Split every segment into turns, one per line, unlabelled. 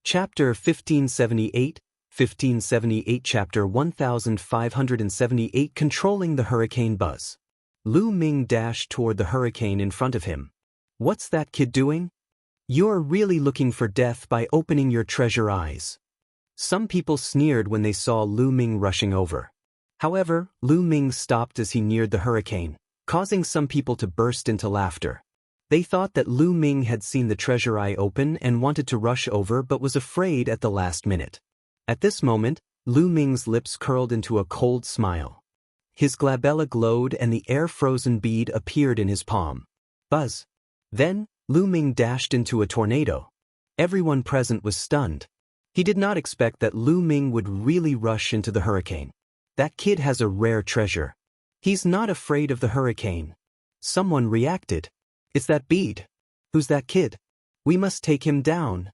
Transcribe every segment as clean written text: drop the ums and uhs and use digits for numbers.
Chapter 1578 Chapter 1578 Controlling the Hurricane Buzz. Lu Ming dashed toward the hurricane in front of him. What's that kid doing? You're really looking for death by opening your treasure eyes. Some people sneered when they saw Lu Ming rushing over. However, Lu Ming stopped as he neared the hurricane, causing some people to burst into laughter. They thought that Lu Ming had seen the treasure eye open and wanted to rush over but was afraid at the last minute. At this moment, Lu Ming's lips curled into a cold smile. His glabella glowed and the air-frozen bead appeared in his palm. Buzz. Then, Lu Ming dashed into a tornado. Everyone present was stunned. He did not expect that Lu Ming would really rush into the hurricane. That kid has a rare treasure. He's not afraid of the hurricane. Someone reacted. It's that bead. Who's that kid? We must take him down.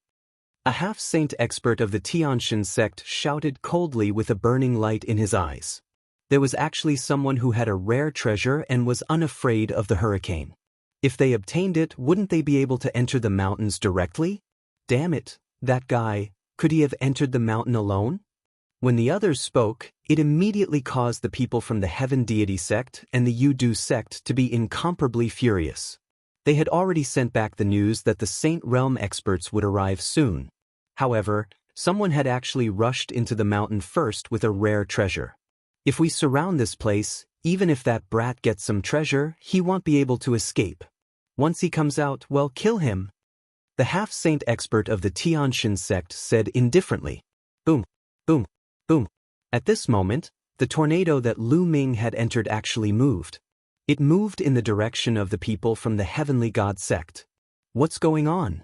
A half-saint expert of the Xianxia sect shouted coldly with a burning light in his eyes. There was actually someone who had a rare treasure and was unafraid of the hurricane. If they obtained it, wouldn't they be able to enter the mountains directly? Damn it, that guy, could he have entered the mountain alone? When the others spoke, it immediately caused the people from the Heaven Deity sect and the Yudu sect to be incomparably furious. They had already sent back the news that the Saint Realm experts would arrive soon. However, someone had actually rushed into the mountain first with a rare treasure. If we surround this place, even if that brat gets some treasure, he won't be able to escape. Once he comes out, well, kill him. The half-saint expert of the Xianxia sect said indifferently. Boom, boom, boom. At this moment, the tornado that Lu Ming had entered actually moved. It moved in the direction of the people from the Heavenly God sect. What's going on?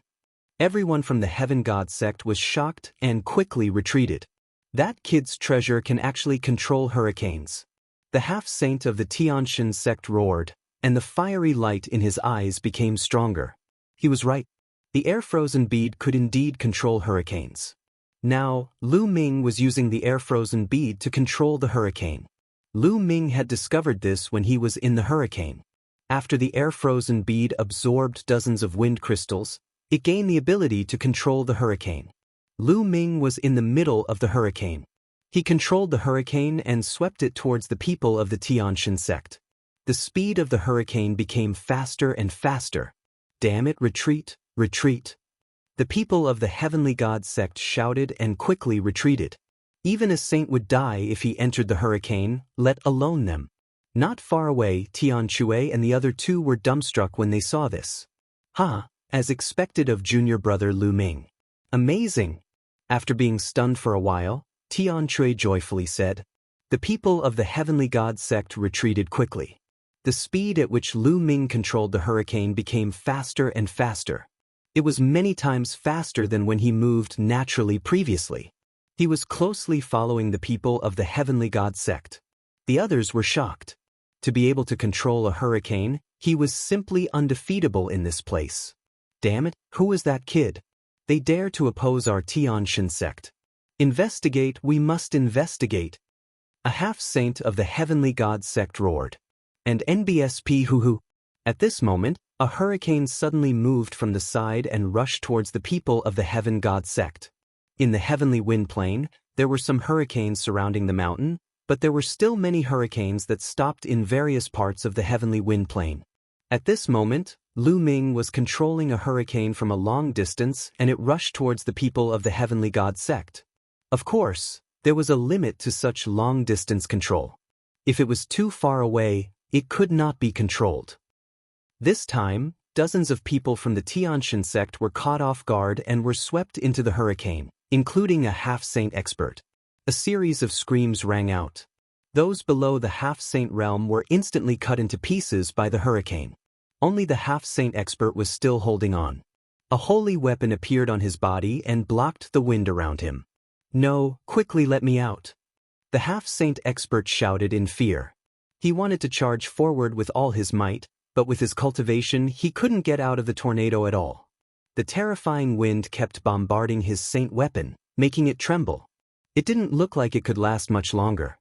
Everyone from the Heaven God sect was shocked and quickly retreated. That kid's treasure can actually control hurricanes. The half-saint of the Xianxia sect roared, and the fiery light in his eyes became stronger. He was right. The air-frozen bead could indeed control hurricanes. Now, Lu Ming was using the air-frozen bead to control the hurricane. Lu Ming had discovered this when he was in the hurricane. After the air-frozen bead absorbed dozens of wind crystals, it gained the ability to control the hurricane. Lu Ming was in the middle of the hurricane. He controlled the hurricane and swept it towards the people of the Xianxia sect. The speed of the hurricane became faster and faster. Damn it, retreat, retreat. The people of the Heavenly God sect shouted and quickly retreated. Even a saint would die if he entered the hurricane, let alone them. Not far away, Tian Chui and the other two were dumbstruck when they saw this. As expected of junior brother Lu Ming. Amazing! After being stunned for a while, Tian Chui joyfully said. The people of the Heavenly God sect retreated quickly. The speed at which Lu Ming controlled the hurricane became faster and faster. It was many times faster than when he moved naturally previously. He was closely following the people of the Heavenly God sect. The others were shocked. To be able to control a hurricane, he was simply undefeatable in this place. Damn it, who is that kid? They dare to oppose our Xianxia sect. Investigate, we must investigate. A half-saint of the Heavenly God sect roared. And NBSP hoo-hoo. At this moment, a hurricane suddenly moved from the side and rushed towards the people of the Heaven God sect. In the heavenly wind plain, there were some hurricanes surrounding the mountain, but there were still many hurricanes that stopped in various parts of the heavenly wind plain. At this moment, Lu Ming was controlling a hurricane from a long distance and it rushed towards the people of the Heavenly God sect. Of course, there was a limit to such long-distance control. If it was too far away, it could not be controlled. This time, dozens of people from the Xianxia sect were caught off guard and were swept into the hurricane, including a half-saint expert. A series of screams rang out. Those below the half-saint realm were instantly cut into pieces by the hurricane. Only the half-saint expert was still holding on. A holy weapon appeared on his body and blocked the wind around him. No, quickly let me out. The half-saint expert shouted in fear. He wanted to charge forward with all his might, but with his cultivation he couldn't get out of the tornado at all. The terrifying wind kept bombarding his saint weapon, making it tremble. It didn't look like it could last much longer.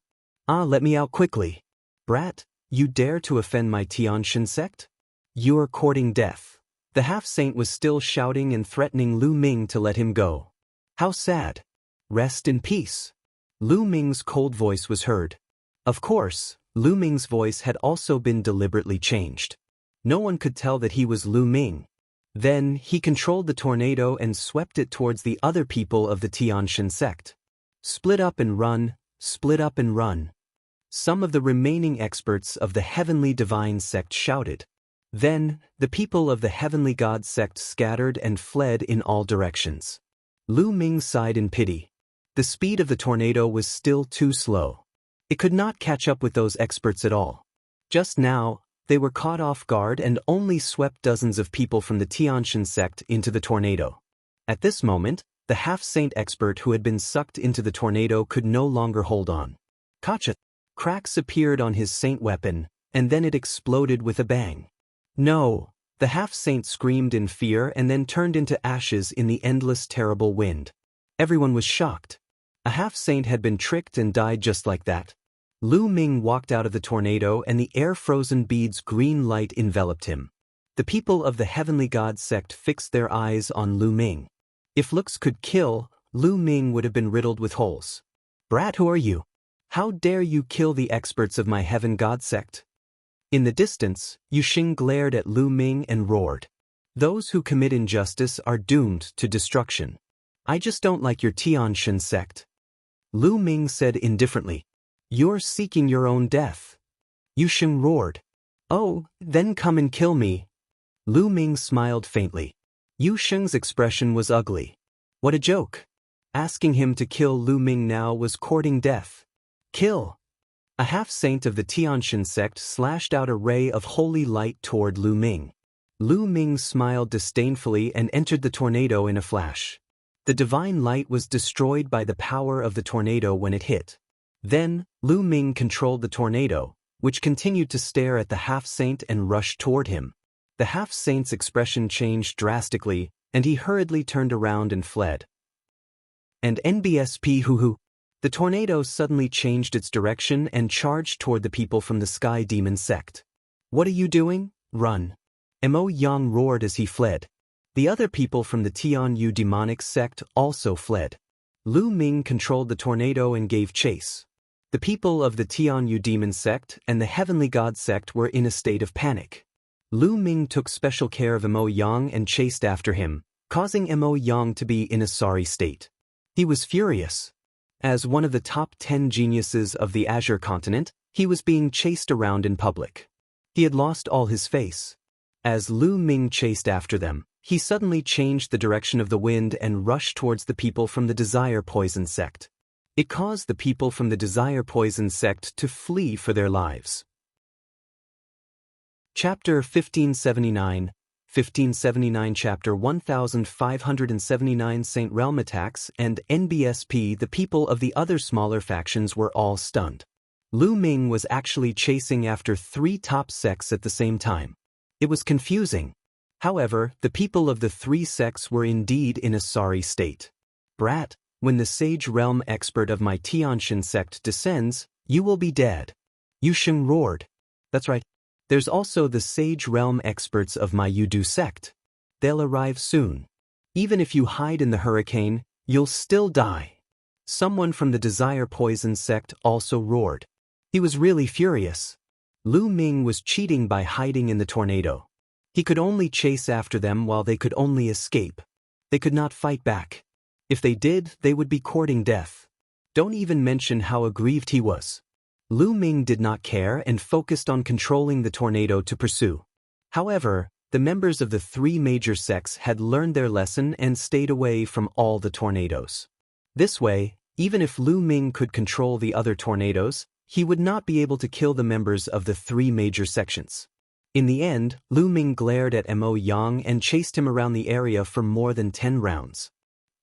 Let me out quickly. Brat, you dare to offend my Xianxia sect? You're courting death. The half-saint was still shouting and threatening Lu Ming to let him go. How sad. Rest in peace. Lu Ming's cold voice was heard. Of course, Lu Ming's voice had also been deliberately changed. No one could tell that he was Lu Ming. Then, he controlled the tornado and swept it towards the other people of the Tianxia sect. Split up and run, split up and run. Some of the remaining experts of the Heavenly Divine sect shouted. Then, the people of the Heavenly God sect scattered and fled in all directions. Lu Ming sighed in pity. The speed of the tornado was still too slow. It could not catch up with those experts at all. Just now, they were caught off guard and only swept dozens of people from the Tianxia sect into the tornado. At this moment, the half-saint expert who had been sucked into the tornado could no longer hold on. Gotcha! Cracks appeared on his saint weapon, and then it exploded with a bang. No! The half-saint screamed in fear and then turned into ashes in the endless terrible wind. Everyone was shocked. A half-saint had been tricked and died just like that. Lu Ming walked out of the tornado and the air-frozen beads green light enveloped him. The people of the Heavenly God sect fixed their eyes on Lu Ming. If looks could kill, Lu Ming would have been riddled with holes. Brat, who are you? How dare you kill the experts of my Heaven God sect? In the distance, Yuxing glared at Lu Ming and roared. Those who commit injustice are doomed to destruction. I just don't like your Tianxia sect. Lu Ming said indifferently. You're seeking your own death. Yuxing roared. Oh, then come and kill me. Lu Ming smiled faintly. Yuxing's expression was ugly. What a joke. Asking him to kill Lu Ming now was courting death. Kill! A half-saint of the Tianxia sect slashed out a ray of holy light toward Lu Ming. Lu Ming smiled disdainfully and entered the tornado in a flash. The divine light was destroyed by the power of the tornado when it hit. Then, Lu Ming controlled the tornado, which continued to stare at the half-saint and rushed toward him. The half-saint's expression changed drastically, and he hurriedly turned around and fled. And NBSP hoo-hoo. The tornado suddenly changed its direction and charged toward the people from the Sky Demon sect. What are you doing? Run. Mo Yang roared as he fled. The other people from the Tianyu demonic sect also fled. Lu Ming controlled the tornado and gave chase. The people of the Tianyu demon sect and the Heavenly God sect were in a state of panic. Lu Ming took special care of Mo Yang and chased after him, causing Mo Yang to be in a sorry state. He was furious. As one of the top 10 geniuses of the Azure continent, he was being chased around in public. He had lost all his face. As Lu Ming chased after them, he suddenly changed the direction of the wind and rushed towards the people from the Desire Poison sect. It caused the people from the Desire Poison sect to flee for their lives. Chapter 1579, 1579 Chapter 1579 Saint Realm attacks and NBSP. The people of the other smaller factions were all stunned. Lu Ming was actually chasing after 3 top sects at the same time. It was confusing. However, the people of the 3 sects were indeed in a sorry state. Brat, when the Sage Realm expert of my Tianxia sect descends, you will be dead. Yuxing roared. That's right. There's also the Sage Realm experts of my Yudu sect. They'll arrive soon. Even if you hide in the hurricane, you'll still die. Someone from the Desire Poison sect also roared. He was really furious. Lu Ming was cheating by hiding in the tornado. He could only chase after them while they could only escape. They could not fight back. If they did, they would be courting death. Don't even mention how aggrieved he was. Lu Ming did not care and focused on controlling the tornado to pursue. However, the members of the 3 major sects had learned their lesson and stayed away from all the tornadoes. This way, even if Lu Ming could control the other tornadoes, he would not be able to kill the members of the 3 major sections. In the end, Lu Ming glared at Mo Yang and chased him around the area for more than 10 rounds.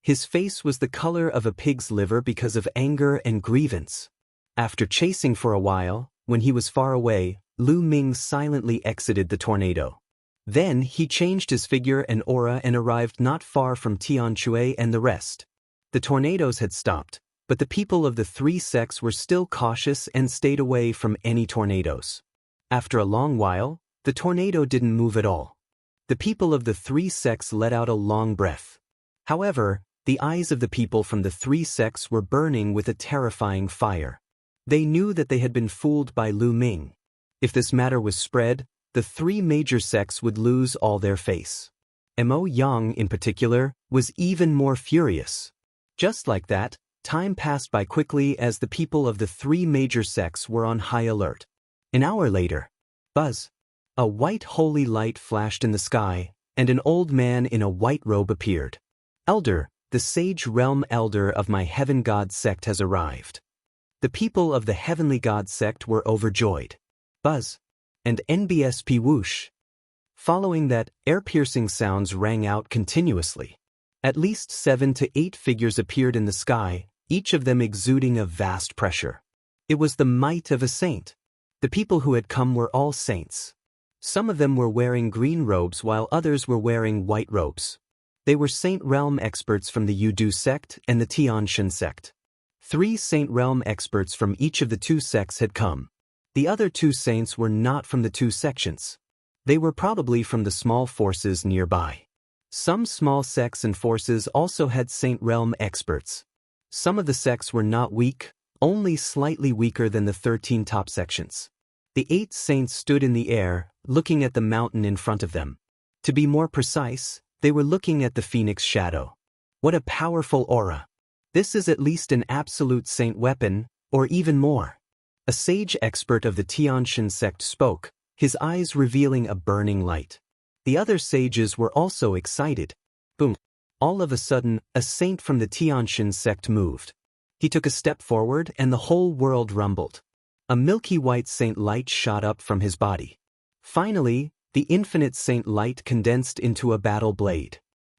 His face was the color of a pig's liver because of anger and grievance. After chasing for a while, when he was far away, Lu Ming silently exited the tornado. Then he changed his figure and aura and arrived not far from Tianxia and the rest. The tornadoes had stopped, but the people of the 3 sects were still cautious and stayed away from any tornadoes. After a long while, the tornado didn't move at all. The people of the 3 sects let out a long breath. However, The eyes of the people from the three sects were burning with a terrifying fire. They knew that they had been fooled by Lu Ming. If this matter was spread, the three major sects would lose all their face. Mo Yang, in particular, was even more furious. Just like that, time passed by quickly as the people of the three major sects were on high alert. An hour later, buzz! A white holy light flashed in the sky, and an old man in a white robe appeared. Elder, the sage realm elder of my heaven god sect has arrived. The people of the heavenly god sect were overjoyed. Buzz! And NBSP whoosh! Following that, air-piercing sounds rang out continuously. At least 7 to 8 figures appeared in the sky, each of them exuding a vast pressure. It was the might of a saint. The people who had come were all saints. Some of them were wearing green robes while others were wearing white robes. They were Saint Realm experts from the Yudu sect and the Tianshan sect. 3 Saint Realm experts from each of the 2 sects had come. The other 2 saints were not from the 2 sections. They were probably from the small forces nearby. Some small sects and forces also had Saint Realm experts. Some of the sects were not weak, only slightly weaker than the 13 top sections. The 8 saints stood in the air, looking at the mountain in front of them. To be more precise, they were looking at the phoenix shadow. What a powerful aura! This is at least an absolute saint weapon, or even more. A sage expert of the Tianshan sect spoke, his eyes revealing a burning light. The other sages were also excited. Boom! All of a sudden, a saint from the Tianshan sect moved. He took a step forward and the whole world rumbled. A milky white saint light shot up from his body. Finally, the infinite saint light condensed into a battle blade.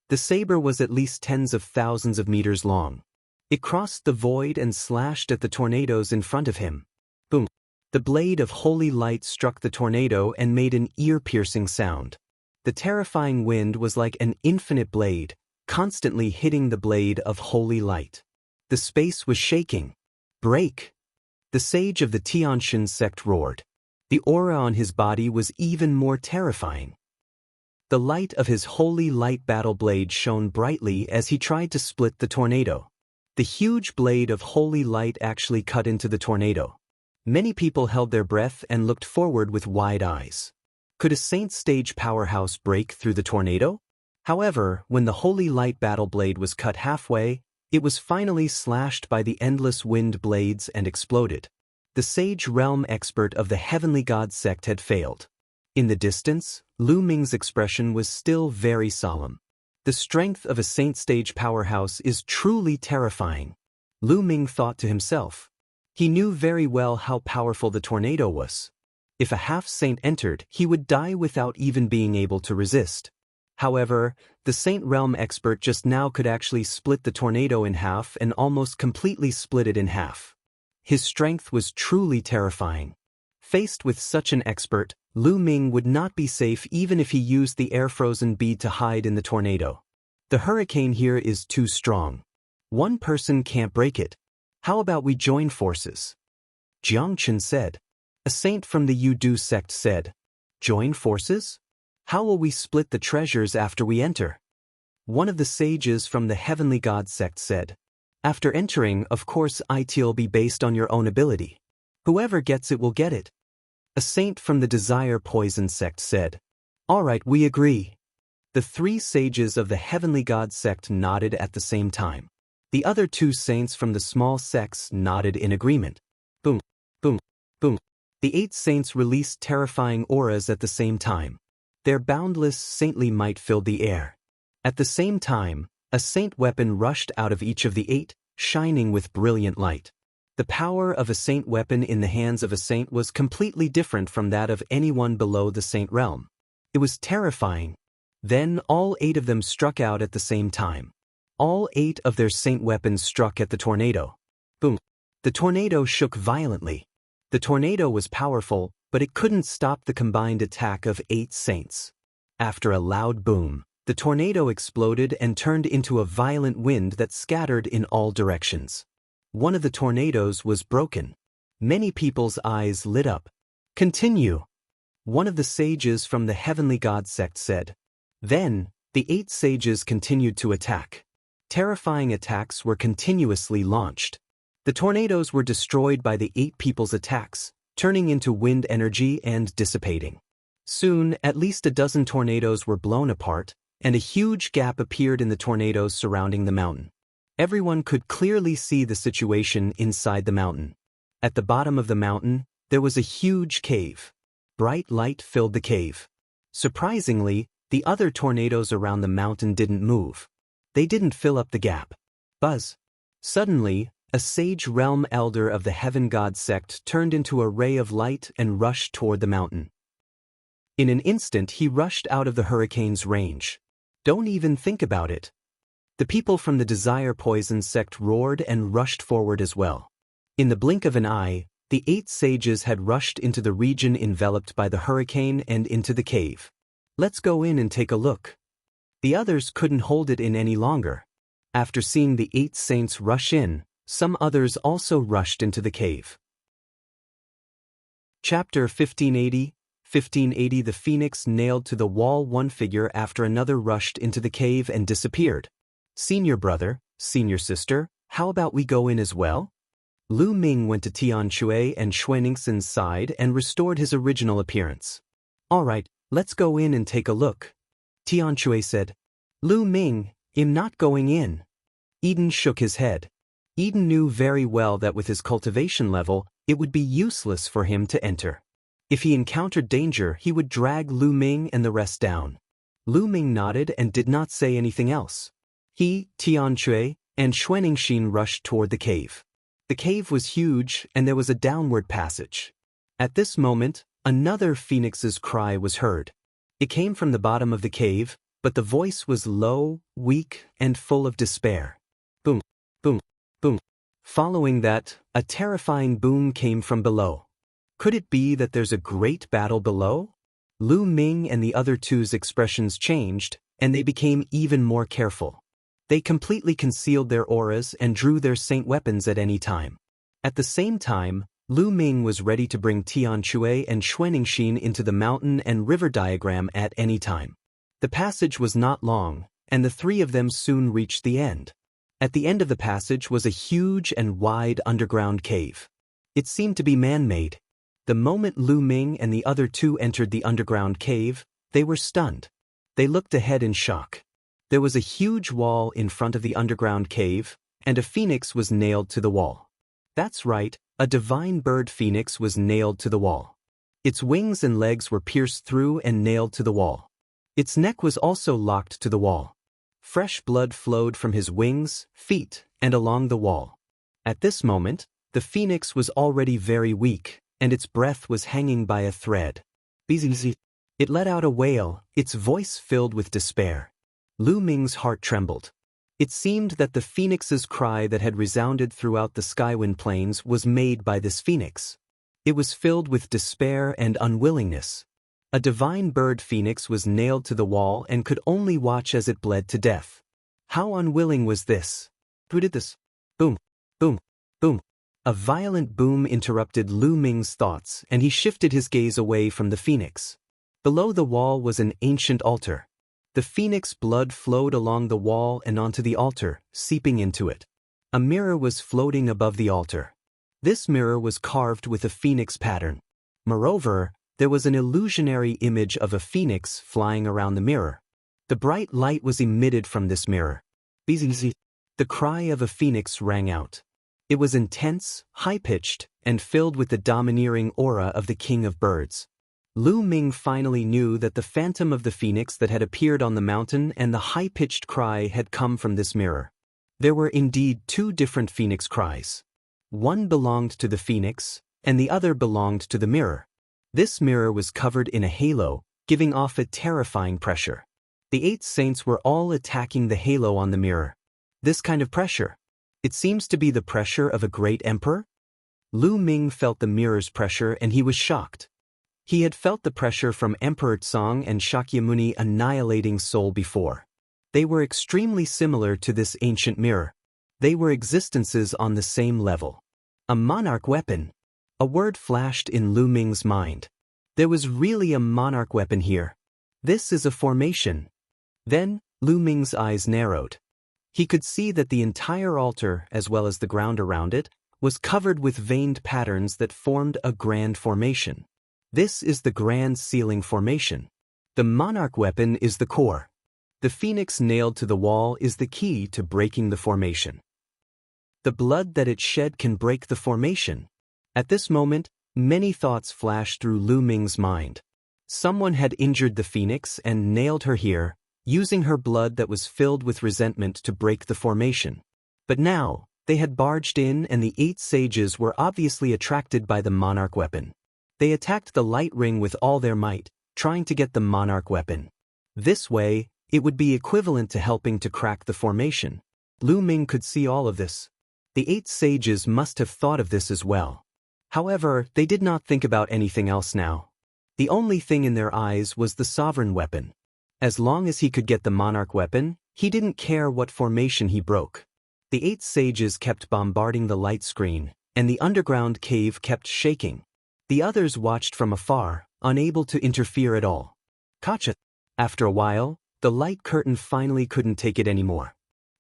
The saber was at least tens of thousands of meters long. It crossed the void and slashed at the tornadoes in front of him. Boom! The blade of holy light struck the tornado and made an ear-piercing sound. The terrifying wind was like an infinite blade, constantly hitting the blade of holy light. The space was shaking. Break! The sage of the Tianshan sect roared. The aura on his body was even more terrifying. The light of his holy light battle blade shone brightly as he tried to split the tornado. The huge blade of holy light actually cut into the tornado. Many people held their breath and looked forward with wide eyes. Could a saint stage powerhouse break through the tornado? However, when the holy light battle blade was cut halfway, it was finally slashed by the endless wind blades and exploded. The sage realm expert of the heavenly god sect had failed. In the distance, Lu Ming's expression was still very solemn. The strength of a saint stage powerhouse is truly terrifying. Lu Ming thought to himself. He knew very well how powerful the tornado was. If a half-saint entered, he would die without even being able to resist. However, the Saint Realm expert just now could actually split the tornado in half and almost completely split it in half. His strength was truly terrifying. Faced with such an expert, Lu Ming would not be safe even if he used the air-frozen bead to hide in the tornado. The hurricane here is too strong. One person can't break it. How about we join forces? Jiang Chen said. A saint from the Yudu sect said. Join forces? How will we split the treasures after we enter? One of the sages from the heavenly god sect said. After entering, of course it'll be based on your own ability. Whoever gets it will get it. A saint from the desire poison sect said. All right, we agree. The 3 sages of the heavenly god sect nodded at the same time. The other 2 saints from the small sects nodded in agreement. Boom, boom, boom. The 8 saints released terrifying auras at the same time. Their boundless saintly might filled the air. At the same time, a saint weapon rushed out of each of the 8, shining with brilliant light. The power of a saint weapon in the hands of a saint was completely different from that of anyone below the saint realm. It was terrifying. Then all 8 of them struck out at the same time. All 8 of their saint weapons struck at the tornado. Boom! The tornado shook violently. The tornado was powerful, but it couldn't stop the combined attack of 8 saints. After a loud boom, the tornado exploded and turned into a violent wind that scattered in all directions. One of the tornadoes was broken. Many people's eyes lit up. Continue. One of the sages from the heavenly god sect said. Then, the 8 sages continued to attack. Terrifying attacks were continuously launched. The tornadoes were destroyed by the 8 people's attacks, turning into wind energy and dissipating. Soon, at least a dozen tornadoes were blown apart, and a huge gap appeared in the tornadoes surrounding the mountain. Everyone could clearly see the situation inside the mountain. At the bottom of the mountain, there was a huge cave. Bright light filled the cave. Surprisingly, the other tornadoes around the mountain didn't move. They didn't fill up the gap. Buzz. Suddenly, a sage realm elder of the heaven god sect turned into a ray of light and rushed toward the mountain. In an instant he rushed out of the hurricane's range. Don't even think about it. The people from the Desire Poison sect roared and rushed forward as well. In the blink of an eye, the 8 sages had rushed into the region enveloped by the hurricane and into the cave. Let's go in and take a look. The others couldn't hold it in any longer. After seeing the 8 saints rush in, some others also rushed into the cave. Chapter 1580. 1580 The phoenix nailed to the wall. One figure after another rushed into the cave and disappeared. Senior brother, senior sister, how about we go in as well? Lu Ming went to Tianshui and Xuanxin's side and restored his original appearance. Alright, let's go in and take a look. Tianshui said. Lu Ming, I'm not going in. Eden shook his head. Eden knew very well that with his cultivation level, it would be useless for him to enter. If he encountered danger, he would drag Lu Ming and the rest down. Lu Ming nodded and did not say anything else. He, Tianshui, and Xuanxin rushed toward the cave. The cave was huge and there was a downward passage. At this moment, another phoenix's cry was heard. It came from the bottom of the cave, but the voice was low, weak, and full of despair. Boom, boom, boom. Following that, a terrifying boom came from below. Could it be that there's a great battle below? Lu Ming and the other two's expressions changed, and they became even more careful. They completely concealed their auras and drew their saint weapons at any time. At the same time, Lu Ming was ready to bring Tianshui and Xuanxin into the mountain and river diagram at any time. The passage was not long, and the 3 of them soon reached the end. At the end of the passage was a huge and wide underground cave. It seemed to be man-made. The moment Lu Ming and the other 2 entered the underground cave, they were stunned. They looked ahead in shock. There was a huge wall in front of the underground cave, and a phoenix was nailed to the wall. That's right, a divine bird phoenix was nailed to the wall. Its wings and legs were pierced through and nailed to the wall. Its neck was also locked to the wall. Fresh blood flowed from his wings, feet, and along the wall. At this moment, the phoenix was already very weak, and its breath was hanging by a thread. Bzzz. It let out a wail, its voice filled with despair. Lu Ming's heart trembled. It seemed that the phoenix's cry that had resounded throughout the Skywind Plains was made by this phoenix. It was filled with despair and unwillingness. A divine bird phoenix was nailed to the wall and could only watch as it bled to death. How unwilling was this? Who did this? Boom, boom, boom. A violent boom interrupted Lu Ming's thoughts, and he shifted his gaze away from the phoenix. Below the wall was an ancient altar. The phoenix blood flowed along the wall and onto the altar, seeping into it. A mirror was floating above the altar. This mirror was carved with a phoenix pattern. Moreover, there was an illusionary image of a phoenix flying around the mirror. The bright light was emitted from this mirror. Bzzz. The cry of a phoenix rang out. It was intense, high-pitched, and filled with the domineering aura of the king of birds. Lu Ming finally knew that the phantom of the phoenix that had appeared on the mountain and the high-pitched cry had come from this mirror. There were indeed 2 different phoenix cries. One belonged to the phoenix, and the other belonged to the mirror. This mirror was covered in a halo, giving off a terrifying pressure. The 8 saints were all attacking the halo on the mirror. This kind of pressure. It seems to be the pressure of a great emperor? Lu Ming felt the mirror's pressure and he was shocked. He had felt the pressure from Emperor Tsang and Shakyamuni annihilating Seoul before. They were extremely similar to this ancient mirror. They were existences on the same level. A monarch weapon. A word flashed in Lu Ming's mind. There was really a monarch weapon here. This is a formation. Then, Lu Ming's eyes narrowed. He could see that the entire altar, as well as the ground around it, was covered with veined patterns that formed a grand formation. This is the grand sealing formation. The monarch weapon is the core. The phoenix nailed to the wall is the key to breaking the formation. The blood that it shed can break the formation. At this moment, many thoughts flashed through Lu Ming's mind. Someone had injured the phoenix and nailed her here, using her blood that was filled with resentment to break the formation. But now, they had barged in and the 8 sages were obviously attracted by the monarch weapon. They attacked the light ring with all their might, trying to get the monarch weapon. This way, it would be equivalent to helping to crack the formation. Lu Ming could see all of this. The 8 sages must have thought of this as well. However, they did not think about anything else now. The only thing in their eyes was the sovereign weapon. As long as he could get the monarch weapon, he didn't care what formation he broke. The 8 sages kept bombarding the light screen, and the underground cave kept shaking. The others watched from afar, unable to interfere at all. Gotcha. After a while, the light curtain finally couldn't take it anymore.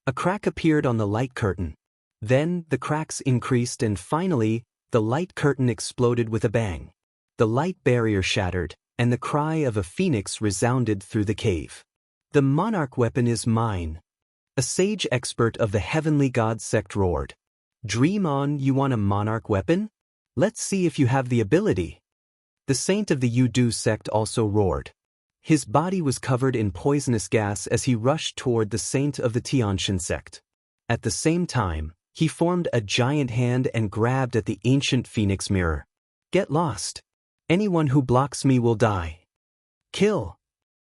A crack appeared on the light curtain. Then, the cracks increased and finally, the light curtain exploded with a bang. The light barrier shattered, and the cry of a phoenix resounded through the cave. The monarch weapon is mine. A sage expert of the heavenly god sect roared. Dream on, you want a monarch weapon? Let's see if you have the ability. The saint of the Yudu sect also roared. His body was covered in poisonous gas as he rushed toward the saint of the Tianxian sect. At the same time, he formed a giant hand and grabbed at the ancient phoenix mirror. Get lost. Anyone who blocks me will die. Kill.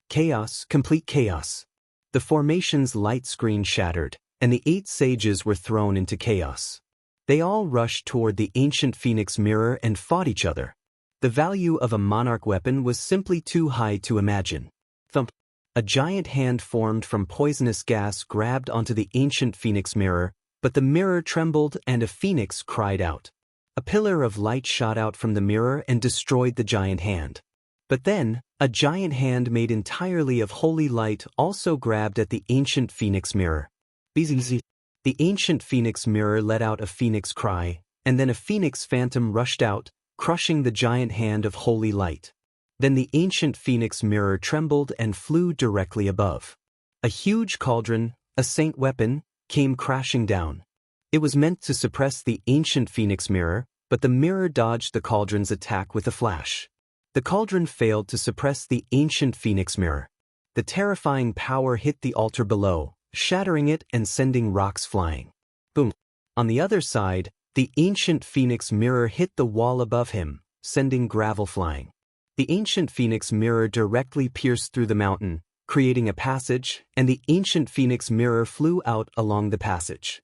Chaos, complete chaos. The formation's light screen shattered, and the 8 sages were thrown into chaos. They all rushed toward the ancient phoenix mirror and fought each other. The value of a monarch weapon was simply too high to imagine. Thump. A giant hand formed from poisonous gas grabbed onto the ancient phoenix mirror, but the mirror trembled and a phoenix cried out. A pillar of light shot out from the mirror and destroyed the giant hand. But then, a giant hand made entirely of holy light also grabbed at the ancient phoenix mirror. Bzz. The ancient phoenix mirror let out a phoenix cry, and then a phoenix phantom rushed out, crushing the giant hand of holy light. Then the ancient phoenix mirror trembled and flew directly above. A huge cauldron, a saint weapon, came crashing down. It was meant to suppress the ancient phoenix mirror, but the mirror dodged the cauldron's attack with a flash. The cauldron failed to suppress the ancient phoenix mirror. The terrifying power hit the altar below, shattering it and sending rocks flying. Boom. On the other side, the ancient phoenix mirror hit the wall above him, sending gravel flying. The ancient phoenix mirror directly pierced through the mountain, creating a passage, and the ancient phoenix mirror flew out along the passage.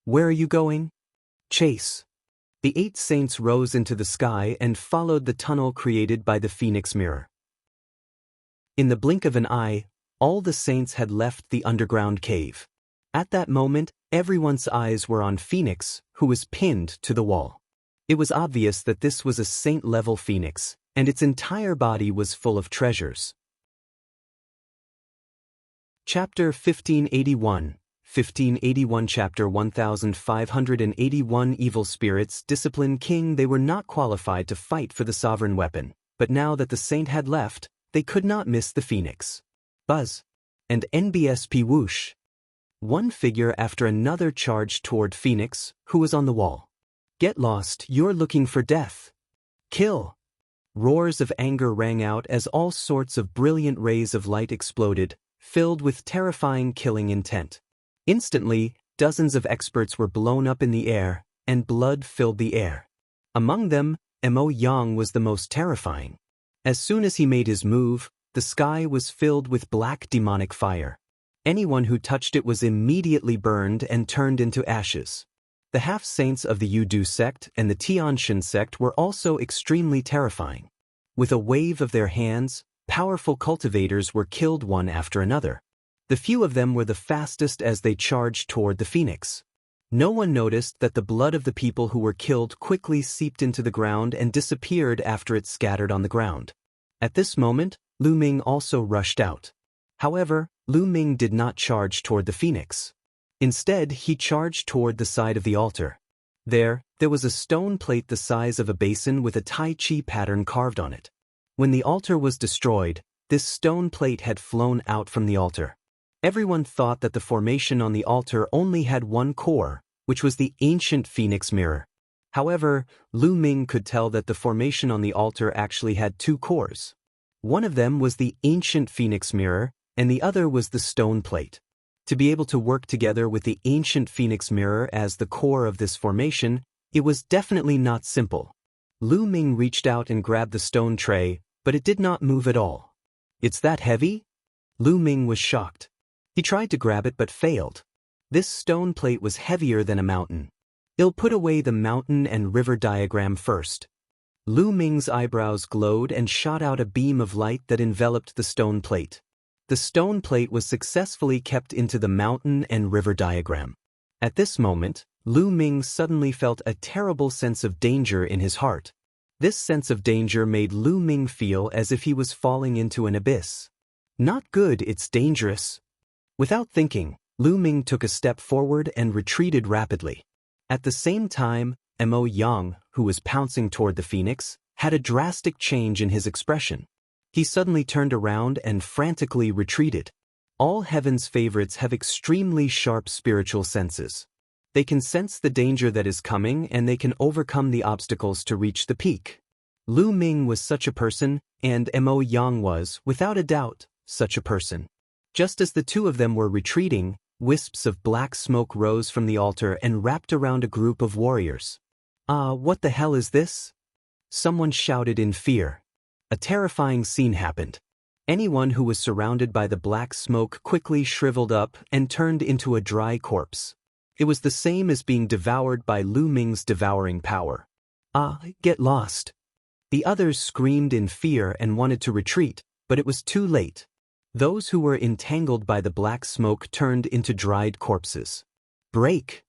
Where are you going? Chase. The 8 saints rose into the sky and followed the tunnel created by the phoenix mirror. In the blink of an eye, all the saints had left the underground cave. At that moment, everyone's eyes were on Phoenix, who was pinned to the wall. It was obvious that this was a saint-level phoenix, and its entire body was full of treasures. Chapter 1581 1581 Chapter 1581 Evil spirits discipline King. They were not qualified to fight for the sovereign weapon, but now that the saint had left, they could not miss the phoenix. Buzz. And NBSP whoosh. One figure after another charged toward Phoenix, who was on the wall. Get lost, you're looking for death. Kill. Roars of anger rang out as all sorts of brilliant rays of light exploded, filled with terrifying killing intent. Instantly, dozens of experts were blown up in the air, and blood filled the air. Among them, Mo Yang was the most terrifying. As soon as he made his move, the sky was filled with black demonic fire. Anyone who touched it was immediately burned and turned into ashes. The half-saints of the Yudu sect and the Tianxian sect were also extremely terrifying. With a wave of their hands, powerful cultivators were killed one after another. The few of them were the fastest as they charged toward the phoenix. No one noticed that the blood of the people who were killed quickly seeped into the ground and disappeared after it scattered on the ground. At this moment, Lu Ming also rushed out. However, Lu Ming did not charge toward the phoenix. Instead, he charged toward the side of the altar. There was a stone plate the size of a basin with a Tai Chi pattern carved on it. When the altar was destroyed, this stone plate had flown out from the altar. Everyone thought that the formation on the altar only had one core, which was the ancient phoenix mirror. However, Lu Ming could tell that the formation on the altar actually had two cores. One of them was the ancient phoenix mirror, and the other was the stone plate. To be able to work together with the ancient phoenix mirror as the core of this formation, it was definitely not simple. Lu Ming reached out and grabbed the stone tray, but it did not move at all. "It's that heavy?" Lu Ming was shocked. He tried to grab it but failed. This stone plate was heavier than a mountain. "I'll put away the mountain and river diagram first." Lu Ming's eyebrows glowed and shot out a beam of light that enveloped the stone plate. The stone plate was successfully kept into the mountain and river diagram. At this moment, Lu Ming suddenly felt a terrible sense of danger in his heart. This sense of danger made Lu Ming feel as if he was falling into an abyss. "Not good, it's dangerous." Without thinking, Lu Ming took a step forward and retreated rapidly. At the same time, Mo Yang, who was pouncing toward the phoenix, had a drastic change in his expression. He suddenly turned around and frantically retreated. All Heaven's favorites have extremely sharp spiritual senses. They can sense the danger that is coming and they can overcome the obstacles to reach the peak. Lu Ming was such a person, and Mo Yang was, without a doubt, such a person. Just as the two of them were retreating, wisps of black smoke rose from the altar and wrapped around a group of warriors. What the hell is this?" Someone shouted in fear. A terrifying scene happened. Anyone who was surrounded by the black smoke quickly shriveled up and turned into a dry corpse. It was the same as being devoured by Lu Ming's devouring power. Get lost." The others screamed in fear and wanted to retreat, but it was too late. Those who were entangled by the black smoke turned into dried corpses. Break!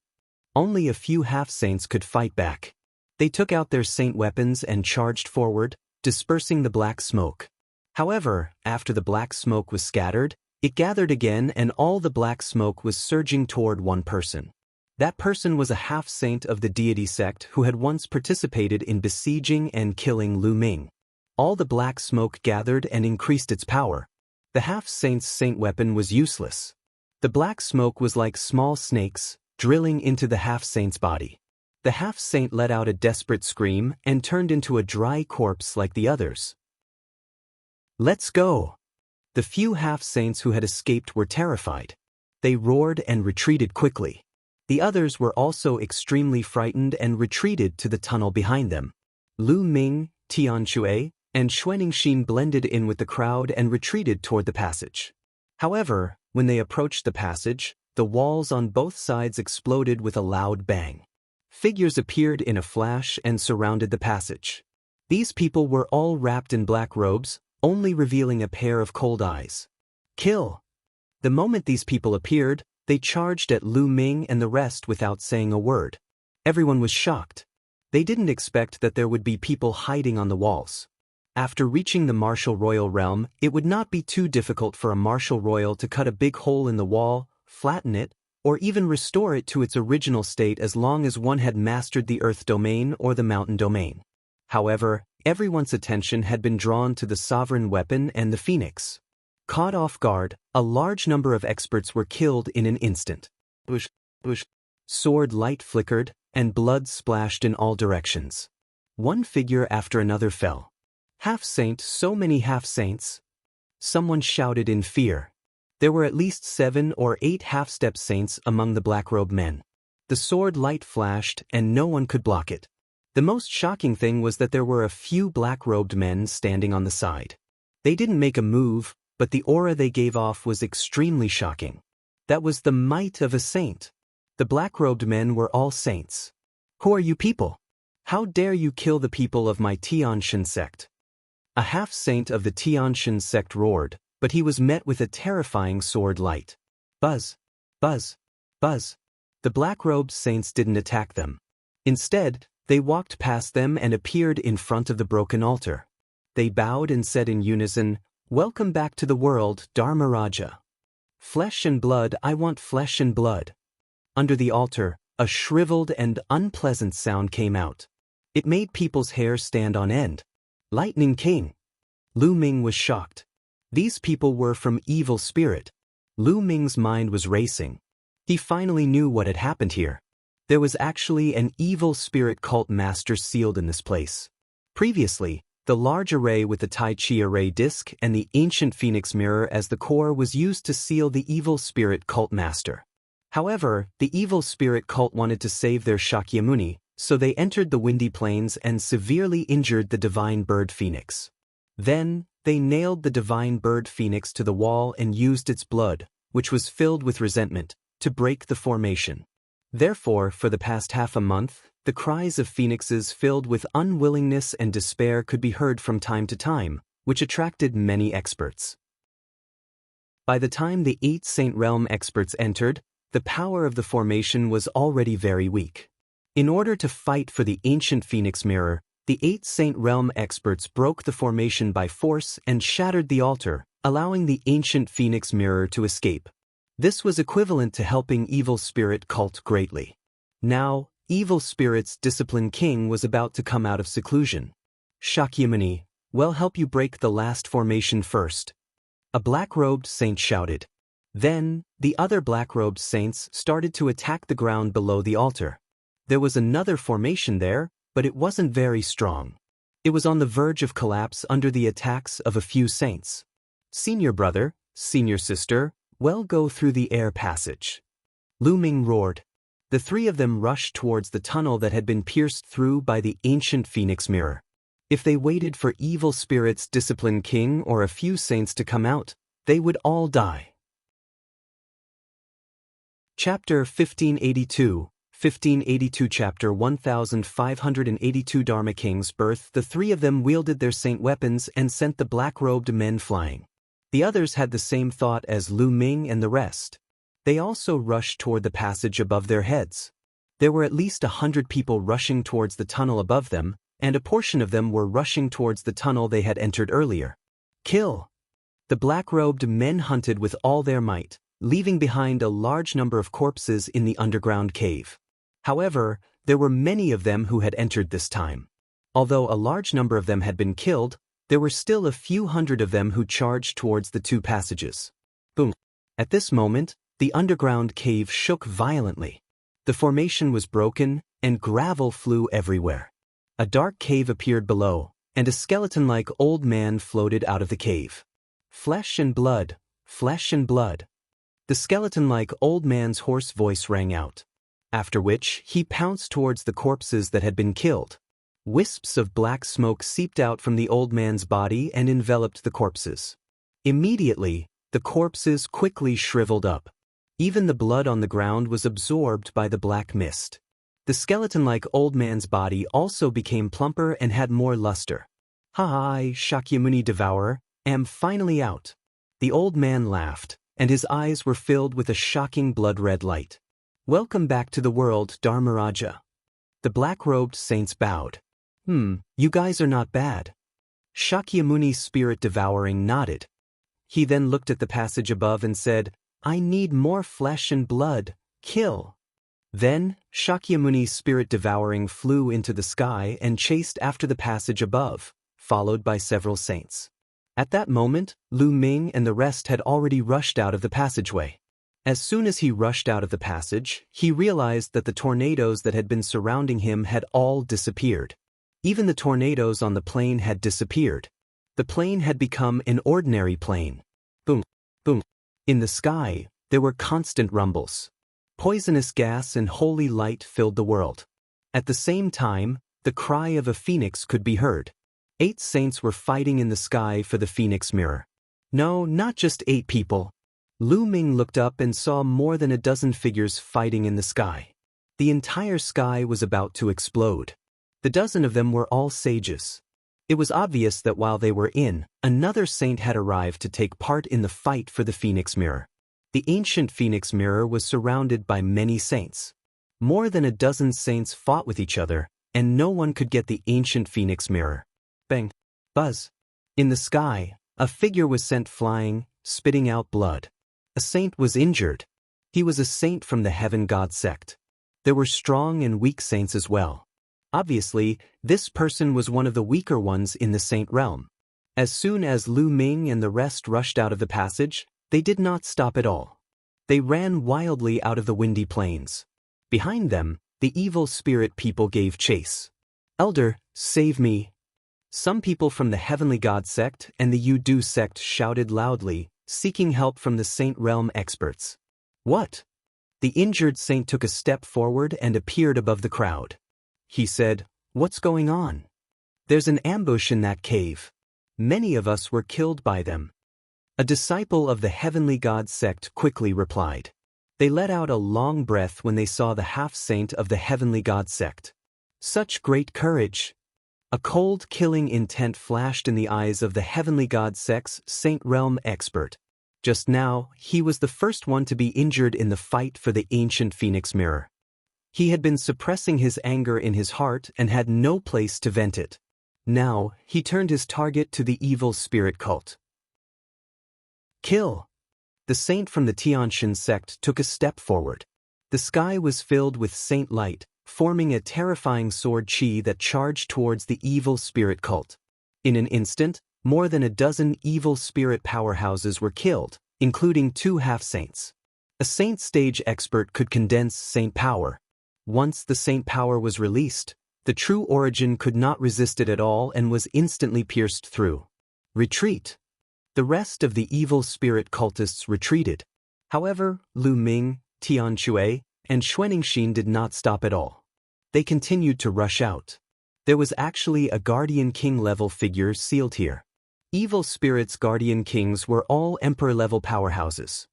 Only a few half-saints could fight back. They took out their saint weapons and charged forward, dispersing the black smoke. However, after the black smoke was scattered, it gathered again and all the black smoke was surging toward one person. That person was a half-saint of the deity sect who had once participated in besieging and killing Lu Ming. All the black smoke gathered and increased its power. The half-saint's saint weapon was useless. The black smoke was like small snakes, drilling into the half-saint's body. The half-saint let out a desperate scream and turned into a dry corpse like the others. "Let's go!" The few half-saints who had escaped were terrified. They roared and retreated quickly. The others were also extremely frightened and retreated to the tunnel behind them. Lu Ming, Tianxue, and Xuanxin blended in with the crowd and retreated toward the passage. However, when they approached the passage, the walls on both sides exploded with a loud bang. Figures appeared in a flash and surrounded the passage. These people were all wrapped in black robes, only revealing a pair of cold eyes. "Kill!" The moment these people appeared, they charged at Lu Ming and the rest without saying a word. Everyone was shocked. They didn't expect that there would be people hiding on the walls. After reaching the martial royal realm, it would not be too difficult for a martial royal to cut a big hole in the wall, flatten it, or even restore it to its original state as long as one had mastered the earth domain or the mountain domain. However, everyone's attention had been drawn to the sovereign weapon and the phoenix. Caught off guard, a large number of experts were killed in an instant. Bush. Sword light flickered, and blood splashed in all directions. One figure after another fell. "Half-saint, so many half-saints!" Someone shouted in fear. There were at least 7 or 8 half-step saints among the black-robed men. The sword light flashed, and no one could block it. The most shocking thing was that there were a few black-robed men standing on the side. They didn't make a move, but the aura they gave off was extremely shocking. That was the might of a saint. The black-robed men were all saints. "Who are you people? How dare you kill the people of my Tianxia sect?" A half-saint of the Tianxia sect roared, but he was met with a terrifying sword light. Buzz! Buzz! Buzz! The black-robed saints didn't attack them. Instead, they walked past them and appeared in front of the broken altar. They bowed and said in unison, "Welcome back to the world, Dharmaraja. Flesh and blood, I want flesh and blood." under the altar, a shriveled and unpleasant sound came out. It made people's hair stand on end. Lightning King. Lu Ming was shocked. These people were from evil spirit. Lu Ming's mind was racing. He finally knew what had happened here. There was actually an evil spirit cult master sealed in this place. Previously, the large array with the Tai Chi array disc and the ancient phoenix mirror as the core was used to seal the evil spirit cult master. However, the evil spirit cult wanted to save their Shakyamuni, so they entered the windy plains and severely injured the divine bird phoenix. Then, they nailed the divine bird phoenix to the wall and used its blood, which was filled with resentment, to break the formation. Therefore, for the past half a month, the cries of phoenixes filled with unwillingness and despair could be heard from time to time, which attracted many experts. By the time the 8 Saint Realm experts entered, the power of the formation was already very weak. In order to fight for the ancient phoenix mirror, the 8 Saint Realm experts broke the formation by force and shattered the altar, allowing the ancient phoenix mirror to escape. This was equivalent to helping evil spirit cult greatly. Now, evil spirit's disciplined king was about to come out of seclusion. Shakyamuni, we'll help you break the last formation first. A black-robed saint shouted. Then, the other black-robed saints started to attack the ground below the altar. There was another formation there, but it wasn't very strong. It was on the verge of collapse under the attacks of a few saints. Senior brother, senior sister, well, go through the air passage. Lu Ming roared. The 3 of them rushed towards the tunnel that had been pierced through by the ancient phoenix mirror. If they waited for evil spirit's disciplined king or a few saints to come out, they would all die. Chapter 1582, 1582 Chapter 1582 Dharma King's birth. The 3 of them wielded their saint weapons and sent the black-robed men flying. The others had the same thought as Lu Ming and the rest. They also rushed toward the passage above their heads. There were at least 100 people rushing towards the tunnel above them, and a portion of them were rushing towards the tunnel they had entered earlier. Kill! The black-robed men hunted with all their might, leaving behind a large number of corpses in the underground cave. However, there were many of them who had entered this time. Although a large number of them had been killed, there were still a few hundred of them who charged towards the 2 passages. Boom! At this moment, the underground cave shook violently. The formation was broken, and gravel flew everywhere. A dark cave appeared below, and a skeleton-like old man floated out of the cave. Flesh and blood, flesh and blood. The skeleton-like old man's hoarse voice rang out. After which, he pounced towards the corpses that had been killed. Wisps of black smoke seeped out from the old man's body and enveloped the corpses. Immediately, the corpses quickly shriveled up. Even the blood on the ground was absorbed by the black mist. The skeleton-like old man's body also became plumper and had more luster. I, Shakyamuni Devourer, am finally out. The old man laughed, and his eyes were filled with a shocking blood-red light. Welcome back to the world, Dharmaraja. The black-robed saints bowed. You guys are not bad. Shakyamuni's spirit devouring nodded. He then looked at the passage above and said, I need more flesh and blood. Kill. Then, Shakyamuni's spirit devouring flew into the sky and chased after the passage above, followed by several saints. At that moment, Lu Ming and the rest had already rushed out of the passageway. As soon as he rushed out of the passage, he realized that the tornadoes that had been surrounding him had all disappeared. Even the tornadoes on the plane had disappeared. The plane had become an ordinary plane. Boom, boom. In the sky, there were constant rumbles. Poisonous gas and holy light filled the world. At the same time, the cry of a phoenix could be heard. 8 saints were fighting in the sky for the phoenix mirror. No, not just 8 people. Lu Ming looked up and saw more than a dozen figures fighting in the sky. The entire sky was about to explode. The dozen of them were all sages. It was obvious that while they were in, another saint had arrived to take part in the fight for the phoenix mirror. The ancient phoenix mirror was surrounded by many saints. More than a dozen saints fought with each other, and no one could get the ancient phoenix mirror. Bang! Buzz! In the sky, a figure was sent flying, spitting out blood. A saint was injured. He was a saint from the Heaven God sect. There were strong and weak saints as well. Obviously, this person was one of the weaker ones in the saint realm. As soon as Lu Ming and the rest rushed out of the passage, they did not stop at all. They ran wildly out of the windy plains. Behind them, the evil spirit people gave chase. "Elder, save me!" Some people from the Heavenly God sect and the Yudu sect shouted loudly, seeking help from the saint realm experts. "What?" The injured saint took a step forward and appeared above the crowd. He said, "What's going on?" "There's an ambush in that cave. Many of us were killed by them." A disciple of the Heavenly God sect quickly replied. They let out a long breath when they saw the half-saint of the Heavenly God sect. Such great courage! A cold, killing intent flashed in the eyes of the Heavenly God sect's saint realm expert. Just now, he was the first one to be injured in the fight for the ancient Phoenix Mirror. He had been suppressing his anger in his heart and had no place to vent it. Now, he turned his target to the evil spirit cult. "Kill!" The saint from the Xianxia sect took a step forward. The sky was filled with saint light, forming a terrifying sword chi that charged towards the evil spirit cult. In an instant, more than a dozen evil spirit powerhouses were killed, including 2 half-saints. A saint stage expert could condense saint power. Once the saint power was released, the true origin could not resist it at all and was instantly pierced through. "Retreat!" The rest of the evil spirit cultists retreated. However, Lu Ming, Tianxue, and Xuanxin did not stop at all. They continued to rush out. There was actually a guardian king-level figure sealed here. Evil spirits' guardian kings were all emperor-level powerhouses.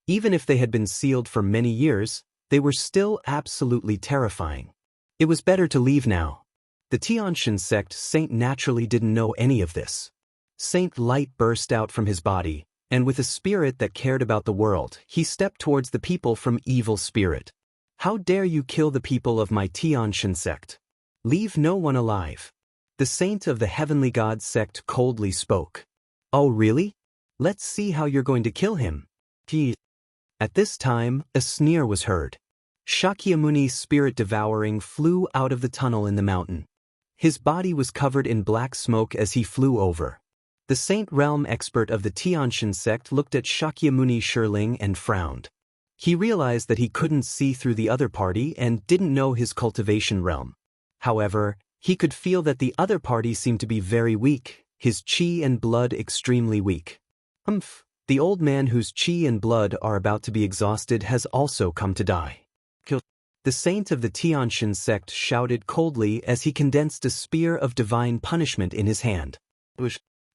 Even if they had been sealed for many years, they were still absolutely terrifying. It was better to leave now. The Tianxia sect saint naturally didn't know any of this. Saint Light burst out from his body, and with a spirit that cared about the world, he stepped towards the people from Evil Spirit. "How dare you kill the people of my Tianxia sect? Leave no one alive." The saint of the Heavenly God sect coldly spoke. "Oh really? Let's see how you're going to kill him." At this time, a sneer was heard. Shakyamuni's spirit devouring flew out of the tunnel in the mountain. His body was covered in black smoke as he flew over. The saint realm expert of the Tianxia sect looked at Shakyamuni Shirling and frowned. He realized that he couldn't see through the other party and didn't know his cultivation realm. However, he could feel that the other party seemed to be very weak, his chi and blood extremely weak. The old man whose chi and blood are about to be exhausted has also come to die. The saint of the Tianxia sect shouted coldly as he condensed a spear of divine punishment in his hand.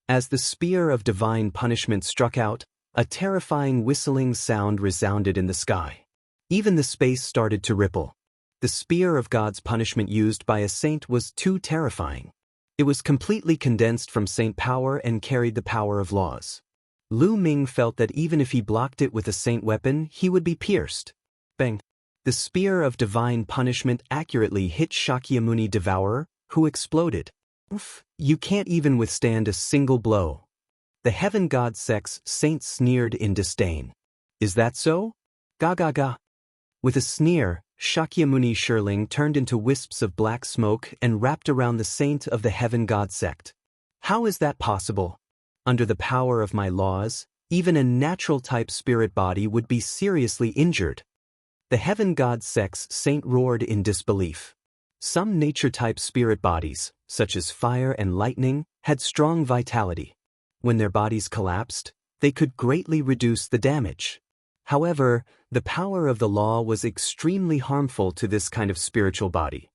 As the spear of divine punishment struck out, a terrifying whistling sound resounded in the sky. Even the space started to ripple. The spear of God's punishment used by a saint was too terrifying. It was completely condensed from saint power and carried the power of laws. Lu Ming felt that even if he blocked it with a saint weapon, he would be pierced. Bang! The spear of divine punishment accurately hit Shakyamuni Devourer, who exploded. You can't even withstand a single blow. The Heaven God sect's saint sneered in disdain. Is that so? Ga ga ga. With a sneer, Shakyamuni Shirling turned into wisps of black smoke and wrapped around the saint of the Heaven God sect. How is that possible? Under the power of my laws, even a natural-type spirit body would be seriously injured. The Heaven God sect's saint roared in disbelief. Some nature-type spirit bodies, such as fire and lightning, had strong vitality. When their bodies collapsed, they could greatly reduce the damage. However, the power of the law was extremely harmful to this kind of spiritual body.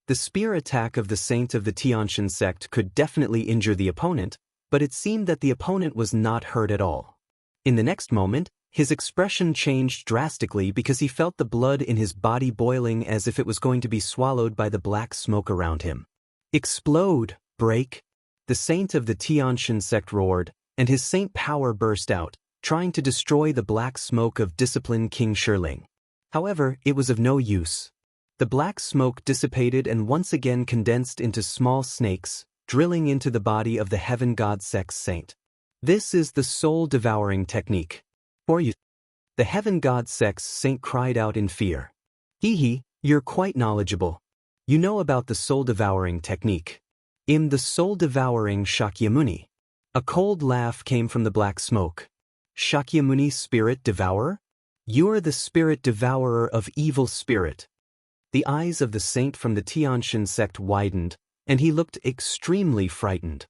The spear attack of the saint of the Tianxia sect could definitely injure the opponent, but it seemed that the opponent was not hurt at all. In the next moment, his expression changed drastically because he felt the blood in his body boiling as if it was going to be swallowed by the black smoke around him. "Explode! Break!" The saint of the Tianxia sect roared, and his saint power burst out, trying to destroy the black smoke of disciplined King Shirling. However, it was of no use. The black smoke dissipated and once again condensed into small snakes, drilling into the body of the Heaven God sect's saint. This is the soul-devouring technique. For you. The heaven god sex saint cried out in fear. Hee, you're quite knowledgeable. You know about the soul-devouring technique. The soul-devouring Shakyamuni. A cold laugh came from the black smoke. Shakyamuni spirit devourer? You're the spirit devourer of evil spirit. The eyes of the saint from the Tianxian sect widened, and he looked extremely frightened.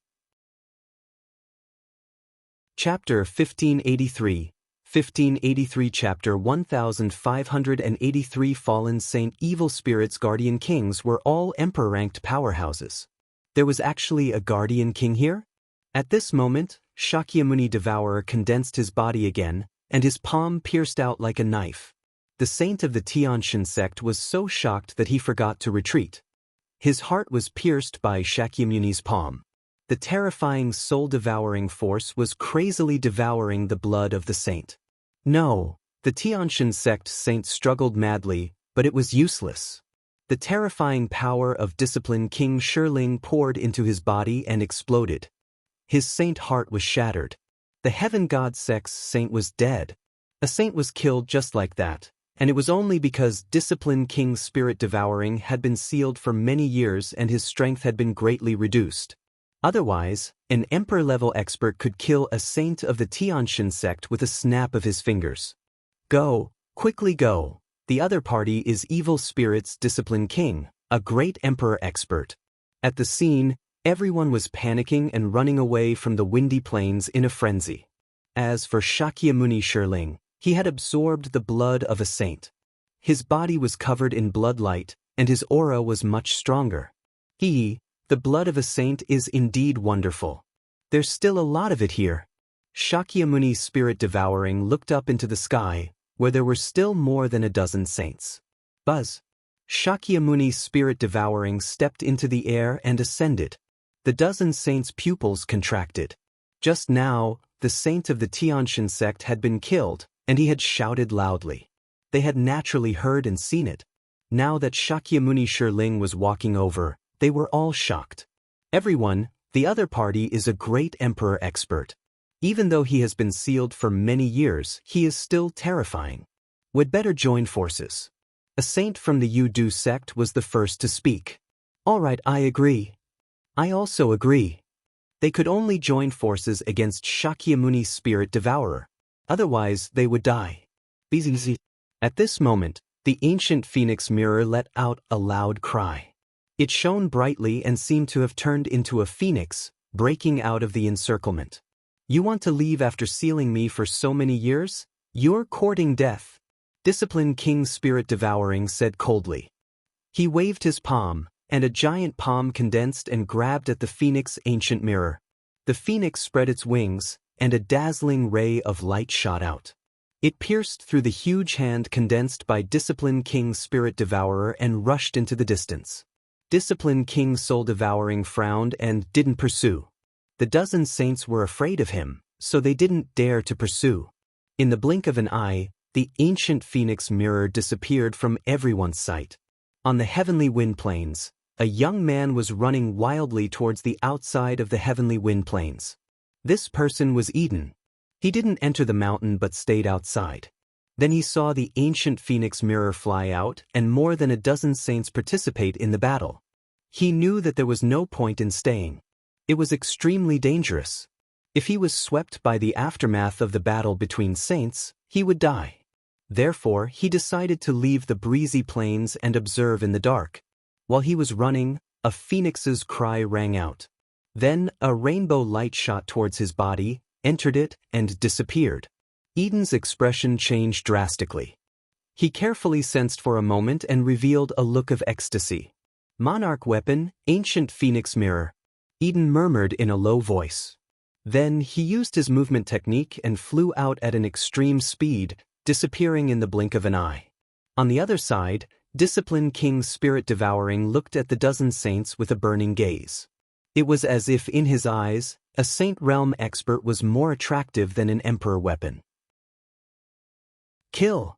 Chapter 1583. 1583 Chapter 1583 Fallen Saint Evil Spirits Guardian Kings were all emperor-ranked powerhouses. There was actually a guardian king here? At this moment, Shakyamuni Devourer condensed his body again, and his palm pierced out like a knife. The saint of the Tianxian sect was so shocked that he forgot to retreat. His heart was pierced by Shakyamuni's palm. The terrifying soul-devouring force was crazily devouring the blood of the saint. No, the Tianxian sect saint struggled madly, but it was useless. The terrifying power of discipline King Shiling poured into his body and exploded. His saint heart was shattered. The heaven god sex saint was dead. A saint was killed just like that, and it was only because discipline King Spirit Devouring had been sealed for many years and his strength had been greatly reduced. Otherwise, an emperor-level expert could kill a saint of the Tianxian sect with a snap of his fingers. Go, quickly go. The other party is Evil Spirit's Discipline King, a great emperor expert. At the scene, everyone was panicking and running away from the windy plains in a frenzy. As for Shakyamuni Shiling, he had absorbed the blood of a saint. His body was covered in bloodlight, and his aura was much stronger. The blood of a saint is indeed wonderful. There's still a lot of it here. Shakyamuni Spirit Devouring looked up into the sky, where there were still more than a dozen saints. Buzz. Shakyamuni Spirit Devouring stepped into the air and ascended. The dozen saints' pupils contracted. Just now, the saint of the Tianxian sect had been killed, and he had shouted loudly. They had naturally heard and seen it. Now that Shakyamuni Shiling was walking over, they were all shocked. Everyone, the other party is a great emperor expert. Even though he has been sealed for many years, he is still terrifying. We'd better join forces. A saint from the Yu-Du sect was the first to speak. All right, I agree. I also agree. They could only join forces against Shakyamuni Spirit Devourer. Otherwise, they would die. Bzz. At this moment, the ancient phoenix mirror let out a loud cry. It shone brightly and seemed to have turned into a phoenix, breaking out of the encirclement. You want to leave after sealing me for so many years? You're courting death. Discipline King Spirit Devouring said coldly. He waved his palm, and a giant palm condensed and grabbed at the phoenix ancient mirror. The phoenix spread its wings, and a dazzling ray of light shot out. It pierced through the huge hand condensed by Discipline King Spirit Devourer and rushed into the distance. Discipline King Soul Devouring frowned and didn't pursue. The dozen saints were afraid of him, so they didn't dare to pursue. In the blink of an eye, the ancient phoenix mirror disappeared from everyone's sight. On the heavenly wind plains, a young man was running wildly towards the outside of the heavenly wind plains. This person was Eden. He didn't enter the mountain but stayed outside. Then he saw the ancient phoenix mirror fly out and more than a dozen saints participate in the battle. He knew that there was no point in staying. It was extremely dangerous. If he was swept by the aftermath of the battle between saints, he would die. Therefore, he decided to leave the breezy plains and observe in the dark. While he was running, a phoenix's cry rang out. Then, a rainbow light shot towards his body, entered it, and disappeared. Eden's expression changed drastically. He carefully sensed for a moment and revealed a look of ecstasy. Monarch weapon, ancient phoenix mirror. Eden murmured in a low voice. Then he used his movement technique and flew out at an extreme speed, disappearing in the blink of an eye. On the other side, Discipline King Spirit Devouring looked at the dozen saints with a burning gaze. It was as if in his eyes, a saint realm expert was more attractive than an emperor weapon. Kill!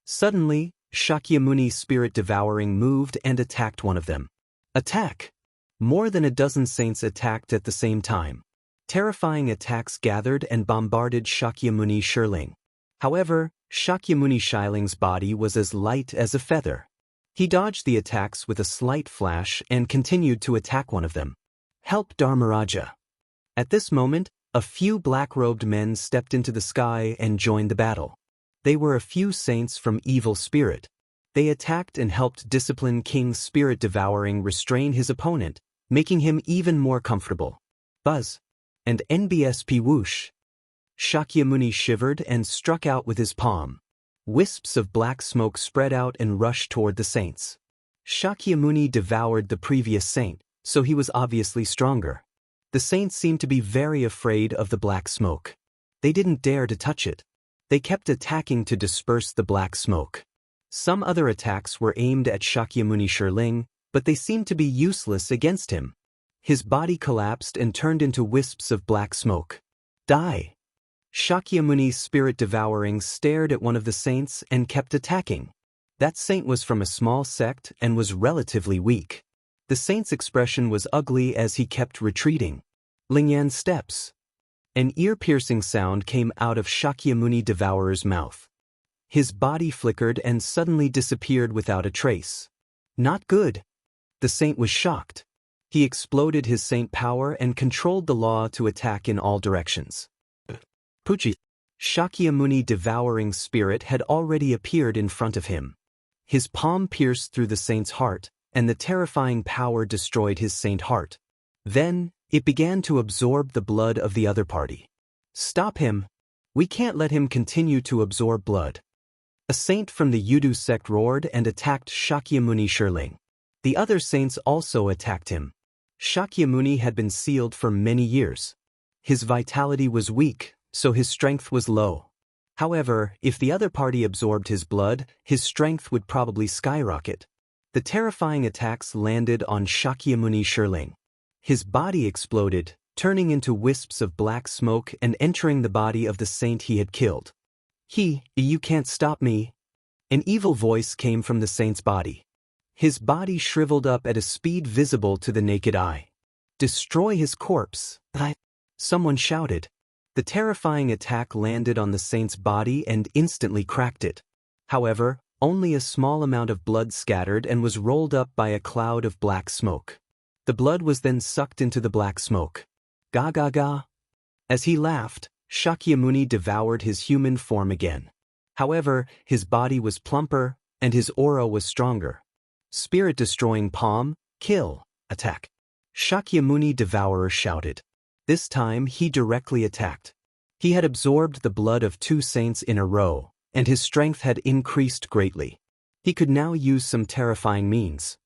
Suddenly, Shakyamuni Spirit Devouring moved and attacked one of them. Attack! More than a dozen saints attacked at the same time. Terrifying attacks gathered and bombarded Shakyamuni Shiling. However, Shakyamuni Shiling's body was as light as a feather. He dodged the attacks with a slight flash and continued to attack one of them. Help Dharmaraja. At this moment, a few black-robed men stepped into the sky and joined the battle. They were a few saints from Evil Spirit. They attacked and helped discipline King Spirit Devouring restrain his opponent, making him even more comfortable. Buzz. And NBSP whoosh. Shakyamuni shivered and struck out with his palm. Wisps of black smoke spread out and rushed toward the saints. Shakyamuni devoured the previous saint, so he was obviously stronger. The saints seemed to be very afraid of the black smoke. They didn't dare to touch it. They kept attacking to disperse the black smoke. Some other attacks were aimed at Shakyamuni Xianxia, but they seemed to be useless against him. His body collapsed and turned into wisps of black smoke. Die! Shakyamuni's Spirit Devouring stared at one of the saints and kept attacking. That saint was from a small sect and was relatively weak. The saint's expression was ugly as he kept retreating. Lingyan's steps. An ear-piercing sound came out of Shakyamuni Devourer's mouth. His body flickered and suddenly disappeared without a trace. Not good. The saint was shocked. He exploded his saint power and controlled the law to attack in all directions. Puchi. Shakyamuni Devouring Spirit had already appeared in front of him. His palm pierced through the saint's heart, and the terrifying power destroyed his saint heart. Then, it began to absorb the blood of the other party. Stop him! We can't let him continue to absorb blood. A saint from the Yudu sect roared and attacked Shakyamuni Xianxia. The other saints also attacked him. Shakyamuni had been sealed for many years. His vitality was weak, so his strength was low. However, if the other party absorbed his blood, his strength would probably skyrocket. The terrifying attacks landed on Shakyamuni Xianxia. His body exploded, turning into wisps of black smoke and entering the body of the saint he had killed. You can't stop me. An evil voice came from the saint's body. His body shriveled up at a speed visible to the naked eye. Destroy his corpse. Someone shouted. The terrifying attack landed on the saint's body and instantly cracked it. However, only a small amount of blood scattered and was rolled up by a cloud of black smoke. The blood was then sucked into the black smoke. Ga ga ga. As he laughed, Shakyamuni devoured his human form again. However, his body was plumper, and his aura was stronger. Spirit-destroying palm, kill, attack. Shakyamuni Devourer shouted. This time he directly attacked. He had absorbed the blood of two saints in a row, and his strength had increased greatly. He could now use some terrifying means.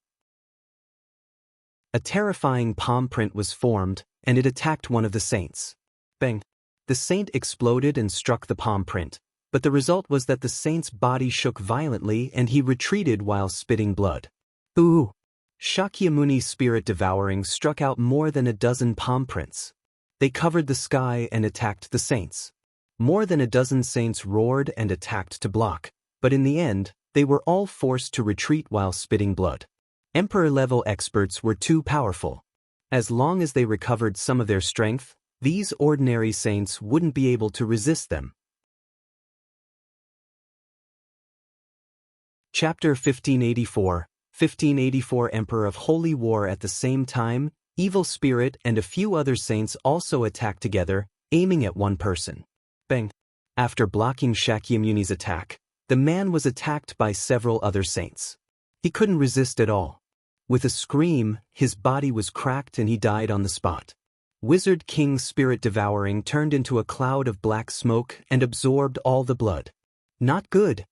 A terrifying palm print was formed, and it attacked one of the saints. Bang! The saint exploded and struck the palm print, but the result was that the saint's body shook violently and he retreated while spitting blood. Ooh! Shakyamuni's Spirit Devouring struck out more than a dozen palm prints. They covered the sky and attacked the saints. More than a dozen saints roared and attacked to block, but in the end, they were all forced to retreat while spitting blood. Emperor-level experts were too powerful. As long as they recovered some of their strength, these ordinary saints wouldn't be able to resist them. Chapter 1584. 1584 Emperor of Holy War. At the same time, Evil Spirit and a few other saints also attacked together, aiming at one person. Bang! After blocking Shakyamuni's attack, the man was attacked by several other saints. He couldn't resist at all. With a scream, his body was cracked and he died on the spot. Wizard King Spirit Devouring turned into a cloud of black smoke and absorbed all the blood. Not good.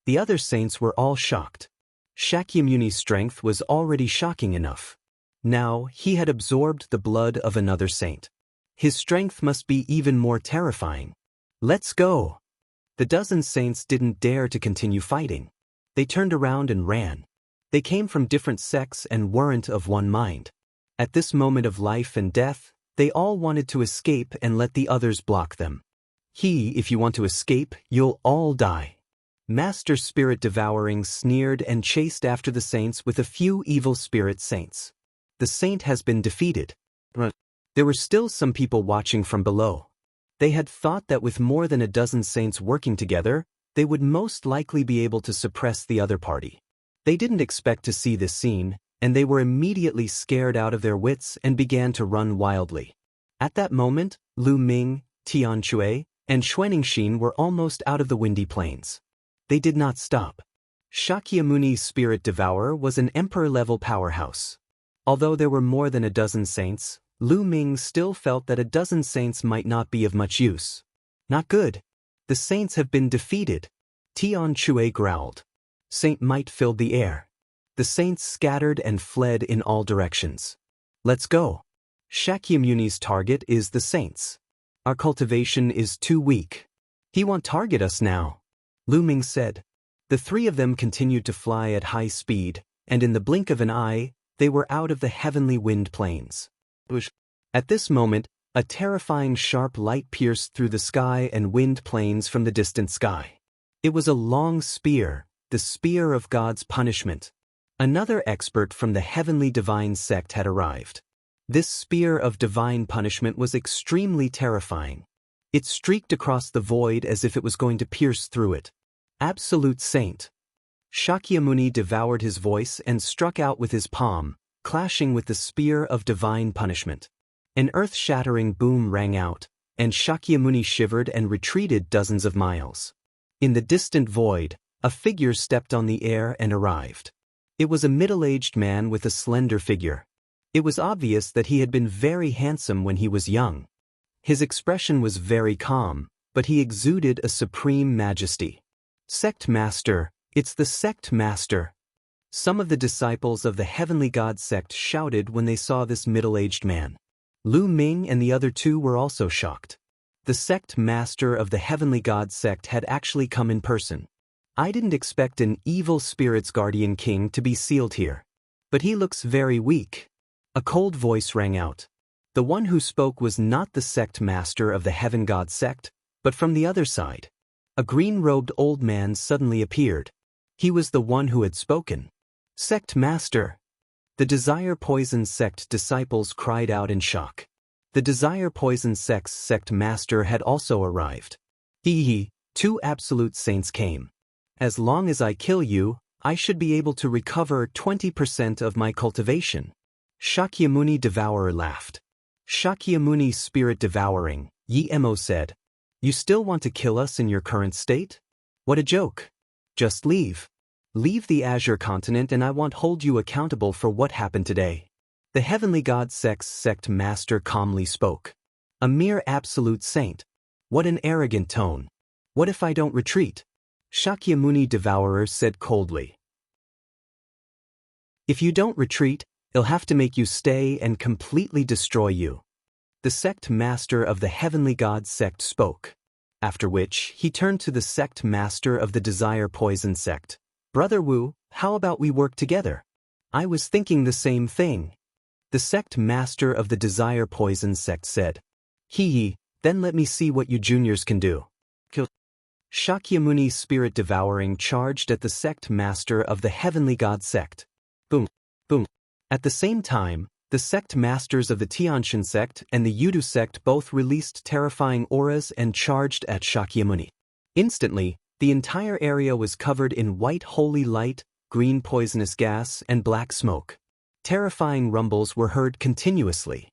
The other saints were all shocked. Shakyamuni's strength was already shocking enough. Now, he had absorbed the blood of another saint. His strength must be even more terrifying. Let's go! The dozen saints didn't dare to continue fighting. They turned around and ran. They came from different sects and weren't of one mind. At this moment of life and death, they all wanted to escape and let the others block them. If you want to escape, you'll all die. Master Spirit Devouring sneered and chased after the saints with a few evil spirit saints. The saint has been defeated. There were still some people watching from below. They had thought that with more than a dozen saints working together, they would most likely be able to suppress the other party. They didn't expect to see this scene, and they were immediately scared out of their wits and began to run wildly. At that moment, Lu Ming, Tian Shui, and Xuanxin were almost out of the windy plains. They did not stop. Shakyamuni's spirit devourer was an emperor-level powerhouse. Although there were more than a dozen saints, Lu Ming still felt that a dozen saints might not be of much use. Not good. The saints have been defeated. Tian Shui growled. Saint might filled the air. The saints scattered and fled in all directions. Let's go. Shakyamuni's target is the saints. Our cultivation is too weak. He won't target us now, Lu Ming said. The three of them continued to fly at high speed, and in the blink of an eye, they were out of the heavenly wind plains. At this moment, a terrifying sharp light pierced through the sky and wind plains from the distant sky. It was a long spear, the spear of God's punishment. Another expert from the heavenly divine sect had arrived. This spear of divine punishment was extremely terrifying. It streaked across the void as if it was going to pierce through it. Absolute saint. Shakyamuni devoured his voice and struck out with his palm, clashing with the spear of divine punishment. An earth-shattering boom rang out, and Shakyamuni shivered and retreated dozens of miles. In the distant void, a figure stepped on the air and arrived. It was a middle-aged man with a slender figure. It was obvious that he had been very handsome when he was young. His expression was very calm, but he exuded a supreme majesty. Sect Master, it's the Sect Master. Some of the disciples of the Heavenly God sect shouted when they saw this middle-aged man. Lu Ming and the other two were also shocked. The Sect Master of the Heavenly God sect had actually come in person. I didn't expect an evil spirit's guardian king to be sealed here. But he looks very weak. A cold voice rang out. The one who spoke was not the Sect Master of the Heaven God sect, but from the other side. A green-robed old man suddenly appeared. He was the one who had spoken. Sect Master. The Desire Poison sect disciples cried out in shock. The Desire Poison sect's Sect Master had also arrived. Two absolute saints came. As long as I kill you, I should be able to recover 20% of my cultivation. Shakyamuni Devourer laughed. Shakyamuni Spirit Devouring, Yemo said. You still want to kill us in your current state? What a joke. Just leave. Leave the Azure continent and I won't hold you accountable for what happened today. The Heavenly God sect's Sect Master calmly spoke. A mere absolute saint. What an arrogant tone. What if I don't retreat? Shakyamuni Devourer said coldly. If you don't retreat, I'll have to make you stay and completely destroy you. The Sect Master of the Heavenly God sect spoke. After which, he turned to the Sect Master of the Desire Poison sect. Brother Wu, how about we work together? I was thinking the same thing. The Sect Master of the Desire Poison sect said. Then let me see what you juniors can do. Shakyamuni Spirit Devouring charged at the Sect Master of the Heavenly God sect. Boom, boom. At the same time, the Sect Masters of the Tianxian sect and the Yudu sect both released terrifying auras and charged at Shakyamuni. Instantly, the entire area was covered in white holy light, green poisonous gas, and black smoke. Terrifying rumbles were heard continuously.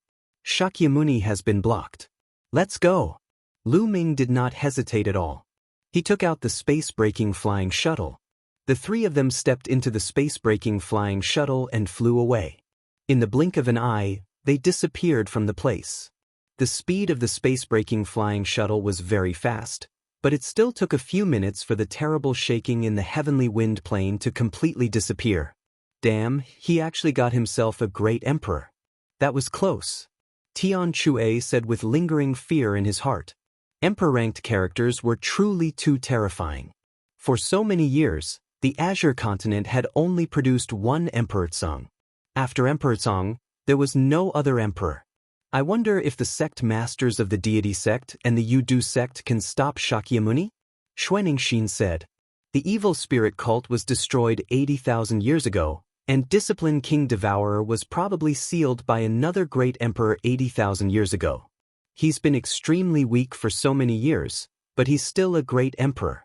Shakyamuni has been blocked. Let's go. Lu Ming did not hesitate at all. He took out the space-breaking flying shuttle. The three of them stepped into the space-breaking flying shuttle and flew away. In the blink of an eye, they disappeared from the place. The speed of the space-breaking flying shuttle was very fast, but it still took a few minutes for the terrible shaking in the heavenly wind plane to completely disappear. Damn, he actually got himself a great emperor. That was close. Tian Shui said with lingering fear in his heart. Emperor-ranked characters were truly too terrifying. For so many years, the Azure continent had only produced one Emperor Tsang. After Emperor Tsang, there was no other emperor. I wonder if the Sect Masters of the Deity sect and the Yudu sect can stop Shakyamuni? Xuanxin said. The evil spirit cult was destroyed 80,000 years ago, and Discipline King Devourer was probably sealed by another great emperor 80,000 years ago. He's been extremely weak for so many years, but he's still a great emperor.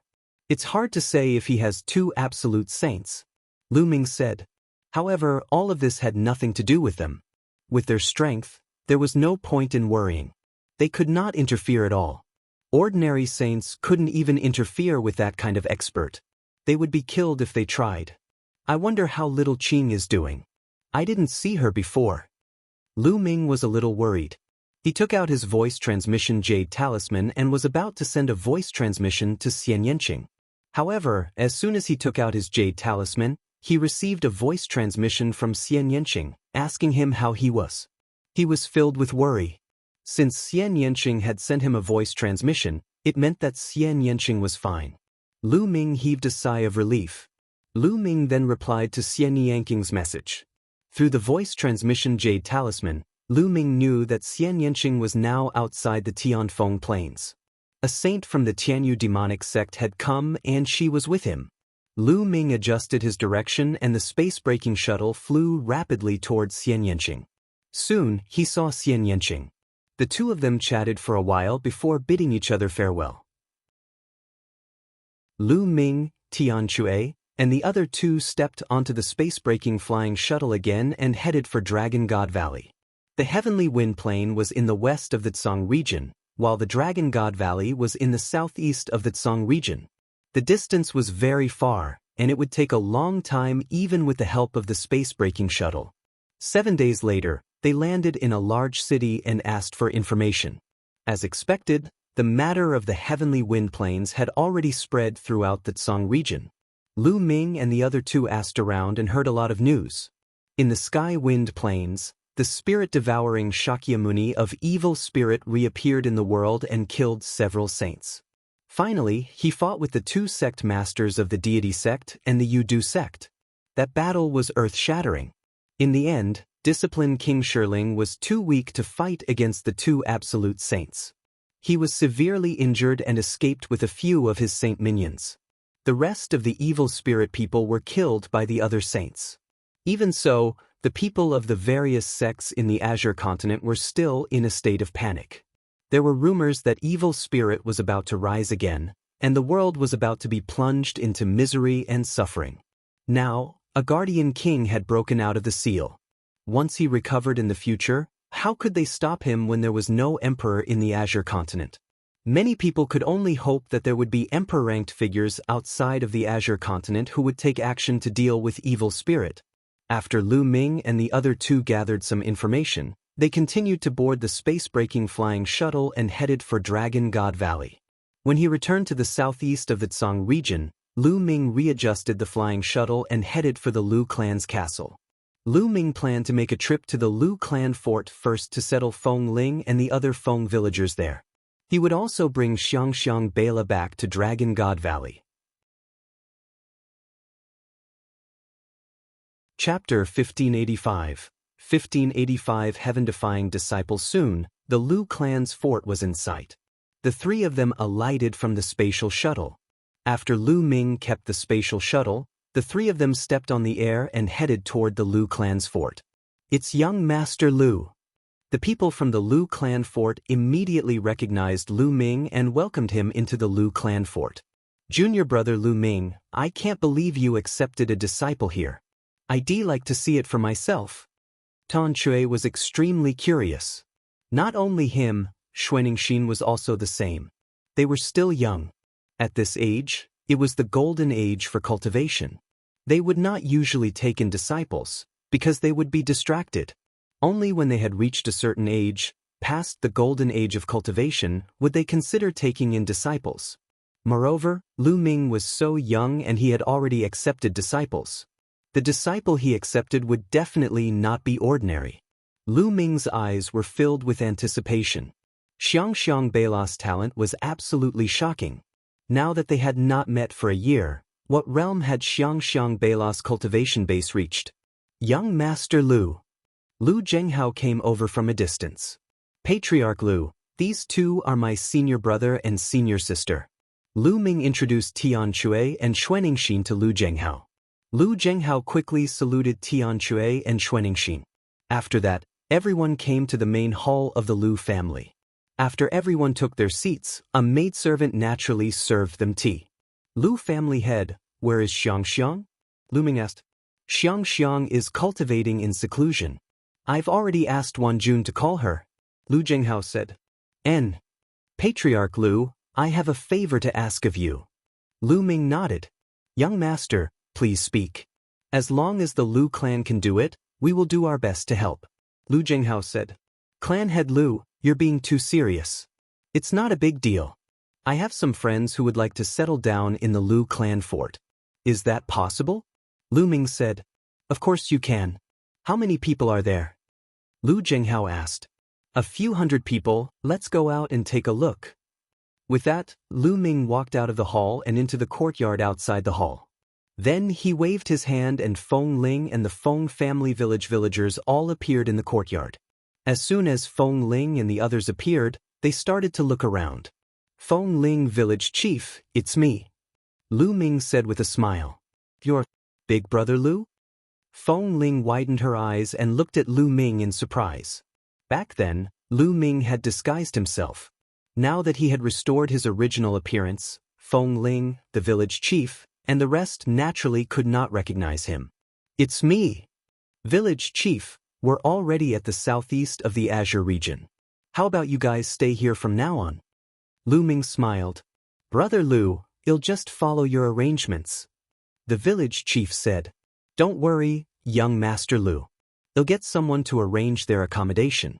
It's hard to say if he has two absolute saints, Lu Ming said. However, all of this had nothing to do with them. With their strength, there was no point in worrying. They could not interfere at all. Ordinary saints couldn't even interfere with that kind of expert. They would be killed if they tried. I wonder how little Qing is doing. I didn't see her before. Lu Ming was a little worried. He took out his voice transmission jade talisman and was about to send a voice transmission to Xianxia. However, as soon as he took out his jade talisman, he received a voice transmission from Xianxia, asking him how he was. He was filled with worry. Since Xianxia had sent him a voice transmission, it meant that Xianxia was fine. Lu Ming heaved a sigh of relief. Lu Ming then replied to Xianxia's message. Through the voice transmission jade talisman, Lu Ming knew that Xianxia was now outside the Tianfeng Plains. A saint from the Tianyu demonic sect had come and she was with him. Lu Ming adjusted his direction and the space-breaking shuttle flew rapidly towards Xianxia. Soon, he saw Xianxia. The two of them chatted for a while before bidding each other farewell. Lu Ming, Tianxia, and the other two stepped onto the space-breaking flying shuttle again and headed for Dragon God Valley. The heavenly wind plain was in the west of the Tsang region, while the Dragon God Valley was in the southeast of the Tsang region. The distance was very far, and it would take a long time even with the help of the space-breaking shuttle. 7 days later, they landed in a large city and asked for information. As expected, the matter of the heavenly wind plains had already spread throughout the Tsang region. Lu Ming and the other two asked around and heard a lot of news. In the sky wind plains, the spirit-devouring Shakyamuni of evil spirit reappeared in the world and killed several saints. Finally, he fought with the two sect masters of the deity sect and the Yudu sect. That battle was earth-shattering. In the end, disciplined King Shirling was too weak to fight against the two absolute saints. He was severely injured and escaped with a few of his saint minions. The rest of the evil spirit people were killed by the other saints. Even so, the people of the various sects in the Azure continent were still in a state of panic. There were rumors that evil spirit was about to rise again, and the world was about to be plunged into misery and suffering. Now, a guardian king had broken out of the seal. Once he recovered in the future, how could they stop him when there was no emperor in the Azure continent? Many people could only hope that there would be emperor-ranked figures outside of the Azure continent who would take action to deal with evil spirit. After Lu Ming and the other two gathered some information, they continued to board the space-breaking flying shuttle and headed for Dragon God Valley. When he returned to the southeast of the Tsang region, Lu Ming readjusted the flying shuttle and headed for the Lu clan's castle. Lu Ming planned to make a trip to the Lu clan fort first to settle Feng Ling and the other Feng villagers there. He would also bring Xiangxiang Bela back to Dragon God Valley. Chapter 1585. 1585 Heaven-defying disciples. Soon, the Lu clan's fort was in sight. The three of them alighted from the spatial shuttle. After Lu Ming kept the spatial shuttle, the three of them stepped on the air and headed toward the Lu clan's fort. It's young Master Lu. The people from the Lu clan fort immediately recognized Lu Ming and welcomed him into the Lu clan fort. Junior brother Lu Ming, I can't believe you accepted a disciple here. I'd like to see it for myself. Tan Chui was extremely curious. Not only him, Xuanxin was also the same. They were still young. At this age, it was the golden age for cultivation. They would not usually take in disciples, because they would be distracted. Only when they had reached a certain age, past the golden age of cultivation, would they consider taking in disciples. Moreover, Lu Ming was so young and he had already accepted disciples. The disciple he accepted would definitely not be ordinary. Lu Ming's eyes were filled with anticipation. Xiangxiang Beila's talent was absolutely shocking. Now that they had not met for a year, what realm had Xiangxiang Beila's cultivation base reached? Young Master Lu. Lu Zhenghao came over from a distance. Patriarch Lu, these two are my senior brother and senior sister. Lu Ming introduced Tian Chui and Xuanxin to Lu Zhenghao. Lu Zhenghao quickly saluted Tian Chui and Xuanxin. After that, everyone came to the main hall of the Lu family. After everyone took their seats, a maidservant naturally served them tea. Lu family head, where is Xianxia? Lu Ming asked. Xianxia is cultivating in seclusion. I've already asked Wan Jun to call her, Lu Jinghao said. N. Patriarch Lu, I have a favor to ask of you. Lu Ming nodded. Young master, please speak. As long as the Lu clan can do it, we will do our best to help, Lu Jinghao said. Clan head Lu, you're being too serious. It's not a big deal. I have some friends who would like to settle down in the Lu clan fort. Is that possible? Lu Ming said. Of course you can. How many people are there? Lu Jinghao asked. A few hundred people, let's go out and take a look. With that, Lu Ming walked out of the hall and into the courtyard outside the hall. Then he waved his hand and Feng Ling and the Feng family villagers all appeared in the courtyard. As soon as Feng Ling and the others appeared, they started to look around. Feng Ling village chief, it's me. Lu Ming said with a smile. Your big brother Lu? Feng Ling widened her eyes and looked at Lu Ming in surprise. Back then, Lu Ming had disguised himself. Now that he had restored his original appearance, Feng Ling, the village chief, and the rest naturally could not recognize him. It's me. Village chief, we're already at the southeast of the Azure region. How about you guys stay here from now on? Lu Ming smiled. Brother Lu, I'll just follow your arrangements. The village chief said. Don't worry, young Master Lu. I'll get someone to arrange their accommodation.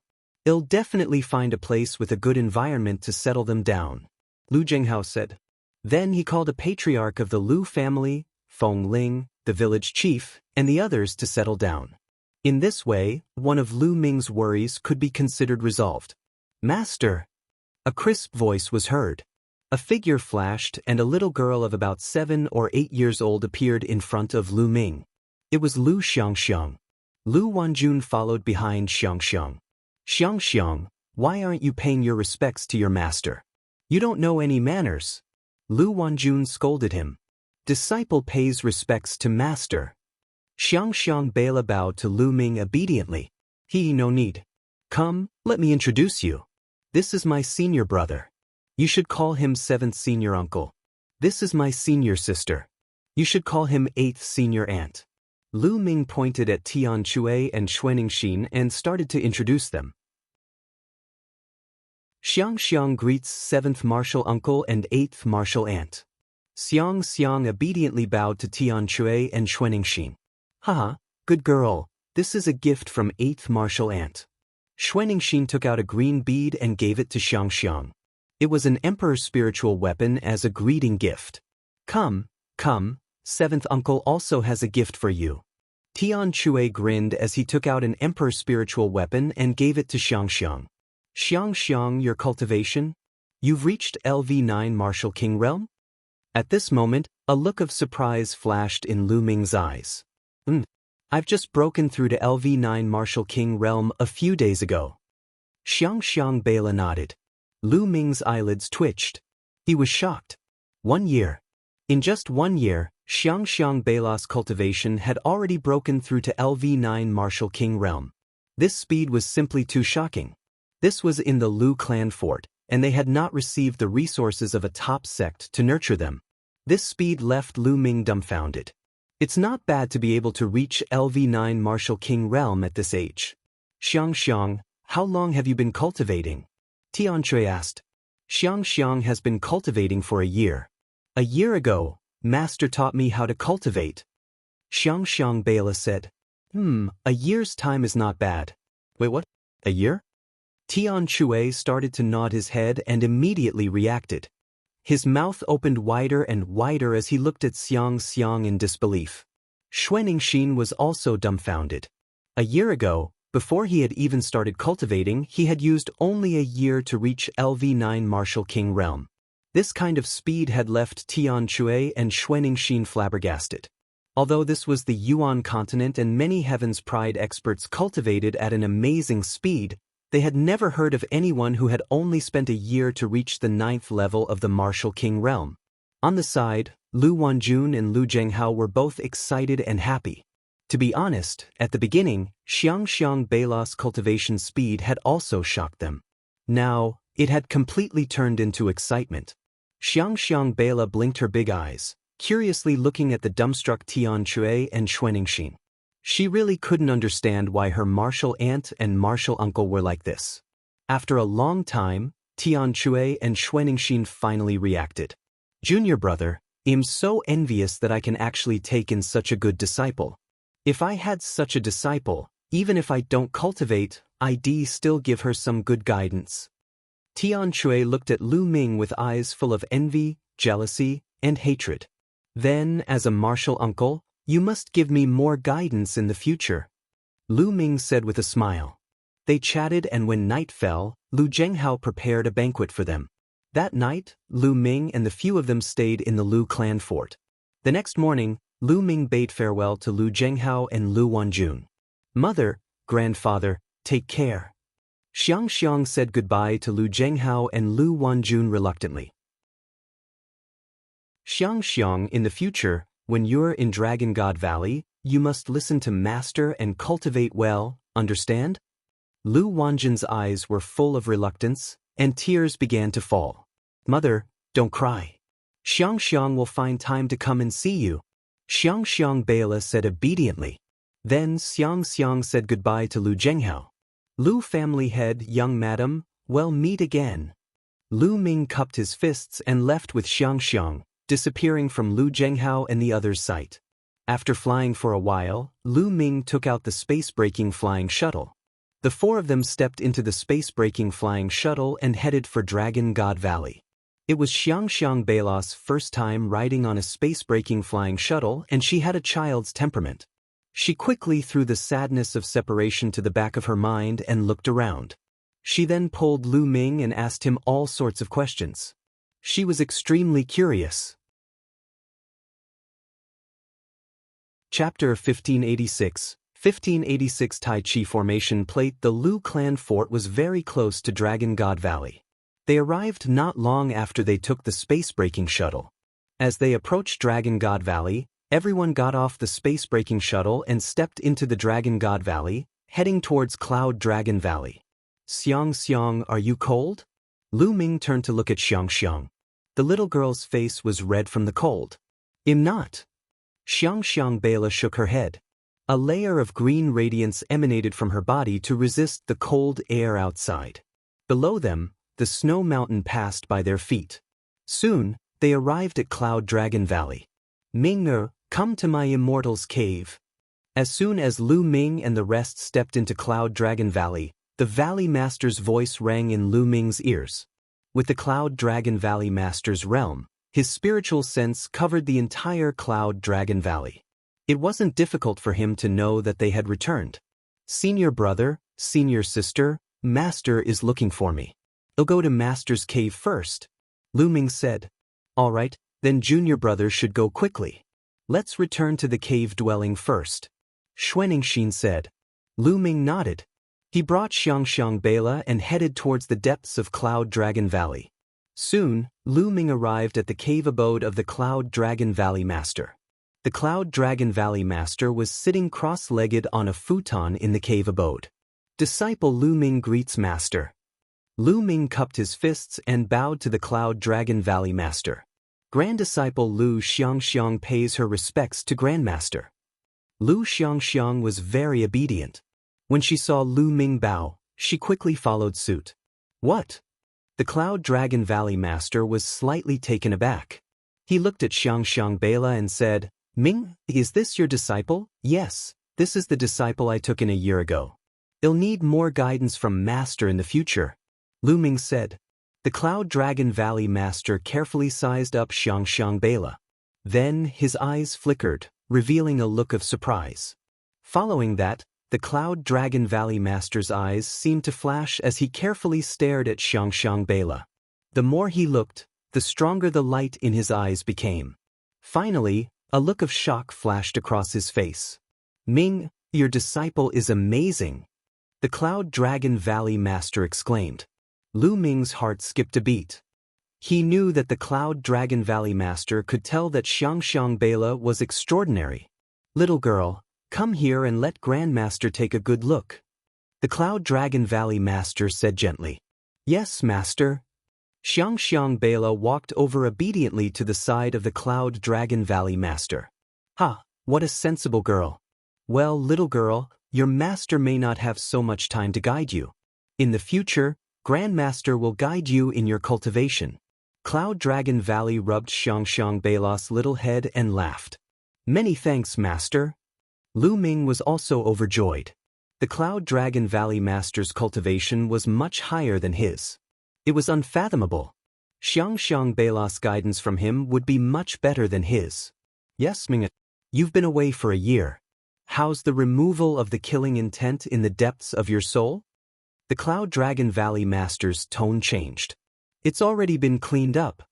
I'll definitely find a place with a good environment to settle them down, Lu Jinghao said. Then he called a patriarch of the Lu family, Feng Ling, the village chief, and the others to settle down. In this way, one of Lu Ming's worries could be considered resolved. Master! A crisp voice was heard. A figure flashed and a little girl of about 7 or 8 years old appeared in front of Lu Ming. It was Lu Xianxia. Lu Wanjun followed behind Xianxia. Xianxia, why aren't you paying your respects to your master? You don't know any manners. Lu Wanjun scolded him. Disciple pays respects to master. Xianxia Bela bowed to Lu Ming obediently. No need. Come, let me introduce you. This is my senior brother. You should call him 7th senior uncle. This is my senior sister. You should call him 8th senior aunt. Lu Ming pointed at Tian Chui and Xuanixin and started to introduce them. Xianxia greets 7th martial uncle and 8th martial aunt. Xiang obediently bowed to Tian Chui and Xuanixin. Haha, good girl, this is a gift from 8th martial aunt. Xuanixin took out a green bead and gave it to Xianxia. It was an emperor's spiritual weapon as a greeting gift. Come, 7th uncle also has a gift for you. Tian Chui grinned as he took out an emperor's spiritual weapon and gave it to Xianxia. Xianxia, your cultivation? You've reached LV9 Martial King Realm? At this moment, a look of surprise flashed in Lu Ming's eyes. I've just broken through to LV9 Martial King Realm a few days ago. Xianxia Bela nodded. Lu Ming's eyelids twitched. He was shocked. 1 year. In just 1 year, Xianxia Bela's cultivation had already broken through to LV9 Martial King Realm. This speed was simply too shocking. This was in the Lu clan fort, and they had not received the resources of a top sect to nurture them. This speed left Lu Ming dumbfounded. It's not bad to be able to reach LV9 Martial King Realm at this age. Xianxia, how long have you been cultivating? Tian Chui asked. Xianxia has been cultivating for a year. A year ago, Master taught me how to cultivate. Xianxia Bela said. A year's time is not bad. Wait, what? A year? Tian Chui started to nod his head and immediately reacted. His mouth opened wider and wider as he looked at Xianxia in disbelief. Xuanixin was also dumbfounded. A year ago, before he had even started cultivating, he had used only a year to reach LV9 Martial King Realm. This kind of speed had left Tian Chui and Xuanixin flabbergasted. Although this was the Yuan continent and many Heaven's Pride experts cultivated at an amazing speed, they had never heard of anyone who had only spent a year to reach the 9th level of the Martial King Realm. On the side, Lu Wanjun and Lu Jinghao were both excited and happy. To be honest, at the beginning, Xianxia Bela's cultivation speed had also shocked them. Now, it had completely turned into excitement. Xianxia Bela blinked her big eyes, curiously looking at the dumbstruck Xianxia and Xianxia. She really couldn't understand why her martial aunt and martial uncle were like this. After a long time, Xianxia and Xianxia finally reacted. Junior brother, I'm so envious that I can actually take in such a good disciple. If I had such a disciple, even if I don't cultivate, I'd still give her some good guidance. Xianxia looked at Lu Ming with eyes full of envy, jealousy, and hatred. Then, as a martial uncle, you must give me more guidance in the future, Lu Ming said with a smile. They chatted, and when night fell, Lu Zhenghao prepared a banquet for them. That night, Lu Ming and the few of them stayed in the Lu clan fort. The next morning, Lu Ming bade farewell to Lu Zhenghao and Lu Wanjun. Mother, grandfather, take care. Xianxia said goodbye to Lu Zhenghao and Lu Wanjun reluctantly. Xianxia, in the future, when you're in Dragon God Valley, you must listen to Master and cultivate well, understand? Lu Wanjun's eyes were full of reluctance, and tears began to fall. Mother, don't cry. Xianxia will find time to come and see you, Xianxia Bela said obediently. Then Xianxia said goodbye to Lu Zhenghao. Lu family head, young madam, well meet again. Lu Ming cupped his fists and left with Xianxia, disappearing from Lu Zhenghao and the others' sight. After flying for a while, Lu Ming took out the space-breaking flying shuttle. The four of them stepped into the space-breaking flying shuttle and headed for Dragon God Valley. It was Xianxia Bela's first time riding on a space-breaking flying shuttle, and she had a child's temperament. She quickly threw the sadness of separation to the back of her mind and looked around. She then pulled Lu Ming and asked him all sorts of questions. She was extremely curious. Chapter 1586. 1586 Tai Chi Formation Plate. The Lu clan fort was very close to Dragon God Valley. They arrived not long after they took the space-breaking shuttle. As they approached Dragon God Valley, everyone got off the space-breaking shuttle and stepped into the Dragon God Valley, heading towards Cloud Dragon Valley. Xianxia, are you cold? Lu Ming turned to look at Xianxia. The little girl's face was red from the cold. I'm not. Xianxia Bela shook her head. A layer of green radiance emanated from her body to resist the cold air outside. Below them, the snow mountain passed by their feet. Soon, they arrived at Cloud Dragon Valley. Ming, come to my immortal's cave. As soon as Lu Ming and the rest stepped into Cloud Dragon Valley, the Valley Master's voice rang in Lu Ming's ears. With the Cloud Dragon Valley Master's realm, his spiritual sense covered the entire Cloud Dragon Valley. It wasn't difficult for him to know that they had returned. Senior brother, senior sister, Master is looking for me. I'll go to Master's cave first, Lu Ming said. All right, then junior brother should go quickly. Let's return to the cave dwelling first, Xianxia said. Lu Ming nodded. He brought Xianxia Bela and headed towards the depths of Cloud Dragon Valley. Soon, Lu Ming arrived at the cave abode of the Cloud Dragon Valley Master. The Cloud Dragon Valley Master was sitting cross-legged on a futon in the cave abode. Disciple Lu Ming greets Master. Lu Ming cupped his fists and bowed to the Cloud Dragon Valley Master. Grand Disciple Lu Xianxia pays her respects to Grandmaster. Lu Xianxia was very obedient. When she saw Lu Ming bow, she quickly followed suit. What? The Cloud Dragon Valley Master was slightly taken aback. He looked at Xianxia Bela and said, Ming, is this your disciple? Yes, this is the disciple I took in a year ago. I'll need more guidance from Master in the future, Lu Ming said. The Cloud Dragon Valley Master carefully sized up Xianxia Bela. Then his eyes flickered, revealing a look of surprise. Following that, the Cloud Dragon Valley Master's eyes seemed to flash as he carefully stared at Xianxia Bela. The more he looked, the stronger the light in his eyes became. Finally, a look of shock flashed across his face. Ming, your disciple is amazing, the Cloud Dragon Valley Master exclaimed. Lu Ming's heart skipped a beat. He knew that the Cloud Dragon Valley Master could tell that Xianxia Bela was extraordinary. Little girl, come here and let Grandmaster take a good look, the Cloud Dragon Valley Master said gently. Yes, Master. Xianxia walked over obediently to the side of the Cloud Dragon Valley Master. "Ha, what a sensible girl. Well, little girl, your master may not have so much time to guide you. In the future, Grandmaster will guide you in your cultivation." Cloud Dragon Valley rubbed Xianxia's little head and laughed. "Many thanks, Master." Lu Ming was also overjoyed. The Cloud Dragon Valley Master's cultivation was much higher than his. It was unfathomable. Xianxia's guidance from him would be much better than his. "Yes, Ming, you've been away for a year. How's the removal of the killing intent in the depths of your soul?" The Cloud Dragon Valley Master's tone changed. "It's already been cleaned up."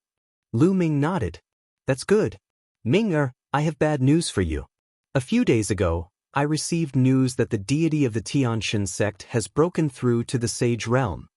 Lu Ming nodded. "That's good. Ming, I have bad news for you. A few days ago, I received news that the deity of the Tianshan sect has broken through to the Sage Realm."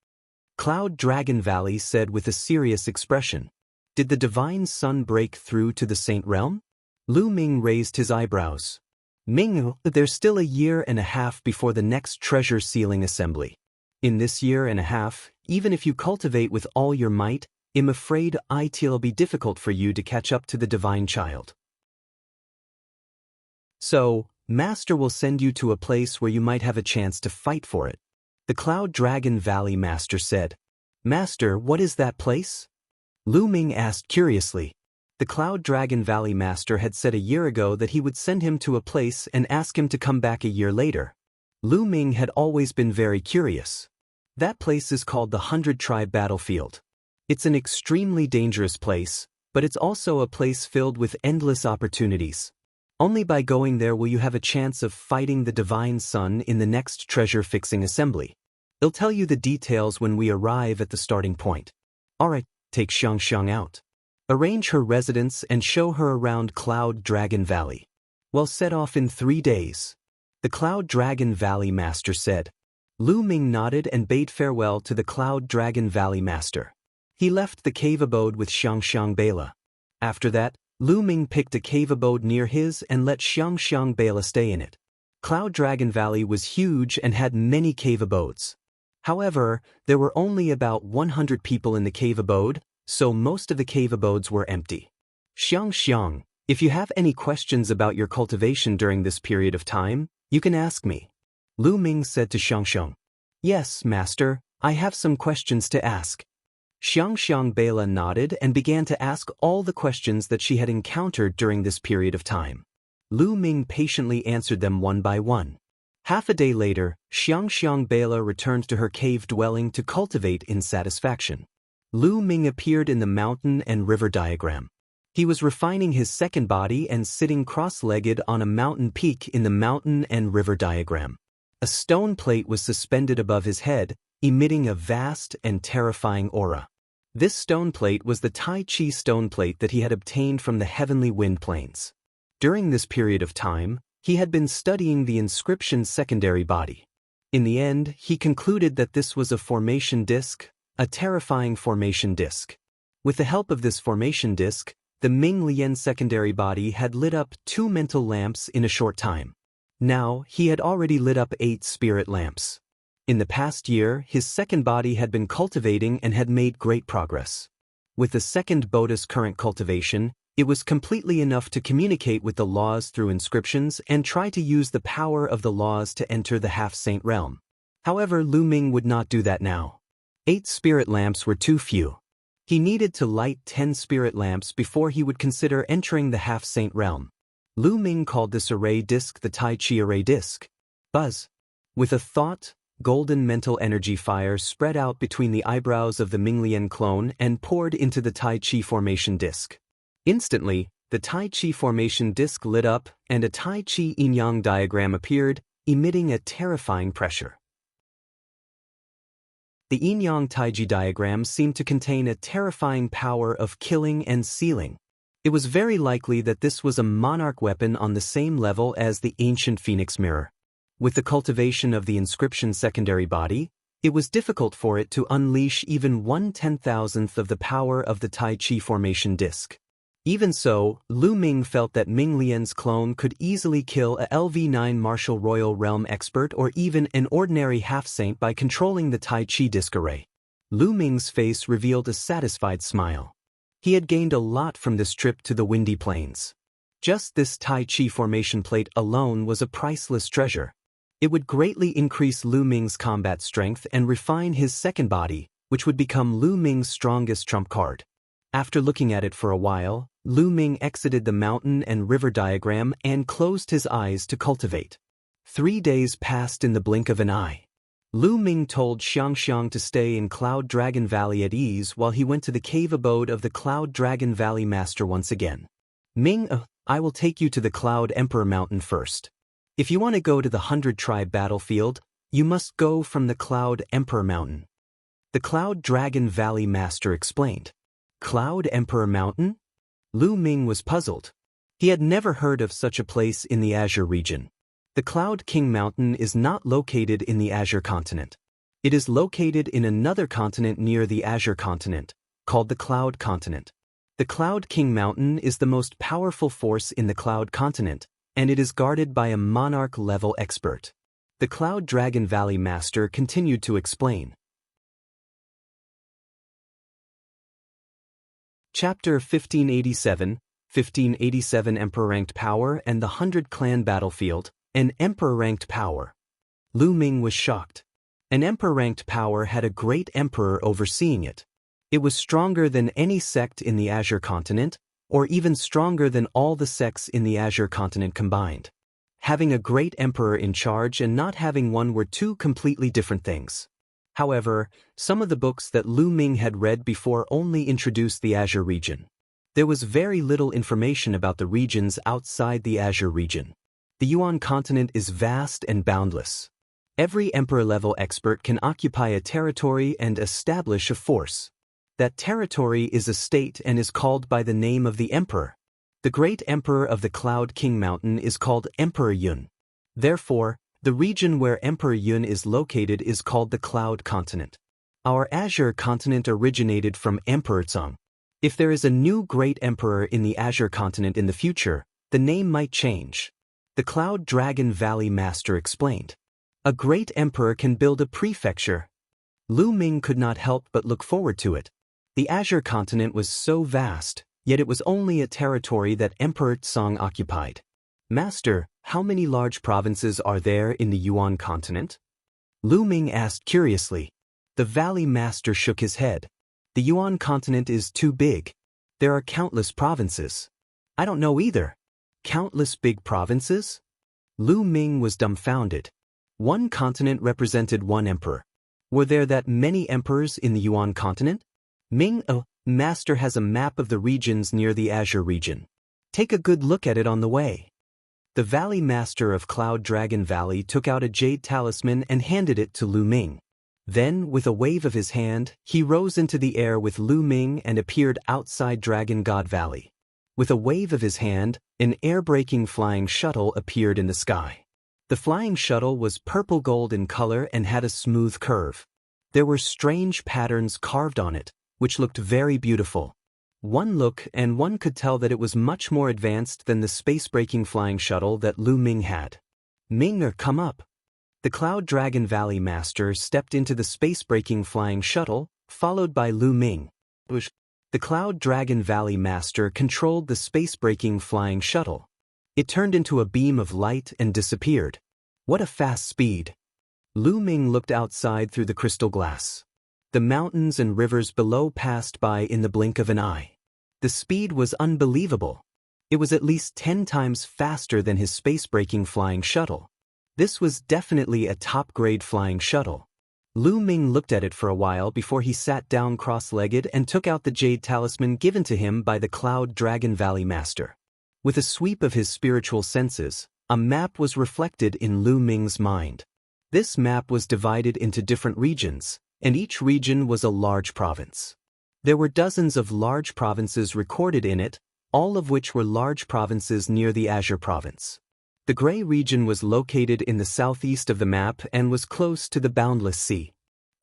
Cloud Dragon Valley said with a serious expression. "Did the Divine Sun break through to the Saint Realm?" Lu Ming raised his eyebrows. "Ming, there's still a year and a half before the next treasure sealing assembly. In this year and a half, even if you cultivate with all your might, I'm afraid it'll be difficult for you to catch up to the Divine Child. So, Master will send you to a place where you might have a chance to fight for it." The Cloud Dragon Valley Master said. "Master, what is that place?" Lu Ming asked curiously. The Cloud Dragon Valley Master had said a year ago that he would send him to a place and ask him to come back a year later. Lu Ming had always been very curious. That place is called the 100-Tribe Battlefield. It's an extremely dangerous place, but it's also a place filled with endless opportunities. Only by going there will you have a chance of fighting the Divine Sun in the next treasure-fixing assembly. I'll tell you the details when we arrive at the starting point. Alright, take Xianxia out. Arrange her residence and show her around Cloud Dragon Valley. We'll set off in 3 days. The Cloud Dragon Valley Master said. Lu Ming nodded and bade farewell to the Cloud Dragon Valley Master. He left the cave abode with Xianxia. After that, Lu Ming picked a cave abode near his and let Xianxia stay in it. Cloud Dragon Valley was huge and had many cave abodes. However, there were only about 100 people in the cave abode, so most of the cave abodes were empty. "Xianxia, if you have any questions about your cultivation during this period of time, you can ask me," Lu Ming said to Xianxia. "Yes, Master, I have some questions to ask." Xianxia nodded and began to ask all the questions that she had encountered during this period of time. Lu Ming patiently answered them one by one. Half a day later, Xianxia returned to her cave dwelling to cultivate in satisfaction. Lu Ming appeared in the mountain and river diagram. He was refining his second body and sitting cross-legged on a mountain peak in the mountain and river diagram. A stone plate was suspended above his head, emitting a vast and terrifying aura. This stone plate was the Tai Chi stone plate that he had obtained from the heavenly wind plains. During this period of time, he had been studying the inscription's secondary body. In the end, he concluded that this was a formation disk, a terrifying formation disk. With the help of this formation disk, the Ming Lian secondary body had lit up 2 mental lamps in a short time. Now, he had already lit up 8 spirit lamps. In the past year, his second body had been cultivating and had made great progress. With the second Bodhi's current cultivation, it was completely enough to communicate with the laws through inscriptions and try to use the power of the laws to enter the half-saint realm. However, Lu Ming would not do that now. 8 spirit lamps were too few. He needed to light 10 spirit lamps before he would consider entering the half-saint realm. Lu Ming called this array disk the Tai Chi array disk. Buzz. With a thought, golden mental energy fire spread out between the eyebrows of the Minglian clone and poured into the Tai Chi formation disk. Instantly, the Tai Chi formation disk lit up and a Tai Chi yin-yang diagram appeared, emitting a terrifying pressure. The yin-yang Taiji diagram seemed to contain a terrifying power of killing and sealing. It was very likely that this was a monarch weapon on the same level as the ancient Phoenix Mirror. With the cultivation of the inscription secondary body, it was difficult for it to unleash even 1/10,000th of the power of the Tai Chi formation disk. Even so, Lu Ming felt that Ming Lian's clone could easily kill a LV9 Martial Royal Realm expert or even an ordinary half-saint by controlling the Tai Chi disk array. Lu Ming's face revealed a satisfied smile. He had gained a lot from this trip to the Windy Plains. Just this Tai Chi formation plate alone was a priceless treasure. It would greatly increase Lu Ming's combat strength and refine his second body, which would become Lu Ming's strongest trump card. After looking at it for a while, Lu Ming exited the mountain and river diagram and closed his eyes to cultivate. 3 days passed in the blink of an eye. Lu Ming told Xianxia to stay in Cloud Dragon Valley at ease while he went to the cave abode of the Cloud Dragon Valley Master once again. Ming, I will take you to the Cloud Emperor Mountain first. If you want to go to the 100-tribe battlefield, you must go from the Cloud Emperor Mountain. The Cloud Dragon Valley Master explained. Cloud Emperor Mountain? Lu Ming was puzzled. He had never heard of such a place in the Azure region. The Cloud King Mountain is not located in the Azure continent. It is located in another continent near the Azure continent, called the Cloud Continent. The Cloud King Mountain is the most powerful force in the Cloud Continent, and it is guarded by a monarch-level expert. The Cloud Dragon Valley Master continued to explain. Chapter 1587 Emperor-Ranked Power and the 100-Clan Battlefield, an Emperor-Ranked Power. Lu Ming was shocked. An Emperor-Ranked Power had a great emperor overseeing it. It was stronger than any sect in the Azure continent, or even stronger than all the sects in the Azure continent combined. Having a great emperor in charge and not having one were two completely different things. However, some of the books that Lu Ming had read before only introduced the Azure region. There was very little information about the regions outside the Azure region. The Yuan continent is vast and boundless. Every emperor-level expert can occupy a territory and establish a force. That territory is a state and is called by the name of the emperor. The great emperor of the Cloud King Mountain is called Emperor Yun. Therefore, the region where Emperor Yun is located is called the Cloud Continent. Our Azure continent originated from Emperor Zheng. If there is a new great emperor in the Azure continent in the future, the name might change. The Cloud Dragon Valley Master explained. A great emperor can build a prefecture. Lu Ming could not help but look forward to it. The Azure continent was so vast, yet it was only a territory that Emperor Zheng occupied. Master, how many large provinces are there in the Yuan continent? Lu Ming asked curiously. The Valley Master shook his head. The Yuan continent is too big. There are countless provinces. I don't know either. Countless big provinces? Lu Ming was dumbfounded. One continent represented one emperor. Were there that many emperors in the Yuan continent? Ming, Master has a map of the regions near the Azure region. Take a good look at it on the way. The Valley Master of Cloud Dragon Valley took out a jade talisman and handed it to Lu Ming. Then, with a wave of his hand, he rose into the air with Lu Ming and appeared outside Dragon God Valley. With a wave of his hand, an air-breaking flying shuttle appeared in the sky. The flying shuttle was purple gold in color and had a smooth curve. There were strange patterns carved on it, which looked very beautiful. One look and one could tell that it was much more advanced than the space-breaking flying shuttle that Lu Ming had. Ming, come up. The Cloud Dragon Valley Master stepped into the space-breaking flying shuttle, followed by Lu Ming. The Cloud Dragon Valley Master controlled the space-breaking flying shuttle. It turned into a beam of light and disappeared. What a fast speed! Lu Ming looked outside through the crystal glass. The mountains and rivers below passed by in the blink of an eye. The speed was unbelievable. It was at least 10 times faster than his space-breaking flying shuttle. This was definitely a top-grade flying shuttle. Lu Ming looked at it for a while before he sat down cross-legged and took out the jade talisman given to him by the Cloud Dragon Valley Master. With a sweep of his spiritual senses, a map was reflected in Lu Ming's mind. This map was divided into different regions, and each region was a large province. There were dozens of large provinces recorded in it, all of which were large provinces near the Azure province. The Gray region was located in the southeast of the map and was close to the Boundless Sea.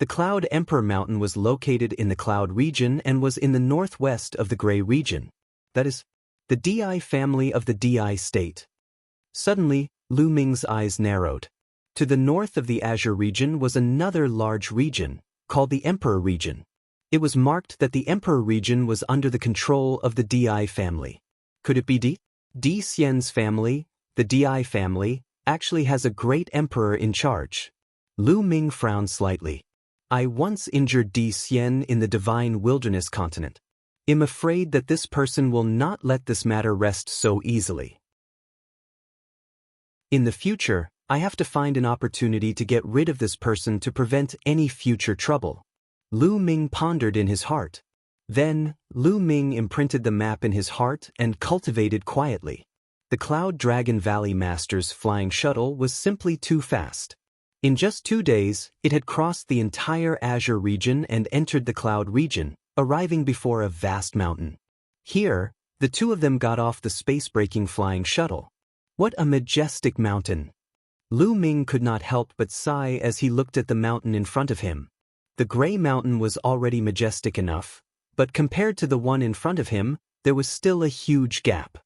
The Cloud Emperor Mountain was located in the Cloud region and was in the northwest of the Gray region. That is, the Di family of the Di state. Suddenly, Lu Ming's eyes narrowed. To the north of the Azure region was another large region, called the Emperor region. It was marked that the Emperor region was under the control of the Di family. Could it be Di Xian's family? The Di family actually has a great emperor in charge. Lu Ming frowned slightly. I once injured Di Xian in the divine wilderness continent. I'm afraid that this person will not let this matter rest so easily. In the future, I have to find an opportunity to get rid of this person to prevent any future trouble. Lu Ming pondered in his heart. Then, Lu Ming imprinted the map in his heart and cultivated quietly. The Cloud Dragon Valley Master's flying shuttle was simply too fast. In just 2 days, it had crossed the entire Azure region and entered the Cloud region, arriving before a vast mountain. Here, the two of them got off the space-breaking flying shuttle. What a majestic mountain! Lu Ming could not help but sigh as he looked at the mountain in front of him. The gray mountain was already majestic enough, but compared to the one in front of him, there was still a huge gap.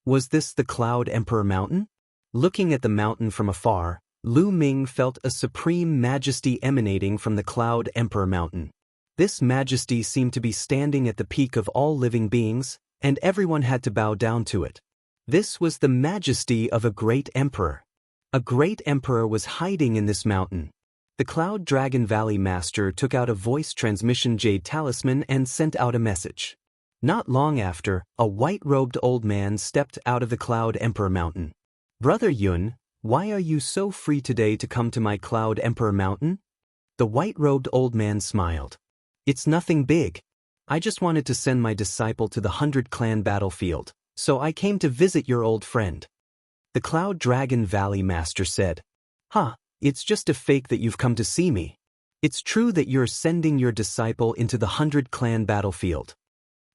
Was this the Cloud Emperor Mountain? Looking at the mountain from afar, Lu Ming felt a supreme majesty emanating from the Cloud Emperor Mountain. This majesty seemed to be standing at the peak of all living beings, and everyone had to bow down to it. This was the majesty of a great emperor. A great emperor was hiding in this mountain. The Cloud Dragon Valley Master took out a voice transmission jade talisman and sent out a message. Not long after, a white-robed old man stepped out of the Cloud Emperor Mountain. Brother Yun, why are you so free today to come to my Cloud Emperor Mountain? The white-robed old man smiled. It's nothing big. I just wanted to send my disciple to the 100 Clan battlefield, so I came to visit your old friend. The Cloud Dragon Valley Master said, It's just a fake that you've come to see me. It's true that you're sending your disciple into the 100 Clan battlefield.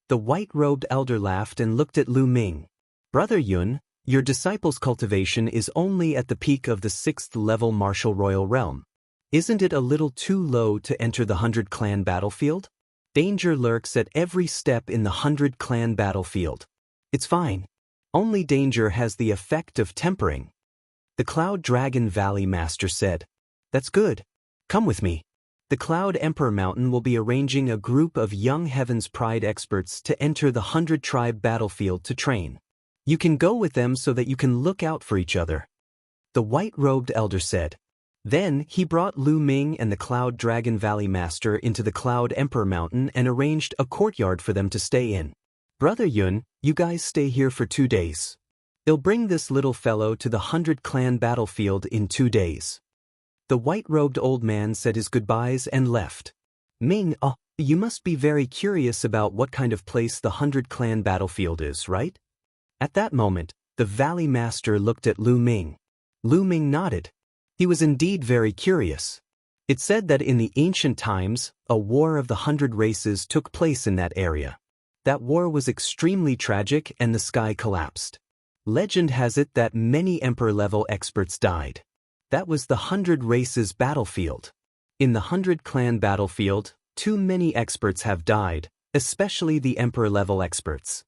The white-robed elder laughed and looked at Lu Ming. Brother Yun, your disciple's cultivation is only at the peak of the 6th level martial royal realm. Isn't it a little too low to enter the 100 Clan battlefield? Danger lurks at every step in the 100 Clan battlefield. It's fine. Only danger has the effect of tempering. The Cloud Dragon Valley Master said, That's good. Come with me. The Cloud Emperor Mountain will be arranging a group of young Heaven's Pride experts to enter the 100 Tribe battlefield to train. You can go with them so that you can look out for each other. The white-robed elder said. Then he brought Lu Ming and the Cloud Dragon Valley Master into the Cloud Emperor Mountain and arranged a courtyard for them to stay in. Brother Yun, you guys stay here for 2 days. They'll bring this little fellow to the 100 Clan battlefield in 2 days. The white-robed old man said his goodbyes and left. Ming, you must be very curious about what kind of place the 100 Clan battlefield is, right? At that moment, the Valley Master looked at Lu Ming. Lu Ming nodded. He was indeed very curious. It said that in the ancient times, a war of the 100 races took place in that area. That war was extremely tragic and the sky collapsed. Legend has it that many Emperor-level experts died. That was the 100 races battlefield. In the 100 Clan battlefield, too many experts have died, especially the Emperor-level experts.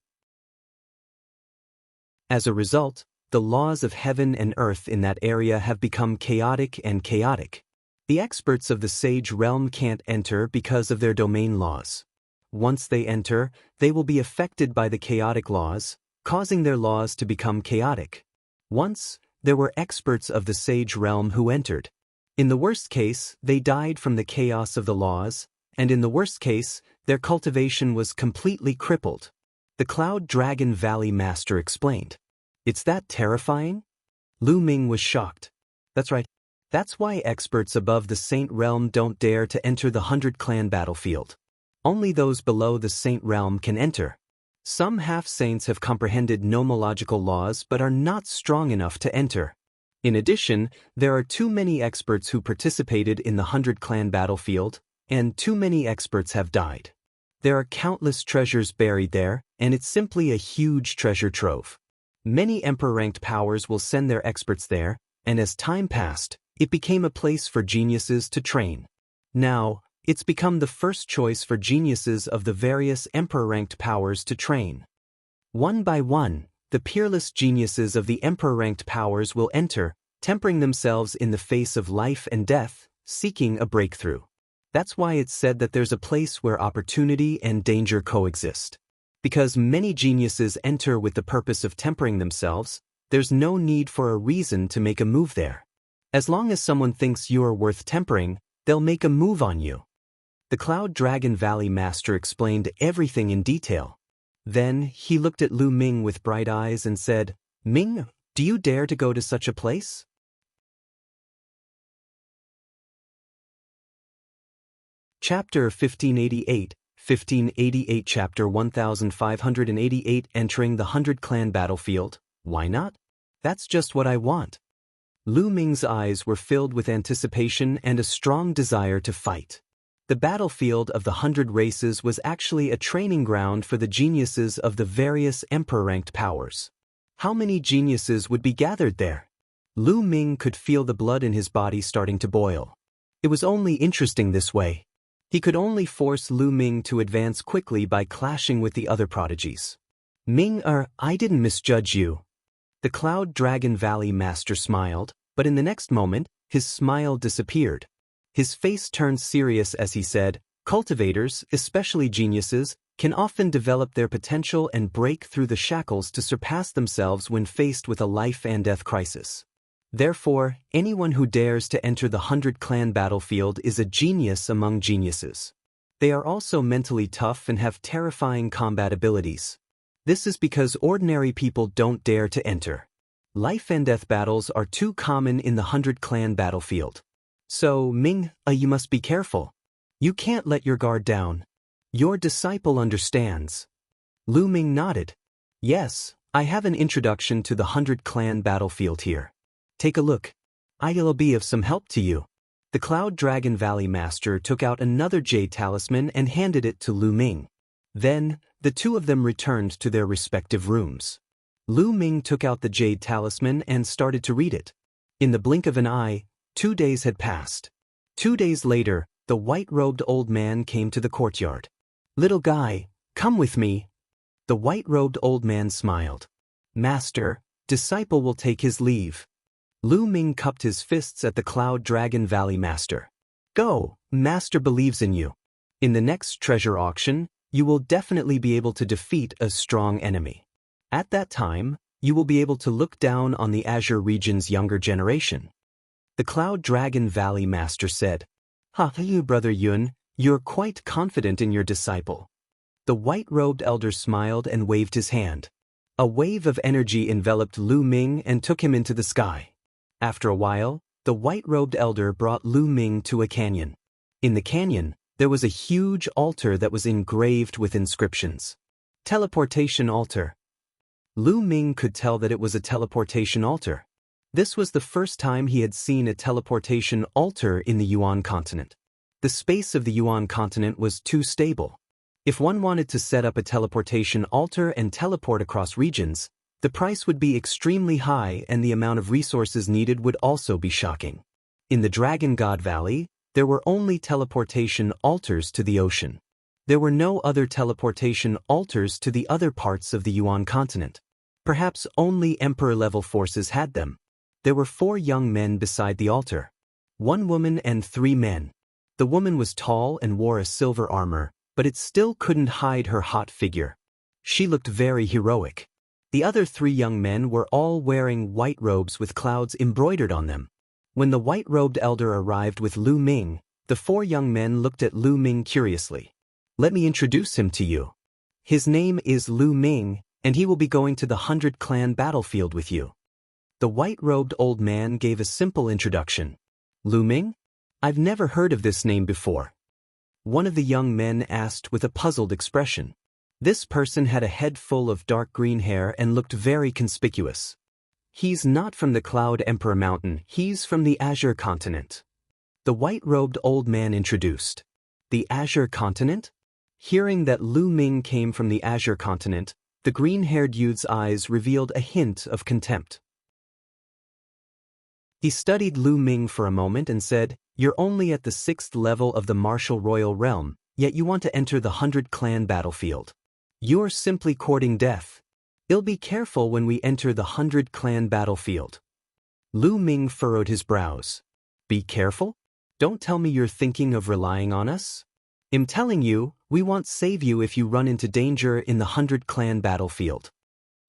As a result, the laws of heaven and earth in that area have become chaotic and chaotic. The experts of the Sage Realm can't enter because of their domain laws. Once they enter, they will be affected by the chaotic laws, causing their laws to become chaotic. Once, there were experts of the Sage Realm who entered. In the worst case, they died from the chaos of the laws, and in the worst case, their cultivation was completely crippled. The Cloud Dragon Valley Master explained. It's that terrifying? Lu Ming was shocked. That's right. That's why experts above the Saint Realm don't dare to enter the 100 Clan battlefield. Only those below the Saint Realm can enter. Some half-saints have comprehended nomological laws but are not strong enough to enter. In addition, there are too many experts who participated in the 100 Clan battlefield, and too many experts have died. There are countless treasures buried there, and it's simply a huge treasure trove. Many Emperor-ranked powers will send their experts there, and as time passed, it became a place for geniuses to train. Now, it's become the first choice for geniuses of the various Emperor-ranked powers to train. One by one, the peerless geniuses of the Emperor-ranked powers will enter, tempering themselves in the face of life and death, seeking a breakthrough. That's why it's said that there's a place where opportunity and danger coexist. Because many geniuses enter with the purpose of tempering themselves, there's no need for a reason to make a move there. As long as someone thinks you're worth tempering, they'll make a move on you. The Cloud Dragon Valley Master explained everything in detail. Then he looked at Lu Ming with bright eyes and said, "Ming, do you dare to go to such a place?" Chapter 1588 Chapter 1588 Entering the 100-clan battlefield. Why not? That's just what I want. Lu Ming's eyes were filled with anticipation and a strong desire to fight. The battlefield of the 100 races was actually a training ground for the geniuses of the various emperor-ranked powers. How many geniuses would be gathered there? Lu Ming could feel the blood in his body starting to boil. It was only interesting this way. He could only force Lu Ming to advance quickly by clashing with the other prodigies. Ming, I didn't misjudge you. The Cloud Dragon Valley Master smiled, but in the next moment, his smile disappeared. His face turned serious as he said, "Cultivators, especially geniuses, can often develop their potential and break through the shackles to surpass themselves when faced with a life-and-death crisis. Therefore, anyone who dares to enter the 100-clan battlefield is a genius among geniuses. They are also mentally tough and have terrifying combat abilities. This is because ordinary people don't dare to enter. Life-and-death battles are too common in the 100-clan battlefield. So, Ming, you must be careful. You can't let your guard down. Your disciple understands." Lu Ming nodded. "Yes, I have an introduction to the 100-clan battlefield here. Take a look. I'll be of some help to you." The Cloud Dragon Valley Master took out another jade talisman and handed it to Lu Ming. Then, the two of them returned to their respective rooms. Lu Ming took out the jade talisman and started to read it. In the blink of an eye, 2 days had passed. 2 days later, the white-robed old man came to the courtyard. "Little guy, come with me." The white-robed old man smiled. "Master, disciple will take his leave." Lu Ming cupped his fists at the Cloud Dragon Valley Master. "Go, Master believes in you. In the next treasure auction, you will definitely be able to defeat a strong enemy. At that time, you will be able to look down on the Azure region's younger generation." The Cloud Dragon Valley Master said, You Brother Yun, you're quite confident in your disciple." The white-robed elder smiled and waved his hand. A wave of energy enveloped Lu Ming and took him into the sky. After a while, the white-robed elder brought Lu Ming to a canyon. In the canyon, there was a huge altar that was engraved with inscriptions. Teleportation altar. Lu Ming could tell that it was a teleportation altar. This was the first time he had seen a teleportation altar in the Yuan continent. The space of the Yuan continent was too stable. If one wanted to set up a teleportation altar and teleport across regions, the price would be extremely high and the amount of resources needed would also be shocking. In the Dragon God Valley, there were only teleportation altars to the ocean. There were no other teleportation altars to the other parts of the Yuan continent. Perhaps only Emperor-level forces had them. There were 4 young men beside the altar. 1 woman and 3 men. The woman was tall and wore a silver armor, but it still couldn't hide her hot figure. She looked very heroic. The other 3 young men were all wearing white robes with clouds embroidered on them. When the white-robed elder arrived with Lu Ming, the 4 young men looked at Lu Ming curiously. "Let me introduce him to you. His name is Lu Ming, and he will be going to the 100-clan battlefield with you." The white-robed old man gave a simple introduction. "Lu Ming? I've never heard of this name before." One of the young men asked with a puzzled expression. This person had a head full of dark green hair and looked very conspicuous. "He's not from the Cloud Emperor Mountain, he's from the Azure continent." The white-robed old man introduced. "The Azure continent?" Hearing that Lu Ming came from the Azure continent, the green-haired youth's eyes revealed a hint of contempt. He studied Lu Ming for a moment and said, "You're only at the 6th level of the martial royal realm, yet you want to enter the 100-clan battlefield. You're simply courting death. I'll be careful when we enter the 100-clan battlefield." Lu Ming furrowed his brows. "Be careful? Don't tell me you're thinking of relying on us? I'm telling you, we won't save you if you run into danger in the 100-clan battlefield.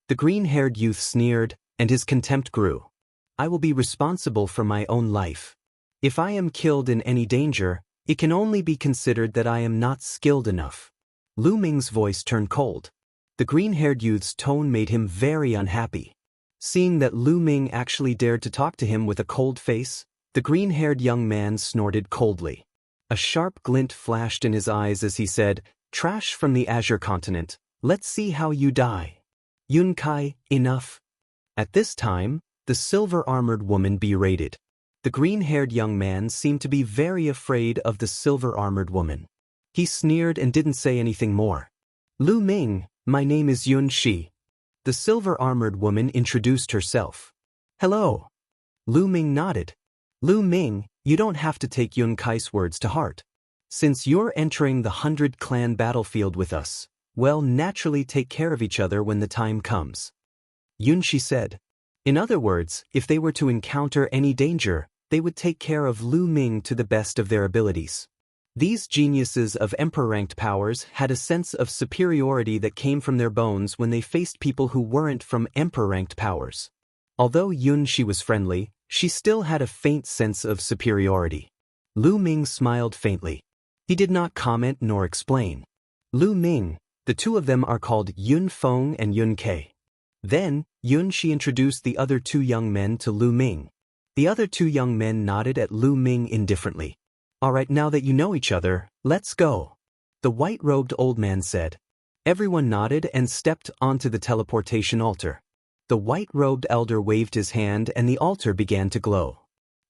The green-haired youth sneered, and his contempt grew. I will be responsible for my own life. If I am killed in any danger, it can only be considered that I am not skilled enough. Lu Ming's voice turned cold. The green-haired youth's tone made him very unhappy. Seeing that Lu Ming actually dared to talk to him with a cold face, the green-haired young man snorted coldly. A sharp glint flashed in his eyes as he said, "Trash from the Azure continent, let's see how you die." Yun Kai, enough. At this time, the silver-armored woman berated. The green-haired young man seemed to be very afraid of the silver-armored woman. He sneered and didn't say anything more. Lu Ming, my name is Yun Shi. The silver-armored woman introduced herself. Hello. Lu Ming nodded. Lu Ming, you don't have to take Yun Kai's words to heart. Since you're entering the 100-clan battlefield with us, well, naturally take care of each other when the time comes. Yun Shi said. In other words, if they were to encounter any danger, they would take care of Lu Ming to the best of their abilities. These geniuses of emperor-ranked powers had a sense of superiority that came from their bones when they faced people who weren't from emperor-ranked powers. Although Yun Shi was friendly, she still had a faint sense of superiority. Lu Ming smiled faintly. He did not comment nor explain. Lu Ming, the two of them are called Yun Feng and Yun Ke. Then, Yun Shi introduced the other two young men to Lu Ming. The other two young men nodded at Lu Ming indifferently. All right, now that you know each other, let's go. The white-robed old man said. Everyone nodded and stepped onto the teleportation altar. The white-robed elder waved his hand and the altar began to glow.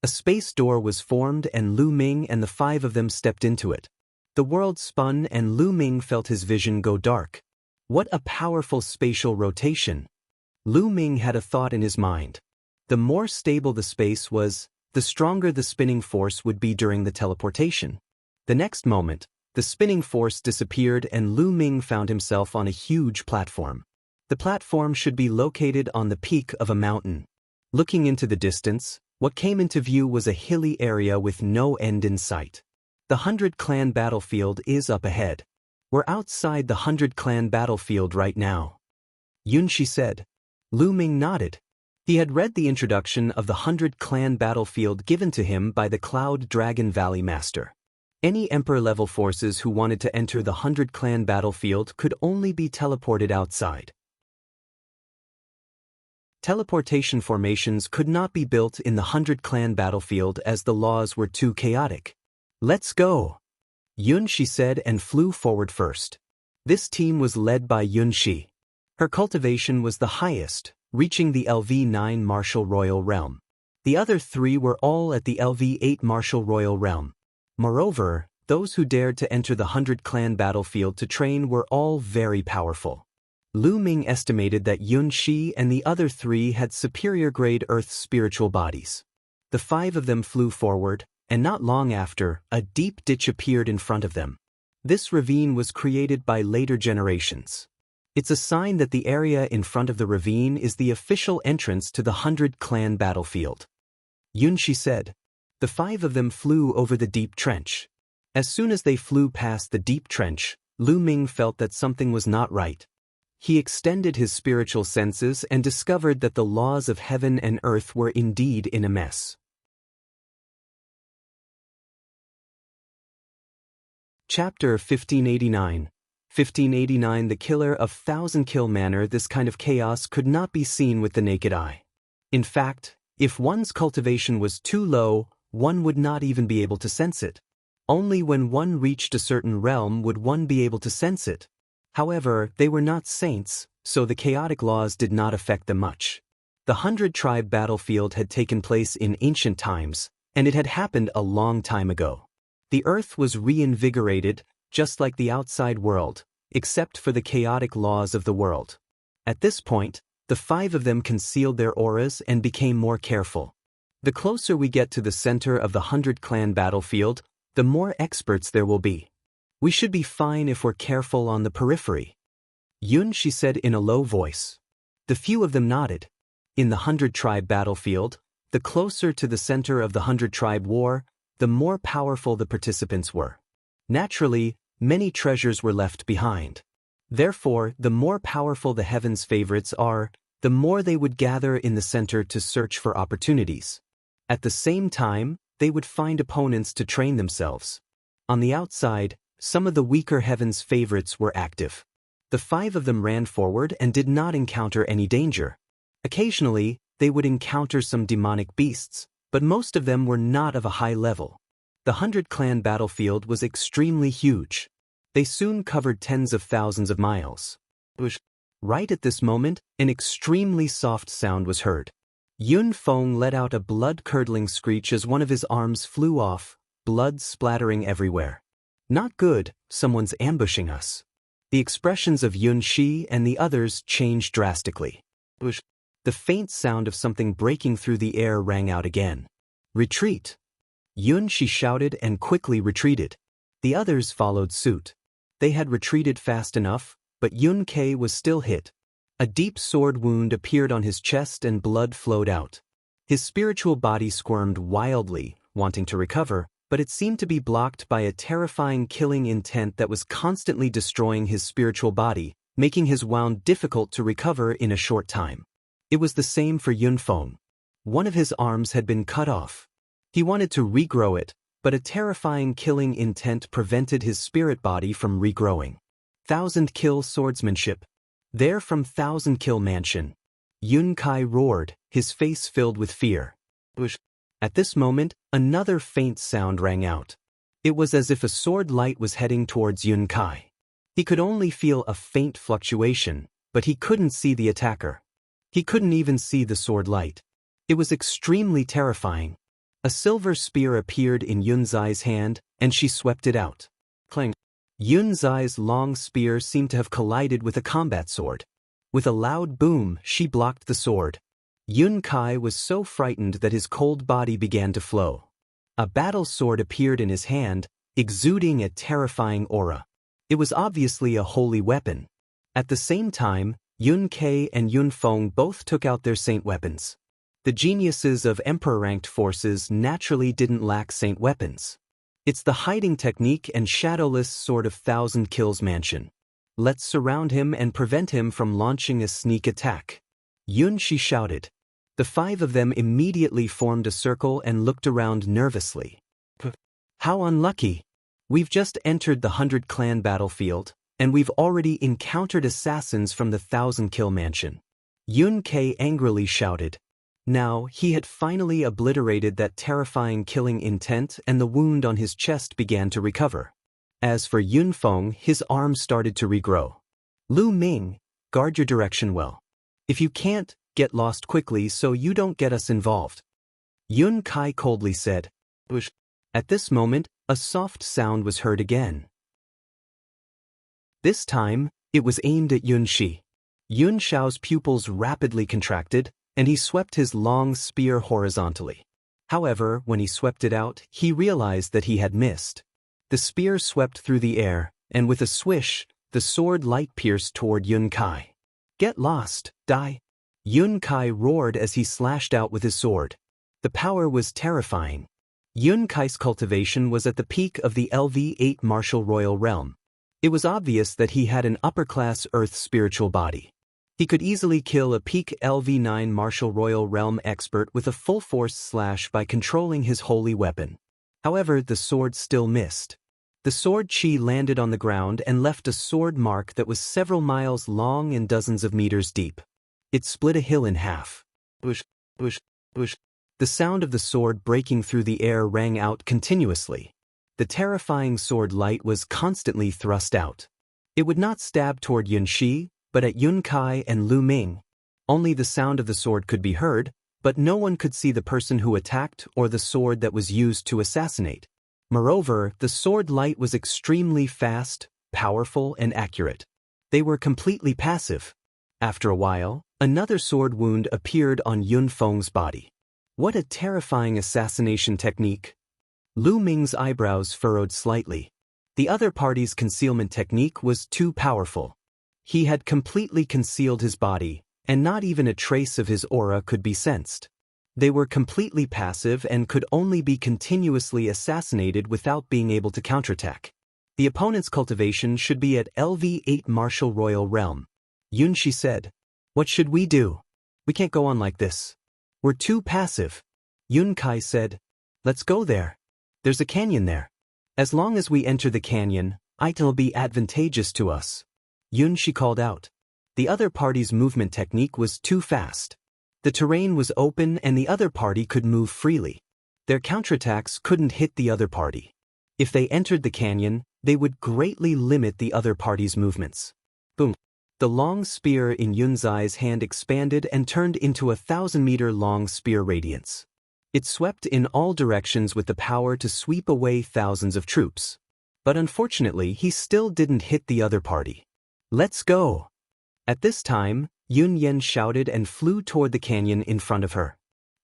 A space door was formed and Lu Ming and the five of them stepped into it. The world spun and Lu Ming felt his vision go dark. What a powerful spatial rotation. Lu Ming had a thought in his mind. The more stable the space was, the stronger the spinning force would be during the teleportation. The next moment, the spinning force disappeared and Lu Ming found himself on a huge platform. The platform should be located on the peak of a mountain. Looking into the distance, what came into view was a hilly area with no end in sight. The 100-clan battlefield is up ahead. We're outside the 100-clan battlefield right now. Yun Shi said. Lu Ming nodded. He had read the introduction of the 100-clan battlefield given to him by the Cloud Dragon Valley Master. Any Emperor-level forces who wanted to enter the 100-clan battlefield could only be teleported outside. Teleportation formations could not be built in the 100-clan battlefield as the laws were too chaotic. Let's go. Yun Shi said and flew forward first. This team was led by Yun Shi. Her cultivation was the highest, reaching the LV9 Martial Royal Realm. The other three were all at the LV8 Martial Royal Realm. Moreover, those who dared to enter the 100-clan battlefield to train were all very powerful. Lu Ming estimated that Yun Shi and the other three had superior-grade Earth spiritual bodies. The five of them flew forward, and not long after, a deep ditch appeared in front of them. This ravine was created by later generations. It's a sign that the area in front of the ravine is the official entrance to the 100-clan battlefield. Yun Shi said. The five of them flew over the deep trench. As soon as they flew past the deep trench, Lu Ming felt that something was not right. He extended his spiritual senses and discovered that the laws of heaven and earth were indeed in a mess. Chapter 1589. 1589 The killer of Thousand Kill Manor. This kind of chaos could not be seen with the naked eye. In fact, if one's cultivation was too low, one would not even be able to sense it. Only when one reached a certain realm would one be able to sense it. However, they were not saints, so the chaotic laws did not affect them much. The 100-tribe battlefield had taken place in ancient times, and it had happened a long time ago. The earth was reinvigorated, just like the outside world, except for the chaotic laws of the world. At this point, the five of them concealed their auras and became more careful. The closer we get to the center of the 100-clan battlefield, the more experts there will be. We should be fine if we're careful on the periphery. Yun Shi said in a low voice. The few of them nodded. In the 100-tribe battlefield, the closer to the center of the 100-tribe war, the more powerful the participants were. Naturally, many treasures were left behind. Therefore, the more powerful the heaven's favorites are, the more they would gather in the center to search for opportunities. At the same time, they would find opponents to train themselves. On the outside, some of the weaker heaven's favorites were active. The 5 of them ran forward and did not encounter any danger. Occasionally, they would encounter some demonic beasts, but most of them were not of a high level. The 100-clan battlefield was extremely huge. They soon covered tens of thousands of miles. Right at this moment, an extremely soft sound was heard. Yun Feng let out a blood-curdling screech as one of his arms flew off, blood splattering everywhere. Not good, someone's ambushing us. The expressions of Yun Shi and the others changed drastically. The faint sound of something breaking through the air rang out again. Retreat! Yun Shi shouted and quickly retreated. The others followed suit. They had retreated fast enough, but Yun Ke was still hit. A deep sword wound appeared on his chest and blood flowed out. His spiritual body squirmed wildly, wanting to recover, but it seemed to be blocked by a terrifying killing intent that was constantly destroying his spiritual body, making his wound difficult to recover in a short time. It was the same for Yun Feng. One of his arms had been cut off. He wanted to regrow it, but a terrifying killing intent prevented his spirit body from regrowing. 1,000-kill swordsmanship. There from 1,000-kill mansion. Yun Kai roared, his face filled with fear. At this moment, another faint sound rang out. It was as if a sword light was heading towards Yun Kai. He could only feel a faint fluctuation, but he couldn't see the attacker. He couldn't even see the sword light. It was extremely terrifying. A silver spear appeared in Yun Zai's hand, and she swept it out. Clang. Yun Zai's long spear seemed to have collided with a combat sword. With a loud boom, she blocked the sword. Yun Kai was so frightened that his cold body began to flow. A battle sword appeared in his hand, exuding a terrifying aura. It was obviously a holy weapon. At the same time, Yun Ke and Yun Feng both took out their saint weapons. The geniuses of emperor-ranked forces naturally didn't lack saint weapons. It's the hiding technique and shadowless sword of 1,000 kills mansion. Let's surround him and prevent him from launching a sneak attack. Yun Shi shouted. The 5 of them immediately formed a circle and looked around nervously. How unlucky! We've just entered the 100-clan battlefield, and we've already encountered assassins from the 1,000-kill mansion. Yun Ke angrily shouted. Now, he had finally obliterated that terrifying killing intent and the wound on his chest began to recover. As for Yun Feng, his arm started to regrow. Lu Ming, guard your direction well. If you can't, get lost quickly so you don't get us involved. Yun Kai coldly said. At this moment, a soft sound was heard again. This time, it was aimed at Yun Shi. Yun Xiao's pupils rapidly contracted, and he swept his long spear horizontally. However, when he swept it out, he realized that he had missed. The spear swept through the air, and with a swish, the sword light pierced toward Yun Kai. Get lost, die! Yun Kai roared as he slashed out with his sword. The power was terrifying. Yun Kai's cultivation was at the peak of the LV8 martial royal realm. It was obvious that he had an upper-class earth spiritual body. He could easily kill a peak LV9 martial royal realm expert with a full-force slash by controlling his holy weapon. However, the sword still missed. The sword chi landed on the ground and left a sword mark that was several miles long and dozens of meters deep. It split a hill in half. Bush, bush, bush. The sound of the sword breaking through the air rang out continuously. The terrifying sword light was constantly thrust out. It would not stab toward Yun Shi, but at Yun Kai and Lu Ming. Only the sound of the sword could be heard, but no one could see the person who attacked or the sword that was used to assassinate. Moreover, the sword light was extremely fast, powerful, and accurate. They were completely passive. After a while, another sword wound appeared on Yun Feng's body. What a terrifying assassination technique! Lu Ming's eyebrows furrowed slightly. The other party's concealment technique was too powerful. He had completely concealed his body, and not even a trace of his aura could be sensed. They were completely passive and could only be continuously assassinated without being able to counterattack. The opponent's cultivation should be at LV8 Martial Royal Realm. Xianxia said. What should we do? We can't go on like this. We're too passive. Yunkai said. Let's go there. There's a canyon there. As long as we enter the canyon, it'll be advantageous to us. Xianxia called out. The other party's movement technique was too fast. The terrain was open and the other party could move freely. Their counterattacks couldn't hit the other party. If they entered the canyon, they would greatly limit the other party's movements. Boom. The long spear in Yunzai's hand expanded and turned into a 1,000-meter-long spear radiance. It swept in all directions with the power to sweep away thousands of troops. But unfortunately, he still didn't hit the other party. Let's go! At this time, Yun Yan shouted and flew toward the canyon in front of her.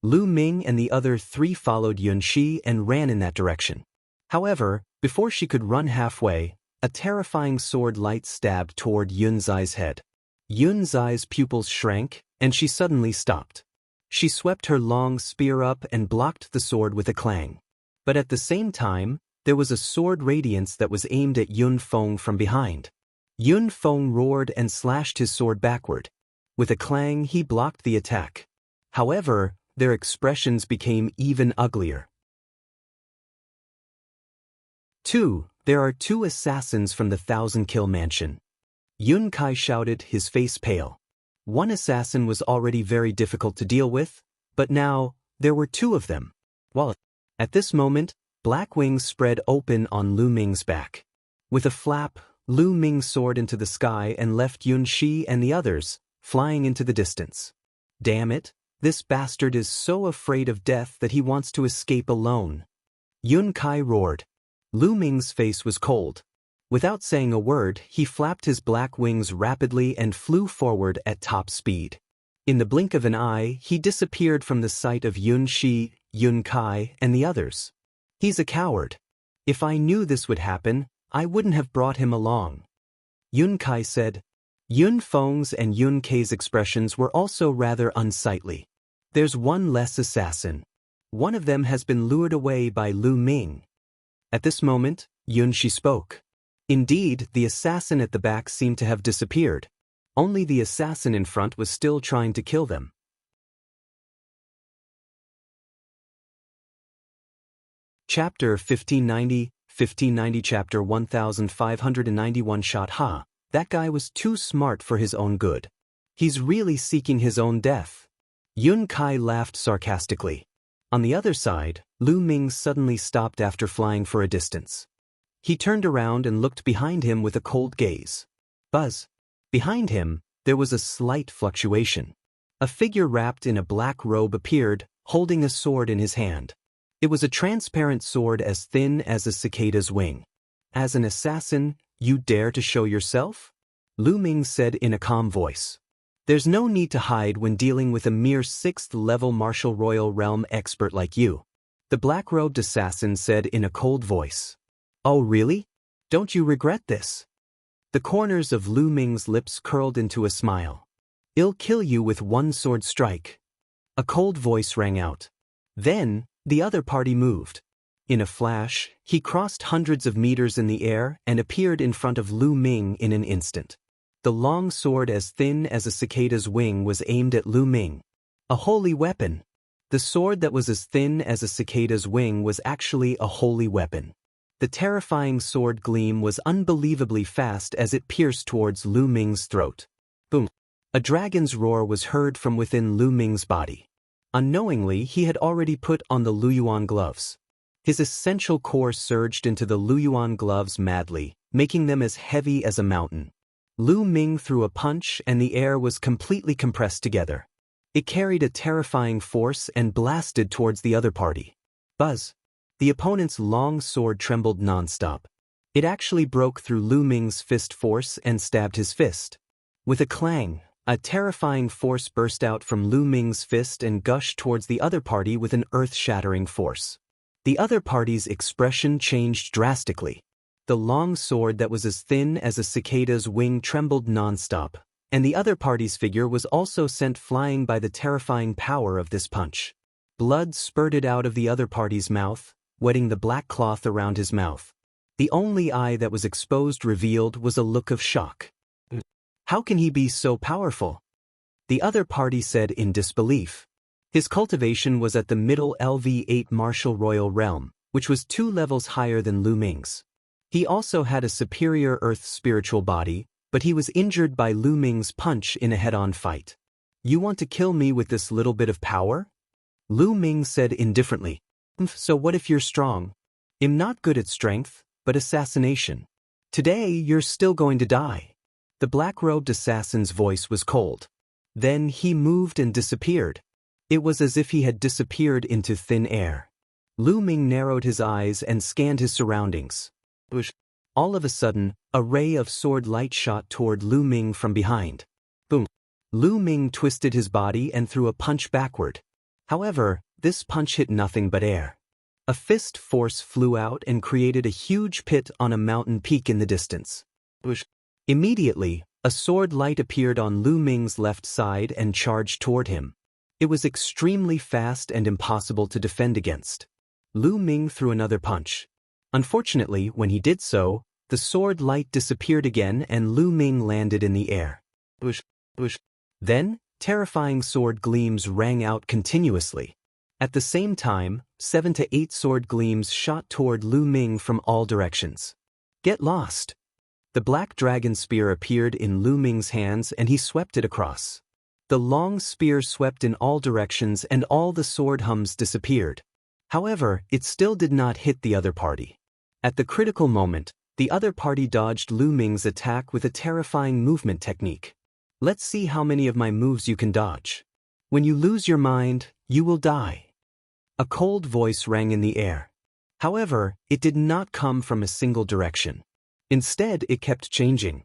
Lu Ming and the other three followed Yunxi and ran in that direction. However, before she could run halfway, a terrifying sword light stabbed toward Yunzai's head. Yunzai's pupils shrank, and she suddenly stopped. She swept her long spear up and blocked the sword with a clang. But at the same time, there was a sword radiance that was aimed at Yun Feng from behind. Yun Feng roared and slashed his sword backward. With a clang, he blocked the attack. However, their expressions became even uglier. 2. There are two assassins from the 1,000-kill mansion. Yun Kai shouted, his face pale. One assassin was already very difficult to deal with, but now, there were two of them. While at this moment, black wings spread open on Lu Ming's back. With a flap, Lu Ming soared into the sky and left Yunxi and the others, flying into the distance. Damn it, this bastard is so afraid of death that he wants to escape alone. Yun Kai roared. Lu Ming's face was cold. Without saying a word, he flapped his black wings rapidly and flew forward at top speed. In the blink of an eye, he disappeared from the sight of Yunxi, Yun Kai, and the others. He's a coward. If I knew this would happen, I wouldn't have brought him along. Yun Kai said. Yun Feng's and Yun Kei's expressions were also rather unsightly. There's one less assassin. One of them has been lured away by Lu Ming. At this moment, Yunxi spoke. Indeed, the assassin at the back seemed to have disappeared. Only the assassin in front was still trying to kill them. Chapter 1590 Chapter 1591 Shot Ha. That guy was too smart for his own good. He's really seeking his own death. Yun Kai laughed sarcastically. On the other side, Lu Ming suddenly stopped after flying for a distance. He turned around and looked behind him with a cold gaze. Buzz. Behind him, there was a slight fluctuation. A figure wrapped in a black robe appeared, holding a sword in his hand. It was a transparent sword as thin as a cicada's wing. As an assassin, you dare to show yourself? Lu Ming said in a calm voice. There's no need to hide when dealing with a mere 6th-level Martial Royal Realm expert like you. The black-robed assassin said in a cold voice. Oh really? Don't you regret this? The corners of Lu Ming's lips curled into a smile. I'll kill you with one sword strike. A cold voice rang out. Then, the other party moved. In a flash, he crossed hundreds of meters in the air and appeared in front of Lu Ming in an instant. The long sword as thin as a cicada's wing was aimed at Lu Ming. A holy weapon. The sword that was as thin as a cicada's wing was actually a holy weapon. The terrifying sword gleam was unbelievably fast as it pierced towards Lu Ming's throat. Boom. A dragon's roar was heard from within Lu Ming's body. Unknowingly, he had already put on the Luyuan gloves. His essential core surged into the Luyuan gloves madly, making them as heavy as a mountain. Lu Ming threw a punch and the air was completely compressed together. It carried a terrifying force and blasted towards the other party. Buzz. The opponent's long sword trembled non-stop. It actually broke through Lu Ming's fist force and stabbed his fist. With a clang, a terrifying force burst out from Lu Ming's fist and gushed towards the other party with an earth-shattering force. The other party's expression changed drastically. The long sword that was as thin as a cicada's wing trembled non-stop, and the other party's figure was also sent flying by the terrifying power of this punch. Blood spurted out of the other party's mouth, wetting the black cloth around his mouth. The only eye that was exposed revealed was a look of shock. How can he be so powerful? The other party said in disbelief. His cultivation was at the middle LV8 martial royal realm, which was 2 levels higher than Lu Ming's. He also had a superior earth spiritual body, but he was injured by Lu Ming's punch in a head-on fight. You want to kill me with this little bit of power? Lu Ming said indifferently. So what if you're strong? I'm not good at strength, but assassination. Today you're still going to die. The black-robed assassin's voice was cold. Then he moved and disappeared. It was as if he had disappeared into thin air. Lu Ming narrowed his eyes and scanned his surroundings. All of a sudden, a ray of sword light shot toward Lu Ming from behind. Boom! Lu Ming twisted his body and threw a punch backward. However, this punch hit nothing but air. A fist force flew out and created a huge pit on a mountain peak in the distance. Immediately, a sword light appeared on Lu Ming's left side and charged toward him. It was extremely fast and impossible to defend against. Lu Ming threw another punch. Unfortunately, when he did so, the sword light disappeared again and Lu Ming landed in the air. Then, terrifying sword gleams rang out continuously. At the same time, 7 to 8 sword gleams shot toward Lu Ming from all directions. Get lost! The black dragon spear appeared in Lu Ming's hands and he swept it across. The long spear swept in all directions and all the sword hums disappeared. However, it still did not hit the other party. At the critical moment, the other party dodged Lu Ming's attack with a terrifying movement technique. Let's see how many of my moves you can dodge. When you lose your mind, you will die. A cold voice rang in the air. However, it did not come from a single direction. Instead, it kept changing.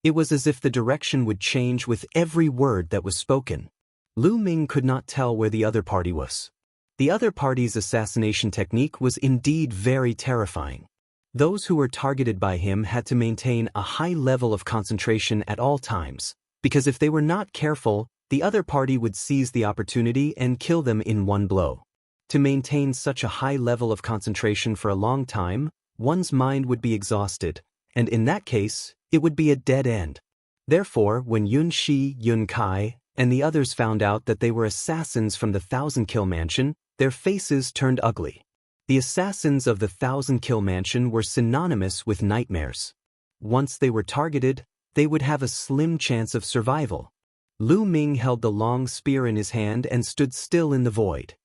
It was as if the direction would change with every word that was spoken. Lu Ming could not tell where the other party was. The other party's assassination technique was indeed very terrifying. Those who were targeted by him had to maintain a high level of concentration at all times, because if they were not careful, the other party would seize the opportunity and kill them in one blow. To maintain such a high level of concentration for a long time, one's mind would be exhausted, and in that case, it would be a dead end. Therefore, when Yun Shi, Yun Kai, and the others found out that they were assassins from the 1,000-kill mansion, their faces turned ugly. The assassins of the 1,000-kill mansion were synonymous with nightmares. Once they were targeted, they would have a slim chance of survival. Lu Ming held the long spear in his hand and stood still in the void.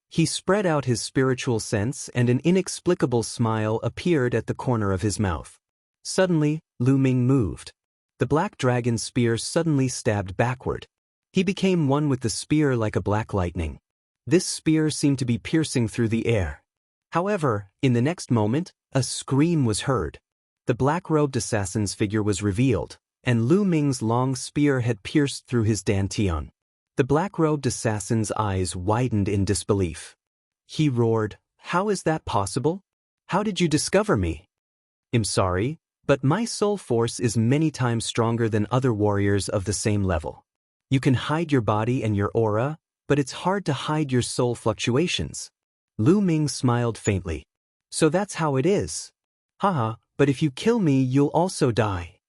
He spread out his spiritual sense and an inexplicable smile appeared at the corner of his mouth. Suddenly, Lu Ming moved. The black dragon spear suddenly stabbed backward. He became one with the spear like a black lightning. This spear seemed to be piercing through the air. However, in the next moment, a scream was heard. The black-robed assassin's figure was revealed, and Lu Ming's long spear had pierced through his dantian. The black-robed assassin's eyes widened in disbelief. He roared, "How is that possible? How did you discover me?" "I'm sorry, but my soul force is many times stronger than other warriors of the same level. You can hide your body and your aura, but it's hard to hide your soul fluctuations." Lu Ming smiled faintly. "So that's how it is. Haha, but if you kill me, you'll also die."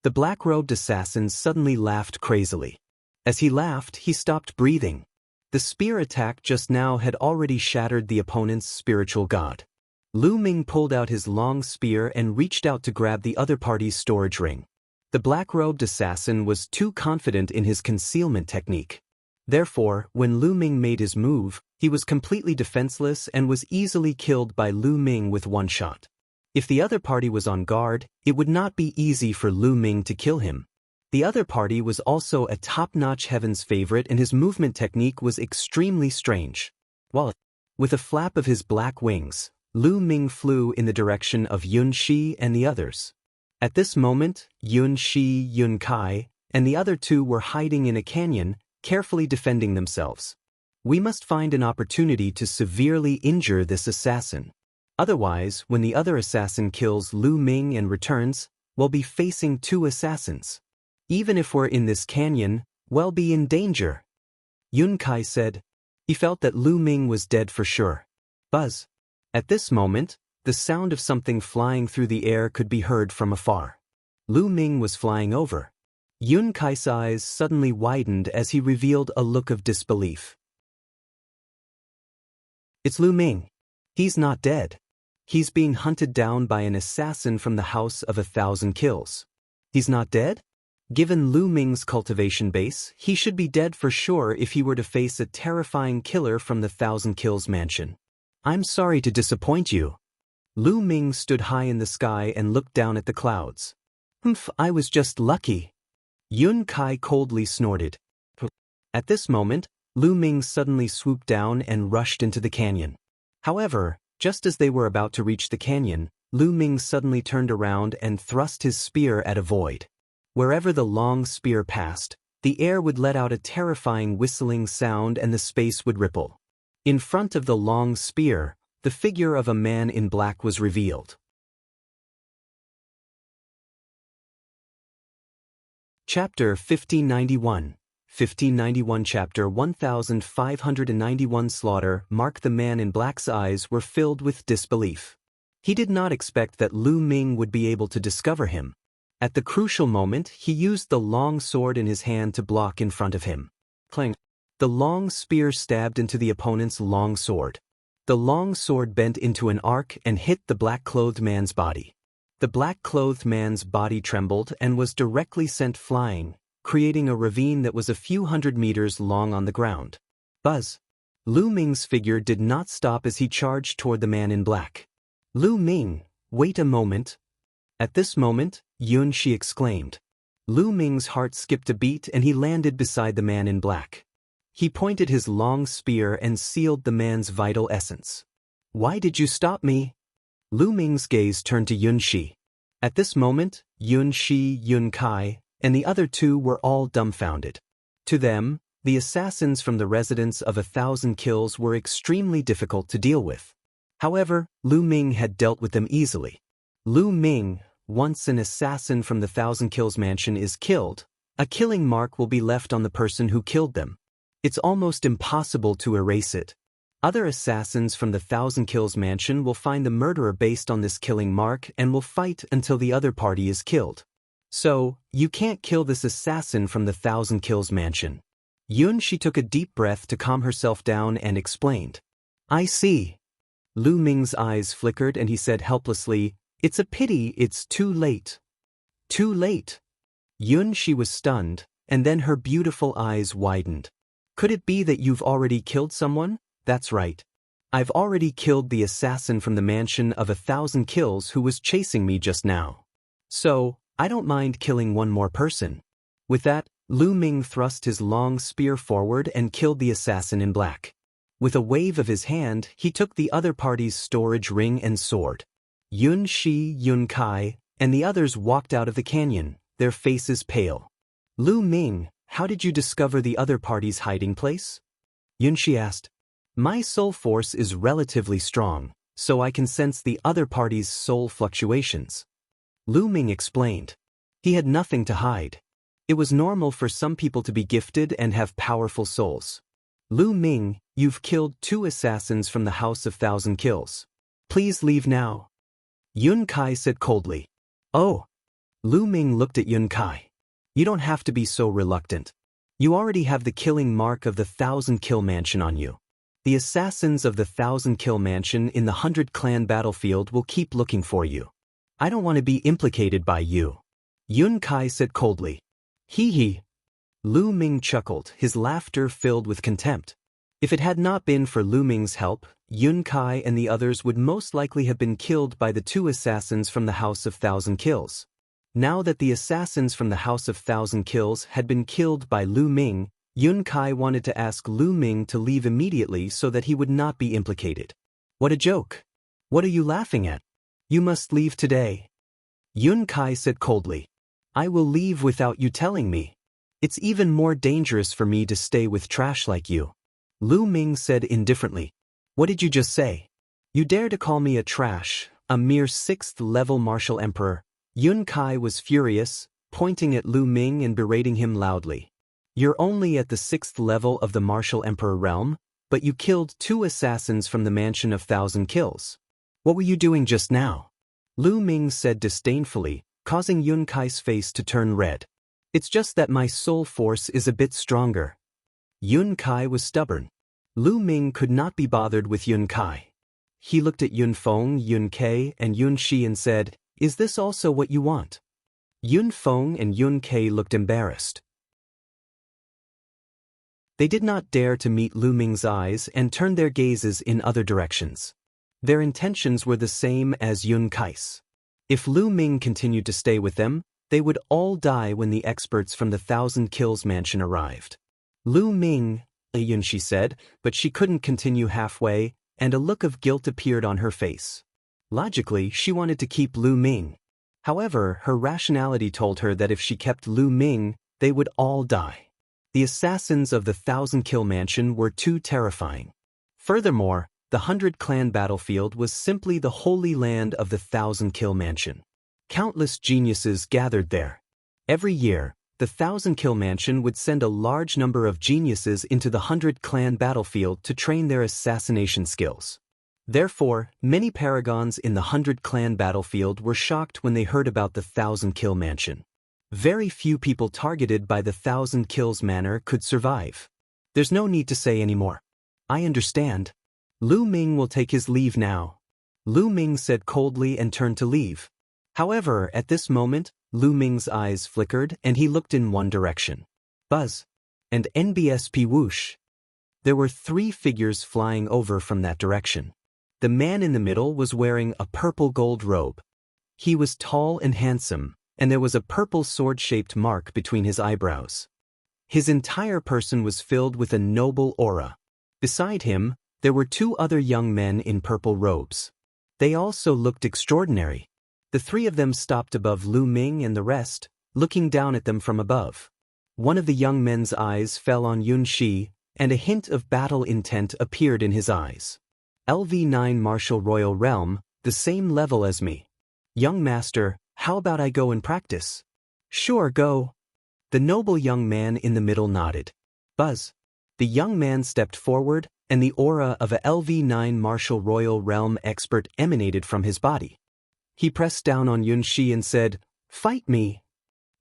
The black-robed assassin suddenly laughed crazily. As he laughed, he stopped breathing. The spear attack just now had already shattered the opponent's spiritual god. Lu Ming pulled out his long spear and reached out to grab the other party's storage ring. The black-robed assassin was too confident in his concealment technique. Therefore, when Lu Ming made his move, he was completely defenseless and was easily killed by Lu Ming with one shot. If the other party was on guard, it would not be easy for Lu Ming to kill him. The other party was also a top-notch heaven's favorite and his movement technique was extremely strange. With a flap of his black wings, Lu Ming flew in the direction of Yun Shi and the others. At this moment, Yun Shi, Yun Kai, and the other two were hiding in a canyon, carefully defending themselves. We must find an opportunity to severely injure this assassin. Otherwise, when the other assassin kills Lu Ming and returns, we'll be facing 2 assassins. Even if we're in this canyon, we'll be in danger. Yun Kai said. He felt that Lu Ming was dead for sure. Buzz. At this moment, the sound of something flying through the air could be heard from afar. Lu Ming was flying over. Yun Kai's eyes suddenly widened as he revealed a look of disbelief. It's Lu Ming. He's not dead. He's being hunted down by an assassin from the House of 1,000 Kills. He's not dead? Given Lu Ming's cultivation base, he should be dead for sure if he were to face a terrifying killer from the 1,000 Kills mansion. I'm sorry to disappoint you. Lu Ming stood high in the sky and looked down at the clouds. I was just lucky. Yun Kai coldly snorted. At this moment, Lu Ming suddenly swooped down and rushed into the canyon. However, just as they were about to reach the canyon, Lu Ming suddenly turned around and thrust his spear at a void. Wherever the long spear passed, the air would let out a terrifying whistling sound and the space would ripple. In front of the long spear, the figure of a man in black was revealed. Chapter 1591. 1591 Chapter 1591 Slaughter. Mark. The man in black's eyes were filled with disbelief. He did not expect that Lu Ming would be able to discover him. At the crucial moment, he used the long sword in his hand to block in front of him. Clang! The long spear stabbed into the opponent's long sword. The long sword bent into an arc and hit the black-clothed man's body. The black-clothed man's body trembled and was directly sent flying, creating a ravine that was a few hundred meters long on the ground. Buzz! Lu Ming's figure did not stop as he charged toward the man in black. Lu Ming, wait a moment. At this moment, Yun Shi exclaimed. Lu Ming's heart skipped a beat and he landed beside the man in black. He pointed his long spear and sealed the man's vital essence. Why did you stop me? Lu Ming's gaze turned to Yun Shi. At this moment, Yun Shi, Yun Kai, and the other two were all dumbfounded. To them, the assassins from the residence of 1,000 Kills were extremely difficult to deal with. However, Lu Ming had dealt with them easily. Lu Ming, once an assassin from the 1,000 Kills mansion is killed, a killing mark will be left on the person who killed them. It's almost impossible to erase it. Other assassins from the 1,000 Kills mansion will find the murderer based on this killing mark and will fight until the other party is killed. So, you can't kill this assassin from the 1,000 Kills mansion. Yun Shi took a deep breath to calm herself down and explained. I see. Lu Ming's eyes flickered and he said helplessly, It's a pity it's too late. Too late? Yun Shi was stunned, and then her beautiful eyes widened. Could it be that you've already killed someone? That's right. I've already killed the assassin from the mansion of 1,000 Kills who was chasing me just now. So, I don't mind killing one more person. With that, Lu Ming thrust his long spear forward and killed the assassin in black. With a wave of his hand, he took the other party's storage ring and sword. Yun Shi, Yun Kai, and the others walked out of the canyon, their faces pale. Lu Ming, how did you discover the other party's hiding place? Yun Shi asked. My soul force is relatively strong, so I can sense the other party's soul fluctuations. Lu Ming explained. He had nothing to hide. It was normal for some people to be gifted and have powerful souls. Lu Ming, you've killed 2 assassins from the House of 1,000 Kills. Please leave now. Yun Kai said coldly. Oh. Lu Ming looked at Yun Kai. You don't have to be so reluctant. You already have the killing mark of the 1,000 Kill mansion on you. The assassins of the 1,000 Kill mansion in the 100 Clan battlefield will keep looking for you. I don't want to be implicated by you. Yun Kai said coldly. Hee hee. Lu Ming chuckled, his laughter filled with contempt. If it had not been for Lu Ming's help, Yun Kai and the others would most likely have been killed by the 2 assassins from the House of 1,000 Kills. Now that the assassins from the House of 1,000 Kills had been killed by Lu Ming, Yun Kai wanted to ask Lu Ming to leave immediately so that he would not be implicated. What a joke. What are you laughing at? You must leave today. Yun Kai said coldly. I will leave without you telling me. It's even more dangerous for me to stay with trash like you. Lu Ming said indifferently. What did you just say? You dare to call me a trash, a mere 6th-level martial emperor? Yun Kai was furious, pointing at Lu Ming and berating him loudly. You're only at the 6th level of the Martial Emperor realm, but you killed 2 assassins from the Mansion of Thousand Kills. What were you doing just now? Lu Ming said disdainfully, causing Yun Kai's face to turn red. It's just that my soul force is a bit stronger. Yun Kai was stubborn. Lu Ming could not be bothered with Yun Kai. He looked at Yun Feng, Yun Kai, and Yun Shi and said, "Is this also what you want?" Yun Feng and Yun Kai looked embarrassed. They did not dare to meet Lu Ming's eyes and turned their gazes in other directions. Their intentions were the same as Yun Kai's. If Lu Ming continued to stay with them, they would all die when the experts from the Thousand Kills mansion arrived. Lu Ming, Yun Shi said, but she couldn't continue halfway, and a look of guilt appeared on her face. Logically, she wanted to keep Lu Ming. However, her rationality told her that if she kept Lu Ming, they would all die. The assassins of the Thousand Kill Mansion were too terrifying. Furthermore, the 100 Clan battlefield was simply the holy land of the Thousand Kill Mansion. Countless geniuses gathered there. Every year, the Thousand Kill Mansion would send a large number of geniuses into the 100 Clan battlefield to train their assassination skills. Therefore, many paragons in the 100 Clan battlefield were shocked when they heard about the Thousand Kill Mansion. Very few people targeted by the Thousand Kills manor could survive. There's no need to say any more. I understand. Lu Ming will take his leave now. Lu Ming said coldly and turned to leave. However, at this moment, Lu Ming's eyes flickered and he looked in one direction. Buzz. And NBSP whoosh. There were 3 figures flying over from that direction. The man in the middle was wearing a purple gold robe. He was tall and handsome, and there was a purple sword-shaped mark between his eyebrows. His entire person was filled with a noble aura. Beside him, there were 2 other young men in purple robes. They also looked extraordinary. The 3 of them stopped above Lu Ming and the rest, looking down at them from above. One of the young men's eyes fell on Yun Shi, and a hint of battle intent appeared in his eyes. LV9 Martial Royal Realm, the same level as me. Young master, how about I go and practice? Sure, go. The noble young man in the middle nodded. Buzz. The young man stepped forward, and the aura of a LV9 Martial Royal Realm expert emanated from his body. He pressed down on Yun Shi and said, "Fight me."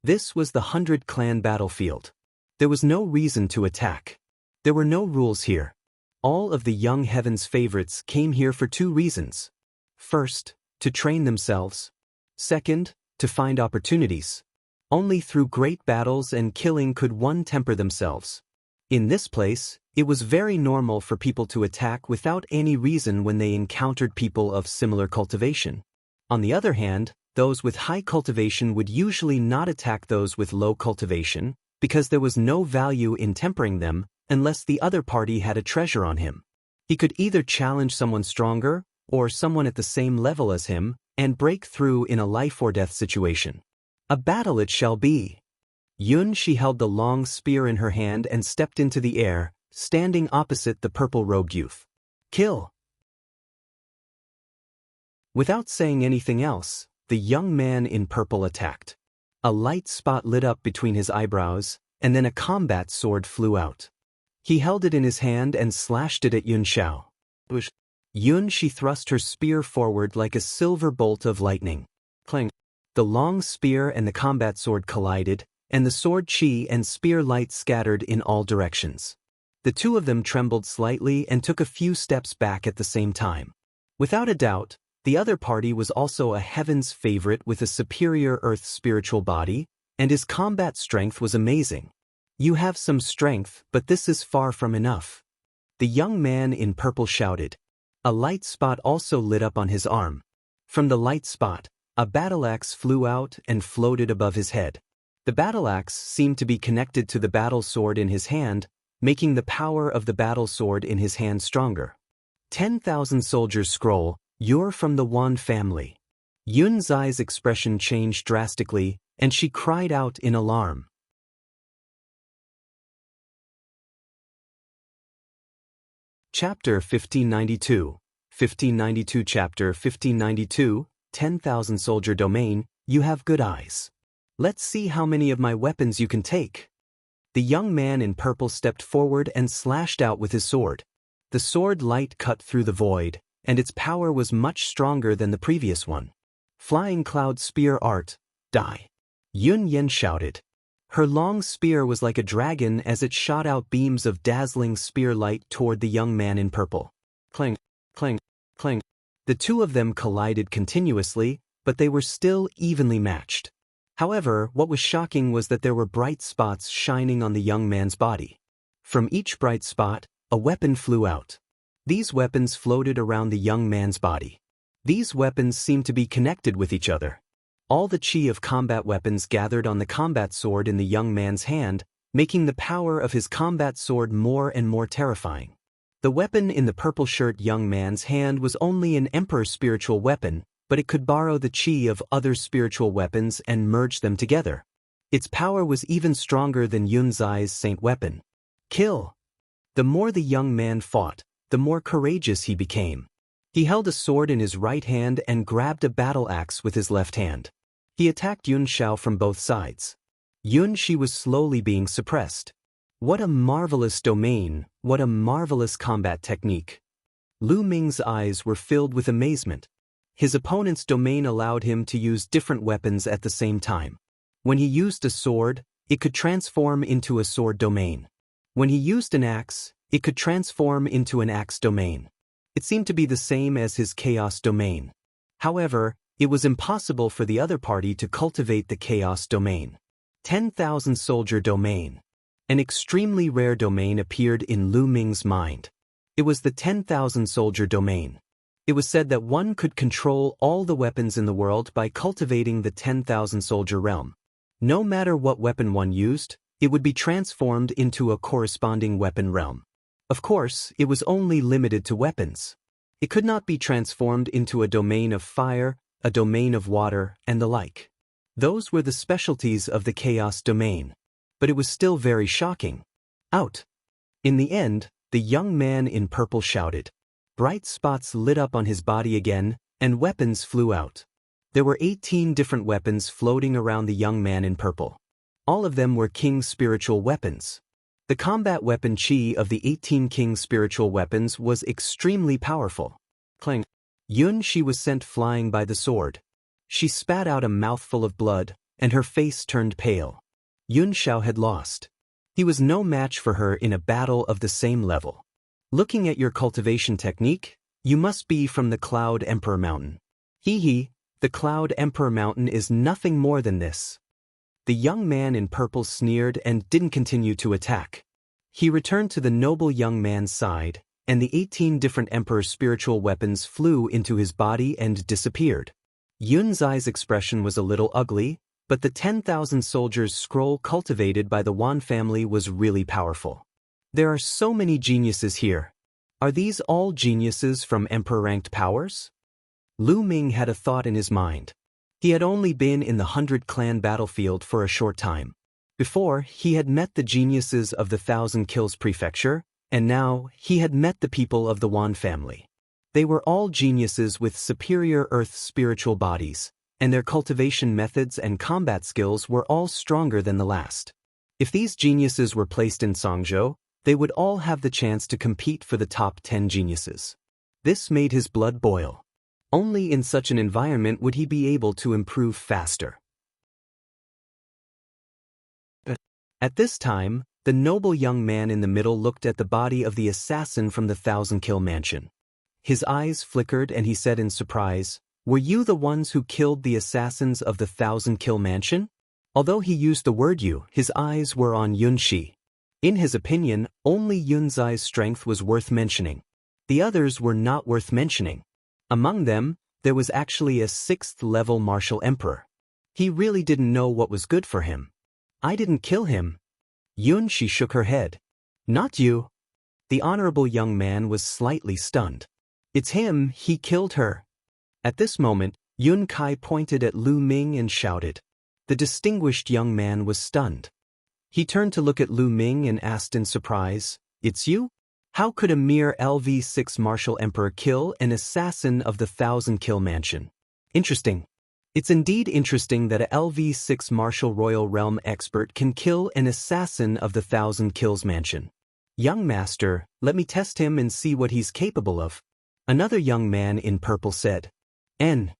This was the 100 Clan battlefield. There was no reason to attack. There were no rules here. All of the young heaven's favorites came here for 2 reasons. First, to train themselves. Second, to find opportunities. Only through great battles and killing could one temper themselves. In this place, it was very normal for people to attack without any reason when they encountered people of similar cultivation. On the other hand, those with high cultivation would usually not attack those with low cultivation, because there was no value in tempering them unless the other party had a treasure on him. He could either challenge someone stronger, or someone at the same level as him, and break through in a life-or-death situation. A battle it shall be. Yun Shi held the long spear in her hand and stepped into the air, standing opposite the purple-robed youth. Kill! Without saying anything else, the young man in purple attacked. A light spot lit up between his eyebrows, and then a combat sword flew out. He held it in his hand and slashed it at Yun Xiao. Yun Shi thrust her spear forward like a silver bolt of lightning. Clang! The long spear and the combat sword collided, and the sword chi and spear light scattered in all directions. The 2 of them trembled slightly and took a few steps back at the same time. Without a doubt, the other party was also a heaven's favorite with a superior earth spiritual body, and his combat strength was amazing. You have some strength, but this is far from enough. The young man in purple shouted. A light spot also lit up on his arm. From the light spot, a battle axe flew out and floated above his head. The battle axe seemed to be connected to the battle sword in his hand, making the power of the battle sword in his hand stronger. 10,000 soldiers scroll, you're from the Wan family. Yun Zai's expression changed drastically, and she cried out in alarm. Chapter 1592. 1592 Chapter 1592, 10,000 Soldier Domain, you have good eyes. Let's see how many of my weapons you can take. The young man in purple stepped forward and slashed out with his sword. The sword light cut through the void, and its power was much stronger than the previous one. Flying cloud spear art, die. Yun Yen shouted. Her long spear was like a dragon as it shot out beams of dazzling spear light toward the young man in purple. Clang, clang, clang. The two of them collided continuously, but they were still evenly matched. However, what was shocking was that there were bright spots shining on the young man's body. From each bright spot, a weapon flew out. These weapons floated around the young man's body. These weapons seemed to be connected with each other. All the chi of combat weapons gathered on the combat sword in the young man's hand, making the power of his combat sword more and more terrifying. The weapon in the purple shirt young man's hand was only an emperor's spiritual weapon, but it could borrow the chi of other spiritual weapons and merge them together. Its power was even stronger than Yun Zai's saint weapon. Kill! The more the young man fought, the more courageous he became. He held a sword in his right hand and grabbed a battle axe with his left hand. He attacked Yun Xiao from both sides. Yun Shi was slowly being suppressed. What a marvelous domain, what a marvelous combat technique. Lu Ming's eyes were filled with amazement. His opponent's domain allowed him to use different weapons at the same time. When he used a sword, it could transform into a sword domain. When he used an axe, it could transform into an axe domain. It seemed to be the same as his chaos domain. However, it was impossible for the other party to cultivate the chaos domain. 10,000 soldier domain. An extremely rare domain appeared in Lu Ming's mind. It was the 10,000 soldier domain. It was said that one could control all the weapons in the world by cultivating the 10,000 soldier realm. No matter what weapon one used, it would be transformed into a corresponding weapon realm. Of course, it was only limited to weapons. It could not be transformed into a domain of fire, a domain of water, and the like. Those were the specialties of the chaos domain. But it was still very shocking. Out! In the end, the young man in purple shouted. Bright spots lit up on his body again, and weapons flew out. There were 18 different weapons floating around the young man in purple. All of them were king's spiritual weapons. The combat weapon chi of the 18 king's spiritual weapons was extremely powerful. Clang! Yun Shi was sent flying by the sword. She spat out a mouthful of blood, and her face turned pale. Yun Xiao had lost. He was no match for her in a battle of the same level. Looking at your cultivation technique, you must be from the Cloud Emperor Mountain. Hee, the Cloud Emperor Mountain is nothing more than this. The young man in purple sneered and didn't continue to attack. He returned to the noble young man's side, and the 18 different emperor's spiritual weapons flew into his body and disappeared. Yun Zai's expression was a little ugly, but the 10,000 soldiers scroll cultivated by the Wan family was really powerful. There are so many geniuses here. Are these all geniuses from emperor-ranked powers? Lu Ming had a thought in his mind. He had only been in the 100-clan battlefield for a short time. Before, he had met the geniuses of the 1,000 Kills Prefecture, and now he had met the people of the Wan family. They were all geniuses with superior earth spiritual bodies, and their cultivation methods and combat skills were all stronger than the last. If these geniuses were placed in Songzhou, they would all have the chance to compete for the top 10 geniuses. This made his blood boil. Only in such an environment would he be able to improve faster. At this time, the noble young man in the middle looked at the body of the assassin from the 1,000-kill mansion. His eyes flickered and he said in surprise, "Were you the ones who killed the assassins of the 1,000-kill mansion?" Although he used the word you, his eyes were on Yun Shi. In his opinion, only Yun Zai's strength was worth mentioning. The others were not worth mentioning. Among them, there was actually a 6th-level martial emperor. He really didn't know what was good for him. "I didn't kill him." Yun Shi shook her head. "Not you." The honorable young man was slightly stunned. "It's him, he killed her." At this moment, Yun Kai pointed at Lu Ming and shouted. The distinguished young man was stunned. He turned to look at Lu Ming and asked in surprise, "It's you? How could a mere LV6 martial emperor kill an assassin of the 1,000-kill mansion?" "Interesting." It's indeed interesting that a LV6 martial royal realm expert can kill an assassin of the Thousand Kills mansion. Young master, let me test him and see what he's capable of. Another young man in purple said. N.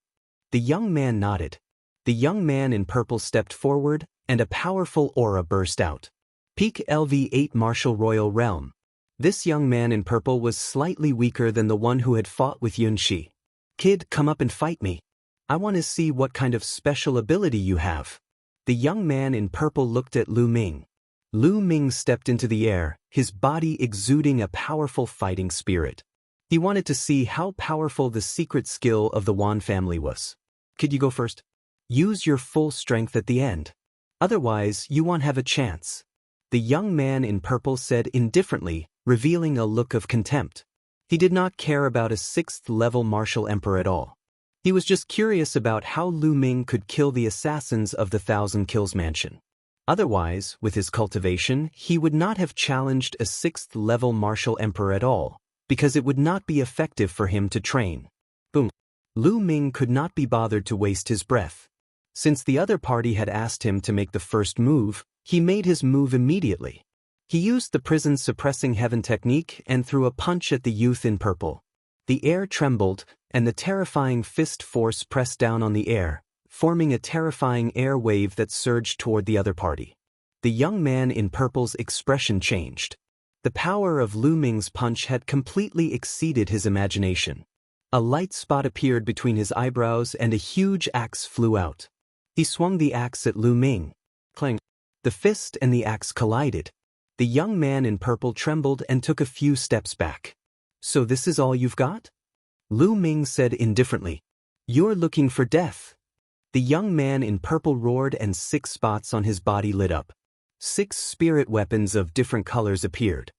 The young man nodded. The young man in purple stepped forward, and a powerful aura burst out. Peak LV8 martial royal realm. This young man in purple was slightly weaker than the one who had fought with Yunxi. Kid, come up and fight me. I want to see what kind of special ability you have. The young man in purple looked at Lu Ming. Lu Ming stepped into the air, his body exuding a powerful fighting spirit. He wanted to see how powerful the secret skill of the Wan family was. Could you go first? Use your full strength at the end. Otherwise, you won't have a chance. The young man in purple said indifferently, revealing a look of contempt. He did not care about a 6th-level martial emperor at all. He was just curious about how Lu Ming could kill the assassins of the Thousand Kills mansion. Otherwise, with his cultivation, he would not have challenged a 6th-level martial emperor at all, because it would not be effective for him to train. Boom. Lu Ming could not be bothered to waste his breath. Since the other party had asked him to make the first move, he made his move immediately. He used the prison suppressing heaven technique and threw a punch at the youth in purple. The air trembled, and the terrifying fist force pressed down on the air, forming a terrifying air wave that surged toward the other party. The young man in purple's expression changed. The power of Lu Ming's punch had completely exceeded his imagination. A light spot appeared between his eyebrows and a huge axe flew out. He swung the axe at Lu Ming. Clang! The fist and the axe collided. The young man in purple trembled and took a few steps back. So this is all you've got? Lu Ming said indifferently. You're looking for death. The young man in purple roared and 6 spots on his body lit up. 6 spirit weapons of different colors appeared.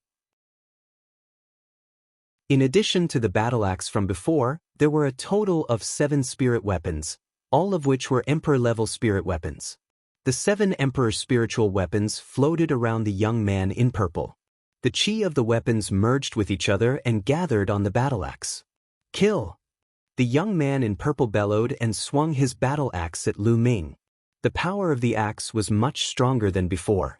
In addition to the battle axe from before, there were a total of 7 spirit weapons, all of which were emperor-level spirit weapons. The 7 emperor spiritual weapons floated around the young man in purple. The chi of the weapons merged with each other and gathered on the battle axe. Kill! The young man in purple bellowed and swung his battle axe at Lu Ming. The power of the axe was much stronger than before.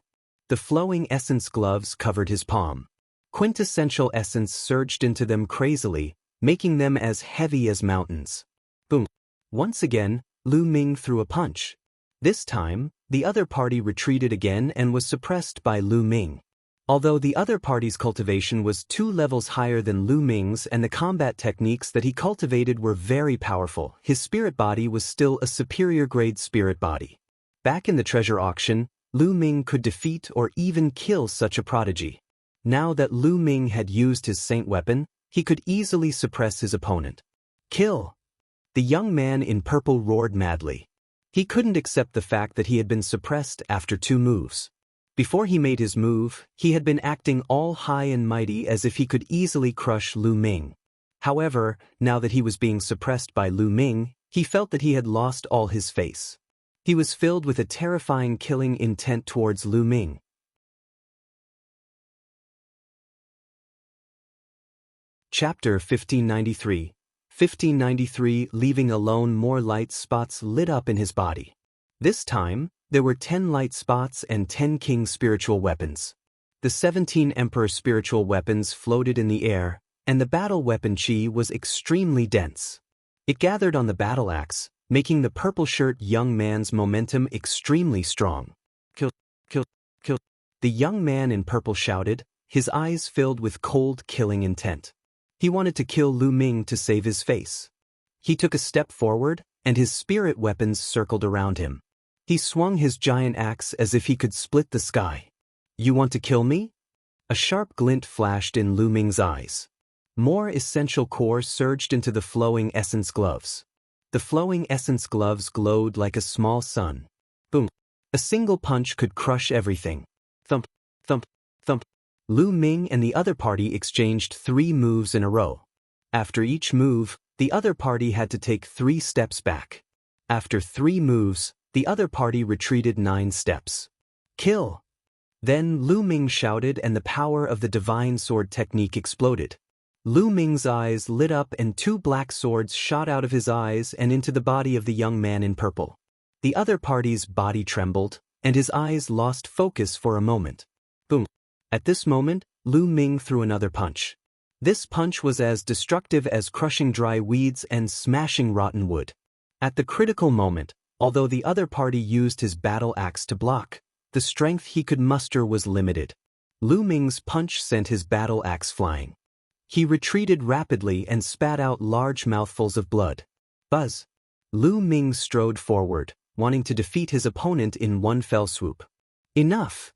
The flowing essence gloves covered his palm. Quintessential essence surged into them crazily, making them as heavy as mountains. Boom! Once again, Lu Ming threw a punch. This time, the other party retreated again and was suppressed by Lu Ming. Although the other party's cultivation was 2 levels higher than Lu Ming's and the combat techniques that he cultivated were very powerful, his spirit body was still a superior grade spirit body. Back in the treasure auction, Lu Ming could defeat or even kill such a prodigy. Now that Lu Ming had used his saint weapon, he could easily suppress his opponent. Kill! The young man in purple roared madly. He couldn't accept the fact that he had been suppressed after 2 moves. Before he made his move, he had been acting all high and mighty as if he could easily crush Lu Ming. However, now that he was being suppressed by Lu Ming, he felt that he had lost all his face. He was filled with a terrifying killing intent towards Lu Ming. Chapter 1593. 1593. Leaving alone, more light spots lit up in his body. This time, there were 10 light spots and 10 king spiritual weapons. The 17 emperor spiritual weapons floated in the air, and the battle weapon chi was extremely dense. It gathered on the battle axe, making the purple shirt young man's momentum extremely strong. Kill, kill, kill. The young man in purple shouted, his eyes filled with cold, killing intent. He wanted to kill Lu Ming to save his face. He took a step forward, and his spirit weapons circled around him. He swung his giant axe as if he could split the sky. You want to kill me? A sharp glint flashed in Lu Ming's eyes. More essential core surged into the flowing essence gloves. The flowing essence gloves glowed like a small sun. Boom! A single punch could crush everything. Thump, thump, thump. Lu Ming and the other party exchanged 3 moves in a row. After each move, the other party had to take 3 steps back. After 3 moves, the other party retreated 9 steps. Kill! Then Lu Ming shouted and the power of the divine sword technique exploded. Lu Ming's eyes lit up and two black swords shot out of his eyes and into the body of the young man in purple. The other party's body trembled, and his eyes lost focus for a moment. Boom. At this moment, Lu Ming threw another punch. This punch was as destructive as crushing dry weeds and smashing rotten wood. At the critical moment, although the other party used his battle axe to block, the strength he could muster was limited. Lu Ming's punch sent his battle axe flying. He retreated rapidly and spat out large mouthfuls of blood. Buzz. Lu Ming strode forward, wanting to defeat his opponent in one fell swoop. Enough!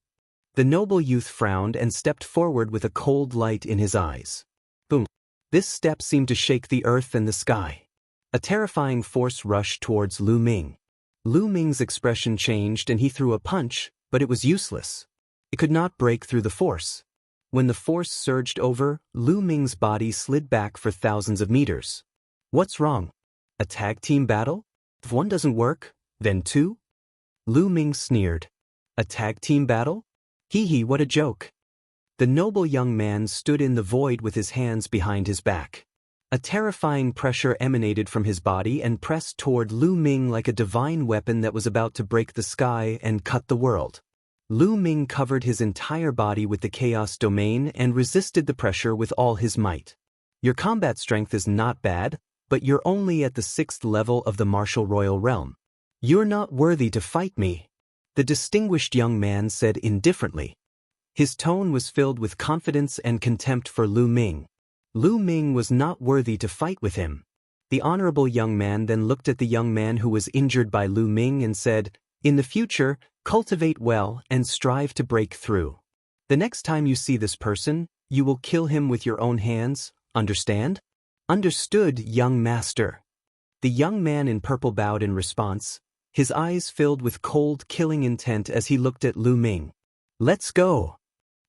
The noble youth frowned and stepped forward with a cold light in his eyes. Boom! This step seemed to shake the earth and the sky. A terrifying force rushed towards Lu Ming. Lu Ming's expression changed and he threw a punch, but it was useless. It could not break through the force. When the force surged over, Lu Ming's body slid back for thousands of meters. What's wrong? A tag team battle? If one doesn't work, then two? Lu Ming sneered. A tag team battle? Hee hee, what a joke. The noble young man stood in the void with his hands behind his back. A terrifying pressure emanated from his body and pressed toward Lu Ming like a divine weapon that was about to break the sky and cut the world. Lu Ming covered his entire body with the chaos domain and resisted the pressure with all his might. Your combat strength is not bad, but you're only at the 6th level of the martial royal realm. You're not worthy to fight me, the distinguished young man said indifferently. His tone was filled with confidence and contempt for Lu Ming. Lu Ming was not worthy to fight with him. The honorable young man then looked at the young man who was injured by Lu Ming and said, "In the future, cultivate well and strive to break through. The next time you see this person, you will kill him with your own hands, understand?" "Understood, young master." The young man in purple bowed in response, his eyes filled with cold, killing intent as he looked at Lu Ming. "Let's go."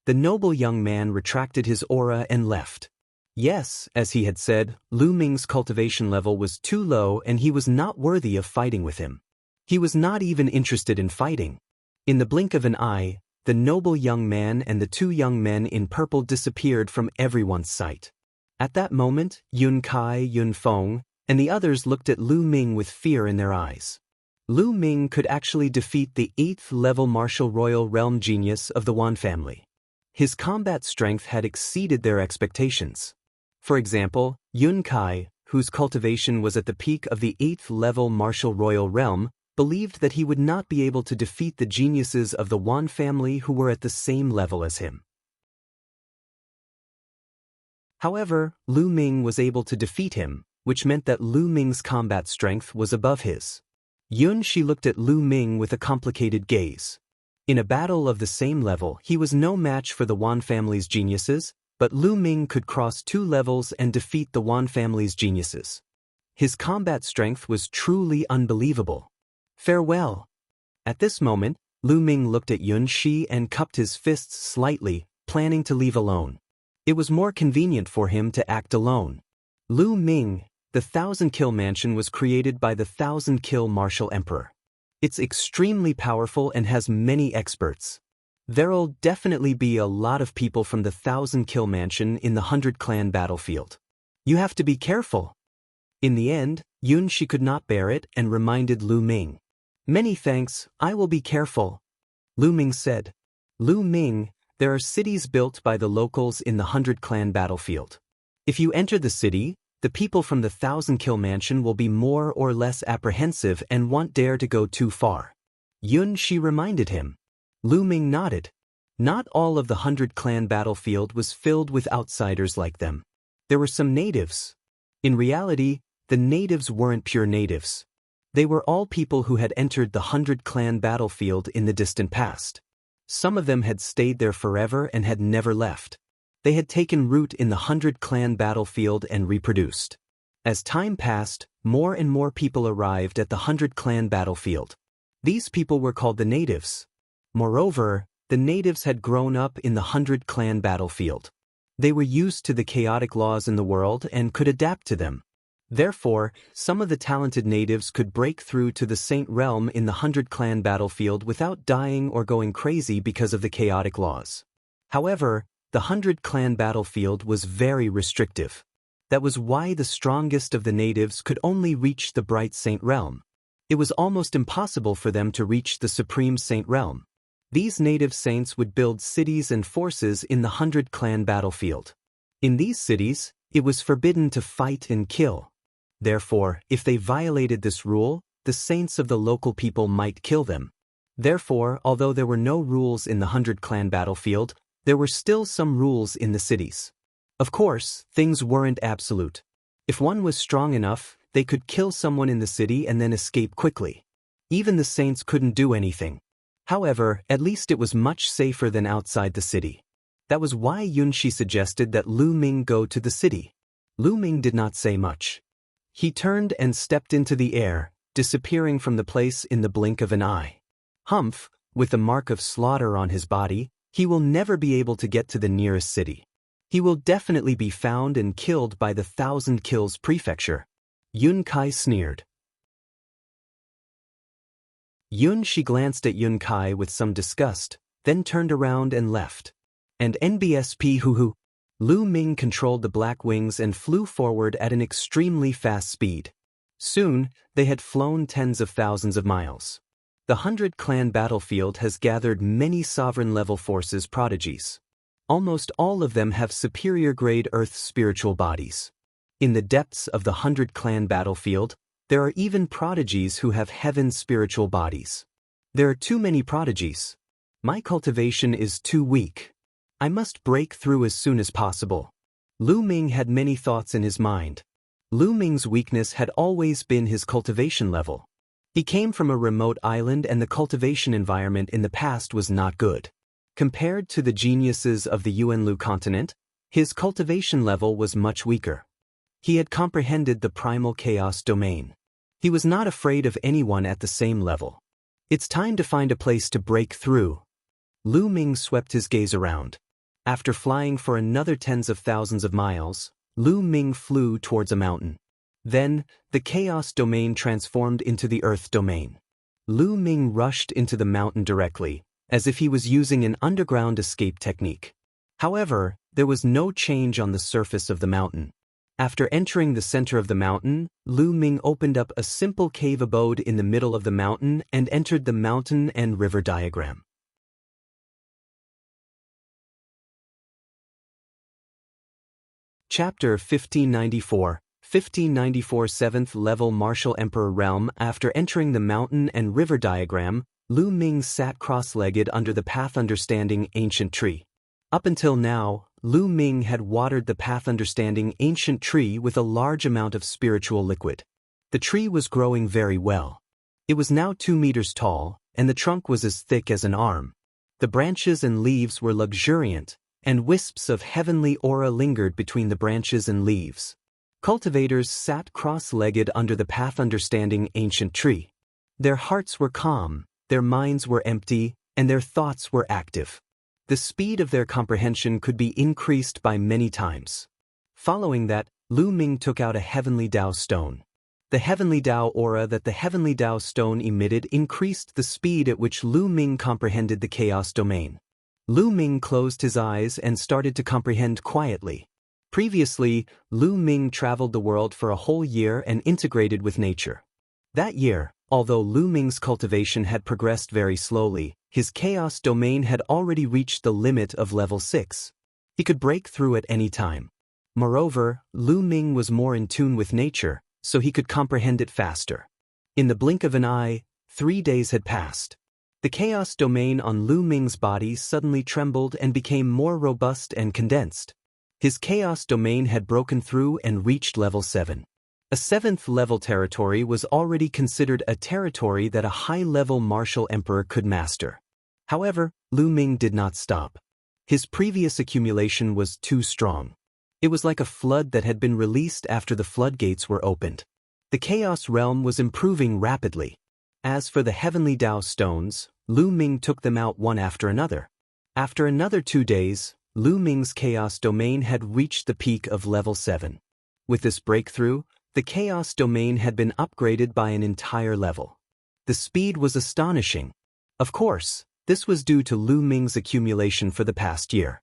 The noble young man retracted his aura and left. Yes, as he had said, Lu Ming's cultivation level was too low and he was not worthy of fighting with him. He was not even interested in fighting. In the blink of an eye, the noble young man and the two young men in purple disappeared from everyone's sight. At that moment, Yun Kai, Yun Feng, and the others looked at Lu Ming with fear in their eyes. Lu Ming could actually defeat the 8th-level martial royal realm genius of the Wan family. His combat strength had exceeded their expectations. For example, Yun Kai, whose cultivation was at the peak of the 8th-level martial royal realm, believed that he would not be able to defeat the geniuses of the Wan family who were at the same level as him. However, Lu Ming was able to defeat him, which meant that Lu Ming's combat strength was above his. Yun Shi looked at Lu Ming with a complicated gaze. In a battle of the same level, he was no match for the Wan family's geniuses, but Lu Ming could cross 2 levels and defeat the Wan family's geniuses. His combat strength was truly unbelievable. Farewell. At this moment, Lu Ming looked at Yun Shi and cupped his fists slightly, planning to leave alone. It was more convenient for him to act alone. Lu Ming, the 1,000-kill mansion was created by the 1,000-kill martial emperor. It's extremely powerful and has many experts. There'll definitely be a lot of people from the 1,000-kill mansion in the 100-clan battlefield. You have to be careful. In the end, Yun Shi could not bear it and reminded Lu Ming. "Many thanks, I will be careful." Lu Ming said. "Lu Ming, there are cities built by the locals in the 100-clan battlefield. If you enter the city, the people from the 1,000-kill mansion will be more or less apprehensive and won't dare to go too far." Yun Shi reminded him. Lu Ming nodded. Not all of the 100-clan battlefield was filled with outsiders like them. There were some natives. In reality, the natives weren't pure natives. They were all people who had entered the 100-clan battlefield in the distant past. Some of them had stayed there forever and had never left. They had taken root in the 100-clan battlefield and reproduced. As time passed, more and more people arrived at the 100-clan battlefield. These people were called the natives. Moreover, the natives had grown up in the 100-clan battlefield. They were used to the chaotic laws in the world and could adapt to them. Therefore, some of the talented natives could break through to the Saint Realm in the 100-clan battlefield without dying or going crazy because of the chaotic laws. However, the 100-clan battlefield was very restrictive. That was why the strongest of the natives could only reach the Bright Saint Realm. It was almost impossible for them to reach the Supreme Saint Realm. These native saints would build cities and forces in the 100-clan battlefield. In these cities, it was forbidden to fight and kill. Therefore, if they violated this rule, the saints of the local people might kill them. Therefore, although there were no rules in the 100-clan battlefield, there were still some rules in the cities. Of course, things weren't absolute. If one was strong enough, they could kill someone in the city and then escape quickly. Even the saints couldn't do anything. However, at least it was much safer than outside the city. That was why Yunxi suggested that Lu Ming go to the city. Lu Ming did not say much. He turned and stepped into the air, disappearing from the place in the blink of an eye. Humph, with the mark of slaughter on his body, he will never be able to get to the nearest city. He will definitely be found and killed by the 1,000 Kills Prefecture. Yun Kai sneered. Yunxi glanced at Yun Kai with some disgust, then turned around and left. And NBSP hoo-hoo. Lu Ming controlled the black wings and flew forward at an extremely fast speed. Soon, they had flown tens of thousands of miles. The 100-clan battlefield has gathered many sovereign-level forces prodigies. Almost all of them have superior-grade Earth spiritual bodies. In the depths of the 100-clan battlefield, there are even prodigies who have heaven spiritual bodies. There are too many prodigies. My cultivation is too weak. I must break through as soon as possible. Lu Ming had many thoughts in his mind. Lu Ming's weakness had always been his cultivation level. He came from a remote island and the cultivation environment in the past was not good. Compared to the geniuses of the Yuanlu continent, his cultivation level was much weaker. He had comprehended the primal chaos domain. He was not afraid of anyone at the same level. It's time to find a place to break through. Lu Ming swept his gaze around. After flying for another tens of thousands of miles, Lu Ming flew towards a mountain. Then, the chaos domain transformed into the earth domain. Lu Ming rushed into the mountain directly, as if he was using an underground escape technique. However, there was no change on the surface of the mountain. After entering the center of the mountain, Lu Ming opened up a simple cave abode in the middle of the mountain and entered the mountain and river diagram. Chapter 1594. 1594 7th Level Martial Emperor Realm. After entering the mountain and river diagram, Lu Ming sat cross-legged under the Path Understanding Ancient Tree. Up until now, Lu Ming had watered the Path Understanding Ancient Tree with a large amount of spiritual liquid. The tree was growing very well. It was now 2 meters tall, and the trunk was as thick as an arm. The branches and leaves were luxuriant, and wisps of heavenly aura lingered between the branches and leaves. Cultivators sat cross-legged under the Path Understanding Ancient Tree. Their hearts were calm, their minds were empty, and their thoughts were active. The speed of their comprehension could be increased by many times. Following that, Lu Ming took out a Heavenly Dao stone. The Heavenly Dao aura that the Heavenly Dao stone emitted increased the speed at which Lu Ming comprehended the chaos domain. Lu Ming closed his eyes and started to comprehend quietly. Previously, Lu Ming traveled the world for a whole year and integrated with nature. That year, although Lu Ming's cultivation had progressed very slowly, his chaos domain had already reached the limit of level 6. He could break through at any time. Moreover, Lu Ming was more in tune with nature, so he could comprehend it faster. In the blink of an eye, 3 days had passed. The chaos domain on Lu Ming's body suddenly trembled and became more robust and condensed. His chaos domain had broken through and reached level 7. A 7th level territory was already considered a territory that a high-level martial emperor could master. However, Lu Ming did not stop. His previous accumulation was too strong. It was like a flood that had been released after the floodgates were opened. The chaos realm was improving rapidly. As for the Heavenly Dao stones, Lu Ming took them out one after another. After another 2 days, Lu Ming's chaos domain had reached the peak of level 7. With this breakthrough, the chaos domain had been upgraded by an entire level. The speed was astonishing. Of course, this was due to Lu Ming's accumulation for the past year.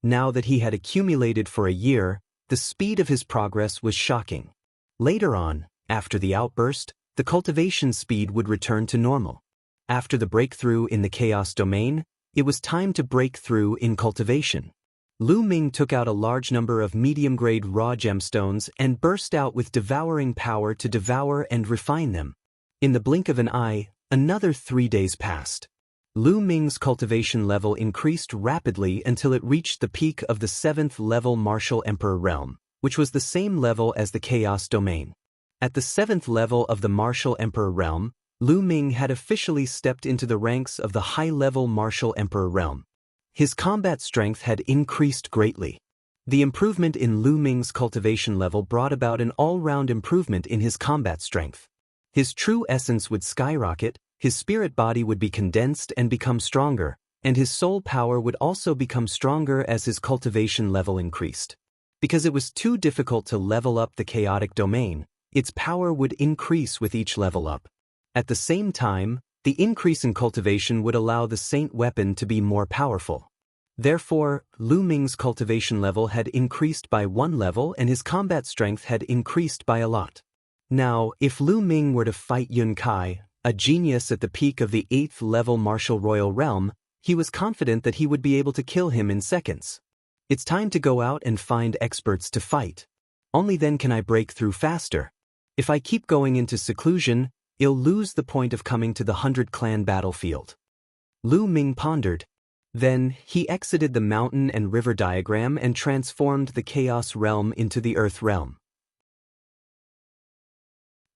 Now that he had accumulated for a year, the speed of his progress was shocking. Later on, after the outburst, the cultivation speed would return to normal. After the breakthrough in the chaos domain, it was time to break through in cultivation. Lu Ming took out a large number of medium-grade raw gemstones and burst out with devouring power to devour and refine them. In the blink of an eye, another 3 days passed. Lu Ming's cultivation level increased rapidly until it reached the peak of the 7th level Martial Emperor realm, which was the same level as the chaos domain. At the 7th level of the Martial Emperor realm, Lu Ming had officially stepped into the ranks of the high-level Martial Emperor realm. His combat strength had increased greatly. The improvement in Lu Ming's cultivation level brought about an all-round improvement in his combat strength. His true essence would skyrocket, his spirit body would be condensed and become stronger, and his soul power would also become stronger as his cultivation level increased. Because it was too difficult to level up the chaotic domain, its power would increase with each level up. At the same time, the increase in cultivation would allow the Saint weapon to be more powerful. Therefore, Lu Ming's cultivation level had increased by 1 level and his combat strength had increased by a lot. Now, if Lu Ming were to fight Yun Kai, a genius at the peak of the 8th level Martial Royal Realm, he was confident that he would be able to kill him in seconds. It's time to go out and find experts to fight. Only then can I break through faster. If I keep going into seclusion, I'll lose the point of coming to the 100-clan battlefield. Lu Ming pondered. Then, he exited the mountain and river diagram and transformed the Chaos Realm into the Earth Realm.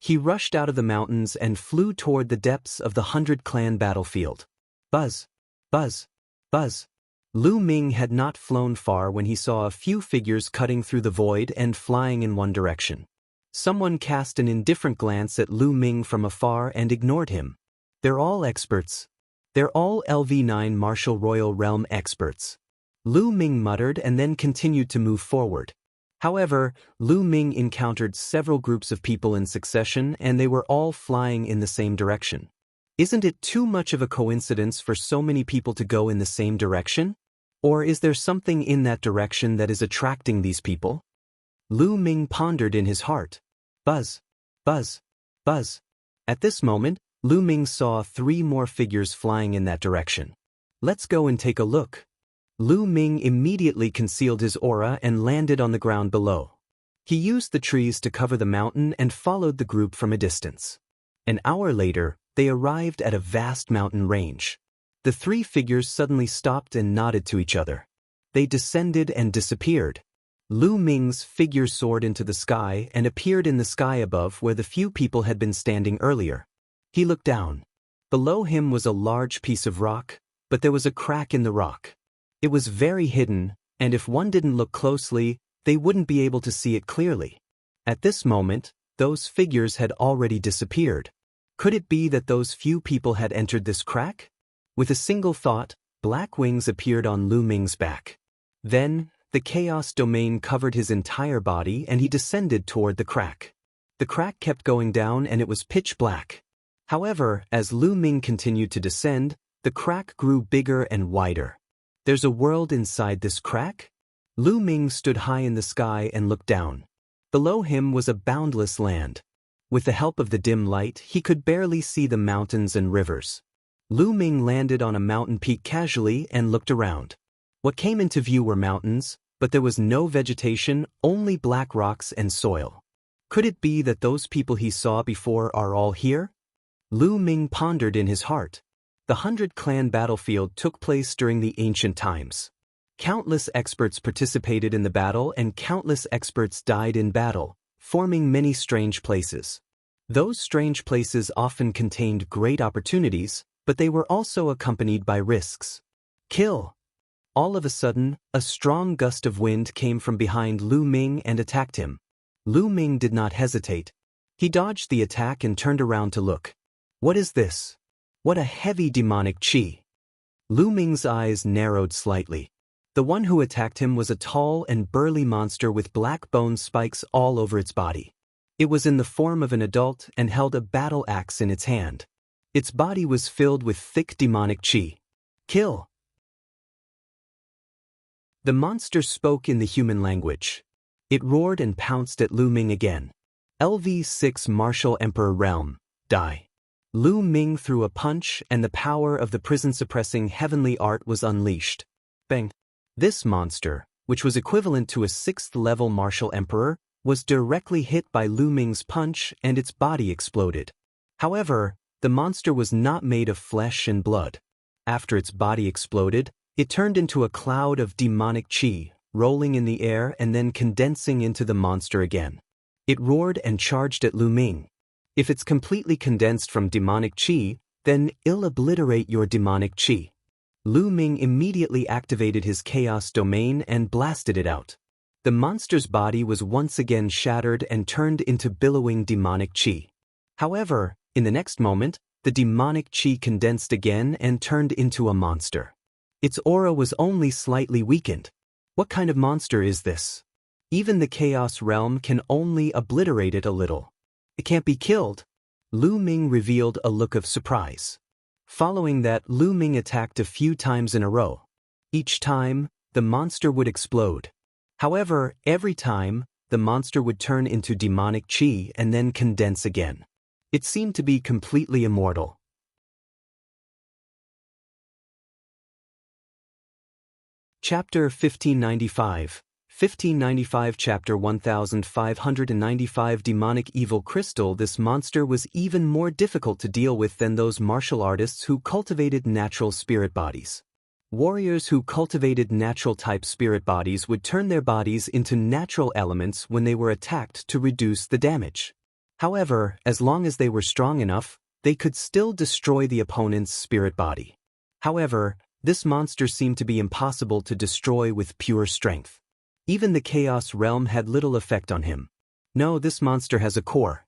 He rushed out of the mountains and flew toward the depths of the 100-clan battlefield. Buzz! Buzz! Buzz! Lu Ming had not flown far when he saw a few figures cutting through the void and flying in one direction. Someone cast an indifferent glance at Lu Ming from afar and ignored him. They're all experts. They're all LV9 Martial Royal Realm experts. Lu Ming muttered and then continued to move forward. However, Lu Ming encountered several groups of people in succession and they were all flying in the same direction. Isn't it too much of a coincidence for so many people to go in the same direction? Or is there something in that direction that is attracting these people? Lu Ming pondered in his heart. Buzz! Buzz! Buzz! At this moment, Lu Ming saw 3 more figures flying in that direction. Let's go and take a look. Lu Ming immediately concealed his aura and landed on the ground below. He used the trees to cover the mountain and followed the group from a distance. An hour later, they arrived at a vast mountain range. The 3 figures suddenly stopped and nodded to each other. They descended and disappeared. Lu Ming's figure soared into the sky and appeared in the sky above where the few people had been standing earlier. He looked down. Below him was a large piece of rock, but there was a crack in the rock. It was very hidden, and if one didn't look closely, they wouldn't be able to see it clearly. At this moment, those figures had already disappeared. Could it be that those few people had entered this crack? With a single thought, black wings appeared on Lu Ming's back. Then, the chaos domain covered his entire body and he descended toward the crack. The crack kept going down and it was pitch black. However, as Lu Ming continued to descend, the crack grew bigger and wider. There's a world inside this crack? Lu Ming stood high in the sky and looked down. Below him was a boundless land. With the help of the dim light, he could barely see the mountains and rivers. Lu Ming landed on a mountain peak casually and looked around. What came into view were mountains, but there was no vegetation, only black rocks and soil. Could it be that those people he saw before are all here? Lu Ming pondered in his heart. The 100-clan battlefield took place during the ancient times. Countless experts participated in the battle and countless experts died in battle, forming many strange places. Those strange places often contained great opportunities, but they were also accompanied by risks. Kill! All of a sudden, a strong gust of wind came from behind Lu Ming and attacked him. Lu Ming did not hesitate. He dodged the attack and turned around to look. What is this? What a heavy demonic chi! Lu Ming's eyes narrowed slightly. The one who attacked him was a tall and burly monster with black bone spikes all over its body. It was in the form of an adult and held a battle axe in its hand. Its body was filled with thick demonic chi. Kill! The monster spoke in the human language. It roared and pounced at Lu Ming again. LV6 Martial Emperor Realm, die. Lu Ming threw a punch and the power of the prison-suppressing heavenly art was unleashed. Bang! This monster, which was equivalent to a 6th-level Martial Emperor, was directly hit by Lu Ming's punch and its body exploded. However, the monster was not made of flesh and blood. After its body exploded, it turned into a cloud of demonic qi, rolling in the air and then condensing into the monster again. It roared and charged at Lu Ming. If it's completely condensed from demonic qi, then it'll obliterate your demonic qi. Lu Ming immediately activated his chaos domain and blasted it out. The monster's body was once again shattered and turned into billowing demonic qi. However, in the next moment, the demonic qi condensed again and turned into a monster. Its aura was only slightly weakened. What kind of monster is this? Even the Chaos Realm can only obliterate it a little. It can't be killed. Lu Ming revealed a look of surprise. Following that, Lu Ming attacked a few times in a row. Each time, the monster would explode. However, every time, the monster would turn into demonic qi and then condense again. It seemed to be completely immortal. Chapter 1595. 1595 Chapter 1595 Demonic Evil Crystal. This monster was even more difficult to deal with than those martial artists who cultivated natural spirit bodies. Warriors who cultivated natural-type spirit bodies would turn their bodies into natural elements when they were attacked to reduce the damage. However, as long as they were strong enough, they could still destroy the opponent's spirit body. However, this monster seemed to be impossible to destroy with pure strength. Even the Chaos Realm had little effect on him. No, this monster has a core.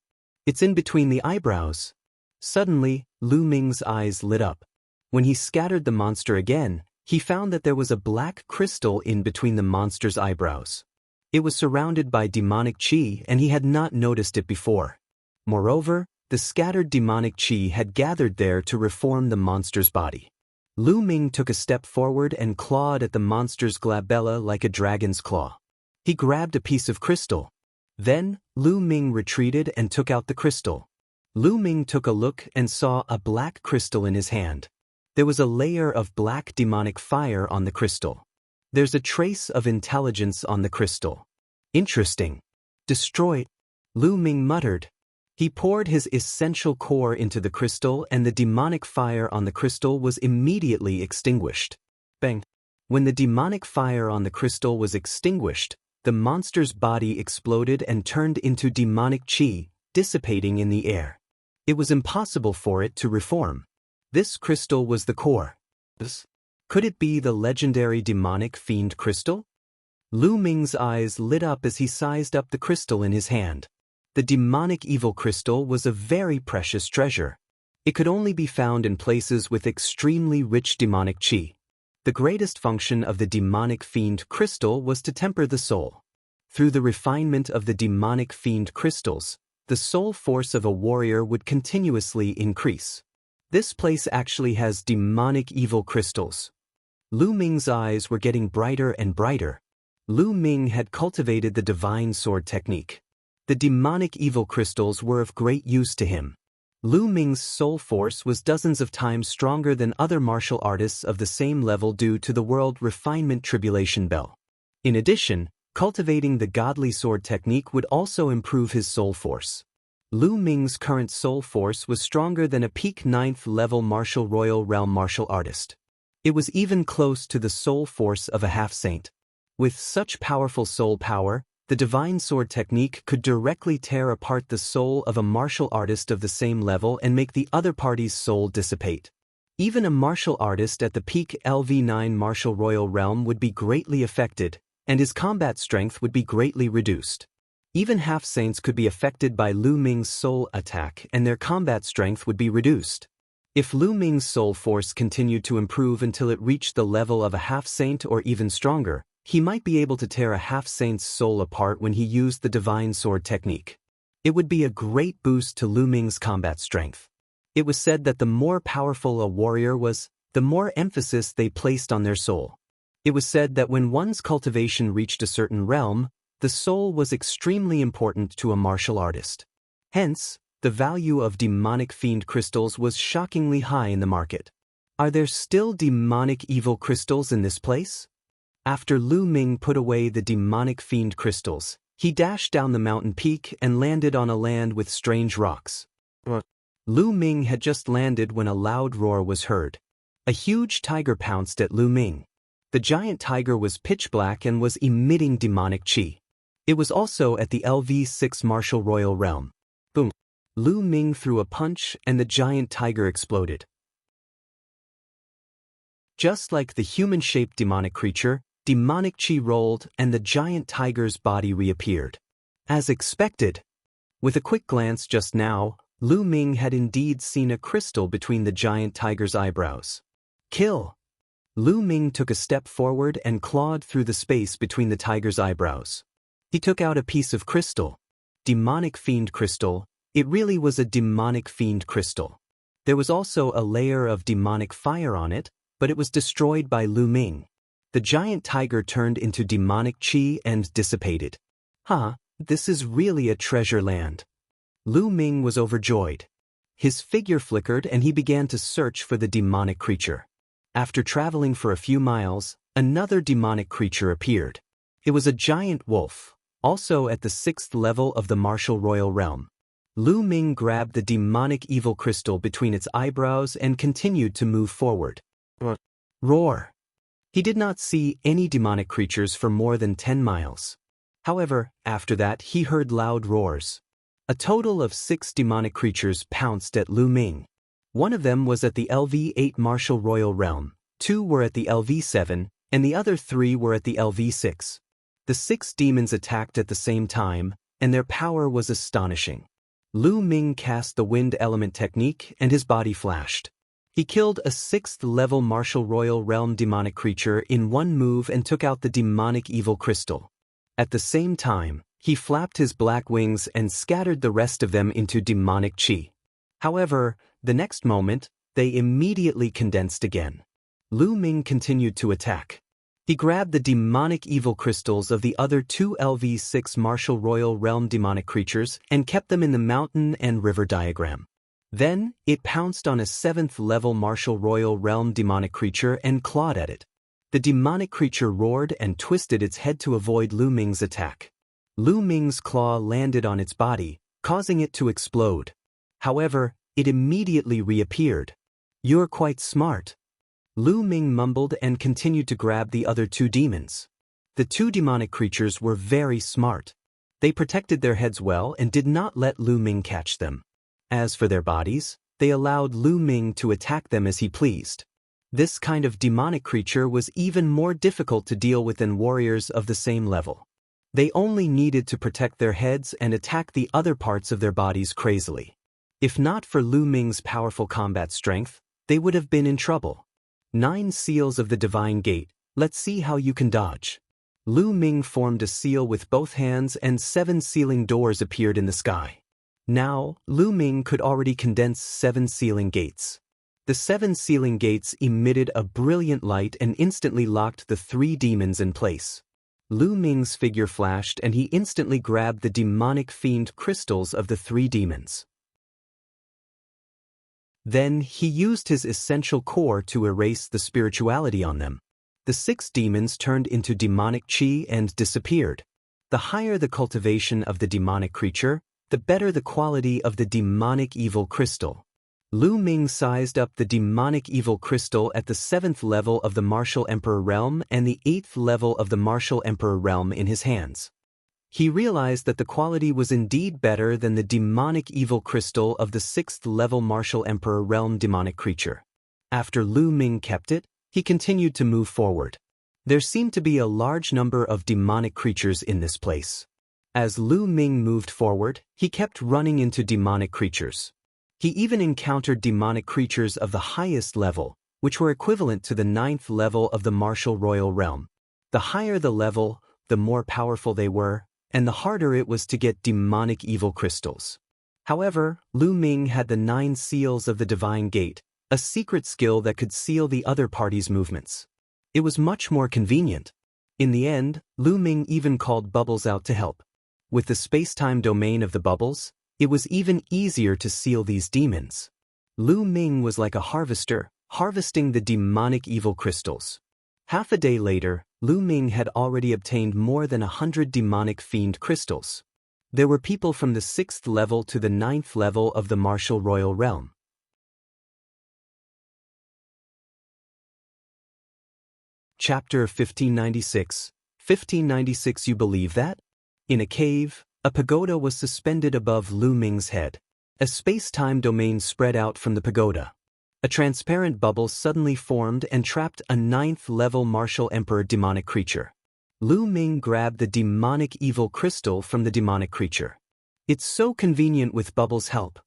It's in between the eyebrows. Suddenly, Lu Ming's eyes lit up. When he scattered the monster again, he found that there was a black crystal in between the monster's eyebrows. It was surrounded by demonic qi and he had not noticed it before. Moreover, the scattered demonic qi had gathered there to reform the monster's body. Lu Ming took a step forward and clawed at the monster's glabella like a dragon's claw. He grabbed a piece of crystal. Then, Lu Ming retreated and took out the crystal. Lu Ming took a look and saw a black crystal in his hand. There was a layer of black demonic fire on the crystal. There's a trace of intelligence on the crystal. Interesting. Destroy it, Lu Ming muttered. He poured his essential core into the crystal and the demonic fire on the crystal was immediately extinguished. Bang! When the demonic fire on the crystal was extinguished, the monster's body exploded and turned into demonic qi, dissipating in the air. It was impossible for it to reform. This crystal was the core. Could it be the legendary demonic fiend crystal? Lu Ming's eyes lit up as he sized up the crystal in his hand. The demonic evil crystal was a very precious treasure. It could only be found in places with extremely rich demonic qi. The greatest function of the demonic fiend crystal was to temper the soul. Through the refinement of the demonic fiend crystals, the soul force of a warrior would continuously increase. This place actually has demonic evil crystals. Lu Ming's eyes were getting brighter and brighter. Lu Ming had cultivated the divine sword technique. The demonic evil crystals were of great use to him. Lu Ming's soul force was dozens of times stronger than other martial artists of the same level due to the world refinement tribulation bell. In addition, cultivating the godly sword technique would also improve his soul force. Lu Ming's current soul force was stronger than a peak 9th level martial royal realm martial artist. It was even close to the soul force of a half-saint. With such powerful soul power, the divine sword technique could directly tear apart the soul of a martial artist of the same level and make the other party's soul dissipate. Even a martial artist at the peak LV9 martial royal realm would be greatly affected, and his combat strength would be greatly reduced. Even half-saints could be affected by Lu Ming's soul attack and their combat strength would be reduced. If Lu Ming's soul force continued to improve until it reached the level of a half-saint or even stronger, he might be able to tear a half-saint's soul apart when he used the divine sword technique. It would be a great boost to Lu Ming's combat strength. It was said that the more powerful a warrior was, the more emphasis they placed on their soul. It was said that when one's cultivation reached a certain realm, the soul was extremely important to a martial artist. Hence, the value of demonic fiend crystals was shockingly high in the market. Are there still demonic evil crystals in this place? After Lu Ming put away the demonic fiend crystals, he dashed down the mountain peak and landed on a land with strange rocks. Lu Ming had just landed when a loud roar was heard. A huge tiger pounced at Lu Ming. The giant tiger was pitch black and was emitting demonic qi. It was also at the LV6 martial royal realm. Boom! Lu Ming threw a punch and the giant tiger exploded. Just like the human-shaped demonic creature, demonic qi rolled and the giant tiger's body reappeared. As expected. With a quick glance just now, Lu Ming had indeed seen a crystal between the giant tiger's eyebrows. Kill! Lu Ming took a step forward and clawed through the space between the tiger's eyebrows. He took out a piece of crystal. Demonic fiend crystal. It really was a demonic fiend crystal. There was also a layer of demonic fire on it, but it was destroyed by Lu Ming. The giant tiger turned into demonic qi and dissipated. This is really a treasure land. Lu Ming was overjoyed. His figure flickered and he began to search for the demonic creature. After traveling for a few miles, another demonic creature appeared. It was a giant wolf, also at the 6th level of the martial royal realm. Lu Ming grabbed the demonic evil crystal between its eyebrows and continued to move forward. Roar! He did not see any demonic creatures for more than 10 miles. However, after that he heard loud roars. A total of 6 demonic creatures pounced at Lu Ming. One of them was at the LV8 martial royal realm, 2 were at the LV7, and the other 3 were at the LV6. The 6 demons attacked at the same time, and their power was astonishing. Lu Ming cast the wind element technique and his body flashed. He killed a 6th-level martial royal realm demonic creature in one move and took out the demonic evil crystal. At the same time, he flapped his black wings and scattered the rest of them into demonic qi. However, the next moment, they immediately condensed again. Lu Ming continued to attack. He grabbed the demonic evil crystals of the other 2 LV6 martial royal realm demonic creatures and kept them in the mountain and river diagram. Then, it pounced on a 7th-level martial royal realm demonic creature and clawed at it. The demonic creature roared and twisted its head to avoid Lu Ming's attack. Lu Ming's claw landed on its body, causing it to explode. However, it immediately reappeared. "You're quite smart." Lu Ming mumbled and continued to grab the other 2 demons. The 2 demonic creatures were very smart. They protected their heads well and did not let Lu Ming catch them. As for their bodies, they allowed Lu Ming to attack them as he pleased. This kind of demonic creature was even more difficult to deal with than warriors of the same level. They only needed to protect their heads and attack the other parts of their bodies crazily. If not for Lu Ming's powerful combat strength, they would have been in trouble. 9 seals of the divine gate. Let's see how you can dodge. Lu Ming formed a seal with both hands and 7 sealing doors appeared in the sky. Now, Lu Ming could already condense 7 sealing gates. The 7 sealing gates emitted a brilliant light and instantly locked the 3 demons in place. Lu Ming's figure flashed and he instantly grabbed the demonic fiend crystals of the 3 demons. Then he used his essential core to erase the spirituality on them. The 6 demons turned into demonic qi and disappeared. The higher the cultivation of the demonic creature, the better the quality of the demonic evil crystal. Lu Ming sized up the demonic evil crystal at the 7th level of the martial emperor realm and the 8th level of the martial emperor realm in his hands. He realized that the quality was indeed better than the demonic evil crystal of the 6th-level martial emperor realm demonic creature. After Lu Ming kept it, he continued to move forward. There seemed to be a large number of demonic creatures in this place. As Lu Ming moved forward, he kept running into demonic creatures. He even encountered demonic creatures of the highest level, which were equivalent to the 9th level of the martial royal realm. The higher the level, the more powerful they were, and the harder it was to get demonic evil crystals. However, Lu Ming had the 9 seals of the divine gate, a secret skill that could seal the other party's movements. It was much more convenient. In the end, Lu Ming even called Bubbles out to help. With the space-time domain of the bubbles, it was even easier to seal these demons. Lu Ming was like a harvester, harvesting the demonic evil crystals. Half a day later, Lu Ming had already obtained more than 100 demonic fiend crystals. There were people from the 6th level to the 9th level of the martial royal realm. Chapter 1596. 1596. You believe that? In a cave, a pagoda was suspended above Lu Ming's head. A space-time domain spread out from the pagoda. A transparent bubble suddenly formed and trapped a 9th-level martial emperor demonic creature. Lu Ming grabbed the demonic evil crystal from the demonic creature. It's so convenient with Bubbles' help.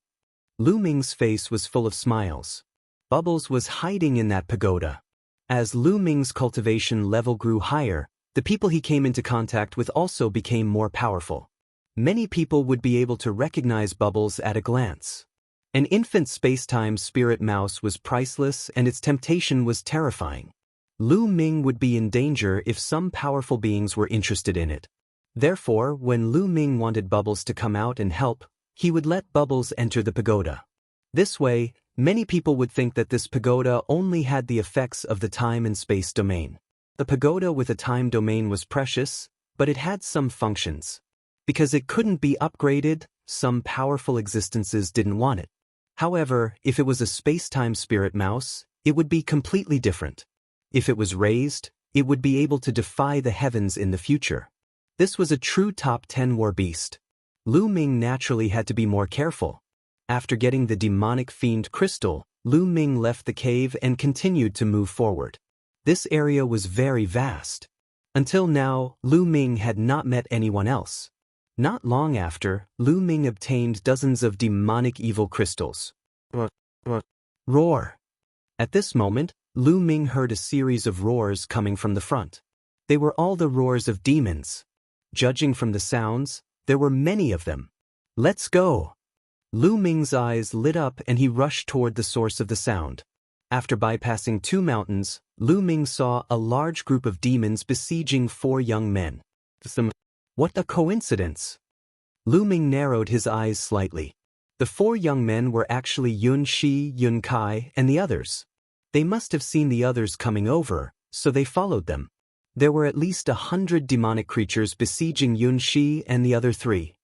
Lu Ming's face was full of smiles. Bubbles was hiding in that pagoda. As Lu Ming's cultivation level grew higher, the people he came into contact with also became more powerful. Many people would be able to recognize Bubbles at a glance. An infant space-time spirit mouse was priceless and its temptation was terrifying. Lu Ming would be in danger if some powerful beings were interested in it. Therefore, when Lu Ming wanted Bubbles to come out and help, he would let Bubbles enter the pagoda. This way, many people would think that this pagoda only had the effects of the time and space domain. The pagoda with a time domain was precious, but it had some functions. Because it couldn't be upgraded, some powerful existences didn't want it. However, if it was a space-time spirit mouse, it would be completely different. If it was raised, it would be able to defy the heavens in the future. This was a true top 10 war beast. Lu Ming naturally had to be more careful. After getting the demonic fiend crystal, Lu Ming left the cave and continued to move forward. This area was very vast. Until now, Lu Ming had not met anyone else. Not long after, Lu Ming obtained dozens of demonic evil crystals. Roar! At this moment, Lu Ming heard a series of roars coming from the front. They were all the roars of demons. Judging from the sounds, there were many of them. Let's go! Lu Ming's eyes lit up and he rushed toward the source of the sound. After bypassing 2 mountains, Lu Ming saw a large group of demons besieging 4 young men. What a coincidence! Lu Ming narrowed his eyes slightly. The 4 young men were actually Yun Shi, Yun Kai, and the others. They must have seen the others coming over, so they followed them. There were at least 100 demonic creatures besieging Yun Shi and the other 3.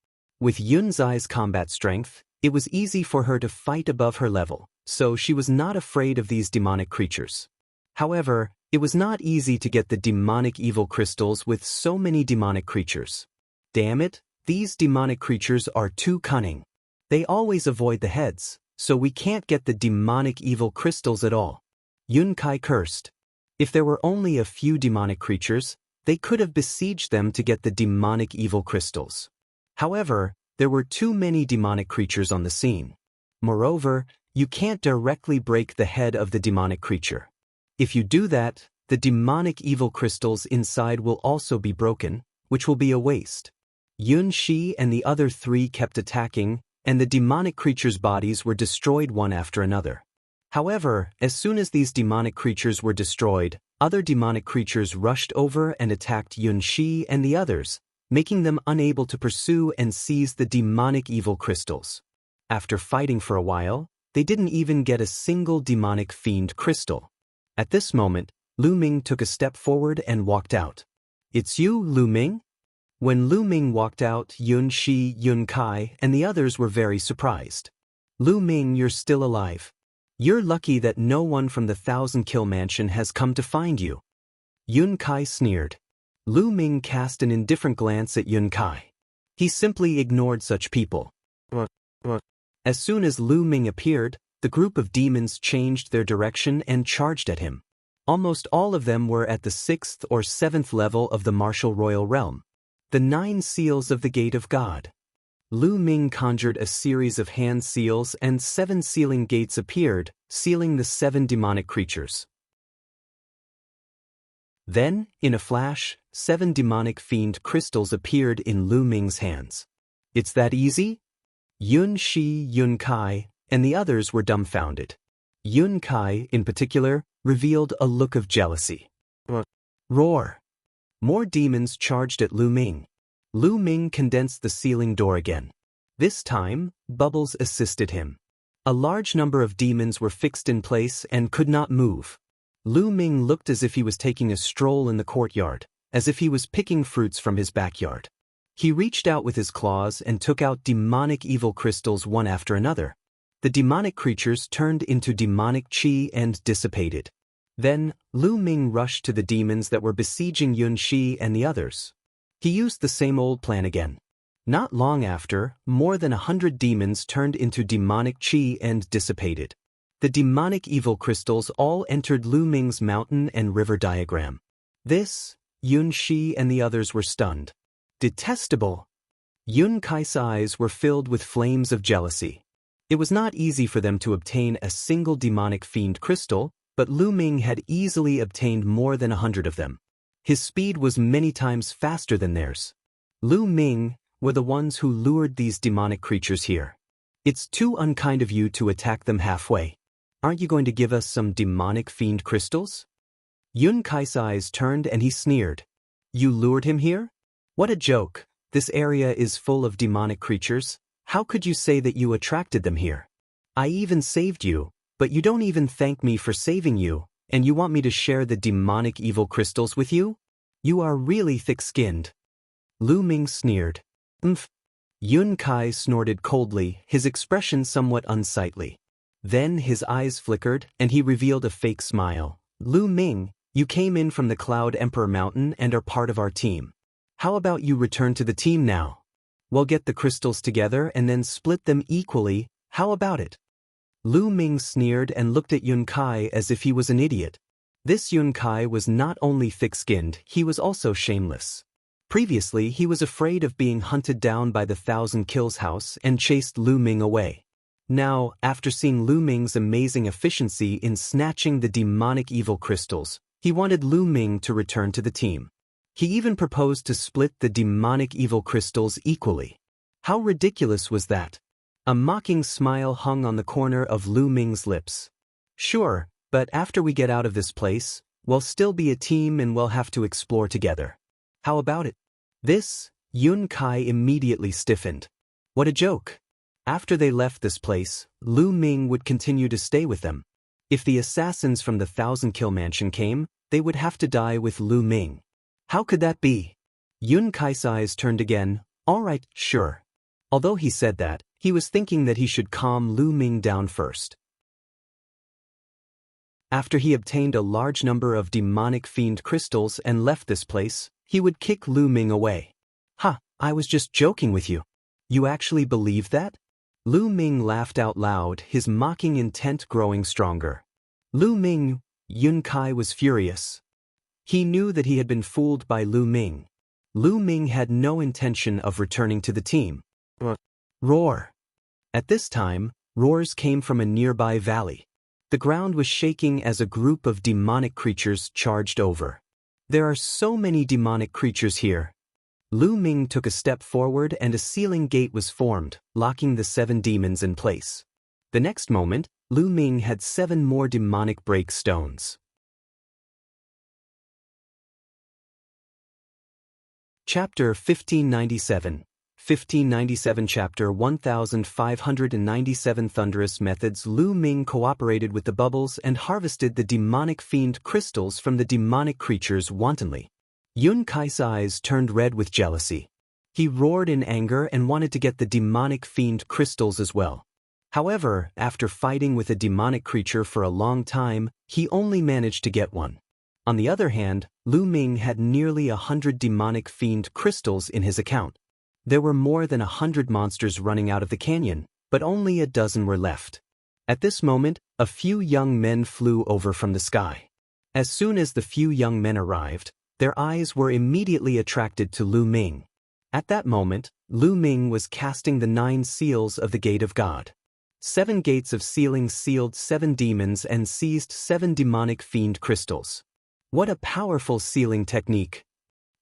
With Yun Zai's combat strength, it was easy for her to fight above her level, so she was not afraid of these demonic creatures. However, it was not easy to get the demonic evil crystals with so many demonic creatures. Damn it, these demonic creatures are too cunning. They always avoid the heads, so we can't get the demonic evil crystals at all. Yun Kai cursed. If there were only a few demonic creatures, they could have besieged them to get the demonic evil crystals. However, there were too many demonic creatures on the scene. Moreover, you can't directly break the head of the demonic creature. If you do that, the demonic evil crystals inside will also be broken, which will be a waste. Yun Shi and the other 3 kept attacking, and the demonic creatures' bodies were destroyed one after another. However, as soon as these demonic creatures were destroyed, other demonic creatures rushed over and attacked Yun Shi and the others, making them unable to pursue and seize the demonic evil crystals. After fighting for a while, they didn't even get a single demonic fiend crystal. At this moment, Lu Ming took a step forward and walked out. It's you, Lu Ming? When Lu Ming walked out, Yun Shi, Yun Kai, and the others were very surprised. Lu Ming, you're still alive. You're lucky that no one from the 1,000-kill mansion has come to find you. Yun Kai sneered. Lu Ming cast an indifferent glance at Yun Kai. He simply ignored such people. As soon as Lu Ming appeared, the group of demons changed their direction and charged at him. Almost all of them were at the 6th or 7th level of the martial royal realm. The 9 seals of the Gate of God. Lu Ming conjured a series of hand seals and 7 sealing gates appeared, sealing the 7 demonic creatures. Then, in a flash, 7 demonic fiend crystals appeared in Lu Ming's hands. It's that easy? Yun Shi, Yun Kai, and the others were dumbfounded. Yun Kai, in particular, revealed a look of jealousy. Roar! More demons charged at Lu Ming. Lu Ming condensed the ceiling door again. This time, bubbles assisted him. A large number of demons were fixed in place and could not move. Lu Ming looked as if he was taking a stroll in the courtyard, as if he was picking fruits from his backyard. He reached out with his claws and took out demonic evil crystals one after another. The demonic creatures turned into demonic qi and dissipated. Then, Lu Ming rushed to the demons that were besieging Yun Shi and the others. He used the same old plan again. Not long after, more than 100 demons turned into demonic qi and dissipated. The demonic evil crystals all entered Lu Ming's mountain and river diagram. This, Yun Shi and the others were stunned. Detestable! Yun Kai's eyes were filled with flames of jealousy. It was not easy for them to obtain a single demonic fiend crystal, but Lu Ming had easily obtained more than 100 of them. His speed was many times faster than theirs. Lu Ming were the ones who lured these demonic creatures here. It's too unkind of you to attack them halfway. Aren't you going to give us some demonic fiend crystals? Yun Kai's eyes turned and he sneered. You lured him here? What a joke. This area is full of demonic creatures. How could you say that you attracted them here? I even saved you, but you don't even thank me for saving you, and you want me to share the demonic evil crystals with you? You are really thick-skinned. Lu Ming sneered. Umph. Yun Kai snorted coldly, his expression somewhat unsightly. Then his eyes flickered, and he revealed a fake smile. Lu Ming, you came in from the Cloud Emperor Mountain and are part of our team. How about you return to the team now? We'll get the crystals together and then split them equally. How about it? Lu Ming sneered and looked at Yun Kai as if he was an idiot. This Yun Kai was not only thick-skinned, he was also shameless. Previously, he was afraid of being hunted down by the Thousand Kills house and chased Lu Ming away. Now, after seeing Lu Ming's amazing efficiency in snatching the demonic evil crystals, he wanted Lu Ming to return to the team. He even proposed to split the demonic evil crystals equally. How ridiculous was that? A mocking smile hung on the corner of Lu Ming's lips. Sure, but after we get out of this place, we'll still be a team and we'll have to explore together. How about it? This, Yun Kai immediately stiffened. What a joke. After they left this place, Lu Ming would continue to stay with them. If the assassins from the Thousand Kill Mansion came, they would have to die with Lu Ming. How could that be? Yun Kai's eyes turned again. All right, sure. Although he said that, he was thinking that he should calm Lu Ming down first. After he obtained a large number of demonic fiend crystals and left this place, he would kick Lu Ming away. Ha, I was just joking with you. You actually believe that? Lu Ming laughed out loud, his mocking intent growing stronger. Lu Ming, Yun Kai was furious. He knew that he had been fooled by Lu Ming. Lu Ming had no intention of returning to the team. Roar! At this time, roars came from a nearby valley. The ground was shaking as a group of demonic creatures charged over. There are so many demonic creatures here. Lu Ming took a step forward and a sealing gate was formed, locking the 7 demons in place. The next moment, Lu Ming had 7 more demonic break stones. Chapter 1597. 1597 Chapter 1597 Thunderous Methods. Lu Ming cooperated with the bubbles and harvested the demonic fiend crystals from the demonic creatures wantonly. Yun Kai's eyes turned red with jealousy. He roared in anger and wanted to get the demonic fiend crystals as well. However, after fighting with a demonic creature for a long time, he only managed to get one. On the other hand, Lu Ming had nearly 100 demonic fiend crystals in his account. There were more than 100 monsters running out of the canyon, but only a dozen were left. At this moment, a few young men flew over from the sky. As soon as the few young men arrived, their eyes were immediately attracted to Lu Ming. At that moment, Lu Ming was casting the 9 seals of the Gate of God. 7 gates of sealing sealed 7 demons and seized 7 demonic fiend crystals. What a powerful sealing technique!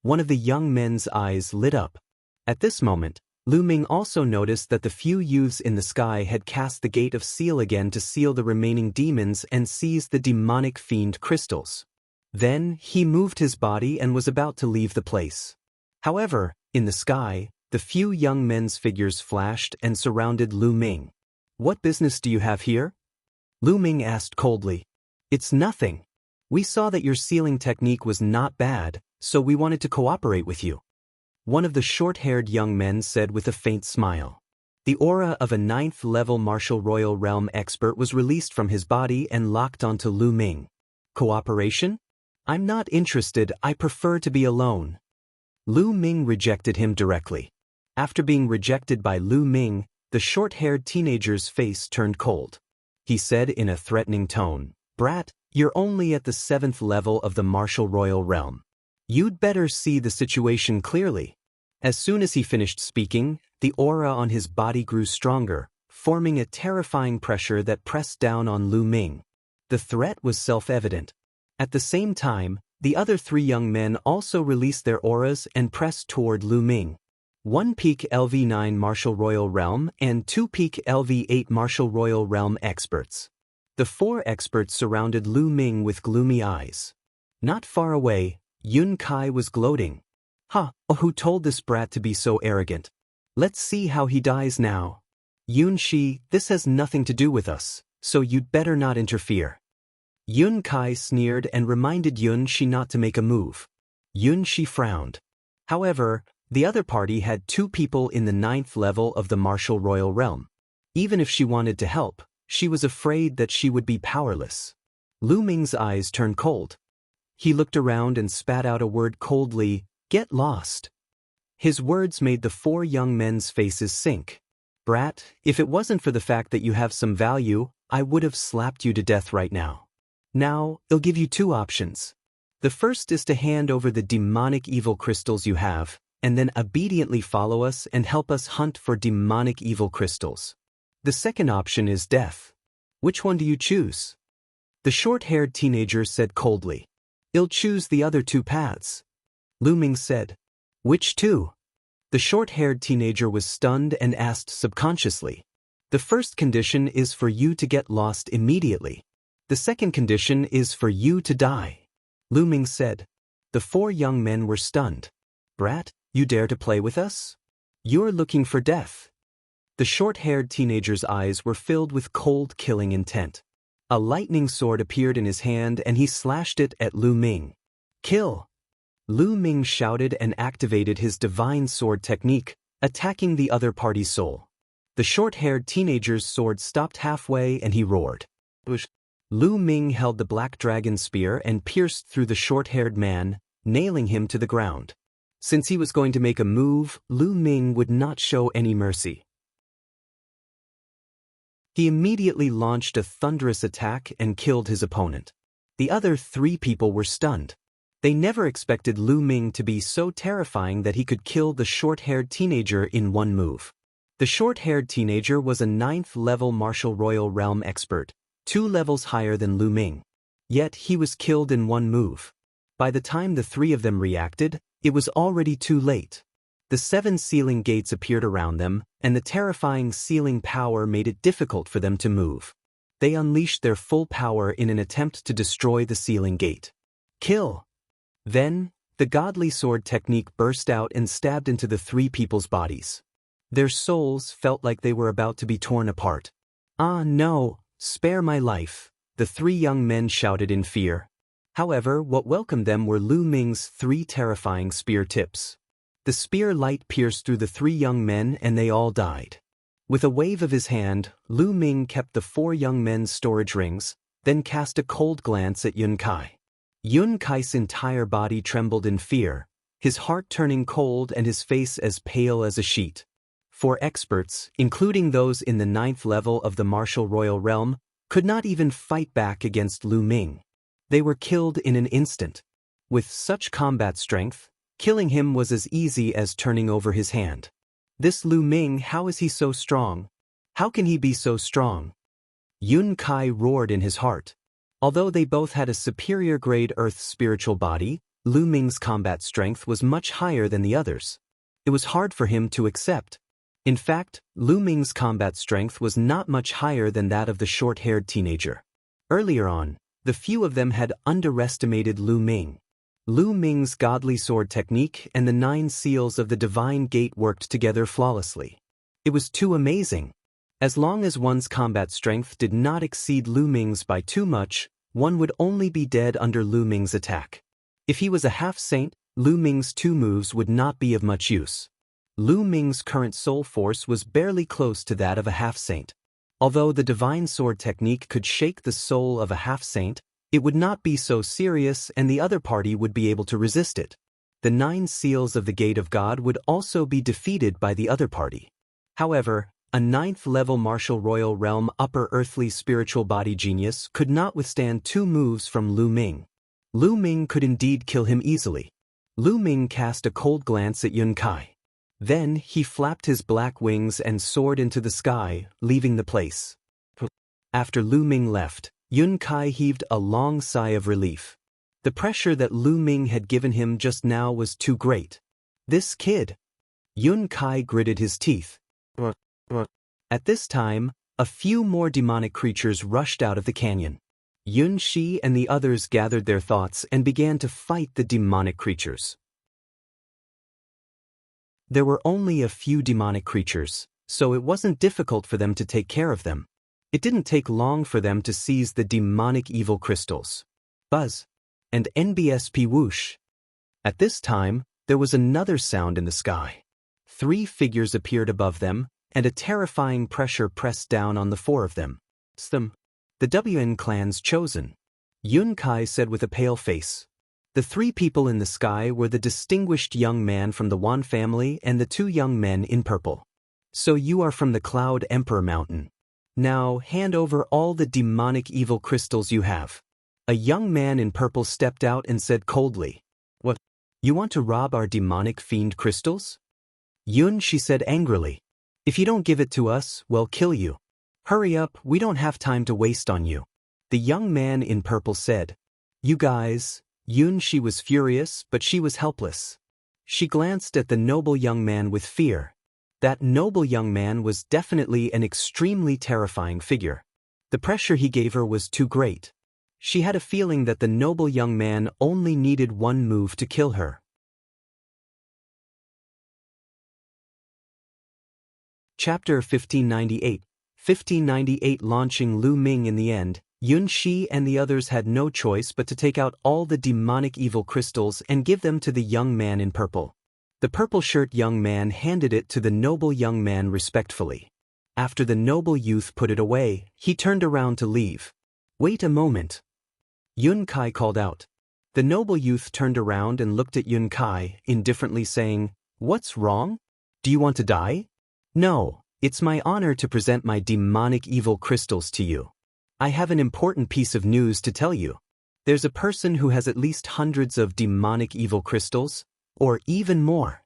One of the young men's eyes lit up. At this moment, Lu Ming also noticed that the few youths in the sky had cast the Gate of Seal again to seal the remaining demons and seize the demonic fiend crystals. Then, he moved his body and was about to leave the place. However, in the sky, the few young men's figures flashed and surrounded Lu Ming. "What business do you have here?" Lu Ming asked coldly. "It's nothing. We saw that your sealing technique was not bad, so we wanted to cooperate with you," one of the short-haired young men said with a faint smile. The aura of a 9th-level martial royal realm expert was released from his body and locked onto Lu Ming. "Cooperation? I'm not interested, I prefer to be alone." Lu Ming rejected him directly. After being rejected by Lu Ming, the short-haired teenager's face turned cold. He said in a threatening tone, "Brat, you're only at the 7th level of the martial royal realm. You'd better see the situation clearly." As soon as he finished speaking, the aura on his body grew stronger, forming a terrifying pressure that pressed down on Lu Ming. The threat was self-evident. At the same time, the other 3 young men also released their auras and pressed toward Lu Ming. 1 peak LV9 Martial Royal Realm and 2 peak LV8 Martial Royal Realm experts. The 4 experts surrounded Lu Ming with gloomy eyes. Not far away, Yun Kai was gloating. Who told this brat to be so arrogant? Let's see how he dies now. Yun Shi, this has nothing to do with us, so you'd better not interfere. Yun Kai sneered and reminded Yun Shi not to make a move. Yun Shi frowned. However, the other party had 2 people in the 9th level of the martial royal realm. Even if she wanted to help, she was afraid that she would be powerless. Lu Ming's eyes turned cold. He looked around and spat out a word coldly, "Get lost." His words made the 4 young men's faces sink. "Brat, if it wasn't for the fact that you have some value, I would have slapped you to death right now. Now, I'll give you 2 options. The first is to hand over the demonic evil crystals you have, and then obediently follow us and help us hunt for demonic evil crystals. The second option is death. Which one do you choose?" The short-haired teenager said coldly. "I'll choose the other 2 paths." Lu Ming said. "Which 2?" The short-haired teenager was stunned and asked subconsciously. "The first condition is for you to get lost immediately. The second condition is for you to die." Lu Ming said. The 4 young men were stunned. "Brat, you dare to play with us? You're looking for death." The short-haired teenager's eyes were filled with cold, killing intent. A lightning sword appeared in his hand and he slashed it at Lu Ming. "Kill!" Lu Ming shouted and activated his divine sword technique, attacking the other party's soul. The short-haired teenager's sword stopped halfway and he roared. Lu Ming held the black dragon spear and pierced through the short-haired man, nailing him to the ground. Since he was going to make a move, Lu Ming would not show any mercy. He immediately launched a thunderous attack and killed his opponent. The other 3 people were stunned. They never expected Lu Ming to be so terrifying that he could kill the short-haired teenager in 1 move. The short-haired teenager was a 9th-level martial royal realm expert, 2 levels higher than Lu Ming. Yet he was killed in 1 move. By the time the 3 of them reacted, it was already too late. The 7 sealing gates appeared around them, and the terrifying sealing power made it difficult for them to move. They unleashed their full power in an attempt to destroy the sealing gate. "Kill!" Then, the godly sword technique burst out and stabbed into the 3 people's bodies. Their souls felt like they were about to be torn apart. "Ah, no, spare my life," the 3 young men shouted in fear. However, what welcomed them were Lu Ming's 3 terrifying spear tips. The spear light pierced through the 3 young men and they all died. With a wave of his hand, Lu Ming kept the 4 young men's storage rings, then cast a cold glance at Yun Kai. Yun Kai's entire body trembled in fear, his heart turning cold and his face as pale as a sheet. 4 experts, including those in the 9th level of the martial royal realm, could not even fight back against Lu Ming. They were killed in an instant. With such combat strength, killing him was as easy as turning over his hand. This Lu Ming, how is he so strong? How can he be so strong? Yun Kai roared in his heart. Although they both had a superior grade Earth spiritual body, Lu Ming's combat strength was much higher than the others. It was hard for him to accept. In fact, Lu Ming's combat strength was not much higher than that of the short-haired teenager. Earlier on, The few of them had underestimated Lu Ming. Lu Ming's godly sword technique and the 9 seals of the divine gate worked together flawlessly. It was too amazing. As long as one's combat strength did not exceed Lu Ming's by too much, one would only be dead under Lu Ming's attack. If he was a half-saint, Lu Ming's 2 moves would not be of much use. Lu Ming's current soul force was barely close to that of a half-saint. Although the divine sword technique could shake the soul of a half-saint, it would not be so serious and the other party would be able to resist it. The 9 seals of the Gate of God would also be defeated by the other party. However, a 9th-level martial royal realm upper earthly spiritual body genius could not withstand 2 moves from Lu Ming. Lu Ming could indeed kill him easily. Lu Ming cast a cold glance at Yun Kai. Then he flapped his black wings and soared into the sky, leaving the place. After Lu Ming left, Yun Kai heaved a long sigh of relief. The pressure that Lu Ming had given him just now was too great. This kid. Yun Kai gritted his teeth. At this time, a few more demonic creatures rushed out of the canyon. Yun Shi and the others gathered their thoughts and began to fight the demonic creatures. There were only a few demonic creatures, so it wasn't difficult for them to take care of them. It didn't take long for them to seize the demonic evil crystals. Buzz. And NBSP whoosh. At this time, there was another sound in the sky. 3 figures appeared above them, and a terrifying pressure pressed down on the 4 of them. The WN clan's chosen. Yun Kai said with a pale face. The 3 people in the sky were the distinguished young man from the Wan family and the 2 young men in purple. So you are from the Cloud Emperor Mountain. Now hand over all the demonic evil crystals you have. A young man in purple stepped out and said coldly. What? You want to rob our demonic fiend crystals? Yun, she said angrily. If you don't give it to us, we'll kill you. Hurry up, we don't have time to waste on you. The young man in purple said. You guys. Yun, she was furious, but she was helpless. She glanced at the noble young man with fear. That noble young man was definitely an extremely terrifying figure. The pressure he gave her was too great. She had a feeling that the noble young man only needed 1 move to kill her. Chapter 1598. 1598 Launching Lu Ming. In the end, Yun Shi and the others had no choice but to take out all the demonic evil crystals and give them to the young man in purple. The purple-shirt young man handed it to the noble young man respectfully. After the noble youth put it away, he turned around to leave. Wait a moment. Yun Kai called out. The noble youth turned around and looked at Yun Kai, indifferently saying, What's wrong? Do you want to die? No, it's my honor to present my demonic evil crystals to you. I have an important piece of news to tell you. There's a person who has at least hundreds of demonic evil crystals, or even more.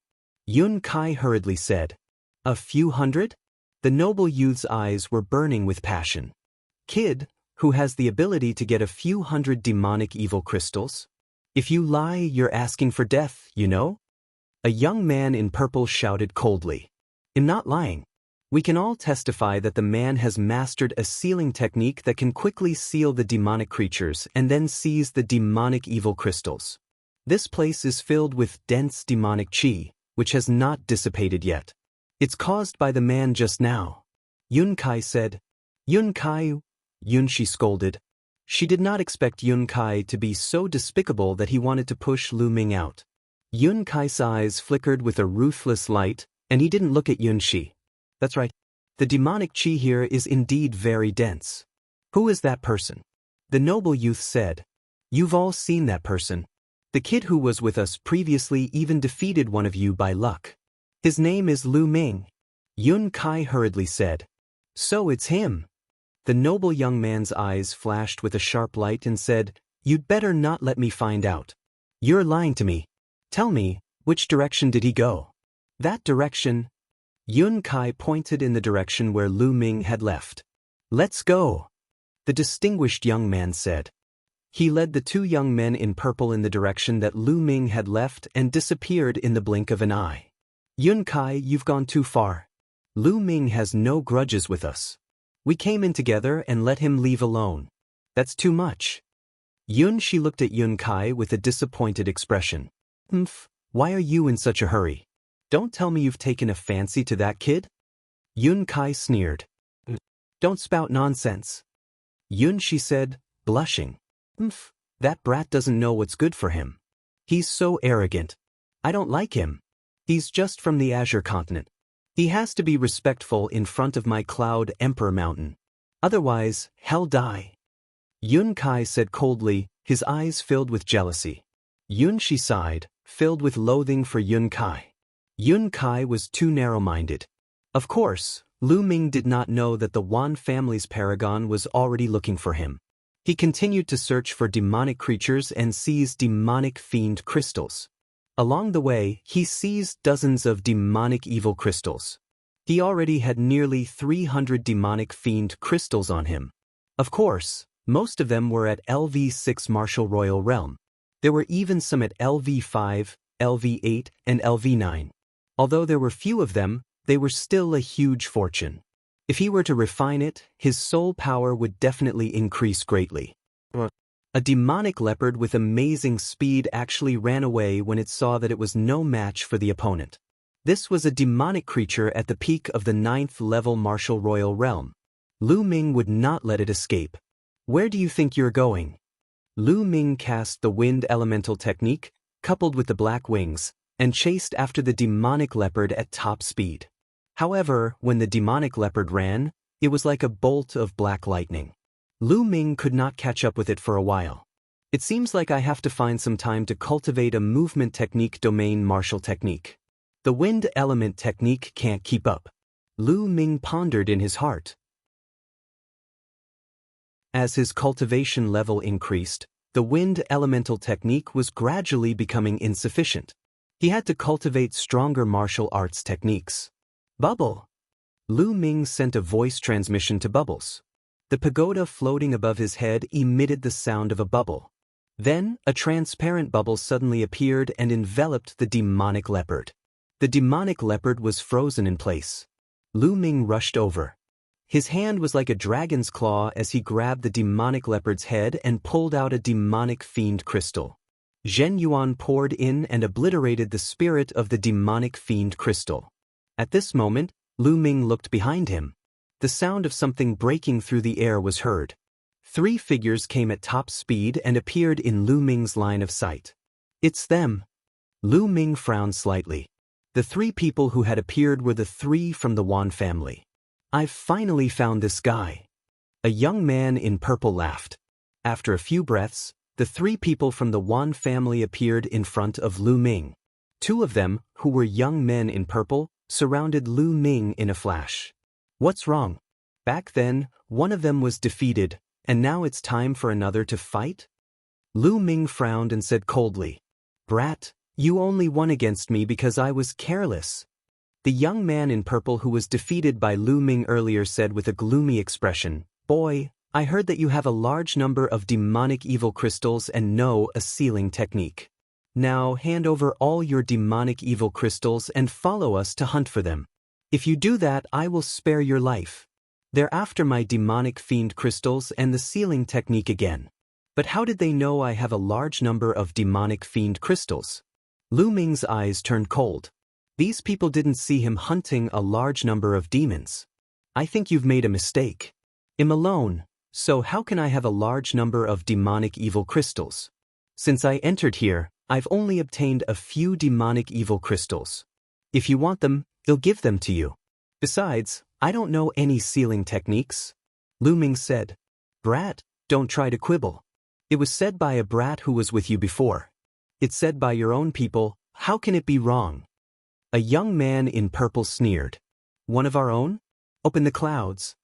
Yun Kai hurriedly said. A few hundred? The noble youth's eyes were burning with passion. Kid, who has the ability to get a few hundred demonic evil crystals? If you lie, you're asking for death, you know? A young man in purple shouted coldly. I'm not lying. We can all testify that the man has mastered a sealing technique that can quickly seal the demonic creatures and then seize the demonic evil crystals. This place is filled with dense demonic chi, which has not dissipated yet. It's caused by the man just now. Yun Kai said. Yun Kai? Yun, she scolded. She did not expect Yun Kai to be so despicable that he wanted to push Lu Ming out. Yun Kai's eyes flickered with a ruthless light, and he didn't look at Yun Shi. That's right. The demonic chi here is indeed very dense. Who is that person? The noble youth said. You've all seen that person. The kid who was with us previously even defeated one of you by luck. His name is Lu Ming. Yun Kai hurriedly said. So it's him. The noble young man's eyes flashed with a sharp light and said, You'd better not let me find out. You're lying to me. Tell me, which direction did he go? That direction. Yun Kai pointed in the direction where Lu Ming had left. Let's go. The distinguished young man said. He led the 2 young men in purple in the direction that Lu Ming had left and disappeared in the blink of an eye. Yun Kai, you've gone too far. Lu Ming has no grudges with us. We came in together and let him leave alone. That's too much. She looked at Yun Kai with a disappointed expression. Why are you in such a hurry? Don't tell me you've taken a fancy to that kid? Yun Kai sneered. Don't spout nonsense. She said, blushing. That brat doesn't know what's good for him. He's so arrogant. I don't like him. He's just from the Azure continent. He has to be respectful in front of my Cloud Emperor Mountain. Otherwise, hell die. Yun Kai said coldly, his eyes filled with jealousy. She sighed, filled with loathing for Yun Kai. Yun Kai was too narrow-minded. Of course, Lu Ming did not know that the Wan family's paragon was already looking for him. He continued to search for demonic creatures and seized demonic fiend crystals. Along the way, he seized dozens of demonic evil crystals. He already had nearly 300 demonic fiend crystals on him. Of course, most of them were at LV6 Martial Royal Realm. There were even some at LV5, LV8, and LV9. Although there were few of them, they were still a huge fortune. If he were to refine it, his soul power would definitely increase greatly. A demonic leopard with amazing speed actually ran away when it saw that it was no match for the opponent. This was a demonic creature at the peak of the 9th level Martial Royal Realm. Lu Ming would not let it escape. Where do you think you're going? Lu Ming cast the wind elemental technique, coupled with the black wings, and chased after the demonic leopard at top speed. However, when the demonic leopard ran, it was like a bolt of black lightning. Lu Ming could not catch up with it for a while. It seems like I have to find some time to cultivate a movement technique domain martial technique. The wind element technique can't keep up. Lu Ming pondered in his heart. As his cultivation level increased, the wind elemental technique was gradually becoming insufficient. He had to cultivate stronger martial arts techniques. Bubble! Lu Ming sent a voice transmission to Bubbles. The pagoda floating above his head emitted the sound of a bubble. Then, a transparent bubble suddenly appeared and enveloped the demonic leopard. The demonic leopard was frozen in place. Lu Ming rushed over. His hand was like a dragon's claw as he grabbed the demonic leopard's head and pulled out a demonic fiend crystal. Zhen Yuan poured in and obliterated the spirit of the demonic fiend crystal. At this moment, Lu Ming looked behind him. The sound of something breaking through the air was heard. 3 figures came at top speed and appeared in Lu Ming's line of sight. It's them. Lu Ming frowned slightly. The 3 people who had appeared were the 3 from the Wan family. I've finally found this guy. A young man in purple laughed. After a few breaths, the 3 people from the Wan family appeared in front of Lu Ming. 2 of them, who were young men in purple, surrounded Lu Ming in a flash. What's wrong? Back then, one of them was defeated, and now it's time for another to fight? Lu Ming frowned and said coldly, Brat, you only won against me because I was careless. The young man in purple who was defeated by Lu Ming earlier said with a gloomy expression, Boy, I heard that you have a large number of demonic evil crystals and know a sealing technique. Now hand over all your demonic evil crystals and follow us to hunt for them. If you do that, I will spare your life. They're after my demonic fiend crystals and the sealing technique again. But how did they know I have a large number of demonic fiend crystals? Lu Ming's eyes turned cold. These people didn't see him hunting a large number of demons. I think you've made a mistake. I'm alone, so how can I have a large number of demonic evil crystals? Since I entered here, I've only obtained a few demonic evil crystals. If you want them, I'll give them to you. Besides, I don't know any sealing techniques. Lu Ming said, Brat, don't try to quibble. It was said by a brat who was with you before. It's said by your own people, how can it be wrong? A young man in purple sneered. One of our own? Open the clouds.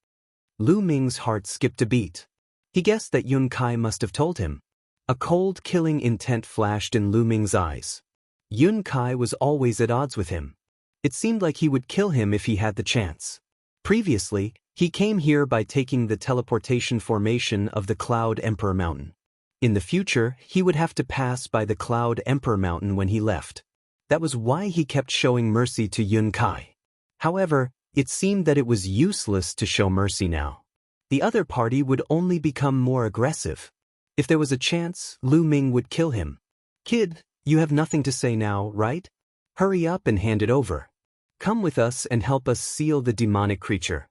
Lu Ming's heart skipped a beat. He guessed that Yun Kai must have told him. A cold, killing intent flashed in Lu Ming's eyes. Yun Kai was always at odds with him. It seemed like he would kill him if he had the chance. Previously, he came here by taking the teleportation formation of the Cloud Emperor Mountain. In the future, he would have to pass by the Cloud Emperor Mountain when he left. That was why he kept showing mercy to Yun Kai. However, it seemed that it was useless to show mercy now. The other party would only become more aggressive. If there was a chance, Lu Ming would kill him. Kid, you have nothing to say now, right? Hurry up and hand it over. Come with us and help us seal the demonic creature.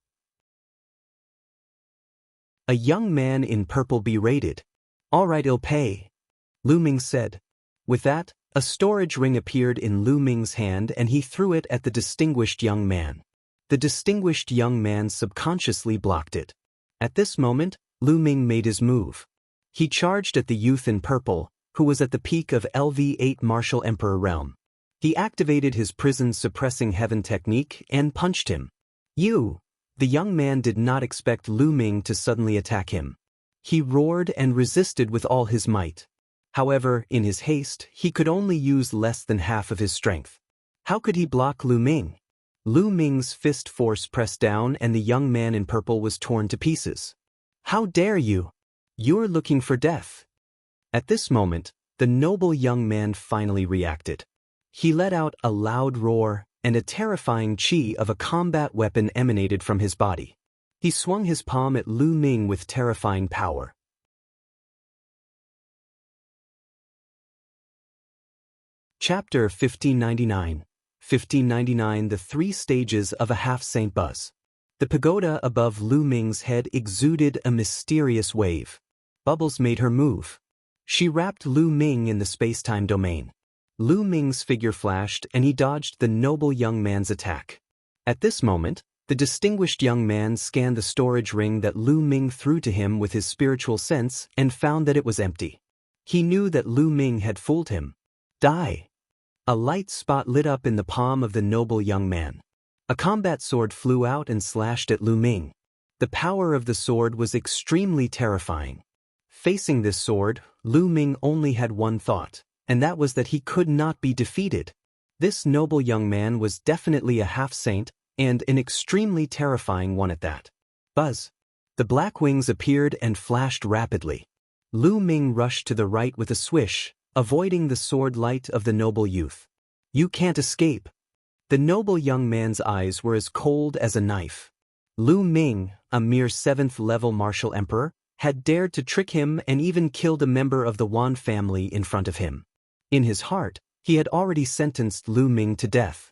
A young man in purple berated. All right, I'll pay, Lu Ming said. With that, a storage ring appeared in Lu Ming's hand and he threw it at the distinguished young man. The distinguished young man subconsciously blocked it. At this moment, Lu Ming made his move. He charged at the youth in purple, who was at the peak of LV8 Martial Emperor realm. He activated his prison suppressing heaven technique and punched him. You! The young man did not expect Lu Ming to suddenly attack him. He roared and resisted with all his might. However, in his haste, he could only use less than half of his strength. How could he block Lu Ming? Lu Ming's fist force pressed down and the young man in purple was torn to pieces. How dare you! You're looking for death. At this moment, the noble young man finally reacted. He let out a loud roar, and a terrifying chi of a combat weapon emanated from his body. He swung his palm at Lu Ming with terrifying power. Chapter 1599. 1599 The Three Stages of a Half-Saint Buzz. The pagoda above Lu Ming's head exuded a mysterious wave. Bubbles made her move. She wrapped Lu Ming in the space-time domain. Lu Ming's figure flashed and he dodged the noble young man's attack. At this moment, the distinguished young man scanned the storage ring that Lu Ming threw to him with his spiritual sense and found that it was empty. He knew that Lu Ming had fooled him. Die! A light spot lit up in the palm of the noble young man. A combat sword flew out and slashed at Lu Ming. The power of the sword was extremely terrifying. Facing this sword, Lu Ming only had one thought, and that was that he could not be defeated. This noble young man was definitely a half-saint, and an extremely terrifying one at that. Buzz! The black wings appeared and flashed rapidly. Lu Ming rushed to the right with a swish, avoiding the sword light of the noble youth. You can't escape. The noble young man's eyes were as cold as a knife. Lu Ming, a mere 7th-level martial emperor, had dared to trick him and even killed a member of the Wan family in front of him. In his heart, he had already sentenced Lu Ming to death.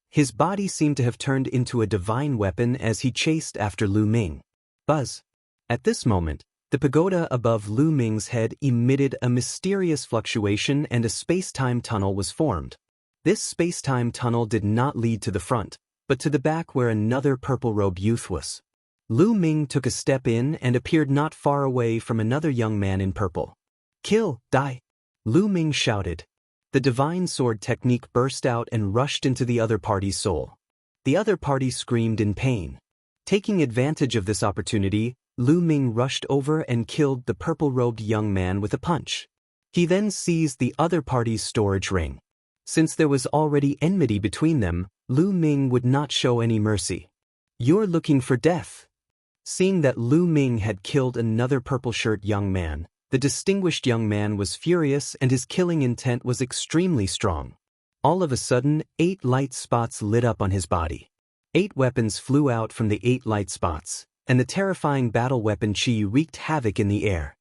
His body seemed to have turned into a divine weapon as he chased after Lu Ming. Buzz! At this moment, the pagoda above Lu Ming's head emitted a mysterious fluctuation and a space-time tunnel was formed. This space-time tunnel did not lead to the front, but to the back where another purple-robed youth was. Lu Ming took a step in and appeared not far away from another young man in purple. Kill, die! Lu Ming shouted. The divine sword technique burst out and rushed into the other party's soul. The other party screamed in pain. Taking advantage of this opportunity, Lu Ming rushed over and killed the purple-robed young man with a punch. He then seized the other party's storage ring. Since there was already enmity between them, Lu Ming would not show any mercy. You're looking for death. Seeing that Lu Ming had killed another purple-shirt young man, the distinguished young man was furious and his killing intent was extremely strong. All of a sudden, 8 light spots lit up on his body. 8 weapons flew out from the 8 light spots, and the terrifying battle weapon chi wreaked havoc in the air.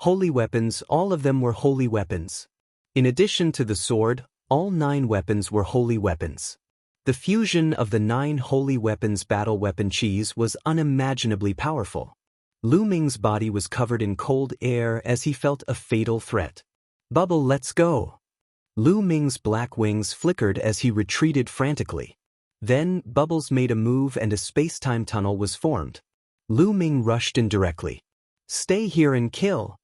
Holy weapons, all of them were holy weapons. In addition to the sword, all 9 weapons were holy weapons. The fusion of the 9 holy weapons battle weapon chis was unimaginably powerful. Lu Ming's body was covered in cold air as he felt a fatal threat. Bubble, let's go! Lu Ming's black wings flickered as he retreated frantically. Then, Bubbles made a move and a space-time tunnel was formed. Lu Ming rushed in directly. Stay here and kill!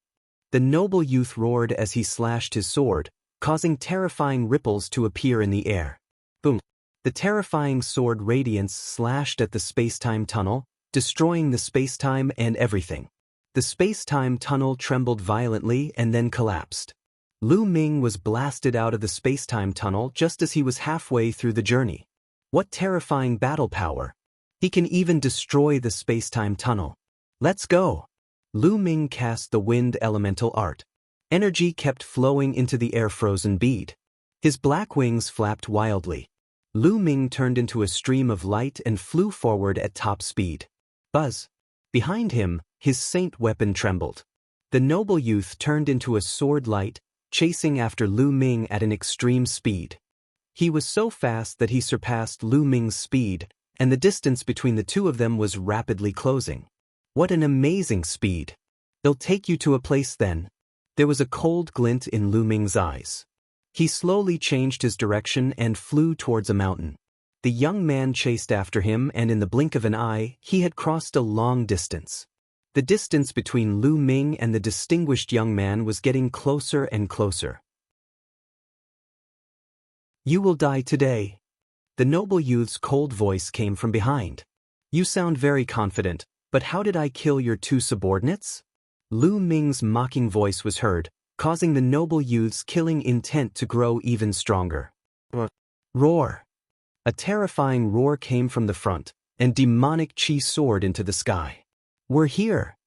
The noble youth roared as he slashed his sword, causing terrifying ripples to appear in the air. Boom! The terrifying sword radiance slashed at the space-time tunnel, destroying the space-time and everything. The space-time tunnel trembled violently and then collapsed. Lu Ming was blasted out of the space-time tunnel just as he was halfway through the journey. What terrifying battle power! He can even destroy the space-time tunnel. Let's go! Lu Ming cast the wind elemental art. Energy kept flowing into the air-frozen bead. His black wings flapped wildly. Lu Ming turned into a stream of light and flew forward at top speed. Buzz! Behind him, his saint weapon trembled. The noble youth turned into a sword light, chasing after Lu Ming at an extreme speed. He was so fast that he surpassed Lu Ming's speed, and the distance between the two of them was rapidly closing. What an amazing speed! It'll take you to a place then. There was a cold glint in Lu Ming's eyes. He slowly changed his direction and flew towards a mountain. The young man chased after him, and in the blink of an eye, he had crossed a long distance. The distance between Lu Ming and the distinguished young man was getting closer and closer. "You will die today." The noble youth's cold voice came from behind. "You sound very confident, but how did I kill your two subordinates?" Lu Ming's mocking voice was heard, causing the noble youth's killing intent to grow even stronger. Roar! A terrifying roar came from the front, and demonic qi soared into the sky. "We're here!"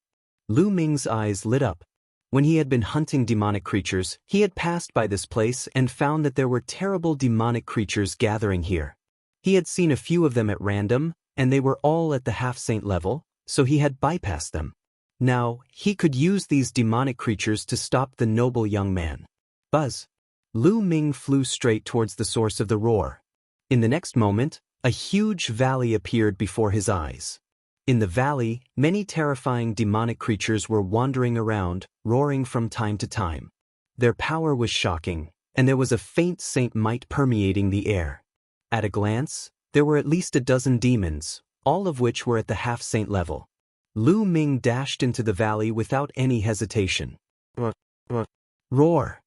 Lu Ming's eyes lit up. When he had been hunting demonic creatures, he had passed by this place and found that there were terrible demonic creatures gathering here. He had seen a few of them at random, and they were all at the half-saint level, so he had bypassed them. Now, he could use these demonic creatures to stop the noble young man. Buzz! Lu Ming flew straight towards the source of the roar. In the next moment, a huge valley appeared before his eyes. In the valley, many terrifying demonic creatures were wandering around, roaring from time to time. Their power was shocking, and there was a faint saint might permeating the air. At a glance, there were at least a dozen demons, all of which were at the half-saint level. Lu Ming dashed into the valley without any hesitation. Roar!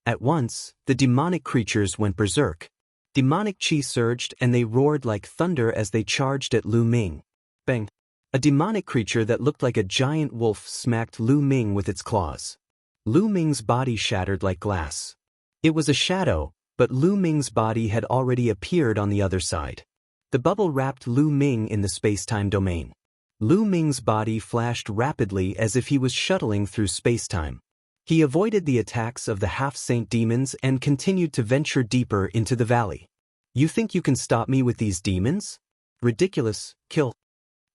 At once, the demonic creatures went berserk. Demonic qi surged and they roared like thunder as they charged at Lu Ming. Bang! A demonic creature that looked like a giant wolf smacked Lu Ming with its claws. Lu Ming's body shattered like glass. It was a shadow, but Lu Ming's body had already appeared on the other side. The bubble wrapped Lu Ming in the space-time domain. Lu Ming's body flashed rapidly as if he was shuttling through space-time. He avoided the attacks of the half-saint demons and continued to venture deeper into the valley. "You think you can stop me with these demons? Ridiculous, kill."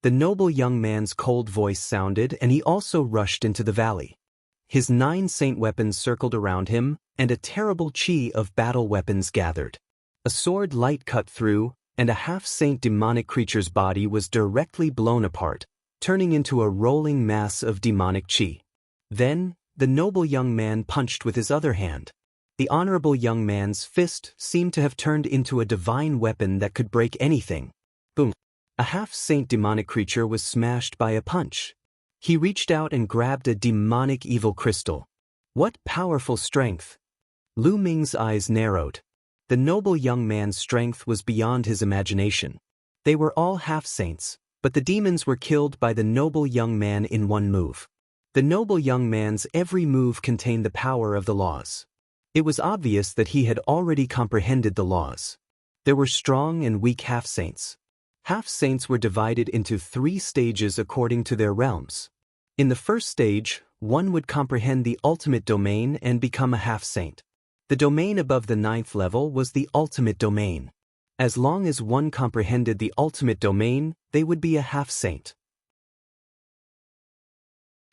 The noble young man's cold voice sounded, and he also rushed into the valley. His 9 saint weapons circled around him, and a terrible qi of battle weapons gathered. A sword light cut through, and a half-saint demonic creature's body was directly blown apart, turning into a rolling mass of demonic qi. Then, the noble young man punched with his other hand. The honorable young man's fist seemed to have turned into a divine weapon that could break anything. Boom! A half-saint demonic creature was smashed by a punch. He reached out and grabbed a demonic evil crystal. What powerful strength! Lu Ming's eyes narrowed. The noble young man's strength was beyond his imagination. They were all half-saints, but the demons were killed by the noble young man in one move. The noble young man's every move contained the power of the laws. It was obvious that he had already comprehended the laws. There were strong and weak half-saints. Half-saints were divided into 3 stages according to their realms. In the first stage, one would comprehend the ultimate domain and become a half-saint. The domain above the 9th level was the ultimate domain. As long as one comprehended the ultimate domain, they would be a half-saint.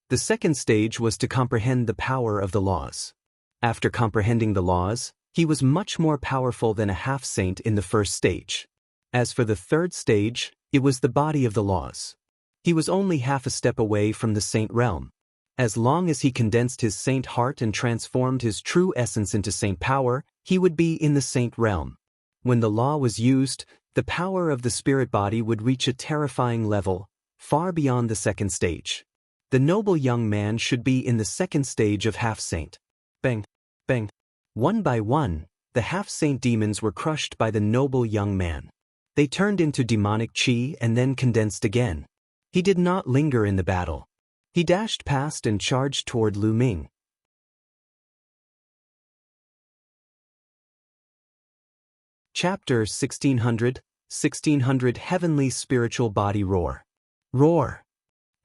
The second stage was to comprehend the power of the laws. After comprehending the laws, he was much more powerful than a half-saint in the first stage. As for the third stage, it was the body of the laws. He was only half a step away from the saint realm. As long as he condensed his saint heart and transformed his true essence into saint power, he would be in the saint realm. When the law was used, the power of the spirit body would reach a terrifying level, far beyond the second stage. The noble young man should be in the second stage of half-saint. Bang! Bang! One by one, the half-saint demons were crushed by the noble young man. They turned into demonic qi and then condensed again. He did not linger in the battle. He dashed past and charged toward Lu Ming. Chapter 1600 Heavenly Spiritual Body Roar. Roar!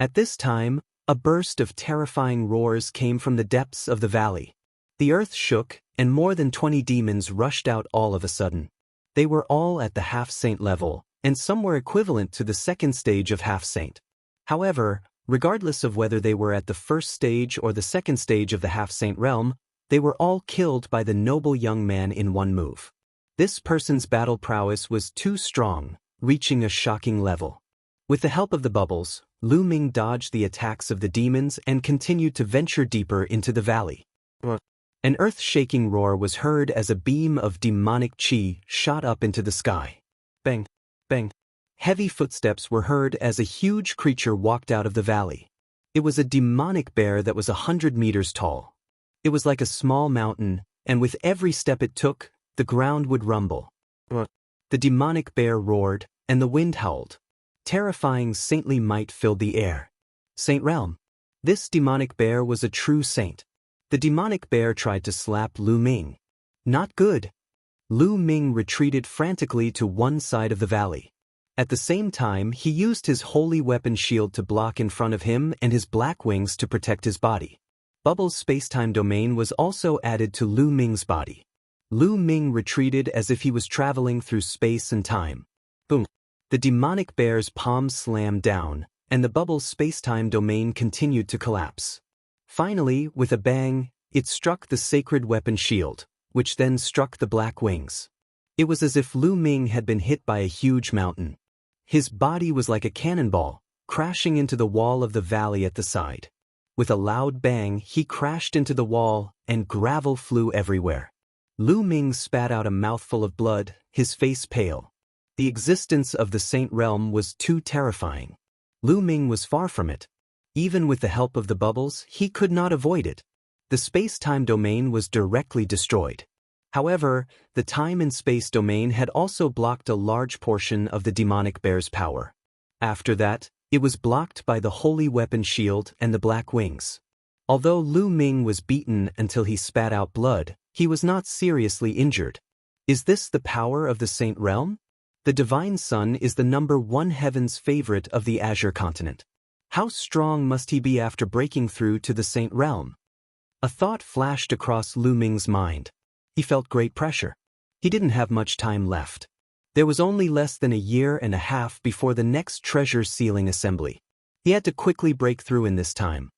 At this time, a burst of terrifying roars came from the depths of the valley. The earth shook, and more than 20 demons rushed out all of a sudden. They were all at the half-saint level, and some were equivalent to the second stage of half-saint. However, Regardless of whether they were at the first stage or the second stage of the half-saint realm, they were all killed by the noble young man in one move. This person's battle prowess was too strong, reaching a shocking level. With the help of the bubbles, Lu Ming dodged the attacks of the demons and continued to venture deeper into the valley. An earth-shaking roar was heard as a beam of demonic qi shot up into the sky. Bang! Bang! Heavy footsteps were heard as a huge creature walked out of the valley. It was a demonic bear that was 100 meters tall. It was like a small mountain, and with every step it took, the ground would rumble. The demonic bear roared, and the wind howled. Terrifying saintly might filled the air. Saint Realm. This demonic bear was a true saint. The demonic bear tried to slap Lu Ming. Not good. Lu Ming retreated frantically to one side of the valley. At the same time, he used his holy weapon shield to block in front of him and his black wings to protect his body. Bubble's space-time domain was also added to Lu Ming's body. Lu Ming retreated as if he was traveling through space and time. Boom! The demonic bear's palms slammed down, and the Bubble's space-time domain continued to collapse. Finally, with a bang, it struck the sacred weapon shield, which then struck the black wings. It was as if Lu Ming had been hit by a huge mountain. His body was like a cannonball, crashing into the wall of the valley at the side. With a loud bang, he crashed into the wall, and gravel flew everywhere. Lu Ming spat out a mouthful of blood, his face pale. The existence of the Saint Realm was too terrifying. Lu Ming was far from it. Even with the help of the bubbles, he could not avoid it. The space-time domain was directly destroyed. However, the time and space domain had also blocked a large portion of the demonic bear's power. After that, it was blocked by the holy weapon shield and the black wings. Although Lu Ming was beaten until he spat out blood, he was not seriously injured. Is this the power of the Saint Realm? The Divine Sun is the #1 heaven's favorite of the Azure continent. How strong must he be after breaking through to the Saint Realm? A thought flashed across Lu Ming's mind. He felt great pressure. He didn't have much time left. There was only less than a year and a half before the next treasure sealing assembly. He had to quickly break through in this time.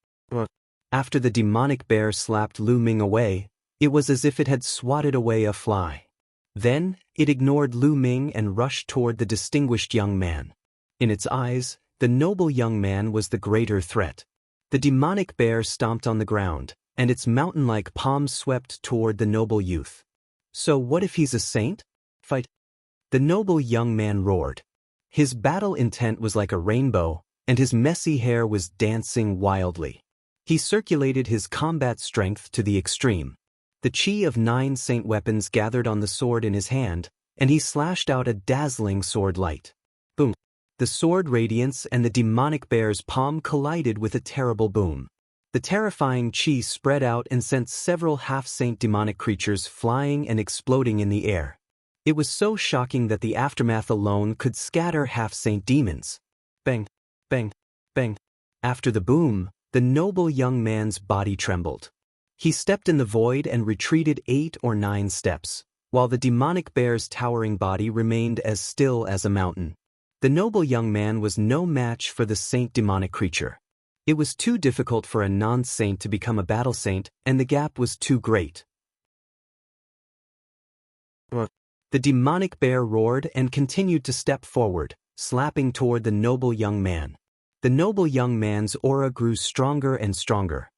After the demonic bear slapped Lu Ming away, it was as if it had swatted away a fly. Then, it ignored Lu Ming and rushed toward the distinguished young man. In its eyes, the noble young man was the greater threat. The demonic bear stomped on the ground, and its mountain-like palms swept toward the noble youth. So what if he's a saint? Fight! The noble young man roared. His battle intent was like a rainbow, and his messy hair was dancing wildly. He circulated his combat strength to the extreme. The chi of 9 saint weapons gathered on the sword in his hand, and he slashed out a dazzling sword light. Boom! The sword radiance and the demonic bear's palm collided with a terrible boom. The terrifying chi spread out and sent several half-saint demonic creatures flying and exploding in the air. It was so shocking that the aftermath alone could scatter half-saint demons. Bang! Bang! Bang! After the boom, the noble young man's body trembled. He stepped in the void and retreated 8 or 9 steps, while the demonic bear's towering body remained as still as a mountain. The noble young man was no match for the saint demonic creature. It was too difficult for a non-saint to become a battle saint, and the gap was too great. The demonic bear roared and continued to step forward, slapping toward the noble young man. The noble young man's aura grew stronger and stronger.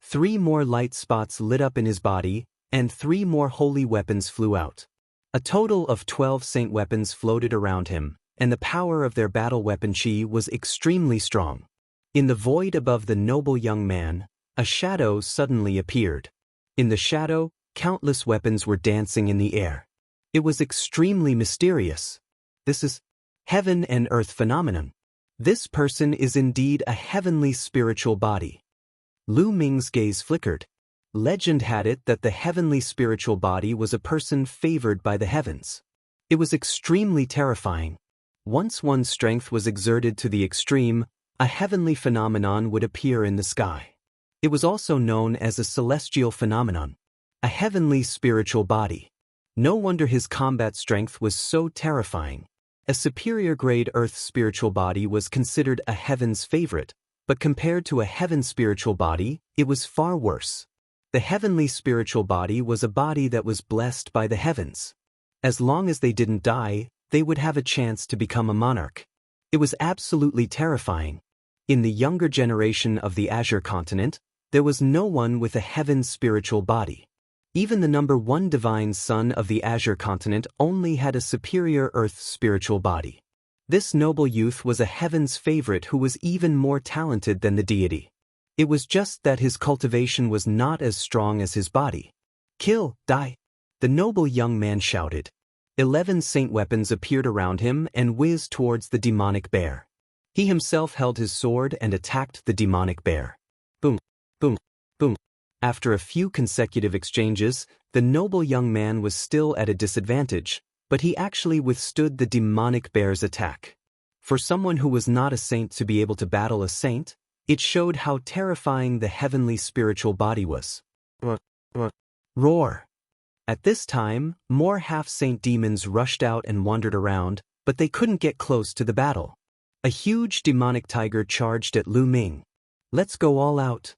3 more light spots lit up in his body, and 3 more holy weapons flew out. A total of 12 saint weapons floated around him, and the power of their battle weapon chi was extremely strong. In the void above the noble young man, a shadow suddenly appeared. In the shadow, countless weapons were dancing in the air. It was extremely mysterious. This is heaven and earth phenomenon. This person is indeed a heavenly spiritual body. Lu Ming's gaze flickered. Legend had it that the heavenly spiritual body was a person favored by the heavens. It was extremely terrifying. Once one's strength was exerted to the extreme, a heavenly phenomenon would appear in the sky. It was also known as a celestial phenomenon, a heavenly spiritual body. No wonder his combat strength was so terrifying. A superior grade Earth spiritual body was considered a heaven's favorite, But compared to a heaven spiritual body, it was far worse. The heavenly spiritual body was a body that was blessed by the heavens. As long as they didn't die, they would have a chance to become a monarch. It was absolutely terrifying. In the younger generation of the Azure continent, there was no one with a heaven spiritual body. Even the number one divine son of the Azure continent only had a superior earth spiritual body. This noble youth was a heaven's favorite who was even more talented than the deity. It was just that his cultivation was not as strong as his body. Kill, die! The noble young man shouted. 11 saint weapons appeared around him and whizzed towards the demonic bear. He himself held his sword and attacked the demonic bear. Boom, boom, boom. After a few consecutive exchanges, the noble young man was still at a disadvantage, but he actually withstood the demonic bear's attack. For someone who was not a saint to be able to battle a saint, it showed how terrifying the heavenly spiritual body was. Roar! At this time, more half-saint demons rushed out and wandered around, but they couldn't get close to the battle. A huge demonic tiger charged at Lu Ming. Let's go all out.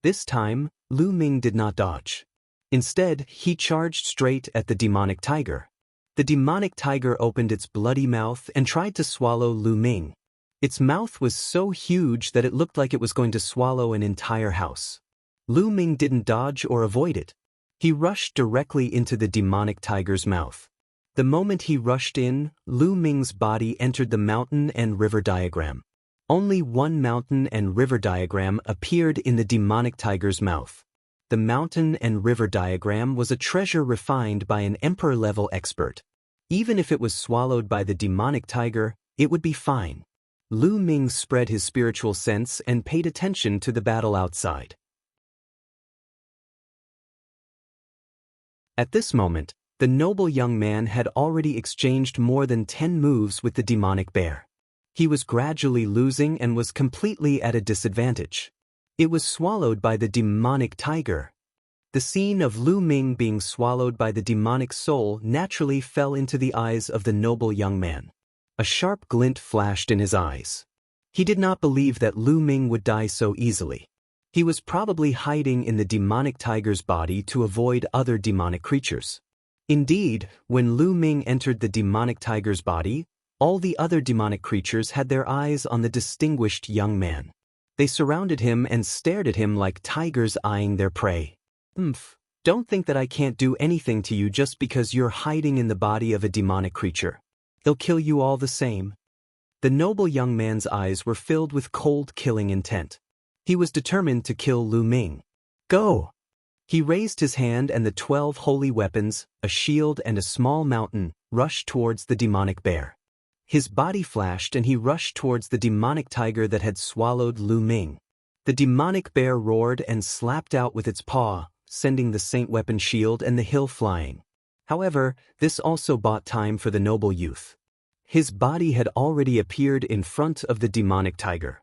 This time, Lu Ming did not dodge. Instead, he charged straight at the demonic tiger. The demonic tiger opened its bloody mouth and tried to swallow Lu Ming. Its mouth was so huge that it looked like it was going to swallow an entire house. Lu Ming didn't dodge or avoid it. He rushed directly into the demonic tiger's mouth. The moment he rushed in, Lu Ming's body entered the mountain and river diagram. Only one mountain and river diagram appeared in the demonic tiger's mouth. The mountain and river diagram was a treasure refined by an emperor-level expert. Even if it was swallowed by the demonic tiger, it would be fine. Lu Ming spread his spiritual sense and paid attention to the battle outside. At this moment, the noble young man had already exchanged more than 10 moves with the demonic bear. He was gradually losing and was completely at a disadvantage. It was swallowed by the demonic tiger. The scene of Lu Ming being swallowed by the demonic soul naturally fell into the eyes of the noble young man. A sharp glint flashed in his eyes. He did not believe that Lu Ming would die so easily. He was probably hiding in the demonic tiger's body to avoid other demonic creatures. Indeed, when Lu Ming entered the demonic tiger's body, all the other demonic creatures had their eyes on the distinguished young man. They surrounded him and stared at him like tigers eyeing their prey. Don't think that I can't do anything to you just because you're hiding in the body of a demonic creature. They'll kill you all the same. The noble young man's eyes were filled with cold killing intent. He was determined to kill Lu Ming. Go! He raised his hand and the 12 holy weapons, a shield and a small mountain, rushed towards the demonic bear. His body flashed and he rushed towards the demonic tiger that had swallowed Lu Ming. The demonic bear roared and slapped out with its paw, sending the saint weapon shield and the hill flying. However, this also bought time for the noble youth. His body had already appeared in front of the demonic tiger.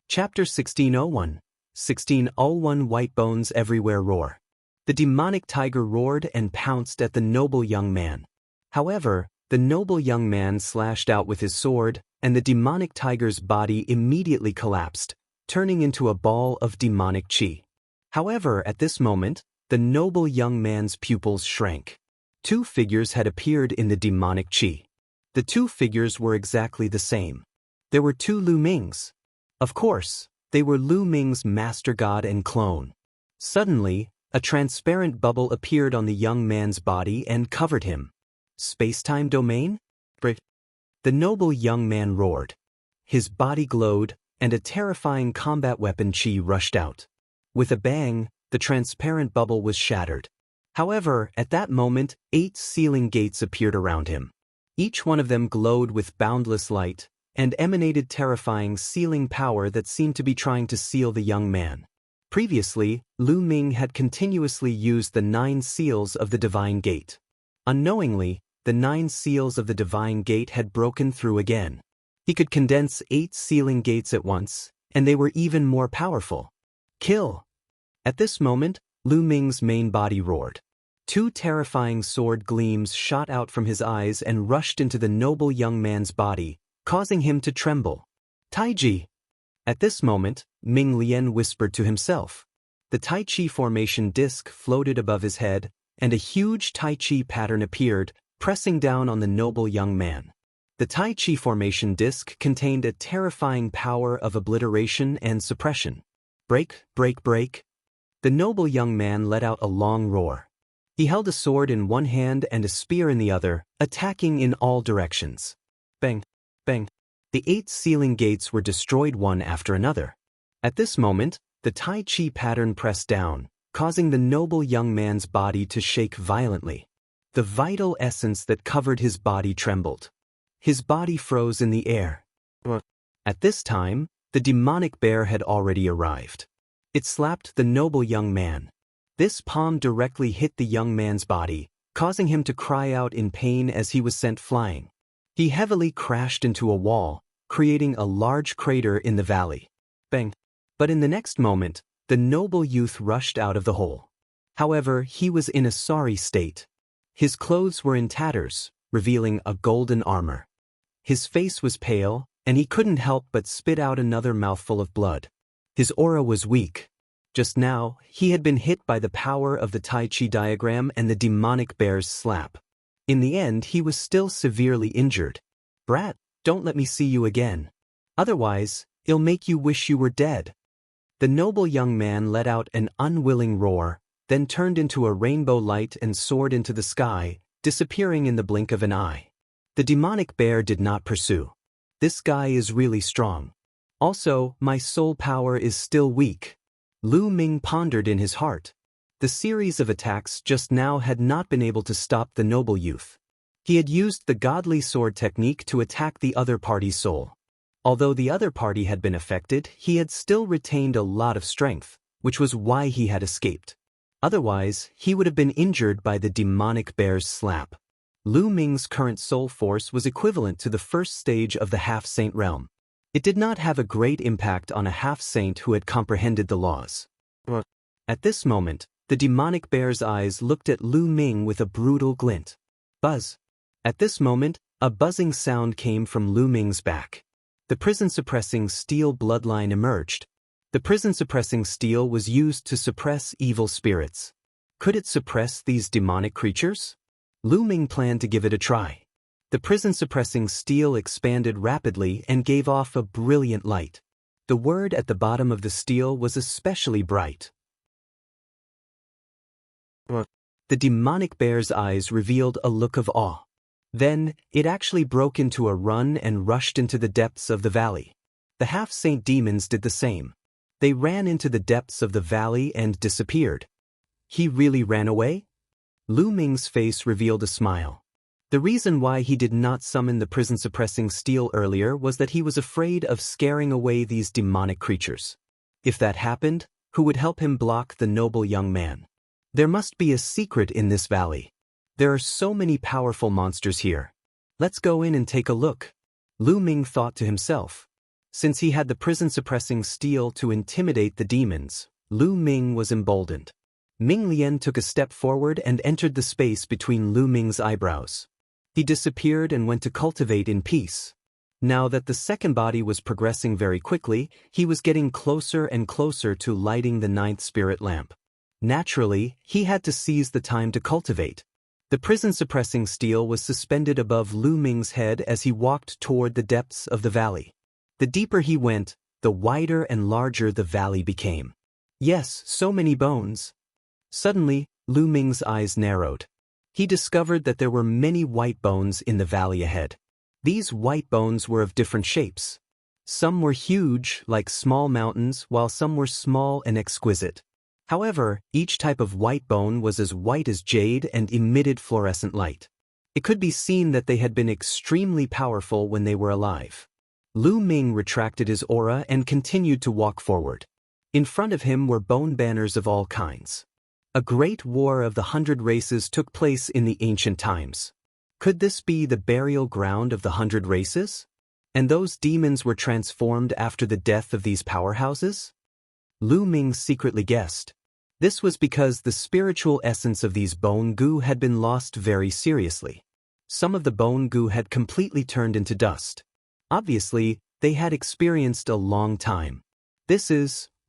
Chapter 1601. 1601 White bones everywhere roar. The demonic tiger roared and pounced at the noble young man. However, the noble young man slashed out with his sword, and the demonic tiger's body immediately collapsed, turning into a ball of demonic chi. However, at this moment, the noble young man's pupils shrank. 2 figures had appeared in the demonic chi. The 2 figures were exactly the same. There were 2 Lu Mings. Of course, they were Lu Ming's master god and clone. Suddenly, a transparent bubble appeared on the young man's body and covered him. Space-time domain? The noble young man roared. His body glowed, and a terrifying combat weapon chi rushed out. With a bang, the transparent bubble was shattered. However, at that moment, 8 sealing gates appeared around him. Each one of them glowed with boundless light, and emanated terrifying sealing power that seemed to be trying to seal the young man. Previously, Lu Ming had continuously used the 9 seals of the Divine Gate. Unknowingly, the 9 seals of the Divine Gate had broken through again. He could condense 8 sealing gates at once, and they were even more powerful. Kill! At this moment, Lu Ming's main body roared. Two terrifying sword gleams shot out from his eyes and rushed into the noble young man's body, causing him to tremble. Taiji! At this moment, Ming Lian whispered to himself. The Tai Chi formation disc floated above his head, and a huge Tai Chi pattern appeared, pressing down on the noble young man. The Tai Chi formation disc contained a terrifying power of obliteration and suppression. Break, break, break. The noble young man let out a long roar. He held a sword in one hand and a spear in the other, attacking in all directions. Bang, bang. The 8 ceiling gates were destroyed one after another. At this moment, the Tai Chi pattern pressed down, causing the noble young man's body to shake violently. The vital essence that covered his body trembled. His body froze in the air. At this time, the demonic bear had already arrived. It slapped the noble young man. This palm directly hit the young man's body, causing him to cry out in pain as he was sent flying. He heavily crashed into a wall, creating a large crater in the valley. Bang! But in the next moment, the noble youth rushed out of the hole. However, he was in a sorry state. His clothes were in tatters, revealing a golden armor. His face was pale, and he couldn't help but spit out another mouthful of blood. His aura was weak. Just now, he had been hit by the power of the Tai Chi diagram and the demonic bear's slap. In the end, he was still severely injured. Brat, don't let me see you again. Otherwise, it'll make you wish you were dead. The noble young man let out an unwilling roar, then turned into a rainbow light and soared into the sky, disappearing in the blink of an eye. The demonic bear did not pursue. This guy is really strong. Also, my soul power is still weak. Lu Ming pondered in his heart. The series of attacks just now had not been able to stop the noble youth. He had used the godly sword technique to attack the other party's soul. Although the other party had been affected, he had still retained a lot of strength, which was why he had escaped. Otherwise, he would have been injured by the demonic bear's slap. Lu Ming's current soul force was equivalent to the first stage of the half-saint realm. It did not have a great impact on a half-saint who had comprehended the laws. At this moment, the demonic bear's eyes looked at Lu Ming with a brutal glint. Buzz. At this moment, a buzzing sound came from Lu Ming's back. The prison-suppressing steel bloodline emerged. The prison-suppressing steel was used to suppress evil spirits. Could it suppress these demonic creatures? Lu Ming planned to give it a try. The prison-suppressing steel expanded rapidly and gave off a brilliant light. The word at the bottom of the steel was especially bright. The demonic bear's eyes revealed a look of awe. Then, it actually broke into a run and rushed into the depths of the valley. The half-saint demons did the same. They ran into the depths of the valley and disappeared. He really ran away? Lu Ming's face revealed a smile. The reason why he did not summon the prison-suppressing steel earlier was that he was afraid of scaring away these demonic creatures. If that happened, who would help him block the noble young man? There must be a secret in this valley. There are so many powerful monsters here. Let's go in and take a look. Lu Ming thought to himself. Since he had the prison-suppressing steel to intimidate the demons, Lu Ming was emboldened. Ming Lian took a step forward and entered the space between Lu Ming's eyebrows. He disappeared and went to cultivate in peace. Now that the second body was progressing very quickly, he was getting closer and closer to lighting the 9th spirit lamp. Naturally, he had to seize the time to cultivate. The prison-suppressing steel was suspended above Lu Ming's head as he walked toward the depths of the valley. The deeper he went, the wider and larger the valley became. Yes, so many bones. Suddenly, Lu Ming's eyes narrowed. He discovered that there were many white bones in the valley ahead. These white bones were of different shapes. Some were huge, like small mountains, while some were small and exquisite. However, each type of white bone was as white as jade and emitted fluorescent light. It could be seen that they had been extremely powerful when they were alive. Lu Ming retracted his aura and continued to walk forward. In front of him were bone banners of all kinds. A great war of the 100 races took place in the ancient times. Could this be the burial ground of the 100 races? And those demons were transformed after the death of these powerhouses? Lu Ming secretly guessed. This was because the spiritual essence of these bone goo had been lost very seriously. Some of the bone goo had completely turned into dust. Obviously, they had experienced a long time.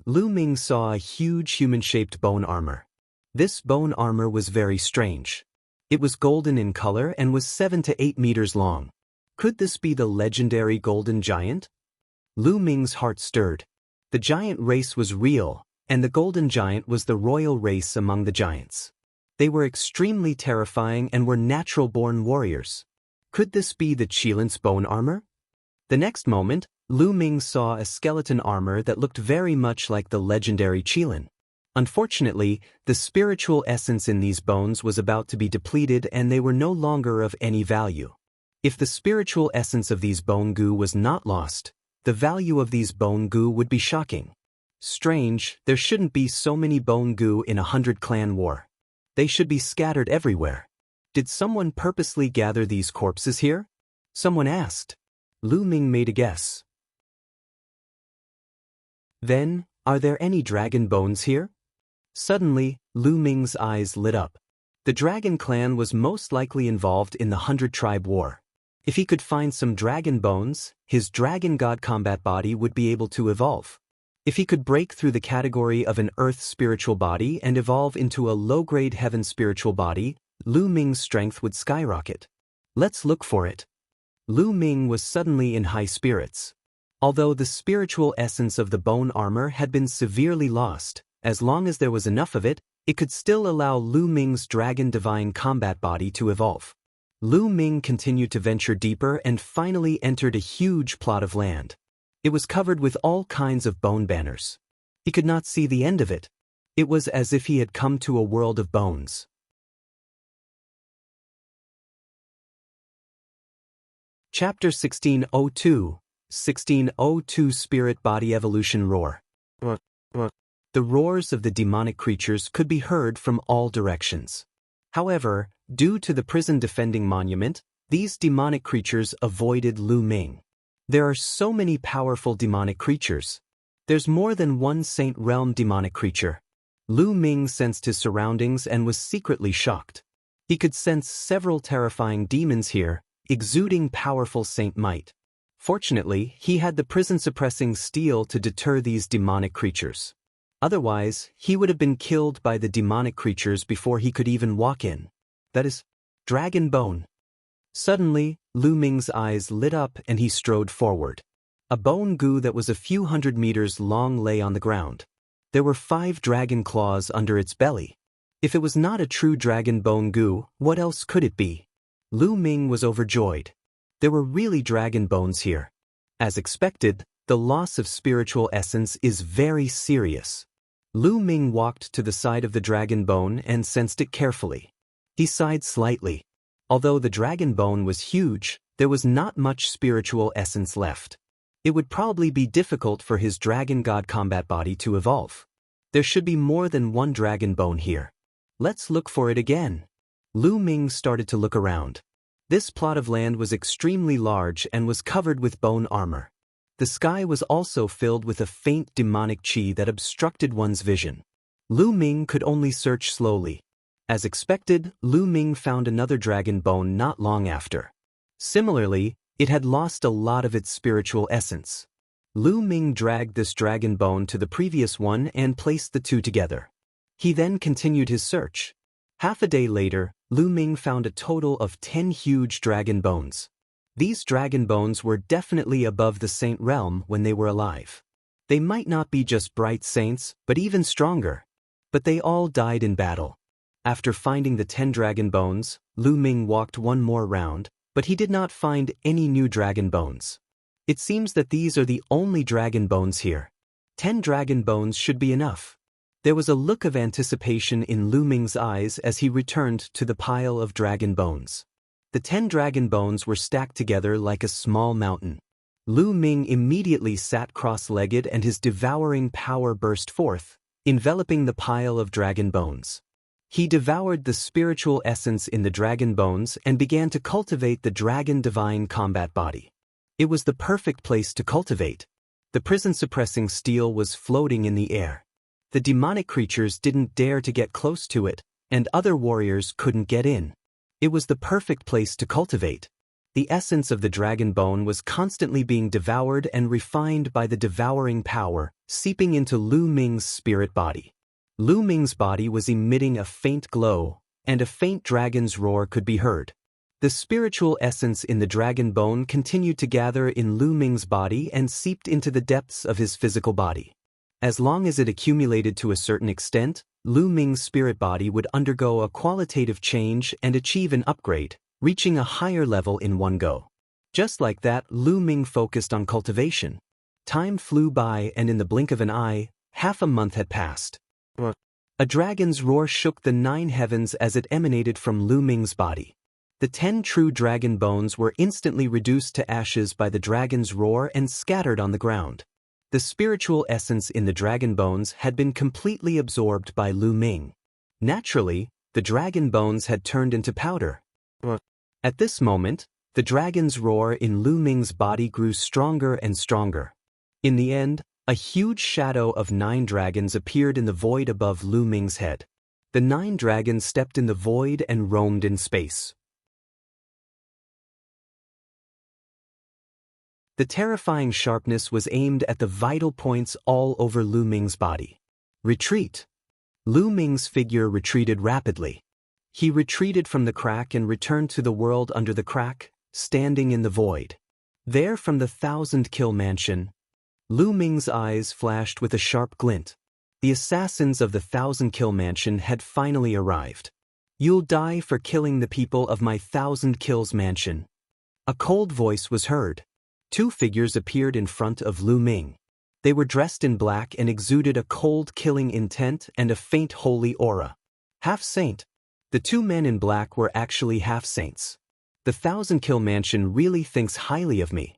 Lu Ming saw a huge human-shaped bone armor. This bone armor was very strange. It was golden in color and was 7 to 8 meters long. Could this be the legendary golden giant? Lu Ming's heart stirred. The giant race was real, and the golden giant was the royal race among the giants. They were extremely terrifying and were natural-born warriors. Could this be the Qilin's bone armor? The next moment, Lu Ming saw a skeleton armor that looked very much like the legendary Qilin. Unfortunately, the spiritual essence in these bones was about to be depleted and they were no longer of any value. If the spiritual essence of these bone goo was not lost, the value of these bone goo would be shocking. Strange, there shouldn't be so many bone goo in a 100-clan war. They should be scattered everywhere. Did someone purposely gather these corpses here? Someone asked. Lu Ming made a guess. Then, are there any dragon bones here? Suddenly, Lu Ming's eyes lit up. The dragon clan was most likely involved in the 100-tribe war. If he could find some dragon bones, his dragon god combat body would be able to evolve. If he could break through the category of an earth spiritual body and evolve into a low-grade heaven spiritual body, Lu Ming's strength would skyrocket. Let's look for it. Lu Ming was suddenly in high spirits. Although the spiritual essence of the bone armor had been severely lost, as long as there was enough of it, it could still allow Lu Ming's dragon divine combat body to evolve. Lu Ming continued to venture deeper and finally entered a huge plot of land. It was covered with all kinds of bone banners. He could not see the end of it. It was as if he had come to a world of bones. Chapter 1602, 1602 Spirit Body Evolution Roar. The roars of the demonic creatures could be heard from all directions. However, due to the prison-defending monument, these demonic creatures avoided Lu Ming. There are so many powerful demonic creatures. There's more than one Saint Realm demonic creature. Lu Ming sensed his surroundings and was secretly shocked. He could sense several terrifying demons here, exuding powerful saint might. Fortunately, he had the prison-suppressing steel to deter these demonic creatures. Otherwise, he would have been killed by the demonic creatures before he could even walk in. That is, dragon bone. Suddenly, Lu Ming's eyes lit up and he strode forward. A bone goo that was a few 100 meters long lay on the ground. There were 5 dragon claws under its belly. If it was not a true dragon bone goo, what else could it be? Lu Ming was overjoyed. There were really dragon bones here. As expected, the loss of spiritual essence is very serious. Lu Ming walked to the side of the dragon bone and sensed it carefully. He sighed slightly. Although the dragon bone was huge, there was not much spiritual essence left. It would probably be difficult for his dragon god combat body to evolve. There should be more than one dragon bone here. Let's look for it again. Lu Ming started to look around. This plot of land was extremely large and was covered with bone armor. The sky was also filled with a faint demonic qi that obstructed one's vision. Lu Ming could only search slowly. As expected, Lu Ming found another dragon bone not long after. Similarly, it had lost a lot of its spiritual essence. Lu Ming dragged this dragon bone to the previous one and placed the two together. He then continued his search. Half a day later, Lu Ming found a total of 10 huge dragon bones. These dragon bones were definitely above the saint realm when they were alive. They might not be just bright saints, but even stronger. But they all died in battle. After finding the 10 dragon bones, Lu Ming walked one more round, but he did not find any new dragon bones. It seems that these are the only dragon bones here. 10 dragon bones should be enough. There was a look of anticipation in Lu Ming's eyes as he returned to the pile of dragon bones. The 10 dragon bones were stacked together like a small mountain. Lu Ming immediately sat cross-legged and his devouring power burst forth, enveloping the pile of dragon bones. He devoured the spiritual essence in the dragon bones and began to cultivate the dragon divine combat body. It was the perfect place to cultivate. The prison-suppressing steel was floating in the air. The demonic creatures didn't dare to get close to it, and other warriors couldn't get in. It was the perfect place to cultivate. The essence of the dragon bone was constantly being devoured and refined by the devouring power, seeping into Lu Ming's spirit body. Lu Ming's body was emitting a faint glow, and a faint dragon's roar could be heard. The spiritual essence in the dragon bone continued to gather in Lu Ming's body and seeped into the depths of his physical body. As long as it accumulated to a certain extent, Lu Ming's spirit body would undergo a qualitative change and achieve an upgrade, reaching a higher level in one go. Just like that, Lu Ming focused on cultivation. Time flew by, and in the blink of an eye, half a month had passed. A dragon's roar shook the 9 heavens as it emanated from Lu Ming's body. The 10 true dragon bones were instantly reduced to ashes by the dragon's roar and scattered on the ground. The spiritual essence in the dragon bones had been completely absorbed by Lu Ming. Naturally, the dragon bones had turned into powder. At this moment, the dragon's roar in Lu Ming's body grew stronger and stronger. In the end, a huge shadow of 9 dragons appeared in the void above Lu Ming's head. The 9 dragons stepped in the void and roamed in space. The terrifying sharpness was aimed at the vital points all over Lu Ming's body. Retreat! Lu Ming's figure retreated rapidly. He retreated from the crack and returned to the world under the crack, standing in the void. There from the 1,000-kill mansion, Lu Ming's eyes flashed with a sharp glint. The assassins of the 1,000-kill mansion had finally arrived. You'll die for killing the people of my 1,000 kills mansion. A cold voice was heard. 2 figures appeared in front of Lu Ming. They were dressed in black and exuded a cold killing intent and a faint holy aura. Half-saint. The 2 men in black were actually half-saints. The 1,000-kill mansion really thinks highly of me.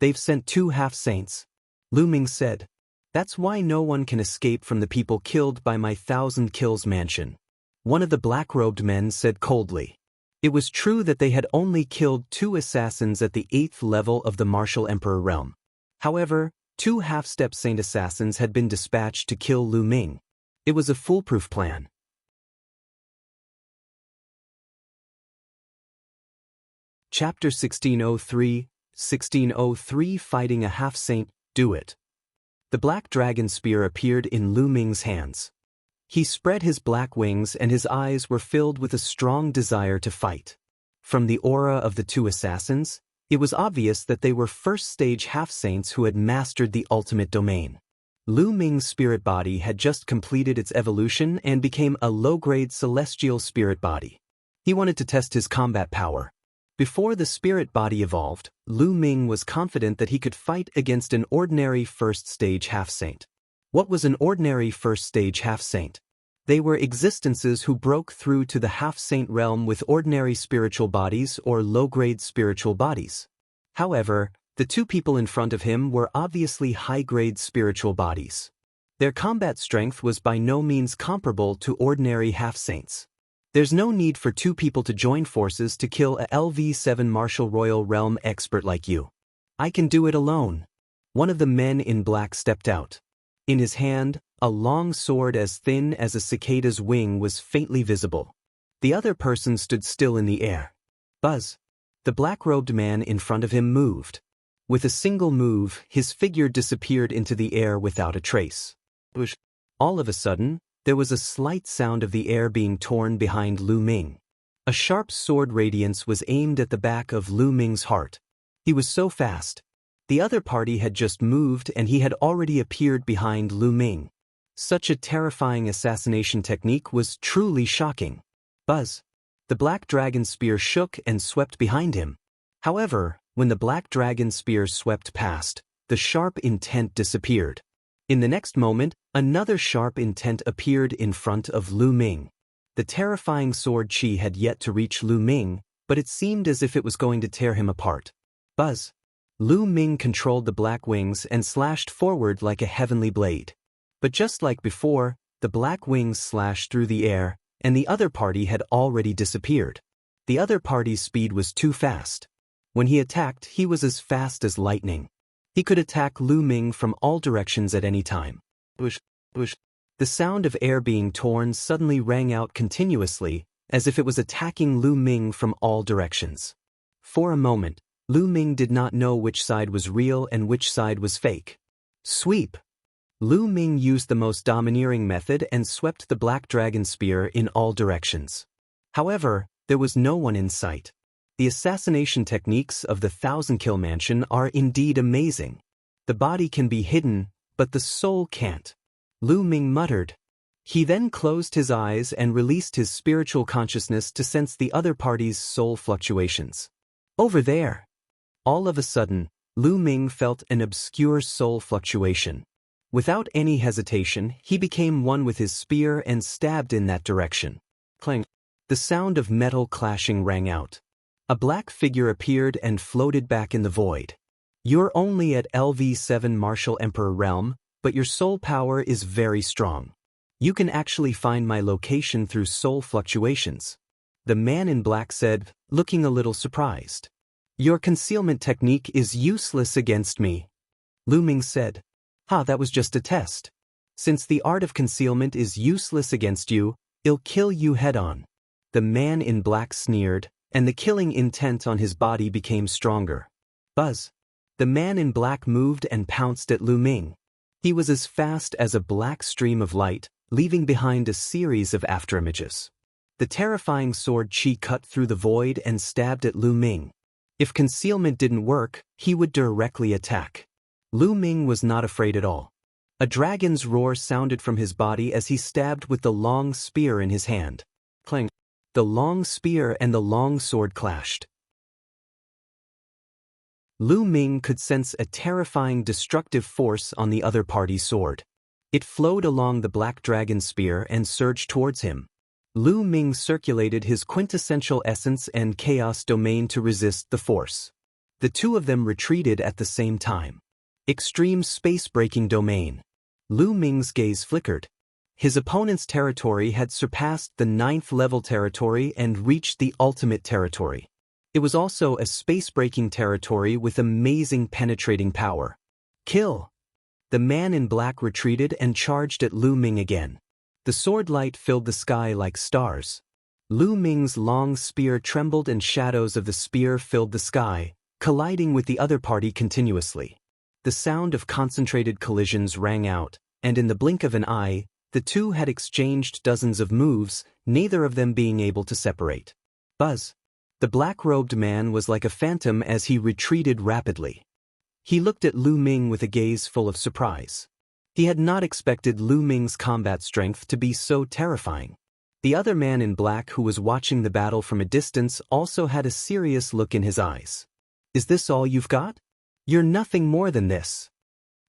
They've sent 2 half-saints. Lu Ming said. That's why no one can escape from the people killed by my 1,000 kills mansion. One of the black-robed men said coldly. It was true that they had only killed 2 assassins at the 8th level of the Martial Emperor realm. However, 2 half-step saint assassins had been dispatched to kill Lu Ming. It was a foolproof plan. Chapter 1603, 1603 Fighting a Half-Saint, Do It. The black dragon spear appeared in Lu Ming's hands. He spread his black wings and his eyes were filled with a strong desire to fight. From the aura of the 2 assassins, it was obvious that they were first-stage half-saints who had mastered the ultimate domain. Lu Ming's spirit body had just completed its evolution and became a low-grade celestial spirit body. He wanted to test his combat power. Before the spirit body evolved, Lu Ming was confident that he could fight against an ordinary first-stage half-saint. What was an ordinary first-stage half-saint? They were existences who broke through to the half-saint realm with ordinary spiritual bodies or low-grade spiritual bodies. However, the 2 people in front of him were obviously high-grade spiritual bodies. Their combat strength was by no means comparable to ordinary half-saints. There's no need for 2 people to join forces to kill a LV7 Martial Royal Realm expert like you. I can do it alone. One of the men in black stepped out. In his hand, a long sword as thin as a cicada's wing was faintly visible. The other person stood still in the air. Buzz. The black-robed man in front of him moved. With a single move, his figure disappeared into the air without a trace. All of a sudden, there was a slight sound of the air being torn behind Lu Ming. A sharp sword radiance was aimed at the back of Lu Ming's heart. He was so fast. The other party had just moved and he had already appeared behind Lu Ming. Such a terrifying assassination technique was truly shocking. Buzz. The black dragon spear shook and swept behind him. However, when the black dragon spear swept past, the sharp intent disappeared. In the next moment, another sharp intent appeared in front of Lu Ming. The terrifying sword chi had yet to reach Lu Ming, but it seemed as if it was going to tear him apart. Buzz. Lu Ming controlled the black wings and slashed forward like a heavenly blade. But just like before, the black wings slashed through the air, and the other party had already disappeared. The other party's speed was too fast. When he attacked, he was as fast as lightning. He could attack Lu Ming from all directions at any time. The sound of air being torn suddenly rang out continuously, as if it was attacking Lu Ming from all directions. For a moment, Lu Ming did not know which side was real and which side was fake. Sweep! Lu Ming used the most domineering method and swept the black dragon spear in all directions. However, there was no one in sight. The assassination techniques of the Thousand Kill Mansion are indeed amazing. The body can be hidden, but the soul can't. Lu Ming muttered. He then closed his eyes and released his spiritual consciousness to sense the other party's soul fluctuations. Over there! All of a sudden, Lu Ming felt an obscure soul fluctuation. Without any hesitation, he became one with his spear and stabbed in that direction. Clang! The sound of metal clashing rang out. A black figure appeared and floated back in the void. You're only at LV7 Martial Emperor realm, but your soul power is very strong. You can actually find my location through soul fluctuations. The man in black said, looking a little surprised. Your concealment technique is useless against me. Lu Ming said. That was just a test. Since the art of concealment is useless against you, I'll kill you head-on. The man in black sneered, and the killing intent on his body became stronger. Buzz! The man in black moved and pounced at Lu Ming. He was as fast as a black stream of light, leaving behind a series of afterimages. The terrifying sword Qi cut through the void and stabbed at Lu Ming. If concealment didn't work, he would directly attack. Lu Ming was not afraid at all. A dragon's roar sounded from his body as he stabbed with the long spear in his hand. Clang! The long spear and the long sword clashed. Lu Ming could sense a terrifying destructive force on the other party's sword. It flowed along the black dragon spear and surged towards him. Lu Ming circulated his quintessential essence and chaos domain to resist the force. The two of them retreated at the same time. Extreme space-breaking domain. Lu Ming's gaze flickered. His opponent's territory had surpassed the 9th level territory and reached the ultimate territory. It was also a space-breaking territory with amazing penetrating power. Kill! The man in black retreated and charged at Lu Ming again. The sword light filled the sky like stars. Lu Ming's long spear trembled and shadows of the spear filled the sky, colliding with the other party continuously. The sound of concentrated collisions rang out, and in the blink of an eye, the two had exchanged dozens of moves, neither of them being able to separate. Buzz! The black-robed man was like a phantom as he retreated rapidly. He looked at Lu Ming with a gaze full of surprise. He had not expected Lu Ming's combat strength to be so terrifying. The other man in black who was watching the battle from a distance also had a serious look in his eyes. Is this all you've got? You're nothing more than this.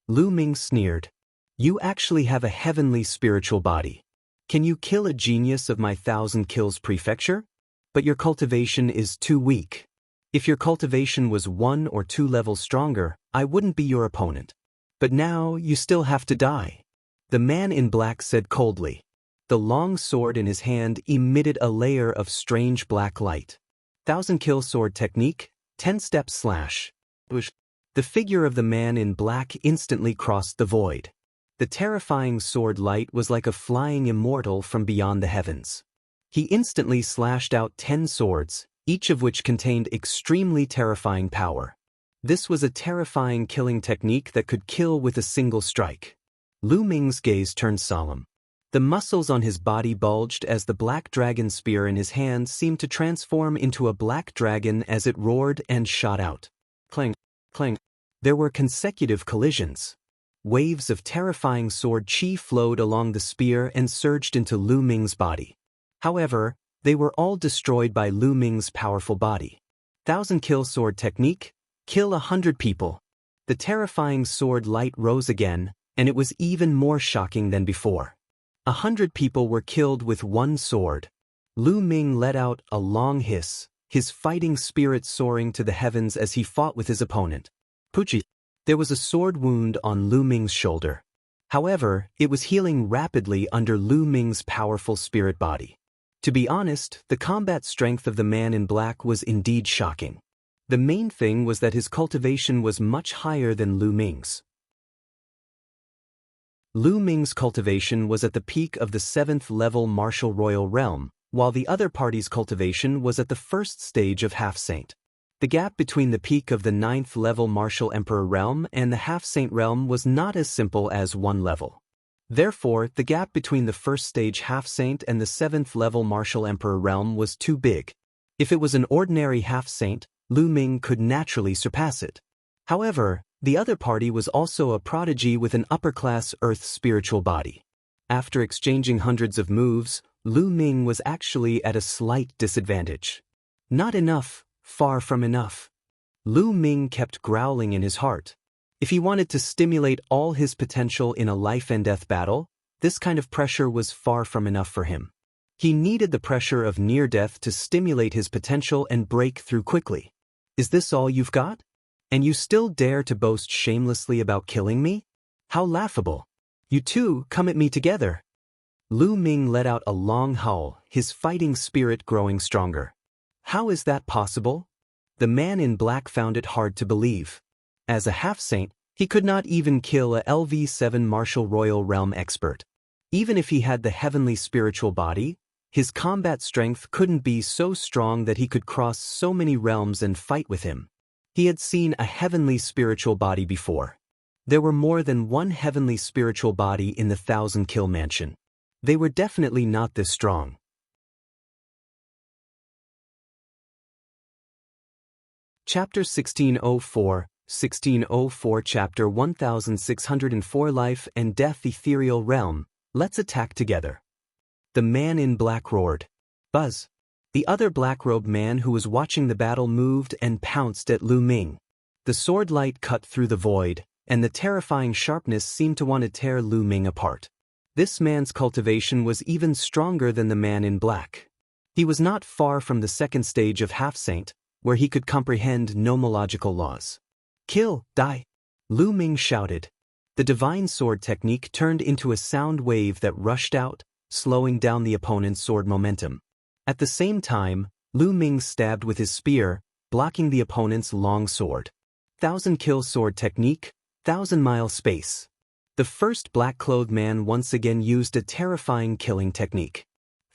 Lu Ming sneered. You actually have a heavenly spiritual body. Can you kill a genius of my 1,000 kills prefecture? But your cultivation is too weak. If your cultivation was 1 or 2 levels stronger, I wouldn't be your opponent. But now you still have to die. The man in black said coldly. The long sword in his hand emitted a layer of strange black light. 1,000 kill sword technique, 10-step slash. The figure of the man in black instantly crossed the void. The terrifying sword light was like a flying immortal from beyond the heavens. He instantly slashed out 10 swords, each of which contained extremely terrifying power. This was a terrifying killing technique that could kill with a single strike. Lu Ming's gaze turned solemn. The muscles on his body bulged as the black dragon spear in his hand seemed to transform into a black dragon as it roared and shot out. Clang, clang. There were consecutive collisions. Waves of terrifying sword chi flowed along the spear and surged into Lu Ming's body. However, they were all destroyed by Lu Ming's powerful body. 1,000 kill sword technique, kill 100 people. The terrifying sword light rose again, and it was even more shocking than before. 100 people were killed with one sword. Lu Ming let out a long hiss, his fighting spirit soaring to the heavens as he fought with his opponent. Puchi. There was a sword wound on Lu Ming's shoulder. However, it was healing rapidly under Lu Ming's powerful spirit body. To be honest, the combat strength of the man in black was indeed shocking. The main thing was that his cultivation was much higher than Lu Ming's. Lu Ming's cultivation was at the peak of the 7th level martial royal realm, while the other party's cultivation was at the first stage of half-saint. The gap between the peak of the 9th level martial emperor realm and the half-saint realm was not as simple as one level. Therefore, the gap between the first stage half-saint and the 7th level martial emperor realm was too big. If it was an ordinary half-saint, Lu Ming could naturally surpass it. However, the other party was also a prodigy with an upper-class earth spiritual body. After exchanging hundreds of moves, Lu Ming was actually at a slight disadvantage. Not enough, far from enough. Lu Ming kept growling in his heart. If he wanted to stimulate all his potential in a life-and-death battle, this kind of pressure was far from enough for him. He needed the pressure of near-death to stimulate his potential and break through quickly. Is this all you've got? And you still dare to boast shamelessly about killing me? How laughable. You two come at me together. Lu Ming let out a long howl, his fighting spirit growing stronger. How is that possible? The man in black found it hard to believe. As a half-saint, he could not even kill a LV7 martial royal realm expert. Even if he had the heavenly spiritual body, his combat strength couldn't be so strong that he could cross so many realms and fight with him. He had seen a heavenly spiritual body before. There were more than one heavenly spiritual body in the 1,000-kill mansion. They were definitely not this strong. Chapter 1604, 1604 Chapter 1604 Life and Death Ethereal Realm, Let's Attack Together. The man in black roared. Buzz. The other black-robed man who was watching the battle moved and pounced at Lu Ming. The sword light cut through the void, and the terrifying sharpness seemed to want to tear Lu Ming apart. This man's cultivation was even stronger than the man in black. He was not far from the second stage of half-saint, where he could comprehend nomological laws. Kill, die! Lu Ming shouted. The divine sword technique turned into a sound wave that rushed out, slowing down the opponent's sword momentum. At the same time, Lu Ming stabbed with his spear, blocking the opponent's long sword. 1,000-kill sword technique, 1,000-mile space. The first black-clothed man once again used a terrifying killing technique.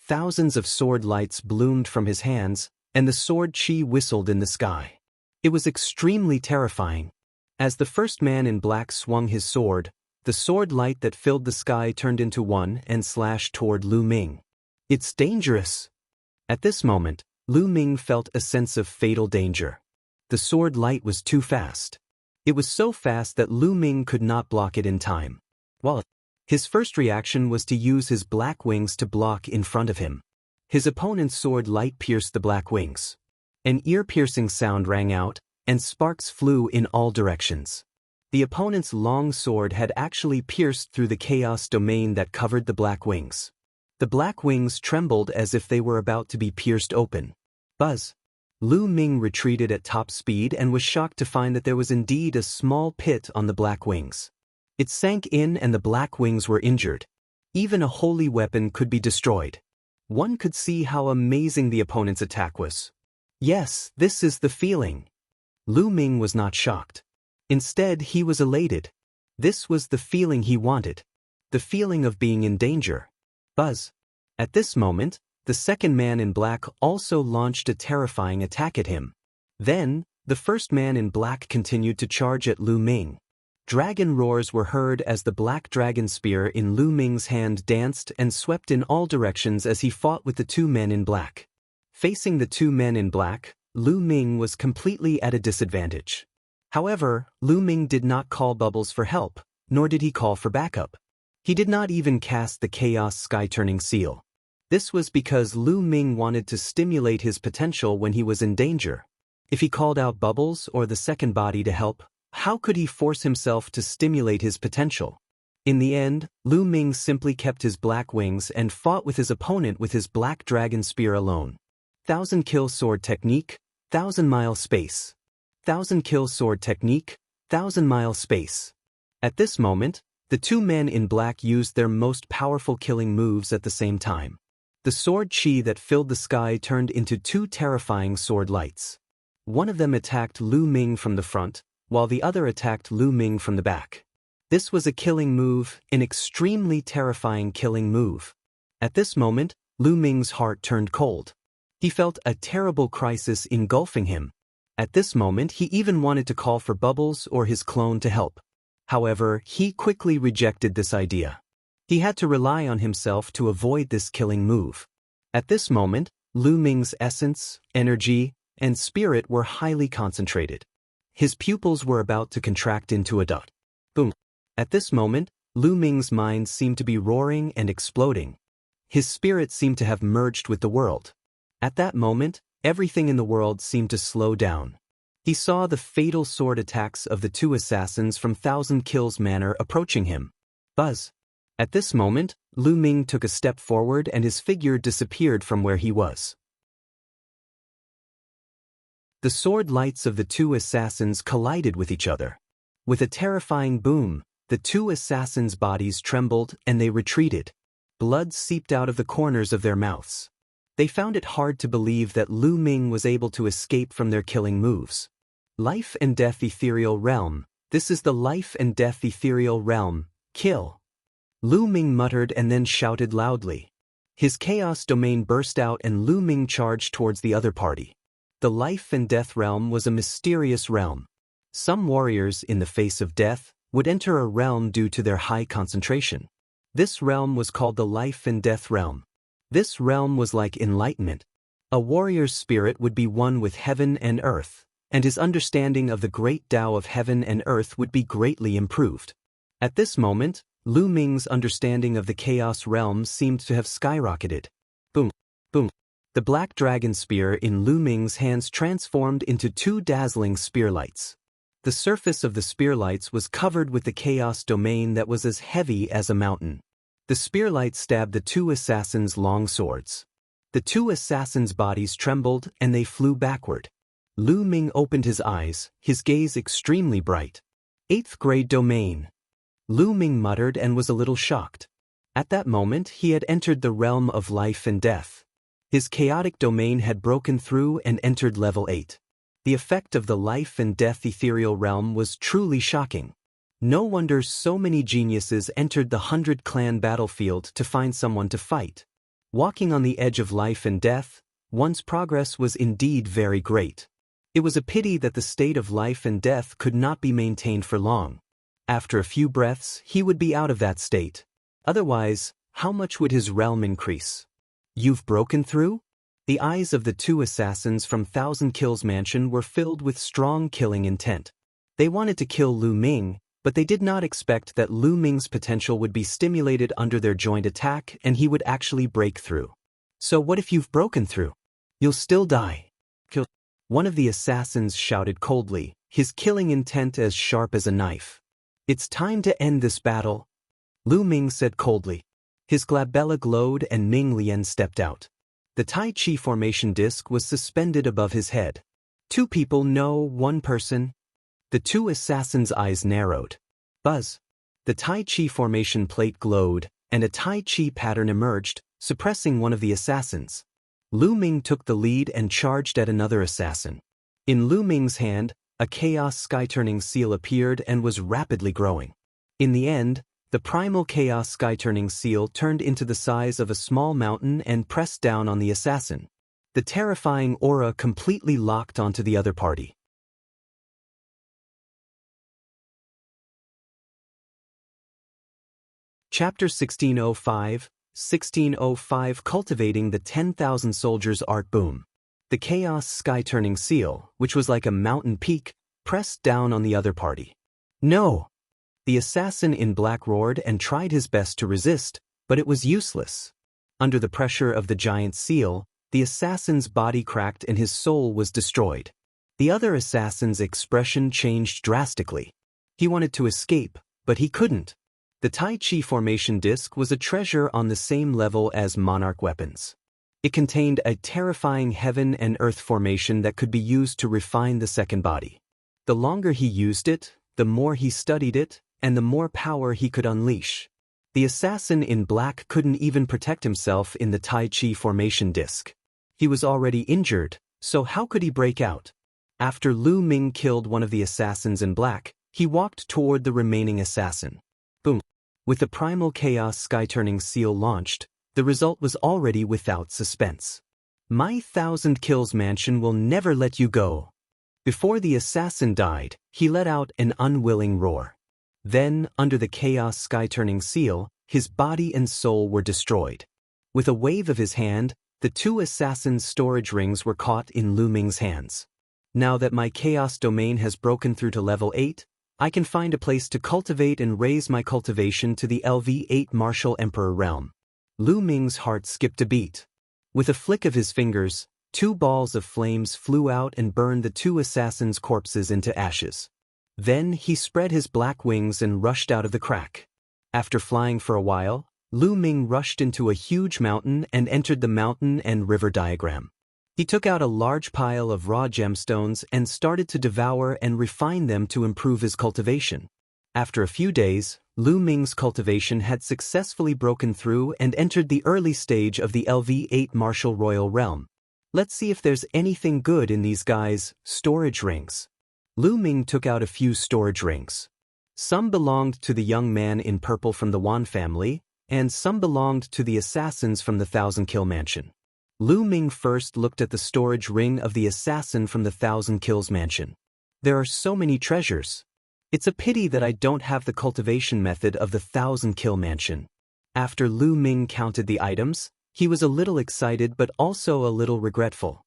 Thousands of sword lights bloomed from his hands, and the sword chi whistled in the sky. It was extremely terrifying. As the first man in black swung his sword, the sword light that filled the sky turned into one and slashed toward Lu Ming. It's dangerous. At this moment, Lu Ming felt a sense of fatal danger. The sword light was too fast. It was so fast that Lu Ming could not block it in time. His first reaction was to use his black wings to block in front of him. His opponent's sword light pierced the black wings. An ear-piercing sound rang out, and sparks flew in all directions. The opponent's long sword had actually pierced through the chaos domain that covered the black wings. The black wings trembled as if they were about to be pierced open. Buzz. Lu Ming retreated at top speed and was shocked to find that there was indeed a small pit on the black wings. It sank in and the black wings were injured. Even a holy weapon could be destroyed. One could see how amazing the opponent's attack was. Yes, this is the feeling. Lu Ming was not shocked. Instead, he was elated. This was the feeling he wanted. The feeling of being in danger. Buzz. At this moment, the second man in black also launched a terrifying attack at him. Then, the first man in black continued to charge at Lu Ming. Dragon roars were heard as the black dragon spear in Lu Ming's hand danced and swept in all directions as he fought with the two men in black. Facing the two men in black, Lu Ming was completely at a disadvantage. However, Lu Ming did not call Bubbles for help, nor did he call for backup. He did not even cast the Chaos Sky-turning seal. This was because Lu Ming wanted to stimulate his potential when he was in danger. If he called out Bubbles or the second body to help, how could he force himself to stimulate his potential? In the end, Lu Ming simply kept his black wings and fought with his opponent with his black dragon spear alone. 1,000-kill sword technique, 1,000-mile space. 1,000-kill sword technique, 1,000-mile space. At this moment, the two men in black used their most powerful killing moves at the same time. The sword chi that filled the sky turned into two terrifying sword lights. One of them attacked Lu Ming from the front, while the other attacked Lu Ming from the back. This was a killing move, an extremely terrifying killing move. At this moment, Lu Ming's heart turned cold. He felt a terrible crisis engulfing him. At this moment, he even wanted to call for Bubbles or his clone to help. However, he quickly rejected this idea. He had to rely on himself to avoid this killing move. At this moment, Lu Ming's essence, energy, and spirit were highly concentrated. His pupils were about to contract into a dot. Boom. At this moment, Lu Ming's mind seemed to be roaring and exploding. His spirit seemed to have merged with the world. At that moment, everything in the world seemed to slow down. He saw the fatal sword attacks of the two assassins from Thousand Kills Manor approaching him. Buzz. At this moment, Lu Ming took a step forward and his figure disappeared from where he was. The sword lights of the two assassins collided with each other. With a terrifying boom, the two assassins' bodies trembled and they retreated. Blood seeped out of the corners of their mouths. They found it hard to believe that Lu Ming was able to escape from their killing moves. Life and Death Ethereal Realm. This is the Life and Death Ethereal Realm. Kill. Lu Ming muttered and then shouted loudly. His chaos domain burst out and Lu Ming charged towards the other party. The Life and Death Realm was a mysterious realm. Some warriors, in the face of death, would enter a realm due to their high concentration. This realm was called the Life and Death Realm. This realm was like enlightenment. A warrior's spirit would be one with heaven and earth, and his understanding of the great Tao of heaven and earth would be greatly improved. At this moment, Lu Ming's understanding of the chaos realm seemed to have skyrocketed. Boom, boom. The black dragon spear in Lu Ming's hands transformed into two dazzling spear lights. The surface of the spear lights was covered with the chaos domain that was as heavy as a mountain. The spear lights stabbed the two assassins' long swords. The two assassins' bodies trembled and they flew backward. Lu Ming opened his eyes, his gaze extremely bright. 8th grade domain. Lu Ming muttered and was a little shocked. At that moment, he had entered the realm of life and death. His chaotic domain had broken through and entered level 8. The effect of the life and death ethereal realm was truly shocking. No wonder so many geniuses entered the 100 Clan battlefield to find someone to fight. Walking on the edge of life and death, one's progress was indeed very great. It was a pity that the state of life and death could not be maintained for long. After a few breaths, he would be out of that state. Otherwise, how much would his realm increase? You've broken through? The eyes of the two assassins from Thousand Kills Mansion were filled with strong killing intent. They wanted to kill Lu Ming, but they did not expect that Lu Ming's potential would be stimulated under their joint attack and he would actually break through. So what if you've broken through? You'll still die. Kill. One of the assassins shouted coldly, his killing intent as sharp as a knife. It's time to end this battle, Lu Ming said coldly. His glabella glowed and Ming Lian stepped out. The Tai Chi formation disc was suspended above his head. Two people, no, one person. The two assassins' eyes narrowed. Buzz. The Tai Chi formation plate glowed, and a Tai Chi pattern emerged, suppressing one of the assassins. Lu Ming took the lead and charged at another assassin. In Lu Ming's hand, a chaos sky-turning seal appeared and was rapidly growing. In the end, the primal chaos sky-turning seal turned into the size of a small mountain and pressed down on the assassin. The terrifying aura completely locked onto the other party. Chapter 1605 Cultivating the 10,000 Soldiers Art Boom. The chaos sky-turning seal, which was like a mountain peak, pressed down on the other party. No! The assassin in black roared and tried his best to resist, but it was useless. Under the pressure of the giant seal, the assassin's body cracked and his soul was destroyed. The other assassin's expression changed drastically. He wanted to escape, but he couldn't. The Tai Chi formation disc was a treasure on the same level as monarch weapons. It contained a terrifying heaven and earth formation that could be used to refine the second body. The longer he used it, the more he studied it, and the more power he could unleash. The assassin in black couldn't even protect himself in the Tai Chi formation disc. He was already injured, so how could he break out? After Lu Ming killed one of the assassins in black, He walked toward the remaining assassin. Boom. With the primal chaos sky-turning seal launched, the result was already without suspense. My 1,000 kills mansion will never let you go. Before the assassin died, he let out an unwilling roar. Then, under the chaos sky-turning seal, his body and soul were destroyed. With a wave of his hand, the two assassins' storage rings were caught in Lu Ming's hands. Now that my chaos domain has broken through to level 8, I can find a place to cultivate and raise my cultivation to the LV8 Martial Emperor realm. Lu Ming's heart skipped a beat. With a flick of his fingers, 2 balls of flames flew out and burned the 2 assassins' corpses into ashes. Then he spread his black wings and rushed out of the crack. After flying for a while, Lu Ming rushed into a huge mountain and entered the mountain and river diagram. He took out a large pile of raw gemstones and started to devour and refine them to improve his cultivation. After a few days, Lu Ming's cultivation had successfully broken through and entered the early stage of the LV8 Martial Royal realm. Let's see if there's anything good in these guys' storage rings. Lu Ming took out a few storage rings. Some belonged to the young man in purple from the Wan family, and some belonged to the assassins from the 1,000 Kill Mansion. Lu Ming first looked at the storage ring of the assassin from the 1,000 Kills Mansion. There are so many treasures. It's a pity that I don't have the cultivation method of the 1,000 Kill Mansion. After Lu Ming counted the items, he was a little excited but also a little regretful.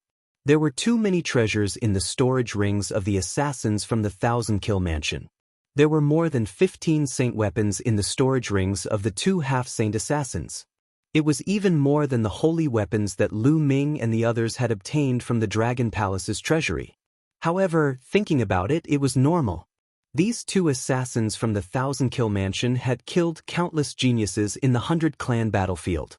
There were too many treasures in the storage rings of the assassins from the 1,000 Kill Mansion. There were more than 15 saint weapons in the storage rings of the 2 half-saint assassins. It was even more than the holy weapons that Lu Ming and the others had obtained from the Dragon Palace's treasury. However, thinking about it, it was normal. These 2 assassins from the 1,000 Kill Mansion had killed countless geniuses in the 100 Clan battlefield.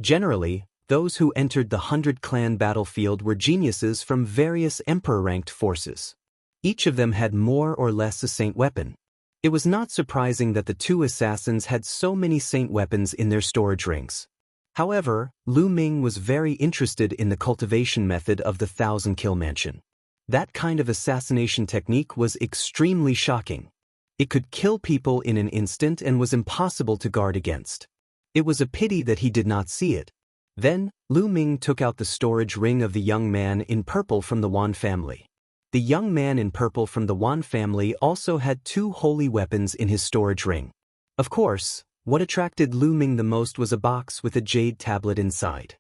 Generally, those who entered the 100 Clan battlefield were geniuses from various emperor-ranked forces. Each of them had more or less a saint weapon. It was not surprising that the 2 assassins had so many saint weapons in their storage rings. However, Lu Ming was very interested in the cultivation method of the 1,000 Kill Mansion. That kind of assassination technique was extremely shocking. It could kill people in an instant and was impossible to guard against. It was a pity that he did not see it. Then, Lu Ming took out the storage ring of the young man in purple from the Wan family. The young man in purple from the Wan family also had 2 holy weapons in his storage ring. Of course, what attracted Lu Ming the most was a box with a jade tablet inside.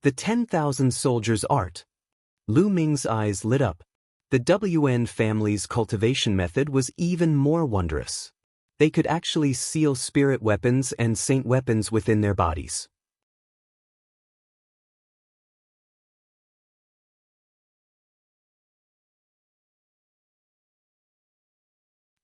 The 10,000 Soldiers Art. Lu Ming's eyes lit up. The WN family's cultivation method was even more wondrous. They could actually seal spirit weapons and saint weapons within their bodies.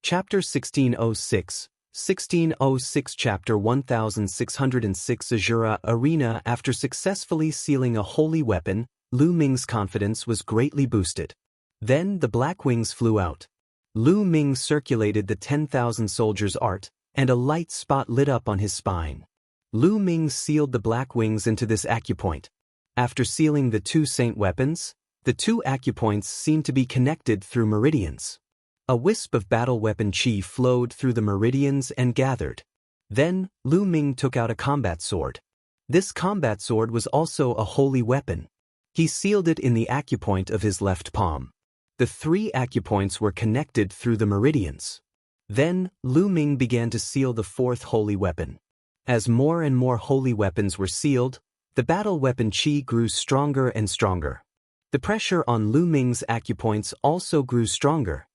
Chapter 1606, 1606 Chapter 1606 Azura Arena. After successfully sealing a holy weapon, Lu Ming's confidence was greatly boosted. Then the black wings flew out. Lu Ming circulated the 10,000 Soldiers Art, and a light spot lit up on his spine. Lu Ming sealed the black wings into this acupoint. After sealing the 2 saint weapons, the 2 acupoints seemed to be connected through meridians. A wisp of battle weapon chi flowed through the meridians and gathered. Then, Lu Ming took out a combat sword. This combat sword was also a holy weapon. He sealed it in the acupoint of his left palm. The 3 acupoints were connected through the meridians. Then, Lu Ming began to seal the 4th holy weapon. As more and more holy weapons were sealed, the battle weapon chi grew stronger and stronger. The pressure on Lu Ming's acupoints also grew stronger.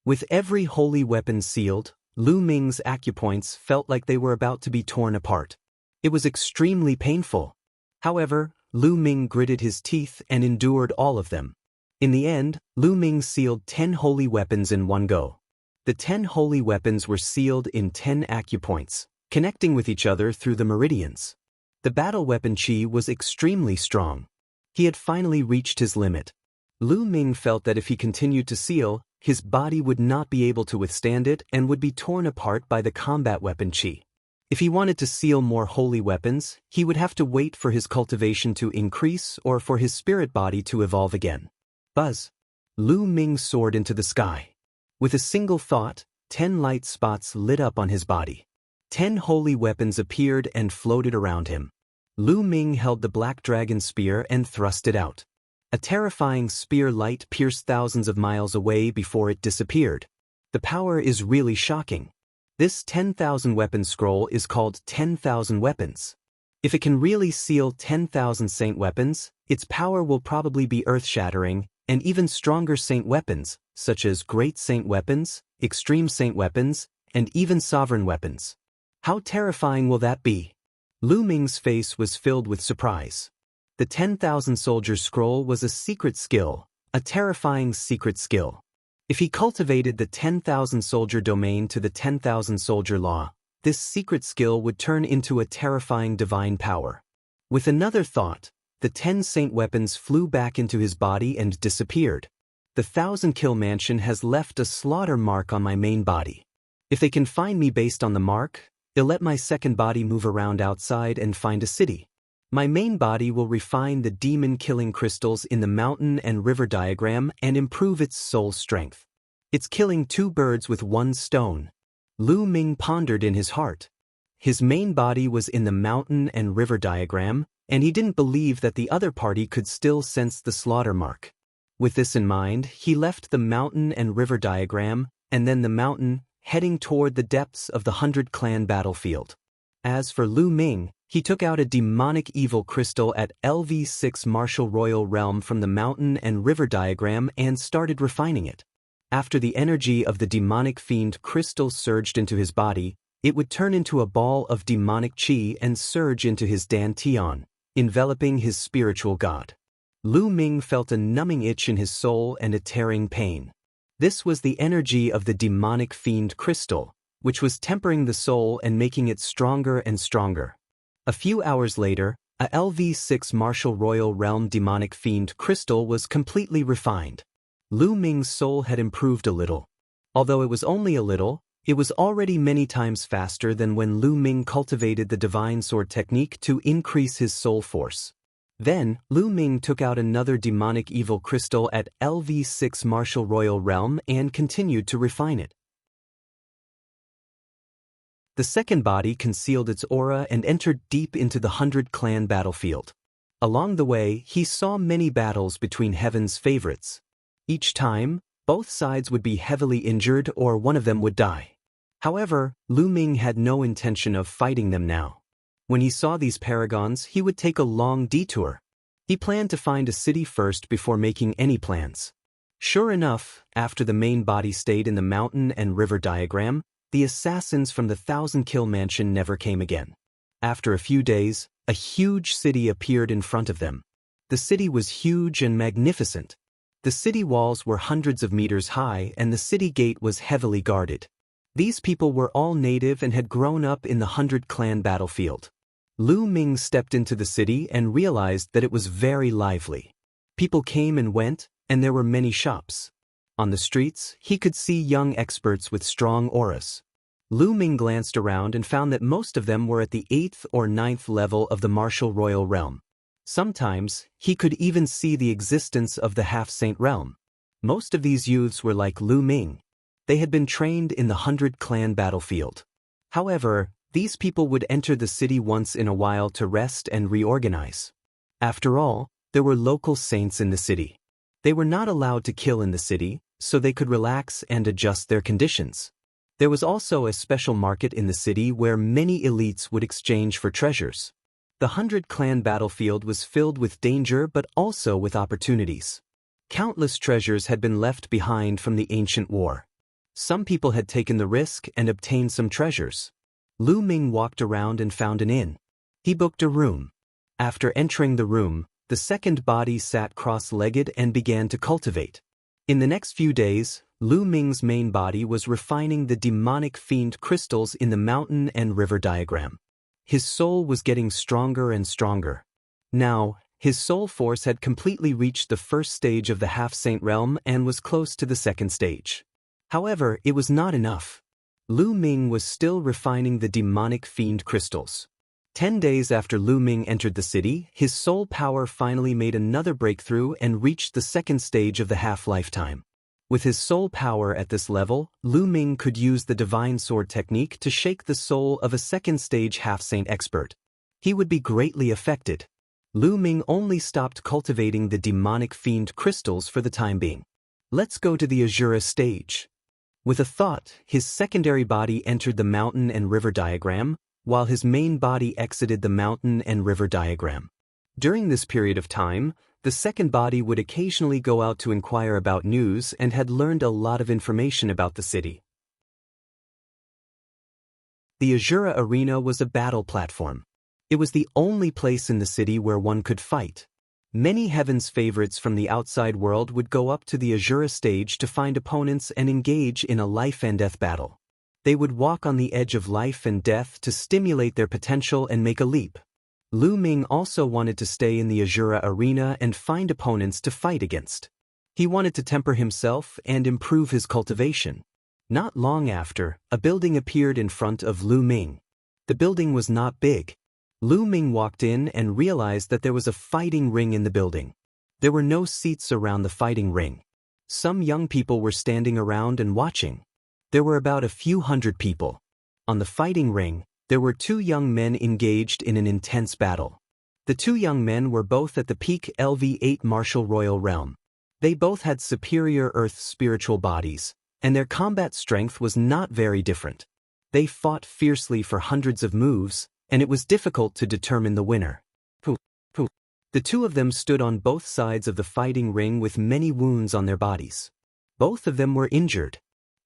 With every holy weapon sealed, Lu Ming's acupoints felt like they were about to be torn apart. It was extremely painful. However, Lu Ming gritted his teeth and endured all of them. In the end, Lu Ming sealed 10 holy weapons in one go. The 10 holy weapons were sealed in 10 acupoints, connecting with each other through the meridians. The battle weapon chi was extremely strong. He had finally reached his limit. Lu Ming felt that if he continued to seal, his body would not be able to withstand it and would be torn apart by the combat weapon chi. If he wanted to seal more holy weapons, he would have to wait for his cultivation to increase or for his spirit body to evolve again. Buzz! Lu Ming soared into the sky. With a single thought, 10 light spots lit up on his body. 10 holy weapons appeared and floated around him. Lu Ming held the black dragon spear and thrust it out. A terrifying spear light pierced thousands of miles away before it disappeared. The power is really shocking. This 10,000 weapon scroll is called 10,000 weapons. If it can really seal 10,000 saint weapons, its power will probably be earth-shattering, and even stronger saint weapons, such as great saint weapons, extreme saint weapons, and even sovereign weapons. How terrifying will that be? Lu Ming's face was filled with surprise. The 10,000 soldiers scroll was a secret skill, a terrifying secret skill. If he cultivated the 10,000 soldier domain to the 10,000 soldier law, this secret skill would turn into a terrifying divine power. With another thought, the 10 saint weapons flew back into his body and disappeared. The 1,000-kill mansion has left a slaughter mark on my main body. If they can find me based on the mark, they'll let my second body move around outside and find a city. My main body will refine the demon-killing crystals in the mountain and river diagram and improve its soul strength. It's killing 2 birds with 1 stone. Lu Ming pondered in his heart. His main body was in the mountain and river diagram, and he didn't believe that the other party could still sense the slaughter mark. With this in mind, he left the mountain and river diagram, and then the mountain, heading toward the depths of the 100-clan battlefield. As for Lu Ming, he took out a demonic evil crystal at LV6 Martial Royal Realm from the mountain and river diagram and started refining it. After the energy of the demonic fiend crystal surged into his body, it would turn into a ball of demonic chi and surge into his dantian, enveloping his spiritual god. Lu Ming felt a numbing itch in his soul and a tearing pain. This was the energy of the demonic fiend crystal, which was tempering the soul and making it stronger and stronger. A few hours later, a LV6 Martial Royal Realm demonic fiend crystal was completely refined. Lu Ming's soul had improved a little. Although it was only a little, it was already many times faster than when Lu Ming cultivated the divine sword technique to increase his soul force. Then, Lu Ming took out another demonic evil crystal at LV6 Martial Royal Realm and continued to refine it. The second body concealed its aura and entered deep into the 100-clan battlefield. Along the way, he saw many battles between heaven's favorites. Each time, both sides would be heavily injured or one of them would die. However, Lu Ming had no intention of fighting them now. When he saw these paragons, he would take a long detour. He planned to find a city first before making any plans. Sure enough, after the main body stayed in the mountain and river diagram, the assassins from the 1,000-kill mansion never came again. After a few days, a huge city appeared in front of them. The city was huge and magnificent. The city walls were hundreds of meters high and the city gate was heavily guarded. These people were all native and had grown up in the 100-clan battlefield. Lu Ming stepped into the city and realized that it was very lively. People came and went, and there were many shops. On the streets, he could see young experts with strong auras. Lu Ming glanced around and found that most of them were at the 8th or 9th level of the Martial Royal Realm. Sometimes, he could even see the existence of the Half-Saint Realm. Most of these youths were like Lu Ming. They had been trained in the 100-clan battlefield. However, these people would enter the city once in a while to rest and reorganize. After all, there were local saints in the city. They were not allowed to kill in the city, so they could relax and adjust their conditions. There was also a special market in the city where many elites would exchange for treasures. The 100-clan battlefield was filled with danger but also with opportunities. Countless treasures had been left behind from the ancient war. Some people had taken the risk and obtained some treasures. Lu Ming walked around and found an inn. He booked a room. After entering the room, the second body sat cross-legged and began to cultivate. In the next few days, Lu Ming's main body was refining the demonic fiend crystals in the mountain and river diagram. His soul was getting stronger and stronger. Now, his soul force had completely reached the first stage of the Half-Saint Realm and was close to the second stage. However, it was not enough. Lu Ming was still refining the demonic fiend crystals. 10 days after Lu Ming entered the city, his soul power finally made another breakthrough and reached the second stage of the half-lifetime. With his soul power at this level, Lu Ming could use the divine sword technique to shake the soul of a second-stage half-saint expert. He would be greatly affected. Lu Ming only stopped cultivating the demonic fiend crystals for the time being. Let's go to the Azura stage. With a thought, his secondary body entered the mountain and river diagram, while his main body exited the mountain and river diagram. During this period of time, the second body would occasionally go out to inquire about news and had learned a lot of information about the city. The Azura Arena was a battle platform. It was the only place in the city where one could fight. Many Heaven's favorites from the outside world would go up to the Azura stage to find opponents and engage in a life-and-death battle. They would walk on the edge of life and death to stimulate their potential and make a leap. Lu Ming also wanted to stay in the Azura Arena and find opponents to fight against. He wanted to temper himself and improve his cultivation. Not long after, a building appeared in front of Lu Ming. The building was not big. Lu Ming walked in and realized that there was a fighting ring in the building. There were no seats around the fighting ring. Some young people were standing around and watching. There were about a few hundred people. On the fighting ring, there were two young men engaged in an intense battle. The two young men were both at the peak LV8 martial royal realm. They both had superior earth spiritual bodies, and their combat strength was not very different. They fought fiercely for hundreds of moves, and it was difficult to determine the winner. The two of them stood on both sides of the fighting ring with many wounds on their bodies. Both of them were injured.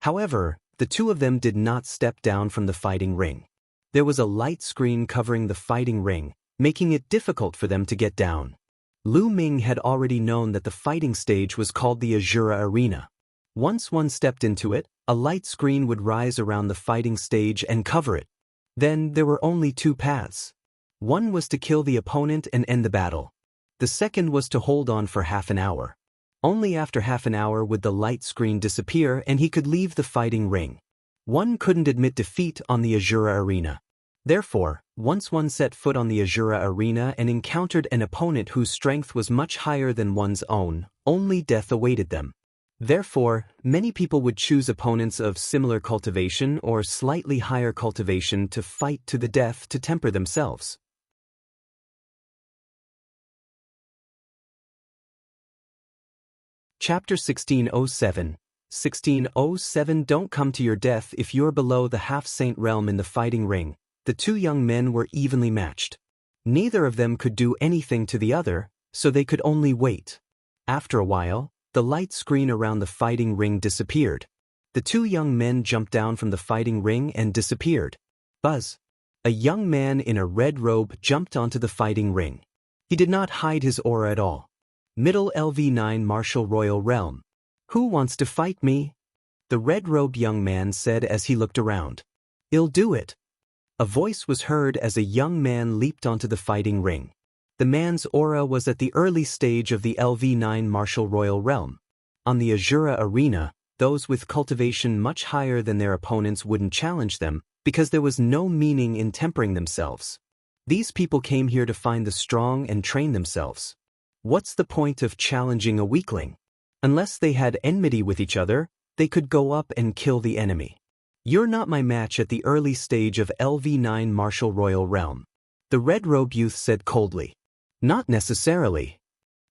However, the two of them did not step down from the fighting ring. There was a light screen covering the fighting ring, making it difficult for them to get down. Lu Ming had already known that the fighting stage was called the Azura Arena. Once one stepped into it, a light screen would rise around the fighting stage and cover it. Then there were only two paths. One was to kill the opponent and end the battle. The second was to hold on for half an hour. Only after half an hour would the light screen disappear and he could leave the fighting ring. One couldn't admit defeat on the Azura Arena. Therefore, once one set foot on the Azura Arena and encountered an opponent whose strength was much higher than one's own, only death awaited them. Therefore, many people would choose opponents of similar cultivation or slightly higher cultivation to fight to the death to temper themselves. Chapter 1607. 1607 Don't come to your death if you're below the half-saint realm in the fighting ring. The two young men were evenly matched. Neither of them could do anything to the other, so they could only wait. After a while, the light screen around the fighting ring disappeared. The two young men jumped down from the fighting ring and disappeared. Buzz! A young man in a red robe jumped onto the fighting ring. He did not hide his aura at all. Middle LV9 Martial Royal Realm. Who wants to fight me? The red-robed young man said as he looked around. I'll do it. A voice was heard as a young man leaped onto the fighting ring. The man's aura was at the early stage of the LV9 Martial Royal Realm. On the Azura Arena, those with cultivation much higher than their opponents wouldn't challenge them, because there was no meaning in tempering themselves. These people came here to find the strong and train themselves. What's the point of challenging a weakling? Unless they had enmity with each other, they could go up and kill the enemy. You're not my match at the early stage of LV9 Martial Royal Realm. The red-robe youth said coldly. Not necessarily.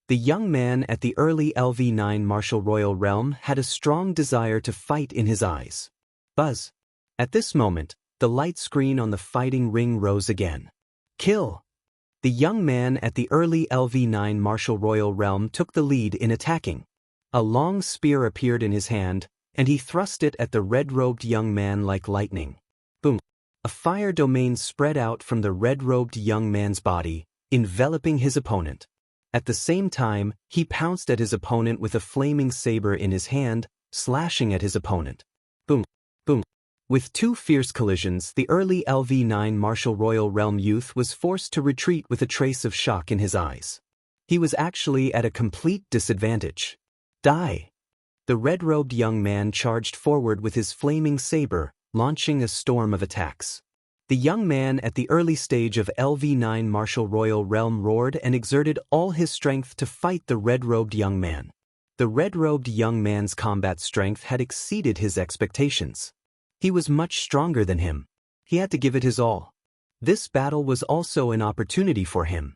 The young man at the early LV9 Martial Royal Realm had a strong desire to fight in his eyes. Buzz! At this moment, the light screen on the fighting ring rose again. Kill! The young man at the early LV9 Martial Royal Realm took the lead in attacking. A long spear appeared in his hand, and he thrust it at the red-robed young man like lightning. Boom! A fire domain spread out from the red-robed young man's body, enveloping his opponent. At the same time, he pounced at his opponent with a flaming saber in his hand, slashing at his opponent. Boom! Boom! With two fierce collisions, the early LV9 Martial Royal Realm youth was forced to retreat with a trace of shock in his eyes. He was actually at a complete disadvantage. Die! The red-robed young man charged forward with his flaming saber, launching a storm of attacks. The young man at the early stage of LV9 Martial Royal Realm roared and exerted all his strength to fight the red-robed young man. The red-robed young man's combat strength had exceeded his expectations. He was much stronger than him. He had to give it his all. This battle was also an opportunity for him.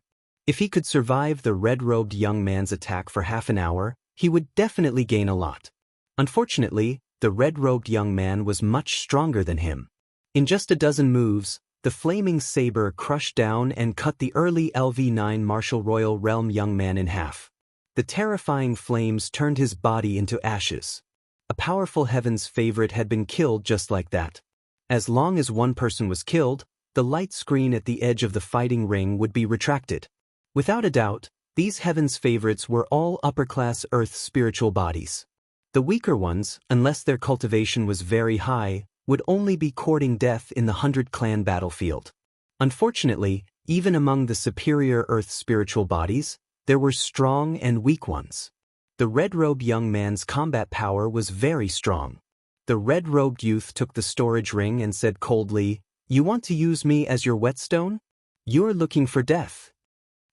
If he could survive the red-robed young man's attack for half an hour, he would definitely gain a lot. Unfortunately, the red-robed young man was much stronger than him. In just a dozen moves, the flaming saber crushed down and cut the early LV9 Martial Royal Realm young man in half. The terrifying flames turned his body into ashes. A powerful Heaven's favorite had been killed just like that. As long as one person was killed, the light screen at the edge of the fighting ring would be retracted. Without a doubt, these Heaven's favorites were all upper-class Earth spiritual bodies. The weaker ones, unless their cultivation was very high, would only be courting death in the 100-clan battlefield. Unfortunately, even among the superior Earth spiritual bodies, there were strong and weak ones. The red-robed young man's combat power was very strong. The red-robed youth took the storage ring and said coldly, "You want to use me as your whetstone? You're looking for death."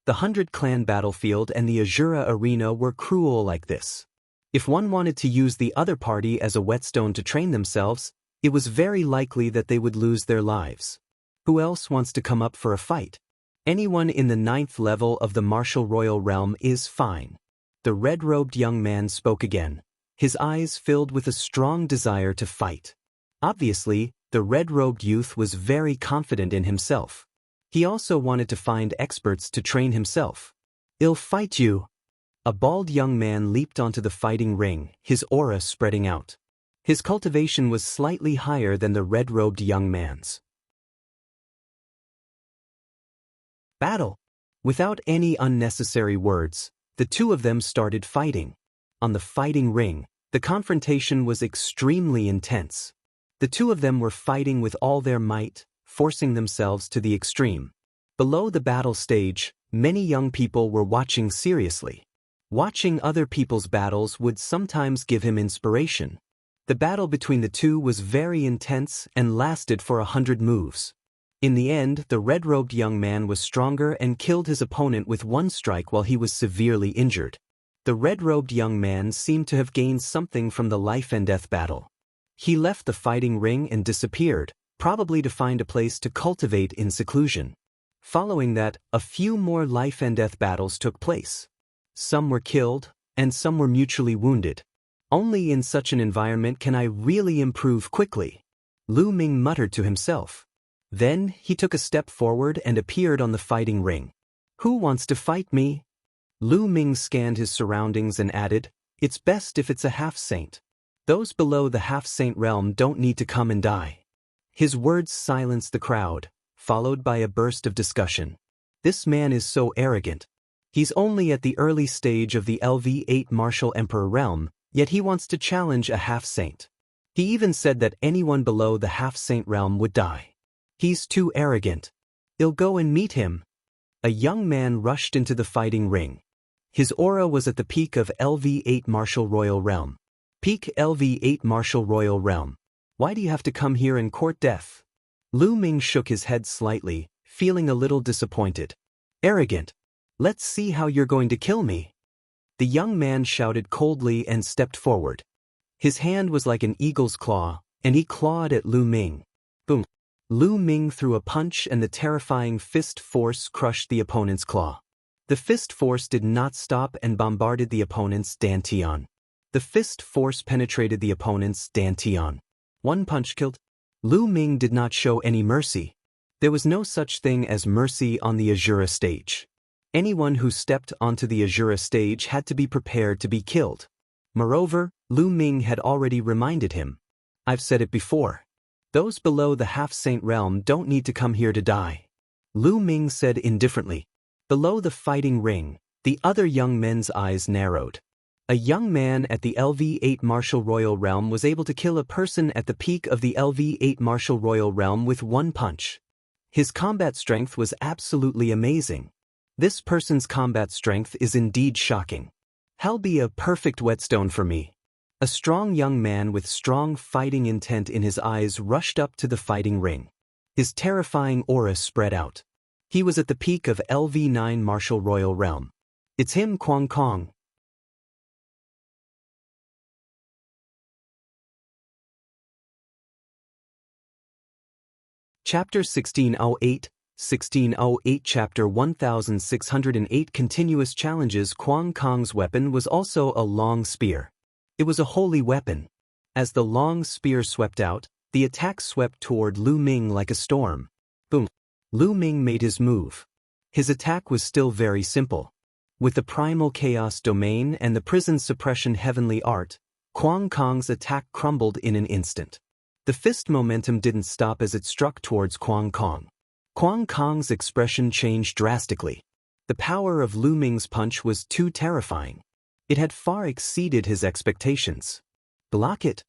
The 100-clan battlefield and the Azura arena were cruel like this. If one wanted to use the other party as a whetstone to train themselves, it was very likely that they would lose their lives. Who else wants to come up for a fight? Anyone in the 9th level of the Martial Royal Realm is fine. The red-robed young man spoke again, his eyes filled with a strong desire to fight. Obviously, the red-robed youth was very confident in himself. He also wanted to find experts to train himself. "I'll fight you." A bald young man leaped onto the fighting ring, his aura spreading out. His cultivation was slightly higher than the red-robed young man's. Battle. Without any unnecessary words, the two of them started fighting. On the fighting ring, the confrontation was extremely intense. The two of them were fighting with all their might, forcing themselves to the extreme. Below the battle stage, many young people were watching seriously. Watching other people's battles would sometimes give him inspiration. The battle between the two was very intense and lasted for 100 moves. In the end, the red-robed young man was stronger and killed his opponent with one strike while he was severely injured. The red-robed young man seemed to have gained something from the life and death battle. He left the fighting ring and disappeared, probably to find a place to cultivate in seclusion. Following that, a few more life and death battles took place. Some were killed, and some were mutually wounded. Only in such an environment can I really improve quickly, Lu Ming muttered to himself. Then, he took a step forward and appeared on the fighting ring. "Who wants to fight me?" Lu Ming scanned his surroundings and added, "It's best if it's a half-saint. Those below the half-saint realm don't need to come and die." His words silenced the crowd, followed by a burst of discussion. "This man is so arrogant. He's only at the early stage of the LV8 Martial Emperor realm, yet he wants to challenge a half-saint. He even said that anyone below the half-saint realm would die. He's too arrogant. I'll go and meet him." A young man rushed into the fighting ring. His aura was at the peak of LV8 Martial Royal Realm. Peak LV8 Martial Royal Realm. Why do you have to come here and court death? Lu Ming shook his head slightly, feeling a little disappointed. "Arrogant. Let's see how you're going to kill me." The young man shouted coldly and stepped forward. His hand was like an eagle's claw, and he clawed at Lu Ming. Boom. Lu Ming threw a punch and the terrifying fist force crushed the opponent's claw. The fist force did not stop and bombarded the opponent's dantian. The fist force penetrated the opponent's dantian. One punch killed. Lu Ming did not show any mercy. There was no such thing as mercy on the Azura stage. Anyone who stepped onto the Azura stage had to be prepared to be killed. Moreover, Lu Ming had already reminded him. "I've said it before. Those below the half-saint realm don't need to come here to die," Lu Ming said indifferently. Below the fighting ring, the other young men's eyes narrowed. A young man at the LV8 Martial Royal Realm was able to kill a person at the peak of the LV8 Martial Royal Realm with one punch. His combat strength was absolutely amazing. This person's combat strength is indeed shocking. He'll be a perfect whetstone for me. A strong young man with strong fighting intent in his eyes rushed up to the fighting ring. His terrifying aura spread out. He was at the peak of LV9 Martial Royal Realm. "It's him, Kwang Kong." Chapter 1608, 1608 Chapter 1608 Continuous Challenges. Kwang Kong's weapon was also a long spear. It was a holy weapon. As the long spear swept out, the attack swept toward Lu Ming like a storm. Boom! Lu Ming made his move. His attack was still very simple. With the primal chaos domain and the prison suppression heavenly art, Kwang Kong's attack crumbled in an instant. The fist momentum didn't stop as it struck towards Kwang Kong. Kwang Kong's expression changed drastically. The power of Lu Ming's punch was too terrifying. It had far exceeded his expectations. Block it!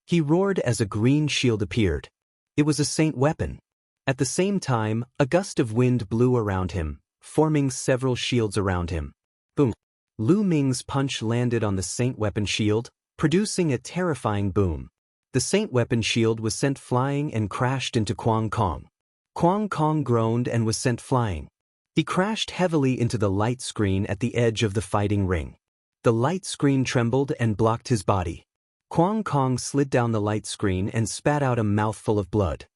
He roared as a green shield appeared. It was a saint weapon. At the same time, a gust of wind blew around him, forming several shields around him. Boom! Lu Ming's punch landed on the saint weapon shield, producing a terrifying boom. The saint weapon shield was sent flying and crashed into Kwang Kong. Kwang Kong groaned and was sent flying. He crashed heavily into the light screen at the edge of the fighting ring. The light screen trembled and blocked his body. Kwang Kong slid down the light screen and spat out a mouthful of blood.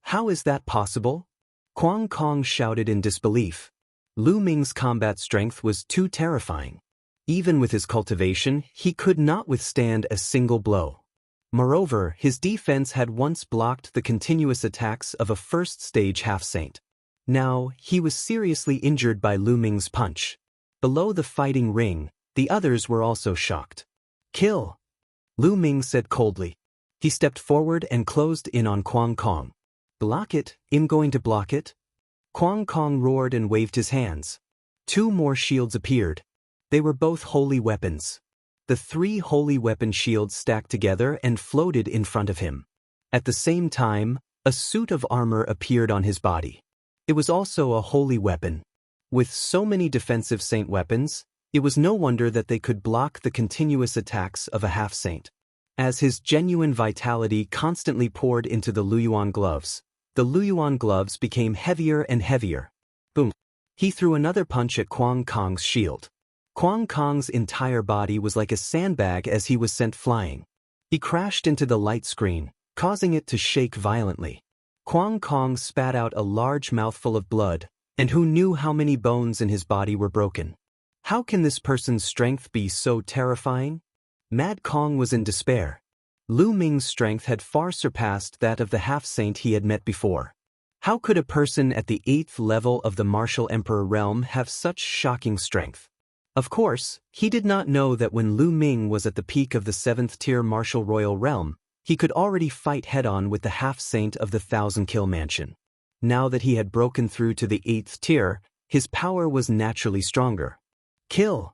How is that possible? Kwang Kong shouted in disbelief. Lu Ming's combat strength was too terrifying. Even with his cultivation, he could not withstand a single blow. Moreover, his defense had once blocked the continuous attacks of a first-stage half-saint. Now, he was seriously injured by Lu Ming's punch. Below the fighting ring, the others were also shocked. Kill! Lu Ming said coldly. He stepped forward and closed in on Kwang Kong. Block it, I'm going to block it. Kwang Kong roared and waved his hands. Two more shields appeared. They were both holy weapons. The three holy weapon shields stacked together and floated in front of him. At the same time, a suit of armor appeared on his body. It was also a holy weapon. With so many defensive saint weapons, it was no wonder that they could block the continuous attacks of a half-saint. As his genuine vitality constantly poured into the Luyuan gloves, the Luyuan gloves became heavier and heavier. Boom! He threw another punch at Kwang Kong's shield. Kwang Kong's entire body was like a sandbag as he was sent flying. He crashed into the light screen, causing it to shake violently. Kwang Kong spat out a large mouthful of blood, and who knew how many bones in his body were broken? How can this person's strength be so terrifying? Mad Kong was in despair. Lu Ming's strength had far surpassed that of the half-saint he had met before. How could a person at the 8th level of the Martial Emperor realm have such shocking strength? Of course, he did not know that when Lu Ming was at the peak of the 7th-tier Martial Royal Realm, he could already fight head-on with the half-saint of the 1,000-kill mansion. Now that he had broken through to the 8th tier, his power was naturally stronger. Kill!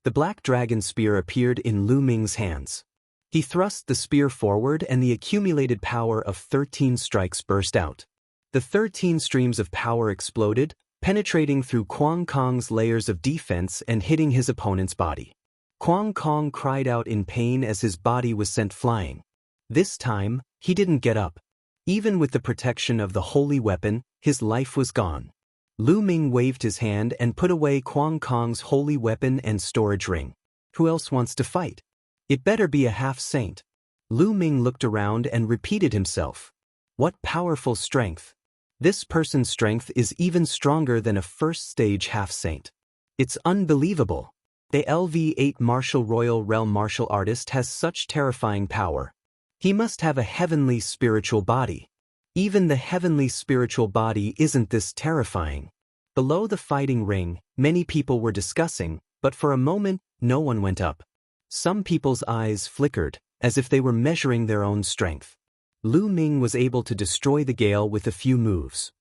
The black dragon spear appeared in Lu Ming's hands. He thrust the spear forward and the accumulated power of 13 strikes burst out. The 13 streams of power exploded, penetrating through Kwang Kong's layers of defense and hitting his opponent's body. Kwang Kong cried out in pain as his body was sent flying. This time, he didn't get up. Even with the protection of the holy weapon, his life was gone. Lu Ming waved his hand and put away Kwang Kong's holy weapon and storage ring. Who else wants to fight? It better be a half-saint. Lu Ming looked around and repeated himself. What powerful strength! This person's strength is even stronger than a first-stage half-saint. It's unbelievable. The LV-8 Martial Royal Realm martial artist has such terrifying power. He must have a heavenly spiritual body. Even the heavenly spiritual body isn't this terrifying. Below the fighting ring, many people were discussing, but for a moment, no one went up. Some people's eyes flickered, as if they were measuring their own strength. Lu Ming was able to destroy the Gale with a few moves.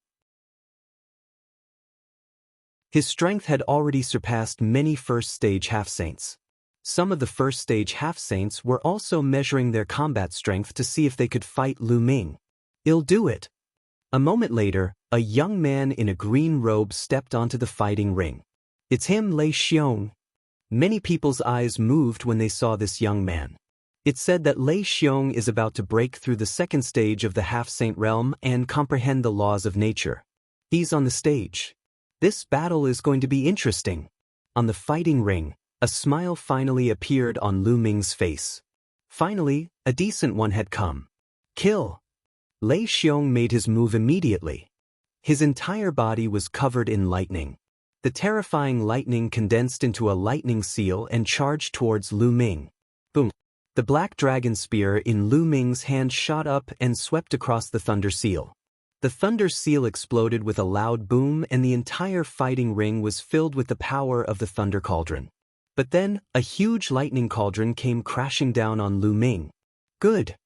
His strength had already surpassed many first-stage half-saints. Some of the first-stage half-saints were also measuring their combat strength to see if they could fight Lu Ming. He'll do it. A moment later, a young man in a green robe stepped onto the fighting ring. It's him, Lei Xiong. Many people's eyes moved when they saw this young man. It said that Lei Xiong is about to break through the second stage of the half-saint realm and comprehend the laws of nature. He's on the stage. This battle is going to be interesting. On the fighting ring, a smile finally appeared on Lu Ming's face. Finally, a decent one had come. Kill! Lei Xiong made his move immediately. His entire body was covered in lightning. The terrifying lightning condensed into a lightning seal and charged towards Lu Ming. Boom! The black dragon spear in Lu Ming's hand shot up and swept across the thunder seal. The thunder seal exploded with a loud boom, and the entire fighting ring was filled with the power of the thunder cauldron. But then, a huge lightning cauldron came crashing down on Lu Ming. Good!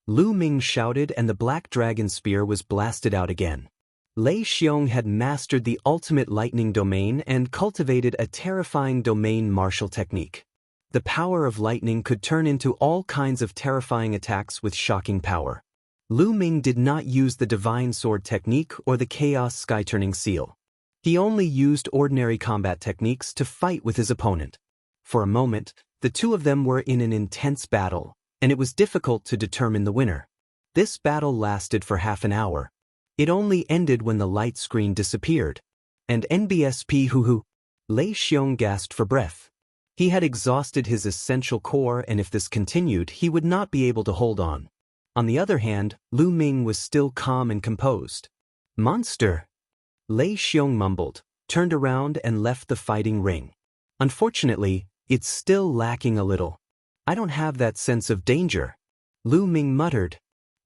Lu Ming shouted, and the black dragon spear was blasted out again. Lei Xiong had mastered the ultimate lightning domain and cultivated a terrifying domain martial technique. The power of lightning could turn into all kinds of terrifying attacks with shocking power. Lu Ming did not use the divine sword technique or the chaos sky-turning seal. He only used ordinary combat techniques to fight with his opponent. For a moment, the two of them were in an intense battle, and it was difficult to determine the winner. This battle lasted for half an hour. It only ended when the light screen disappeared. And NBSP hoo-hoo! Lei Xiong gasped for breath. He had exhausted his essential core, and if this continued, he would not be able to hold on. On the other hand, Lu Ming was still calm and composed. Monster! Lei Xiong mumbled, turned around and left the fighting ring. Unfortunately, it's still lacking a little. I don't have that sense of danger. Lu Ming muttered.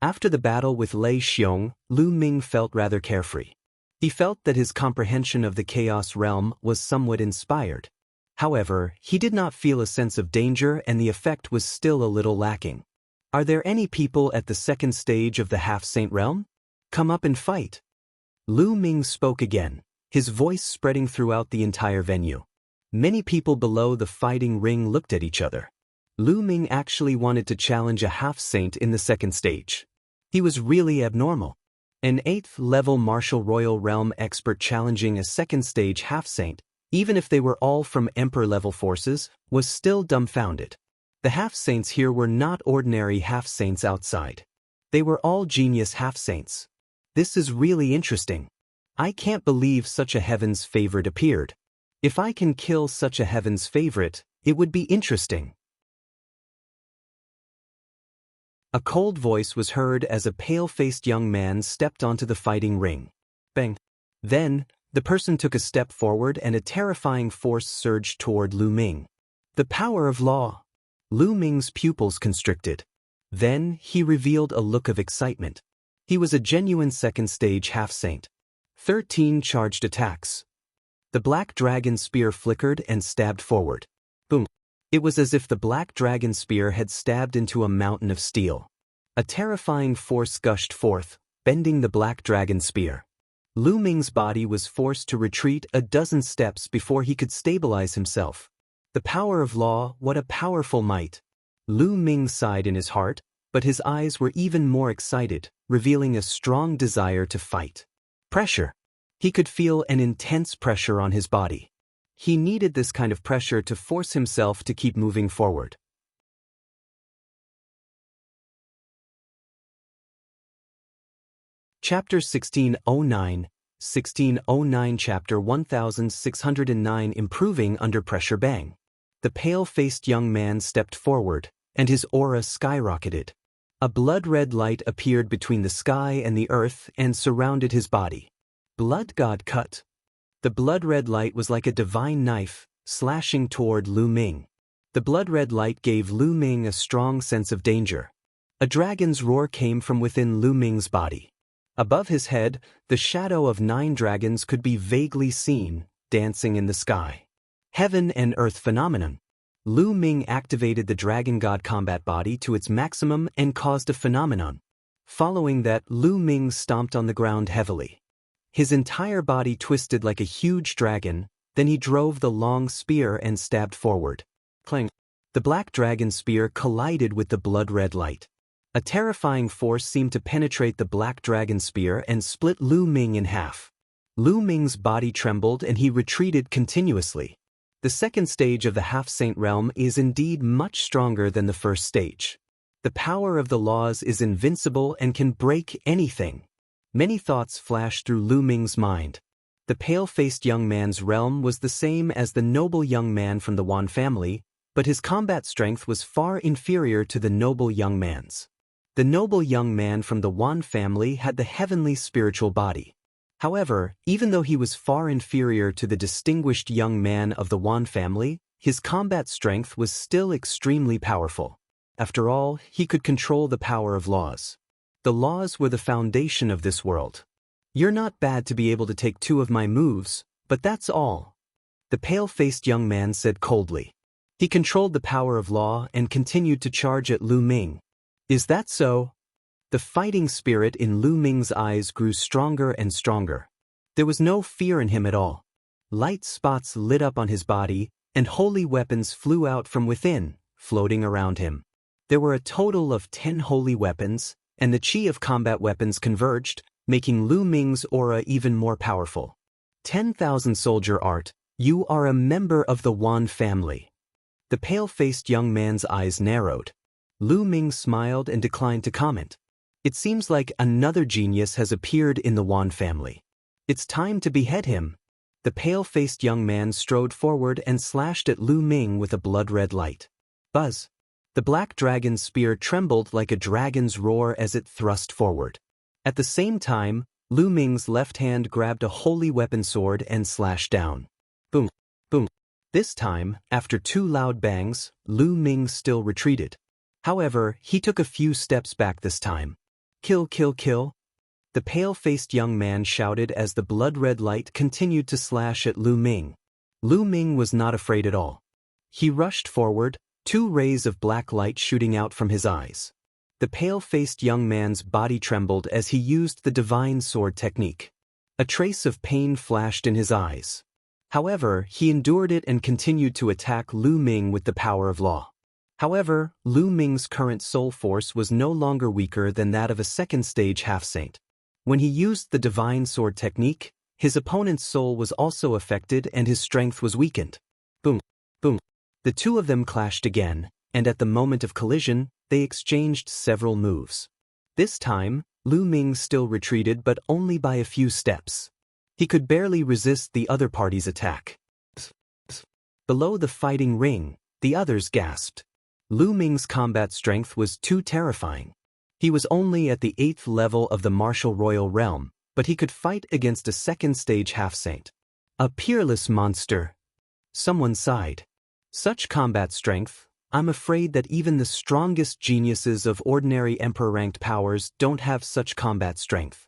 After the battle with Lei Xiong, Lu Ming felt rather carefree. He felt that his comprehension of the chaos realm was somewhat inspired. However, he did not feel a sense of danger, and the effect was still a little lacking. Are there any people at the second stage of the half-saint realm? Come up and fight. Lu Ming spoke again, his voice spreading throughout the entire venue. Many people below the fighting ring looked at each other. Lu Ming actually wanted to challenge a half-saint in the second stage. He was really abnormal. An 8th-level martial royal realm expert challenging a second-stage half-saint, even if they were all from emperor-level forces, was still dumbfounded. The half-saints here were not ordinary half-saints outside. They were all genius half-saints. This is really interesting. I can't believe such a heaven's favorite appeared. If I can kill such a heaven's favorite, it would be interesting. A cold voice was heard as a pale-faced young man stepped onto the fighting ring. Bang! Then, the person took a step forward and a terrifying force surged toward Lu Ming. The power of law! Lu Ming's pupils constricted. Then, he revealed a look of excitement. He was a genuine second-stage half-saint. 13 charged attacks. The black dragon spear flickered and stabbed forward. Boom! It was as if the black dragon spear had stabbed into a mountain of steel. A terrifying force gushed forth, bending the black dragon spear. Lu Ming's body was forced to retreat a dozen steps before he could stabilize himself. The power of law, what a powerful might! Lu Ming sighed in his heart, but his eyes were even more excited, revealing a strong desire to fight. Pressure. He could feel an intense pressure on his body. He needed this kind of pressure to force himself to keep moving forward. Chapter 1609, 1609 Chapter 1609 Improving Under Pressure. Bang! The pale-faced young man stepped forward, and his aura skyrocketed. A blood-red light appeared between the sky and the earth and surrounded his body. Blood God cut. The blood-red light was like a divine knife, slashing toward Lu Ming. The blood-red light gave Lu Ming a strong sense of danger. A dragon's roar came from within Lu Ming's body. Above his head, the shadow of 9 dragons could be vaguely seen, dancing in the sky. Heaven and earth phenomenon. Lu Ming activated the dragon god combat body to its maximum and caused a phenomenon. Following that, Lu Ming stomped on the ground heavily. His entire body twisted like a huge dragon, then he drove the long spear and stabbed forward. Clang! The black dragon spear collided with the blood-red light. A terrifying force seemed to penetrate the black dragon spear and split Lu Ming in half. Lu Ming's body trembled and he retreated continuously. The second stage of the half-saint realm is indeed much stronger than the first stage. The power of the laws is invincible and can break anything. Many thoughts flashed through Lu Ming's mind. The pale-faced young man's realm was the same as the noble young man from the Wan family, but his combat strength was far inferior to the noble young man's. The noble young man from the Wan family had the heavenly spiritual body. However, even though he was far inferior to the distinguished young man of the Wan family, his combat strength was still extremely powerful. After all, he could control the power of laws. The laws were the foundation of this world. You're not bad to be able to take 2 of my moves, but that's all. The pale-faced young man said coldly. He controlled the power of law and continued to charge at Lu Ming. Is that so? The fighting spirit in Lu Ming's eyes grew stronger and stronger. There was no fear in him at all. Light spots lit up on his body, and holy weapons flew out from within, floating around him. There were a total of 10 holy weapons, and the chi of combat weapons converged, making Lu Ming's aura even more powerful. 10,000 soldier art, you are a member of the Wan family. The pale-faced young man's eyes narrowed. Lu Ming smiled and declined to comment. It seems like another genius has appeared in the Wan family. It's time to behead him. The pale-faced young man strode forward and slashed at Lu Ming with a blood-red light. Buzz. The black dragon's spear trembled like a dragon's roar as it thrust forward. At the same time, Lu Ming's left hand grabbed a holy weapon sword and slashed down. Boom, boom. This time, after 2 loud bangs, Lu Ming still retreated. However, he took a few steps back this time. Kill, kill, kill. The pale-faced young man shouted as the blood-red light continued to slash at Lu Ming. Lu Ming was not afraid at all. He rushed forward, 2 rays of black light shooting out from his eyes. The pale-faced young man's body trembled as he used the divine sword technique. A trace of pain flashed in his eyes. However, he endured it and continued to attack Lu Ming with the power of law. However, Lu Ming's current soul force was no longer weaker than that of a second-stage half-saint. When he used the divine sword technique, his opponent's soul was also affected and his strength was weakened. Boom, boom. The 2 of them clashed again, and at the moment of collision, they exchanged several moves. This time, Lu Ming still retreated but only by a few steps. He could barely resist the other party's attack. Below the fighting ring, the others gasped. Lu Ming's combat strength was too terrifying. He was only at the 8th level of the martial royal realm, but he could fight against a second-stage half-saint. A peerless monster. Someone sighed. Such combat strength, I'm afraid that even the strongest geniuses of ordinary emperor-ranked powers don't have such combat strength.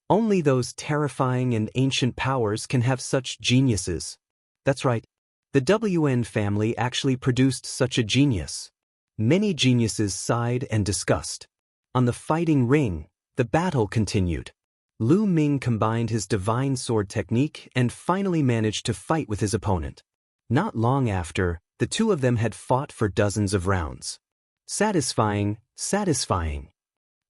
Only those terrifying and ancient powers can have such geniuses. That's right. The WN family actually produced such a genius. Many geniuses sighed and discussed. On the fighting ring, the battle continued. Lu Ming combined his divine sword technique and finally managed to fight with his opponent. Not long after, the 2 of them had fought for dozens of rounds. Satisfying, satisfying.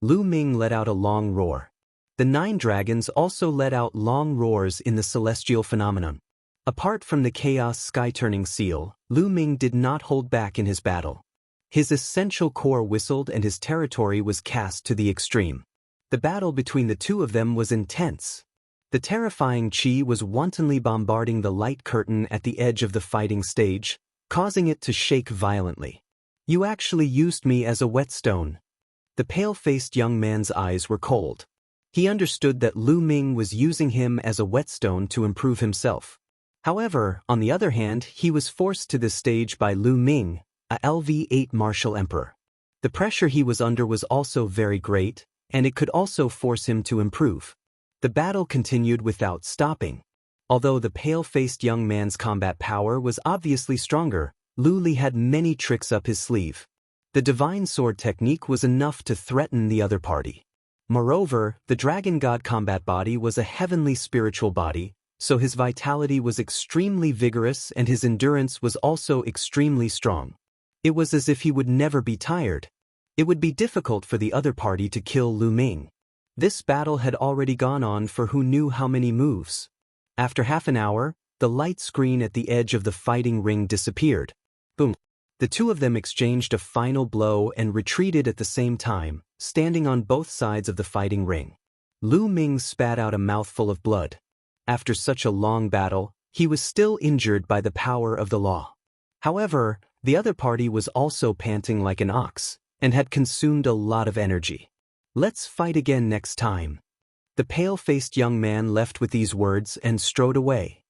Lu Ming let out a long roar. The 9 dragons also let out long roars in the celestial phenomenon. Apart from the chaos sky-turning seal, Lu Ming did not hold back in his battle. His essential core whistled and his territory was cast to the extreme. The battle between the 2 of them was intense. The terrifying chi was wantonly bombarding the light curtain at the edge of the fighting stage, causing it to shake violently. You actually used me as a whetstone. The pale-faced young man's eyes were cold. He understood that Lu Ming was using him as a whetstone to improve himself. However, on the other hand, he was forced to this stage by Lu Ming, a LV8 martial emperor. The pressure he was under was also very great, and it could also force him to improve. The battle continued without stopping. Although the pale-faced young man's combat power was obviously stronger, Lu Li had many tricks up his sleeve. The divine sword technique was enough to threaten the other party. Moreover, the dragon god combat body was a heavenly spiritual body, so his vitality was extremely vigorous and his endurance was also extremely strong. It was as if he would never be tired. It would be difficult for the other party to kill Lu Ming. This battle had already gone on for who knew how many moves. After half an hour, the light screen at the edge of the fighting ring disappeared. Boom. The 2 of them exchanged a final blow and retreated at the same time, standing on both sides of the fighting ring. Lu Ming spat out a mouthful of blood. After such a long battle, he was still injured by the power of the law. However, The other party was also panting like an ox, and had consumed a lot of energy. Let's fight again next time. The pale-faced young man left with these words and strode away.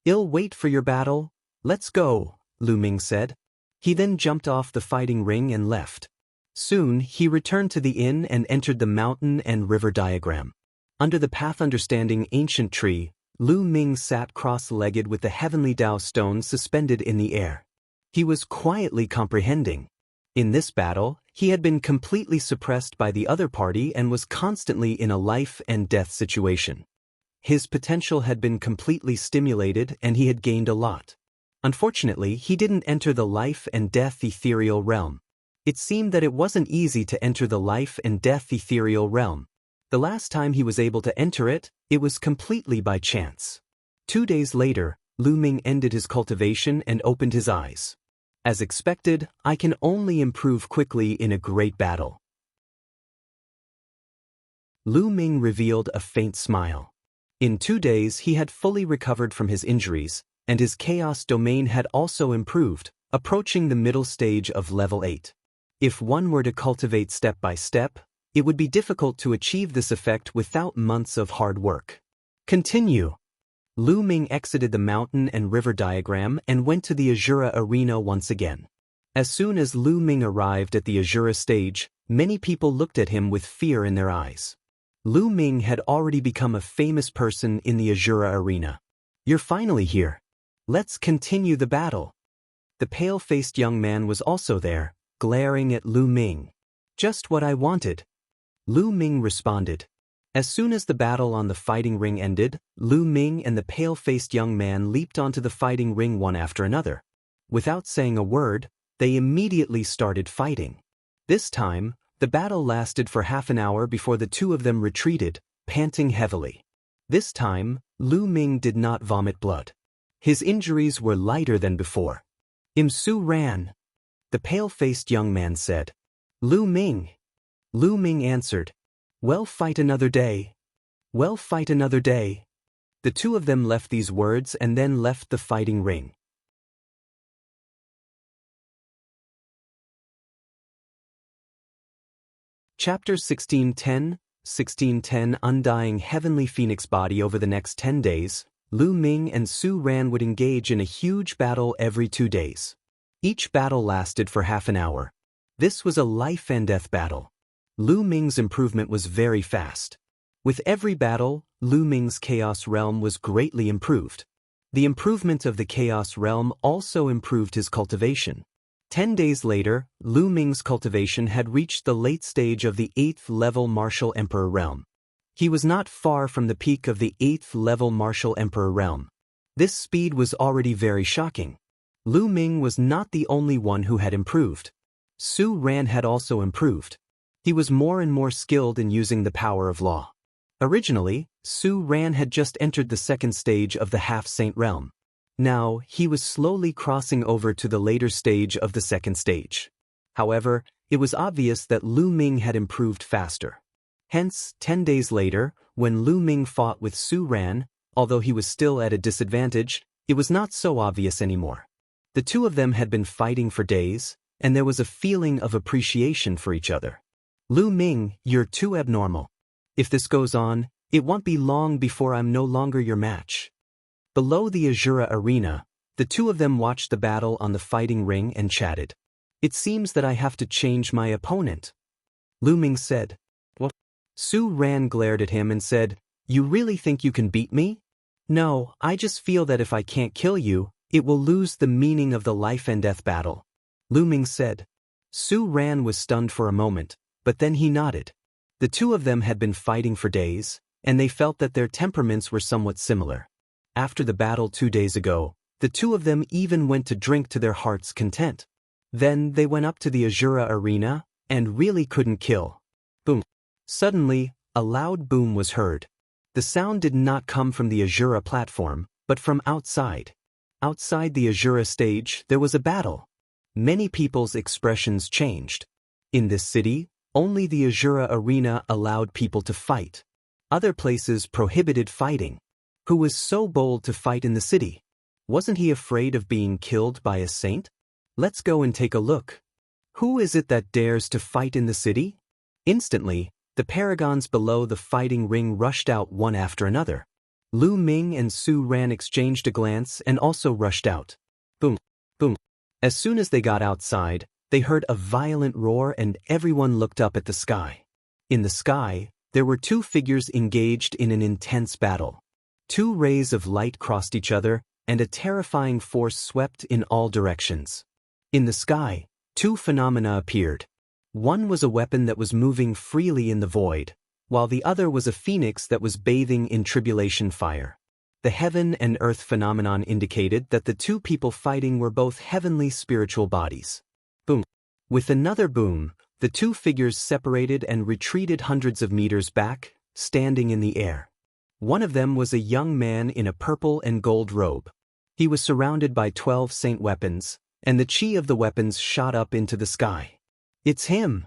I'll wait for your battle. Let's go, Lu Ming said. He then jumped off the fighting ring and left. Soon, he returned to the inn and entered the mountain and river diagram. Under the path understanding ancient tree, Lu Ming sat cross-legged with the heavenly Tao stone suspended in the air. He was quietly comprehending. In this battle, he had been completely suppressed by the other party and was constantly in a life-and-death situation. His potential had been completely stimulated and he had gained a lot. Unfortunately, he didn't enter the life-and-death ethereal realm. It seemed that it wasn't easy to enter the life-and-death ethereal realm. The last time he was able to enter it, it was completely by chance. 2 days later, Lu Ming ended his cultivation and opened his eyes. As expected, I can only improve quickly in a great battle. Lu Ming revealed a faint smile. In 2 days he had fully recovered from his injuries, and his chaos domain had also improved, approaching the middle stage of level 8. If one were to cultivate step by step, it would be difficult to achieve this effect without months of hard work. Continue. Lu Ming exited the mountain and river diagram and went to the Azura arena once again. As soon as Lu Ming arrived at the Azura stage, many people looked at him with fear in their eyes. Lu Ming had already become a famous person in the Azura arena. You're finally here. Let's continue the battle. The pale-faced young man was also there, glaring at Lu Ming. Just what I wanted. Lu Ming responded. As soon as the battle on the fighting ring ended, Lu Ming and the pale-faced young man leaped onto the fighting ring one after another. Without saying a word, they immediately started fighting. This time, the battle lasted for half an hour before the two of them retreated, panting heavily. This time, Lu Ming did not vomit blood. His injuries were lighter than before. Su ran. The pale-faced young man said. Lu Ming. Lu Ming answered. Well, fight another day. Well, fight another day. The two of them left these words and then left the fighting ring. Chapter 1610 Undying Heavenly Phoenix Body. Over the next 10 days, Lu Ming and Su Ran would engage in a huge battle every 2 days. Each battle lasted for half an hour. This was a life-and-death battle. Lu Ming's improvement was very fast. With every battle, Lu Ming's Chaos Realm was greatly improved. The improvement of the Chaos Realm also improved his cultivation. 10 days later, Lu Ming's cultivation had reached the late stage of the 8th level Martial Emperor Realm. He was not far from the peak of the 8th level Martial Emperor Realm. This speed was already very shocking. Lu Ming was not the only one who had improved. Su Ran had also improved. He was more and more skilled in using the power of law. Originally, Su Ran had just entered the 2nd stage of the Half-Saint Realm. Now, he was slowly crossing over to the later stage of the 2nd stage. However, it was obvious that Lu Ming had improved faster. Hence, 10 days later, when Lu Ming fought with Su Ran, although he was still at a disadvantage, it was not so obvious anymore. The two of them had been fighting for days, and there was a feeling of appreciation for each other. Lu Ming, you're too abnormal. If this goes on, it won't be long before I'm no longer your match. Below the Azura arena, the two of them watched the battle on the fighting ring and chatted. It seems that I have to change my opponent. Lu Ming said. What? Su Ran glared at him and said, You really think you can beat me? No, I just feel that if I can't kill you, it will lose the meaning of the life-and-death battle. Lu Ming said. Su Ran was stunned for a moment, but then he nodded. The two of them had been fighting for days, and they felt that their temperaments were somewhat similar. After the battle 2 days ago, the two of them even went to drink to their heart's content. Then they went up to the Azura arena, and really couldn't kill. Boom. Suddenly, a loud boom was heard. The sound did not come from the Azura platform, but from outside. Outside the Azura stage, there was a battle. Many people's expressions changed. In this city, only the Azura arena allowed people to fight. Other places prohibited fighting. Who was so bold to fight in the city? Wasn't he afraid of being killed by a saint? Let's go and take a look. Who is it that dares to fight in the city? Instantly, the paragons below the fighting ring rushed out one after another. Lu Ming and Su Ran exchanged a glance and also rushed out. Boom, boom. As soon as they got outside, they heard a violent roar and everyone looked up at the sky. In the sky, there were two figures engaged in an intense battle. Two rays of light crossed each other, and a terrifying force swept in all directions. In the sky, two phenomena appeared. One was a weapon that was moving freely in the void, while the other was a phoenix that was bathing in tribulation fire. The heaven and earth phenomenon indicated that the two people fighting were both heavenly spiritual bodies. Boom. With another boom, the two figures separated and retreated hundreds of meters back, standing in the air. One of them was a young man in a purple and gold robe. He was surrounded by 12 saint weapons, and the chi of the weapons shot up into the sky. It's him!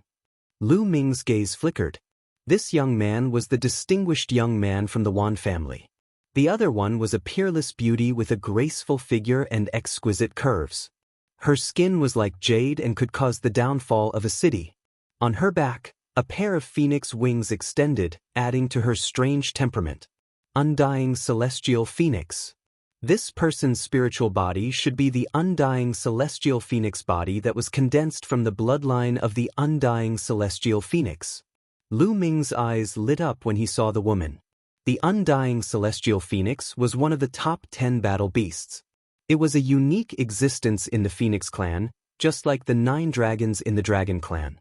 Lu Ming's gaze flickered. This young man was the distinguished young man from the Wan family. The other one was a peerless beauty with a graceful figure and exquisite curves. Her skin was like jade and could cause the downfall of a city. On her back, a pair of phoenix wings extended, adding to her strange temperament. Undying celestial phoenix. This person's spiritual body should be the undying celestial phoenix body that was condensed from the bloodline of the undying celestial phoenix. Lu Ming's eyes lit up when he saw the woman. The undying celestial phoenix was one of the top 10 battle beasts. It was a unique existence in the Phoenix clan, just like the 9 dragons in the Dragon clan.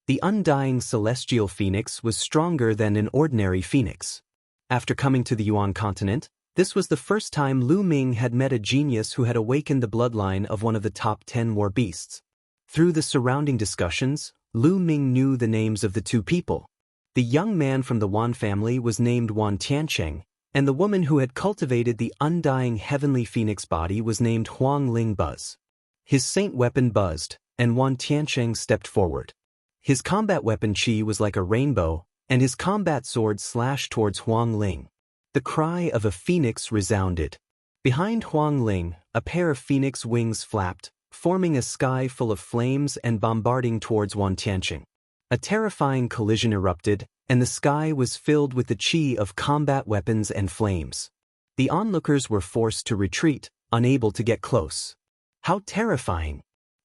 The undying celestial phoenix was stronger than an ordinary phoenix. After coming to the Yuan continent, this was the first time Lu Ming had met a genius who had awakened the bloodline of one of the top 10 war beasts. Through the surrounding discussions, Lu Ming knew the names of the two people. The young man from the Wan family was named Wan Tiancheng, and the woman who had cultivated the undying heavenly phoenix body was named Wang Lin Buzz. His saint weapon buzzed, and Wan Tiancheng stepped forward. His combat weapon chi was like a rainbow, and his combat sword slashed towards Huang Ling. The cry of a phoenix resounded. Behind Huang Ling, a pair of phoenix wings flapped, forming a sky full of flames and bombarding towards Wan Tiancheng. A terrifying collision erupted, and the sky was filled with the chi of combat weapons and flames. The onlookers were forced to retreat, unable to get close. How terrifying!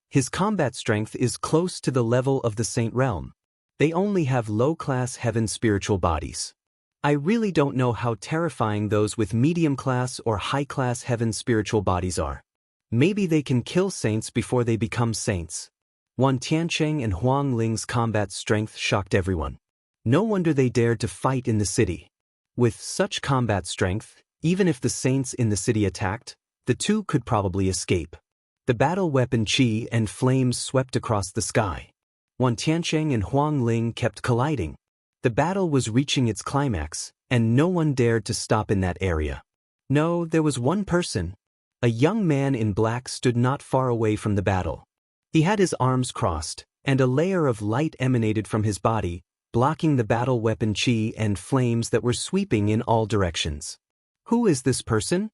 His combat strength is close to the level of the Saint Realm. They only have low-class heaven spiritual bodies. I really don't know how terrifying those with medium-class or high-class heaven spiritual bodies are. Maybe they can kill saints before they become saints. Wan Tiancheng and Huang Ling's combat strength shocked everyone. No wonder they dared to fight in the city. With such combat strength, even if the saints in the city attacked, the two could probably escape. The battle weapon chi and flames swept across the sky. Wan Tiancheng and Huang Ling kept colliding. The battle was reaching its climax, and no one dared to stop in that area. No, there was one person. A young man in black stood not far away from the battle. He had his arms crossed, and a layer of light emanated from his body, blocking the battle weapon chi and flames that were sweeping in all directions. Who is this person?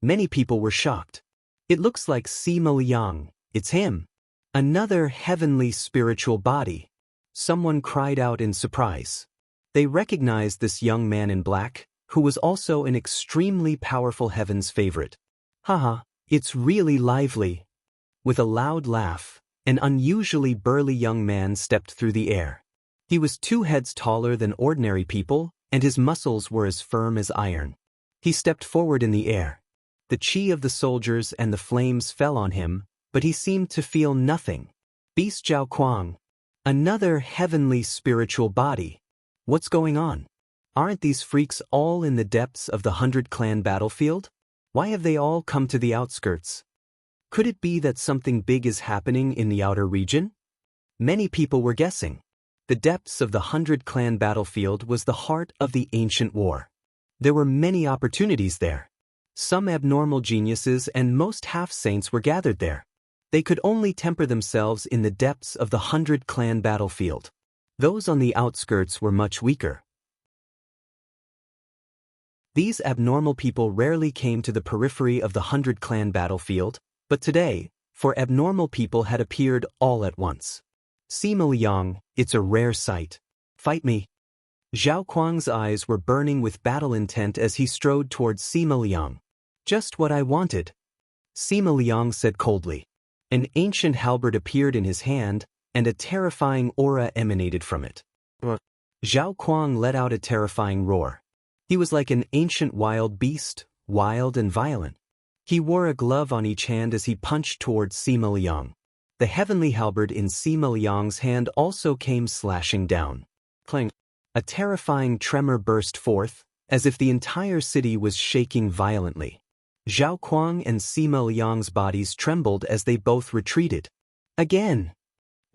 Many people were shocked. It looks like Sima Liang. It's him. Another heavenly spiritual body. Someone cried out in surprise. They recognized this young man in black, who was also an extremely powerful heaven's favorite. Haha, it's really lively. With a loud laugh, an unusually burly young man stepped through the air. He was 2 heads taller than ordinary people, and his muscles were as firm as iron. He stepped forward in the air. The chi of the soldiers and the flames fell on him, but he seemed to feel nothing. Beast Zhao Kuang. Another heavenly spiritual body. What's going on? Aren't these freaks all in the depths of the 100-clan battlefield? Why have they all come to the outskirts? Could it be that something big is happening in the outer region? Many people were guessing. The depths of the 100-clan battlefield was the heart of the ancient war. There were many opportunities there. Some abnormal geniuses and most half-saints were gathered there. They could only temper themselves in the depths of the 100-clan battlefield. Those on the outskirts were much weaker. These abnormal people rarely came to the periphery of the 100-clan battlefield, but today, 4 abnormal people had appeared all at once. Sima Liang, it's a rare sight. Fight me. Zhao Kuang's eyes were burning with battle intent as he strode towards Sima Liang. Just what I wanted. Sima Liang said coldly. An ancient halberd appeared in his hand, and a terrifying aura emanated from it. Zhao Kuang let out a terrifying roar. He was like an ancient wild beast, wild and violent. He wore a glove on each hand as he punched towards Sima Liang. The heavenly halberd in Sima Liang's hand also came slashing down. Clang! A terrifying tremor burst forth, as if the entire city was shaking violently. Zhao Kuang and Sima Liang's bodies trembled as they both retreated. Again!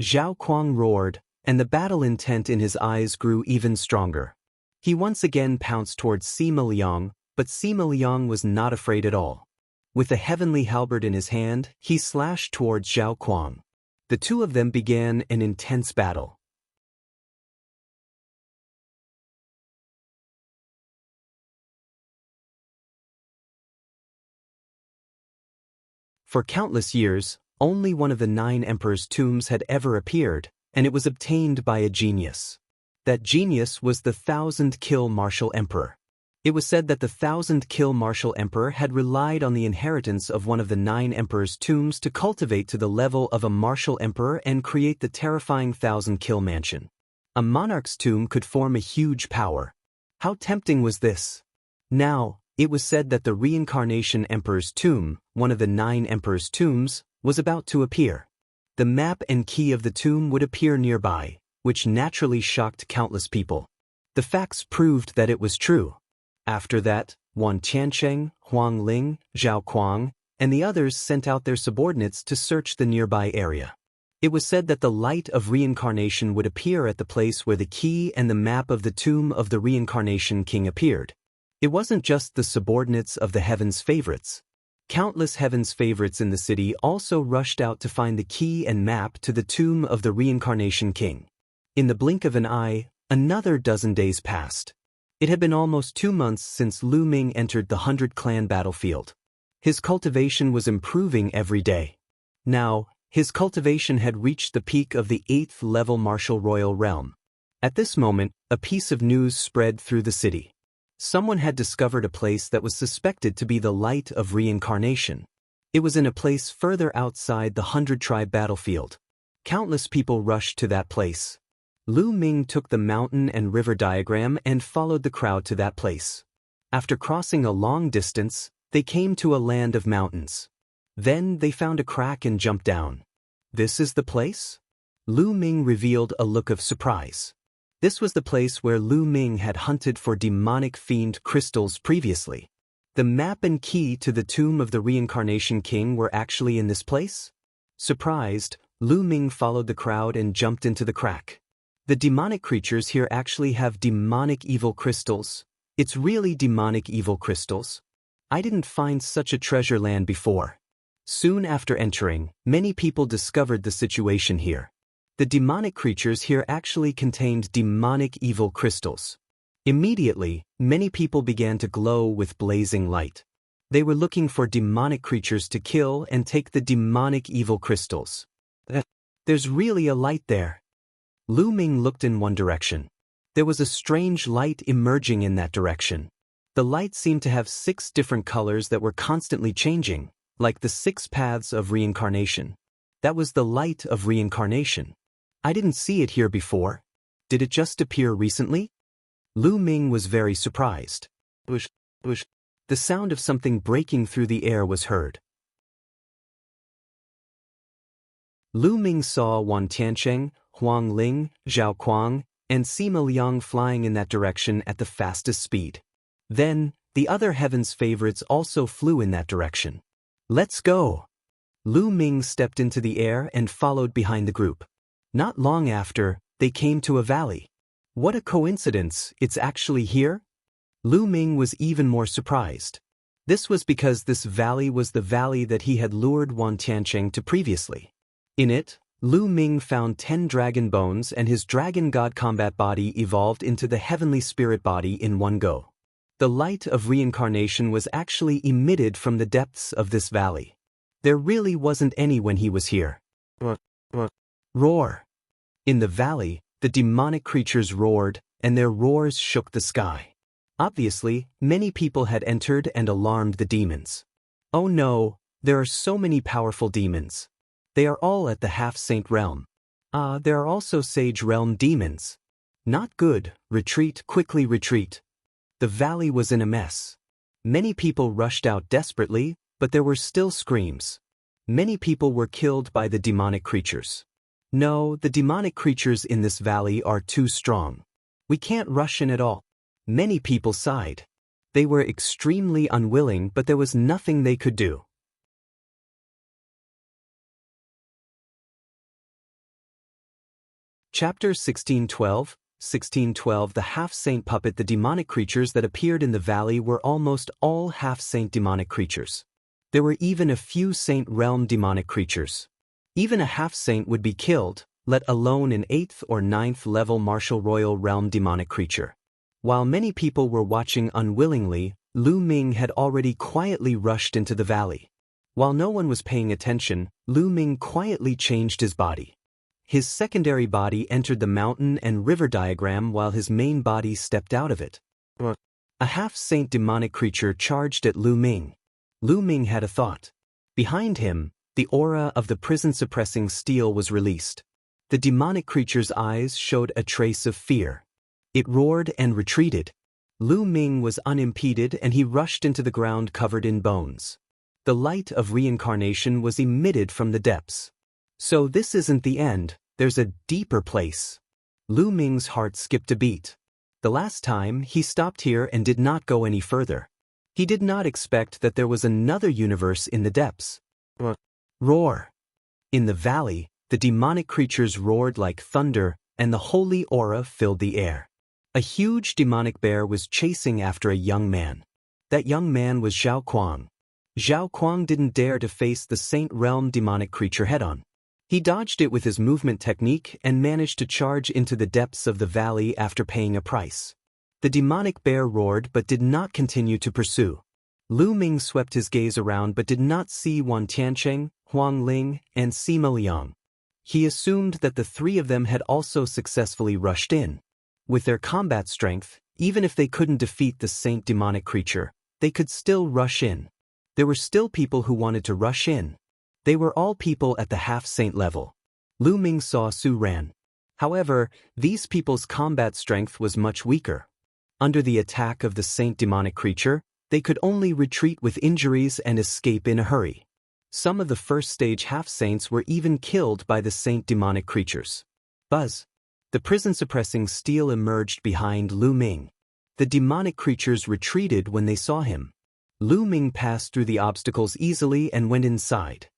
Zhao Kuang roared, and the battle intent in his eyes grew even stronger. He once again pounced towards Sima Liang, but Sima Liang was not afraid at all. With the heavenly halberd in his hand, he slashed towards Zhao Kuang. The two of them began an intense battle. For countless years, only one of the 9 emperors' tombs had ever appeared, and it was obtained by a genius. That genius was the 1,000-kill martial emperor. It was said that the 1,000-kill martial emperor had relied on the inheritance of one of the 9 emperors' tombs to cultivate to the level of a martial emperor and create the terrifying 1,000-kill mansion. A monarch's tomb could form a huge power. How tempting was this? Now, it was said that the reincarnation emperor's tomb, one of the 9 emperors' tombs, was about to appear. The map and key of the tomb would appear nearby, which naturally shocked countless people. The facts proved that it was true. After that, Wang Qianxia, Wang Lin, Zhao Kuang, and the others sent out their subordinates to search the nearby area. It was said that the light of reincarnation would appear at the place where the key and the map of the tomb of the reincarnation king appeared. It wasn't just the subordinates of the heaven's favorites. Countless heaven's favorites in the city also rushed out to find the key and map to the tomb of the reincarnation king. In the blink of an eye, another dozen days passed. It had been almost 2 months since Lu Ming entered the 100-clan battlefield. His cultivation was improving every day. Now, his cultivation had reached the peak of the 8th-level martial royal realm. At this moment, a piece of news spread through the city. Someone had discovered a place that was suspected to be the light of reincarnation. It was in a place further outside the 100-tribe battlefield. Countless people rushed to that place. Lu Ming took the mountain and river diagram and followed the crowd to that place. After crossing a long distance, they came to a land of mountains. Then they found a crack and jumped down. This is the place? Lu Ming revealed a look of surprise. This was the place where Lu Ming had hunted for demonic fiend crystals previously. The map and key to the tomb of the reincarnation king were actually in this place? Surprised, Lu Ming followed the crowd and jumped into the crack. The demonic creatures here actually have demonic evil crystals. It's really demonic evil crystals. I didn't find such a treasure land before. Soon after entering, many people discovered the situation here. The demonic creatures here actually contained demonic evil crystals. Immediately, many people began to glow with blazing light. They were looking for demonic creatures to kill and take the demonic evil crystals. There's really a light there. Lu Ming looked in one direction. There was a strange light emerging in that direction. The light seemed to have 6 different colors that were constantly changing, like the 6 paths of reincarnation. That was the light of reincarnation. I didn't see it here before. Did it just appear recently? Lu Ming was very surprised. Bush. The sound of something breaking through the air was heard. Lu Ming saw Wang Tiancheng, Huang Ling, Zhao Kuang, and Sima Liang flying in that direction at the fastest speed. Then, the other heaven's favorites also flew in that direction. Let's go! Lu Ming stepped into the air and followed behind the group. Not long after, they came to a valley. What a coincidence, it's actually here? Lu Ming was even more surprised. This was because this valley was the valley that he had lured Wang Tiancheng to previously. In it, Lu Ming found 10 dragon bones and his dragon god combat body evolved into the heavenly spirit body in one go. The light of reincarnation was actually emitted from the depths of this valley. There really wasn't any when he was here. Roar. In the valley, the demonic creatures roared, and their roars shook the sky. Obviously, many people had entered and alarmed the demons. Oh no, there are so many powerful demons. They are all at the half-saint realm. There are also sage realm demons. Not good, retreat, quickly retreat. The valley was in a mess. Many people rushed out desperately, but there were still screams. Many people were killed by the demonic creatures. No, the demonic creatures in this valley are too strong. We can't rush in at all. Many people sighed. They were extremely unwilling, but there was nothing they could do. Chapter 1612. 1612 The half-saint puppet. The demonic creatures that appeared in the valley were almost all half-saint demonic creatures. There were even a few saint realm demonic creatures. Even a half-saint would be killed, let alone an 8th or 9th level martial royal realm demonic creature. While many people were watching unwillingly, Lu Ming had already quietly rushed into the valley. While no one was paying attention, Lu Ming quietly changed his body. His secondary body entered the mountain and river diagram while his main body stepped out of it. A half-saint demonic creature charged at Lu Ming. Lu Ming had a thought. Behind him, the aura of the prison-suppressing steel was released. The demonic creature's eyes showed a trace of fear. It roared and retreated. Lu Ming was unimpeded and he rushed into the ground covered in bones. The light of reincarnation was emitted from the depths. So this isn't the end, there's a deeper place. Lu Ming's heart skipped a beat. The last time, he stopped here and did not go any further. He did not expect that there was another universe in the depths. Roar. In the valley, the demonic creatures roared like thunder, and the holy aura filled the air. A huge demonic bear was chasing after a young man. That young man was Zhao Kuang. Zhao Kuang didn't dare to face the saint realm demonic creature head-on. He dodged it with his movement technique and managed to charge into the depths of the valley after paying a price. The demonic bear roared but did not continue to pursue. Lu Ming swept his gaze around but did not see Wang Tiancheng, Wang Lin, and Sima Liang. He assumed that the three of them had also successfully rushed in. With their combat strength, even if they couldn't defeat the saint demonic creature, they could still rush in. There were still people who wanted to rush in. They were all people at the half-saint level. Lu Ming saw Su Ran. However, these people's combat strength was much weaker. Under the attack of the saint demonic creature, they could only retreat with injuries and escape in a hurry. Some of the first-stage half-saints were even killed by the saint demonic creatures. Buzz. The prison-suppressing steel emerged behind Lu Ming. The demonic creatures retreated when they saw him. Lu Ming passed through the obstacles easily and went inside.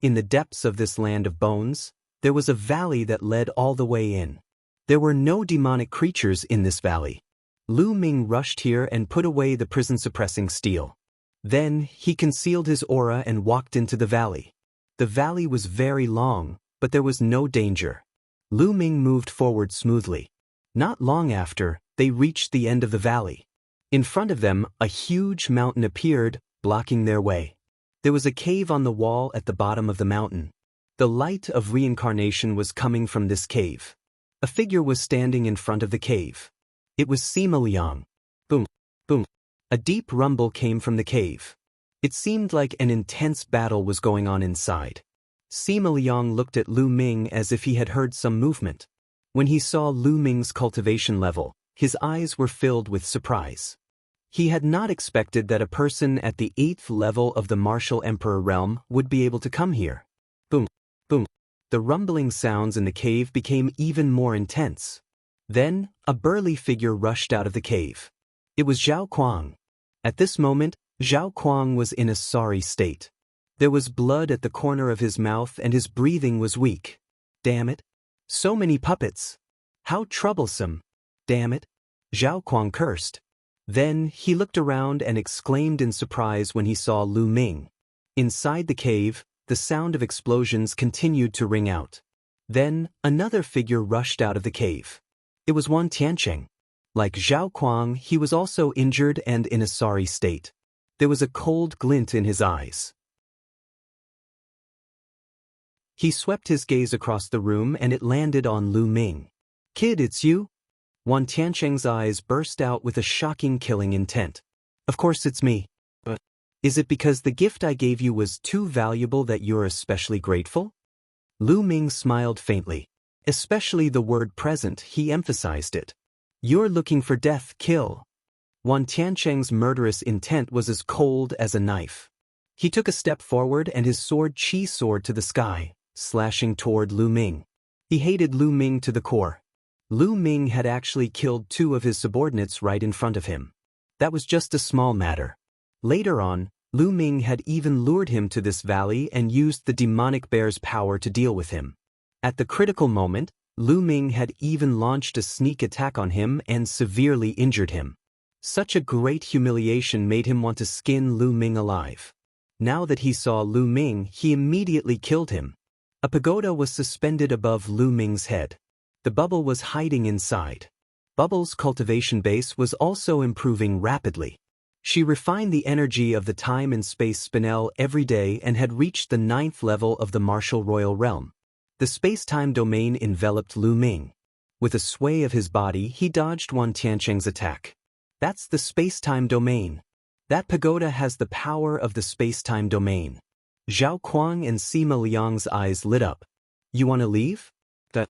In the depths of this land of bones, there was a valley that led all the way in. There were no demonic creatures in this valley. Lu Ming rushed here and put away the prison-suppressing steel. Then, he concealed his aura and walked into the valley. The valley was very long, but there was no danger. Lu Ming moved forward smoothly. Not long after, they reached the end of the valley. In front of them, a huge mountain appeared, blocking their way. There was a cave on the wall at the bottom of the mountain. The light of reincarnation was coming from this cave. A figure was standing in front of the cave. It was Sima Liang. Boom, boom. A deep rumble came from the cave. It seemed like an intense battle was going on inside. Sima Liang looked at Lu Ming as if he had heard some movement. When he saw Lu Ming's cultivation level, his eyes were filled with surprise. He had not expected that a person at the 8th level of the martial emperor realm would be able to come here. Boom, boom. The rumbling sounds in the cave became even more intense. Then, a burly figure rushed out of the cave. It was Zhao Kuang. At this moment, Zhao Kuang was in a sorry state. There was blood at the corner of his mouth and his breathing was weak. Damn it. So many puppets. How troublesome. Damn it. Zhao Kuang cursed. Then, he looked around and exclaimed in surprise when he saw Lu Ming. Inside the cave, the sound of explosions continued to ring out. Then, another figure rushed out of the cave. It was Wang Tiancheng. Like Zhao Kuang, he was also injured and in a sorry state. There was a cold glint in his eyes. He swept his gaze across the room and it landed on Lu Ming. "Kid, it's you?" Wan Tiancheng's eyes burst out with a shocking killing intent. "Of course it's me. But is it because the gift I gave you was too valuable that you're especially grateful?" Lu Ming smiled faintly. Especially the word present, he emphasized it. "You're looking for death, kill." Wan Tiancheng's murderous intent was as cold as a knife. He took a step forward and his sword chi soared to the sky, slashing toward Lu Ming. He hated Lu Ming to the core. Lu Ming had actually killed 2 of his subordinates right in front of him. That was just a small matter. Later on, Lu Ming had even lured him to this valley and used the demonic bear's power to deal with him. At the critical moment, Lu Ming had even launched a sneak attack on him and severely injured him. Such a great humiliation made him want to skin Lu Ming alive. Now that he saw Lu Ming, he immediately killed him. A pagoda was suspended above Lu Ming's head. The bubble was hiding inside. Bubble's cultivation base was also improving rapidly. She refined the energy of the time and space spinel every day and had reached the 9th level of the martial royal realm. The space-time domain enveloped Lu Ming. With a sway of his body, he dodged Wan Tiancheng's attack. That's the space-time domain. That pagoda has the power of the space-time domain. Zhao Kuang and Sima Liang's eyes lit up. "You want to leave?" "That..."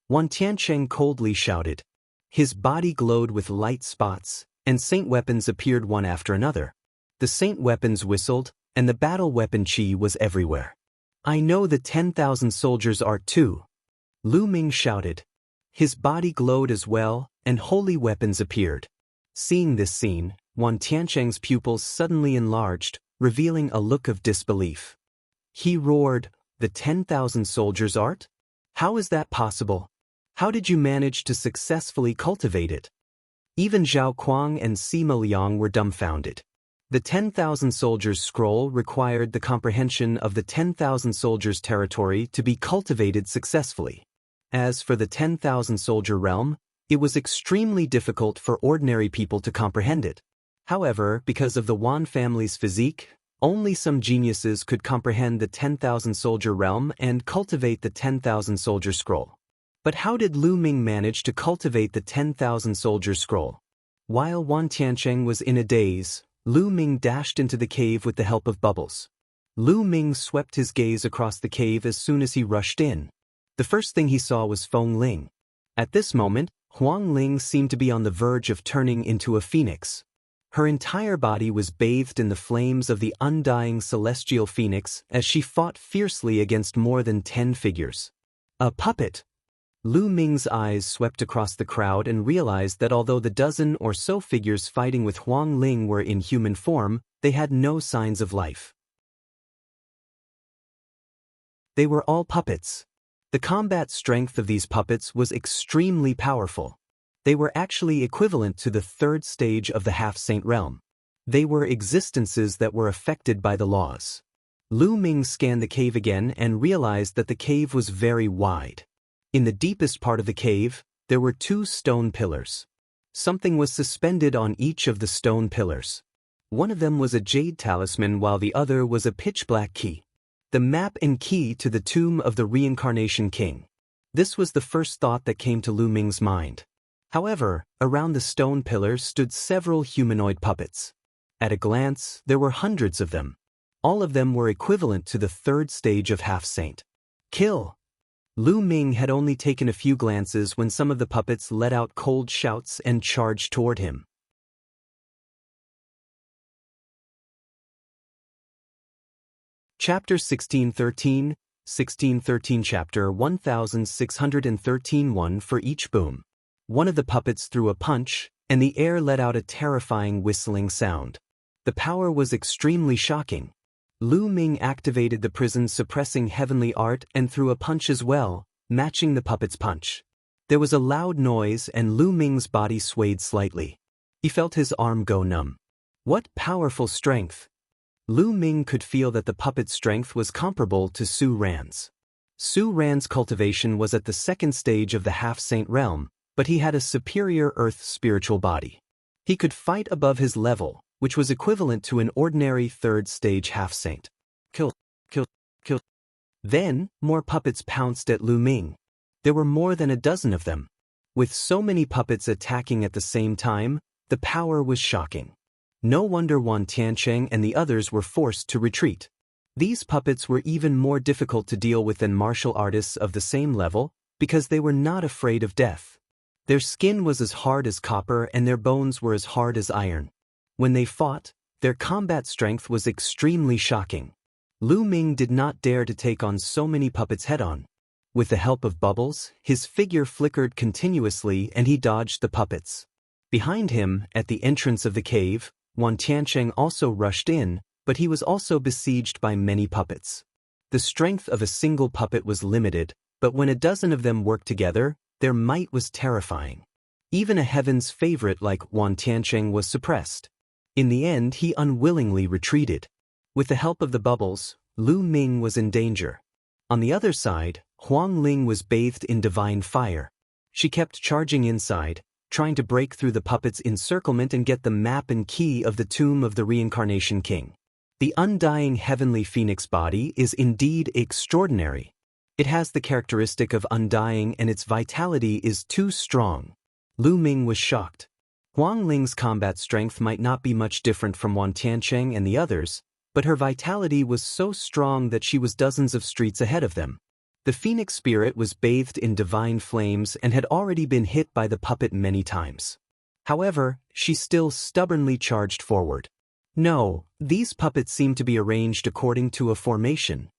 Wan Tiancheng coldly shouted. His body glowed with light spots, and saint weapons appeared one after another. The saint weapons whistled, and the battle weapon chi was everywhere. "I know the 10,000 soldiers art too," Lu Ming shouted. His body glowed as well, and holy weapons appeared. Seeing this scene, Wan Tiancheng's pupils suddenly enlarged, revealing a look of disbelief. He roared, "The 10,000 soldiers art? How is that possible? How did you manage to successfully cultivate it?" Even Zhao Kuang and Sima Liang were dumbfounded. The 10,000 soldiers scroll required the comprehension of the 10,000 soldiers territory to be cultivated successfully. As for the 10,000 soldier realm, it was extremely difficult for ordinary people to comprehend it. However, because of the Wan family's physique, only some geniuses could comprehend the 10,000 soldier realm and cultivate the 10,000 soldier scroll. But how did Lu Ming manage to cultivate the 10,000 soldier scroll? While Wan Tiancheng was in a daze, Lu Ming dashed into the cave with the help of bubbles. Lu Ming swept his gaze across the cave as soon as he rushed in. The first thing he saw was Feng Ling. At this moment, Wang Lin seemed to be on the verge of turning into a phoenix. Her entire body was bathed in the flames of the undying celestial phoenix as she fought fiercely against more than 10 figures. A puppet! Lu Ming's eyes swept across the crowd and realized that although the dozen or so figures fighting with Wang Lin were in human form, they had no signs of life. They were all puppets. The combat strength of these puppets was extremely powerful. They were actually equivalent to the 3rd stage of the half-saint realm. They were existences that were affected by the laws. Lu Ming scanned the cave again and realized that the cave was very wide. In the deepest part of the cave, there were 2 stone pillars. Something was suspended on each of the stone pillars. One of them was a jade talisman while the other was a pitch-black key. The map and key to the tomb of the reincarnation king. This was the first thought that came to Lu Ming's mind. However, around the stone pillars stood several humanoid puppets. At a glance, there were hundreds of them. All of them were equivalent to the 3rd stage of half-saint. Kill! Lu Ming had only taken a few glances when some of the puppets let out cold shouts and charged toward him. Chapter 1613, 1613 Chapter 1613 One for each boom. One of the puppets threw a punch, and the air let out a terrifying whistling sound. The power was extremely shocking. Lu Ming activated the prison's suppressing heavenly art and threw a punch as well, matching the puppet's punch. There was a loud noise and Lu Ming's body swayed slightly. He felt his arm go numb. What powerful strength! Lu Ming could feel that the puppet's strength was comparable to Su Ran's. Su Ran's cultivation was at the 2nd stage of the half-saint realm, but he had a superior earth spiritual body. He could fight above his level, which was equivalent to an ordinary third-stage half-saint. Kill, kill, kill. Then, more puppets pounced at Lu Ming. There were more than a dozen of them. With so many puppets attacking at the same time, the power was shocking. No wonder Wan Tiancheng and the others were forced to retreat. These puppets were even more difficult to deal with than martial artists of the same level, because they were not afraid of death. Their skin was as hard as copper and their bones were as hard as iron. When they fought, their combat strength was extremely shocking. Lu Ming did not dare to take on so many puppets head-on. With the help of bubbles, his figure flickered continuously and he dodged the puppets. Behind him, at the entrance of the cave, Wan Tiancheng also rushed in, but he was also besieged by many puppets. The strength of a single puppet was limited, but when a dozen of them worked together, their might was terrifying. Even a heaven's favorite like Wan Tiancheng was suppressed. In the end, he unwillingly retreated. With the help of the bubbles, Lu Ming was in danger. On the other side, Wang Lin was bathed in divine fire. She kept charging inside, trying to break through the puppet's encirclement and get the map and key of the tomb of the Reincarnation King. The undying heavenly phoenix body is indeed extraordinary. It has the characteristic of undying and its vitality is too strong. Lu Ming was shocked. Wang Ling's combat strength might not be much different from Wan Tiancheng and the others, but her vitality was so strong that she was dozens of streets ahead of them. The phoenix spirit was bathed in divine flames and had already been hit by the puppet many times. However, she still stubbornly charged forward. No, these puppets seemed to be arranged according to a formation.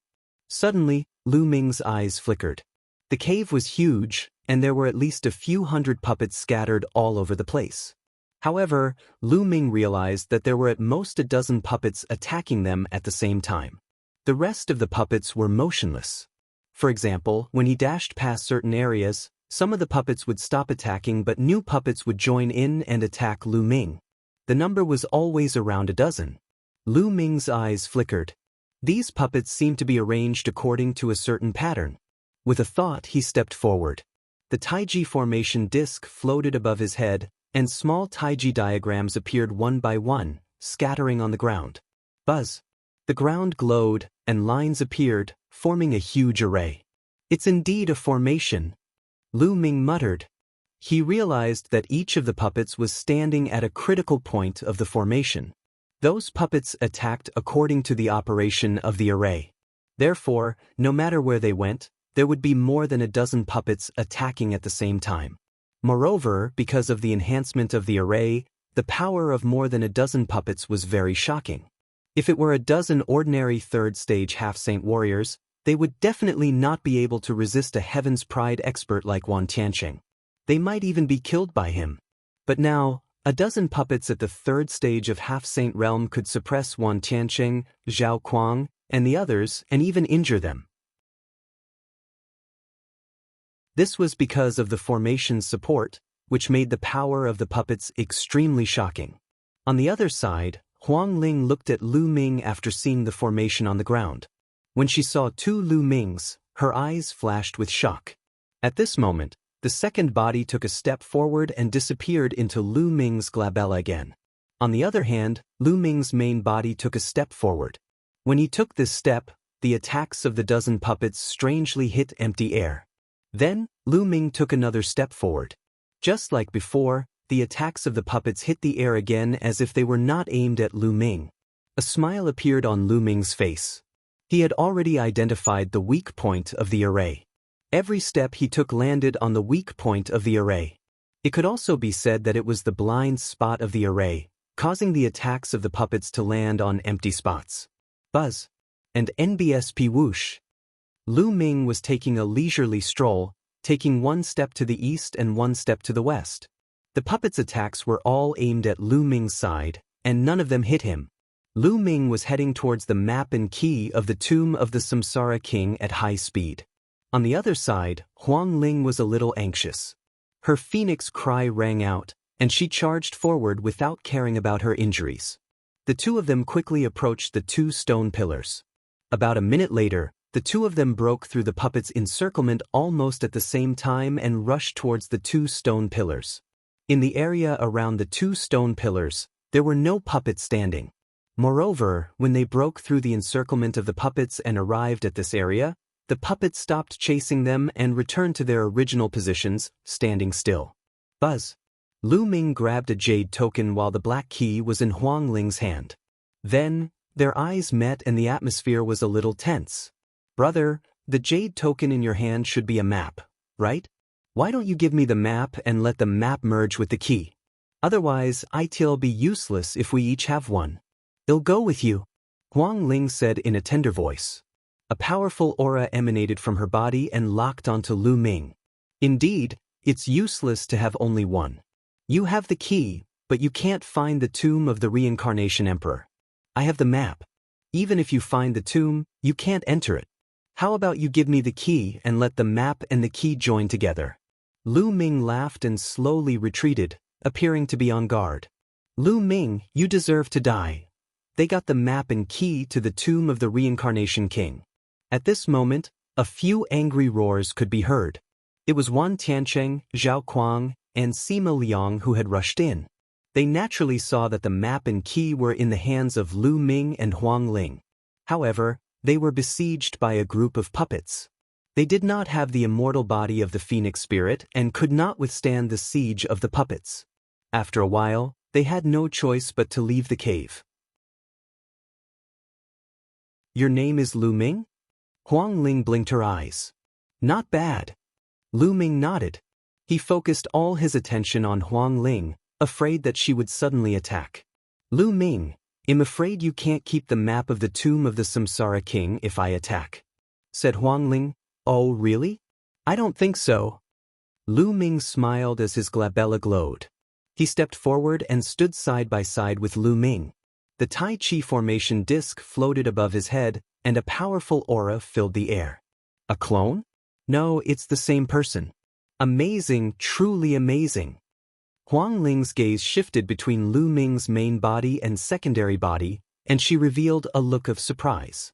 Suddenly, Lu Ming's eyes flickered. The cave was huge, and there were at least a few hundred puppets scattered all over the place. However, Lu Ming realized that there were at most a dozen puppets attacking them at the same time. The rest of the puppets were motionless. For example, when he dashed past certain areas, some of the puppets would stop attacking but new puppets would join in and attack Lu Ming. The number was always around a dozen. Lu Ming's eyes flickered. These puppets seemed to be arranged according to a certain pattern. With a thought, he stepped forward. The Taiji formation disc floated above his head, and small Taiji diagrams appeared one by one, scattering on the ground. Buzz! The ground glowed, and lines appeared, forming a huge array. It's indeed a formation, Lu Ming muttered. He realized that each of the puppets was standing at a critical point of the formation. Those puppets attacked according to the operation of the array. Therefore, no matter where they went, there would be more than a dozen puppets attacking at the same time. Moreover, because of the enhancement of the array, the power of more than a dozen puppets was very shocking. If it were a dozen ordinary third-stage half-saint warriors, they would definitely not be able to resist a Heaven's Pride expert like Wan Tiancheng. They might even be killed by him. But now, a dozen puppets at the third stage of half-saint realm could suppress Wan Tiancheng, Zhao Kuang, and the others and even injure them. This was because of the formation's support, which made the power of the puppets extremely shocking. On the other side, Wang Lin looked at Lu Ming after seeing the formation on the ground. When she saw two Lu Mings, her eyes flashed with shock. At this moment, the second body took a step forward and disappeared into Lu Ming's glabella again. On the other hand, Lu Ming's main body took a step forward. When he took this step, the attacks of the dozen puppets strangely hit empty air. Then, Lu Ming took another step forward. Just like before, the attacks of the puppets hit the air again as if they were not aimed at Lu Ming. A smile appeared on Lu Ming's face. He had already identified the weak point of the array. Every step he took landed on the weak point of the array. It could also be said that it was the blind spot of the array, causing the attacks of the puppets to land on empty spots. Buzz! And NBSP whoosh! Lu Ming was taking a leisurely stroll, taking one step to the east and one step to the west. The puppets' attacks were all aimed at Lu Ming's side, and none of them hit him. Lu Ming was heading towards the map and key of the tomb of the Samsara King at high speed. On the other side, Wang Lin was a little anxious. Her phoenix cry rang out, and she charged forward without caring about her injuries. The two of them quickly approached the two stone pillars. About a minute later, The two of them broke through the puppet's encirclement almost at the same time and rushed towards the two stone pillars. In the area around the two stone pillars, there were no puppets standing. Moreover, when they broke through the encirclement of the puppets and arrived at this area, the puppets stopped chasing them and returned to their original positions, standing still. Buzz. Lu Ming grabbed a jade token while the black key was in Wang Lin's hand. Then, their eyes met and the atmosphere was a little tense. Brother, the jade token in your hand should be a map, right? Why don't you give me the map and let the map merge with the key? Otherwise, it'll be useless if we each have one. It'll go with you, Wang Ling said in a tender voice. A powerful aura emanated from her body and locked onto Lu Ming. Indeed, it's useless to have only one. You have the key, but you can't find the tomb of the reincarnation emperor. I have the map. Even if you find the tomb, you can't enter it. How about you give me the key and let the map and the key join together? Lu Ming laughed and slowly retreated, appearing to be on guard. Lu Ming, you deserve to die. They got the map and key to the tomb of the reincarnation king. At this moment, a few angry roars could be heard. It was Wan Tiancheng, Zhao Kuang, and Sima Liang who had rushed in. They naturally saw that the map and key were in the hands of Lu Ming and Wang Ling. However, they were besieged by a group of puppets. They did not have the immortal body of the phoenix spirit and could not withstand the siege of the puppets. After a while, they had no choice but to leave the cave. Your name is Lu Ming? Wang Ling blinked her eyes. Not bad. Lu Ming nodded. He focused all his attention on Wang Ling, afraid that she would suddenly attack. Lu Ming, I'm afraid you can't keep the map of the tomb of the Samsara king if I attack, said Wang Ling. Oh really? I don't think so. Lu Ming smiled as his glabella glowed. He stepped forward and stood side by side with Lu Ming. The Tai Chi formation disc floated above his head, and a powerful aura filled the air. A clone? No, it's the same person. Amazing, truly amazing. Huang Ling's gaze shifted between Lu Ming's main body and secondary body, and she revealed a look of surprise.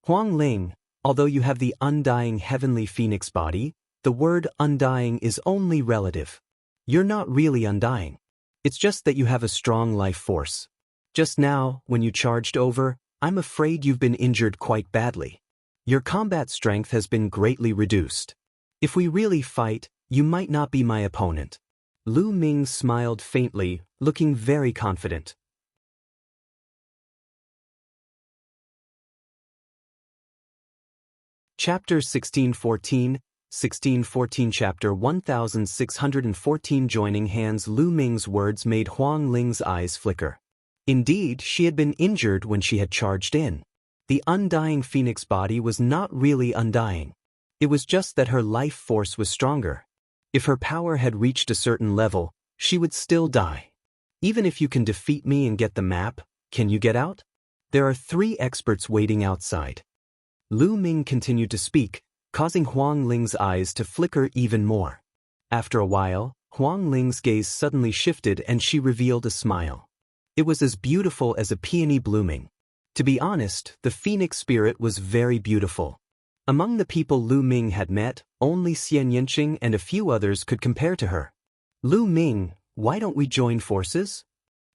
Huang Ling, although you have the undying heavenly phoenix body, the word undying is only relative. You're not really undying. It's just that you have a strong life force. Just now, when you charged over, I'm afraid you've been injured quite badly. Your combat strength has been greatly reduced. If we really fight, you might not be my opponent. Lu Ming smiled faintly, looking very confident. Chapter 1614, 1614 Chapter 1614 Joining hands. Lu Ming's words made Huang Ling's eyes flicker. Indeed, she had been injured when she had charged in. The undying phoenix body was not really undying. It was just that her life force was stronger. If her power had reached a certain level, she would still die. Even if you can defeat me and get the map, can you get out? There are 3 experts waiting outside. Lu Ming continued to speak, causing Huang Ling's eyes to flicker even more. After a while, Huang Ling's gaze suddenly shifted and she revealed a smile. It was as beautiful as a peony blooming. To be honest, the phoenix spirit was very beautiful. Among the people Lu Ming had met, only Xianxia and a few others could compare to her. Lu Ming, why don't we join forces?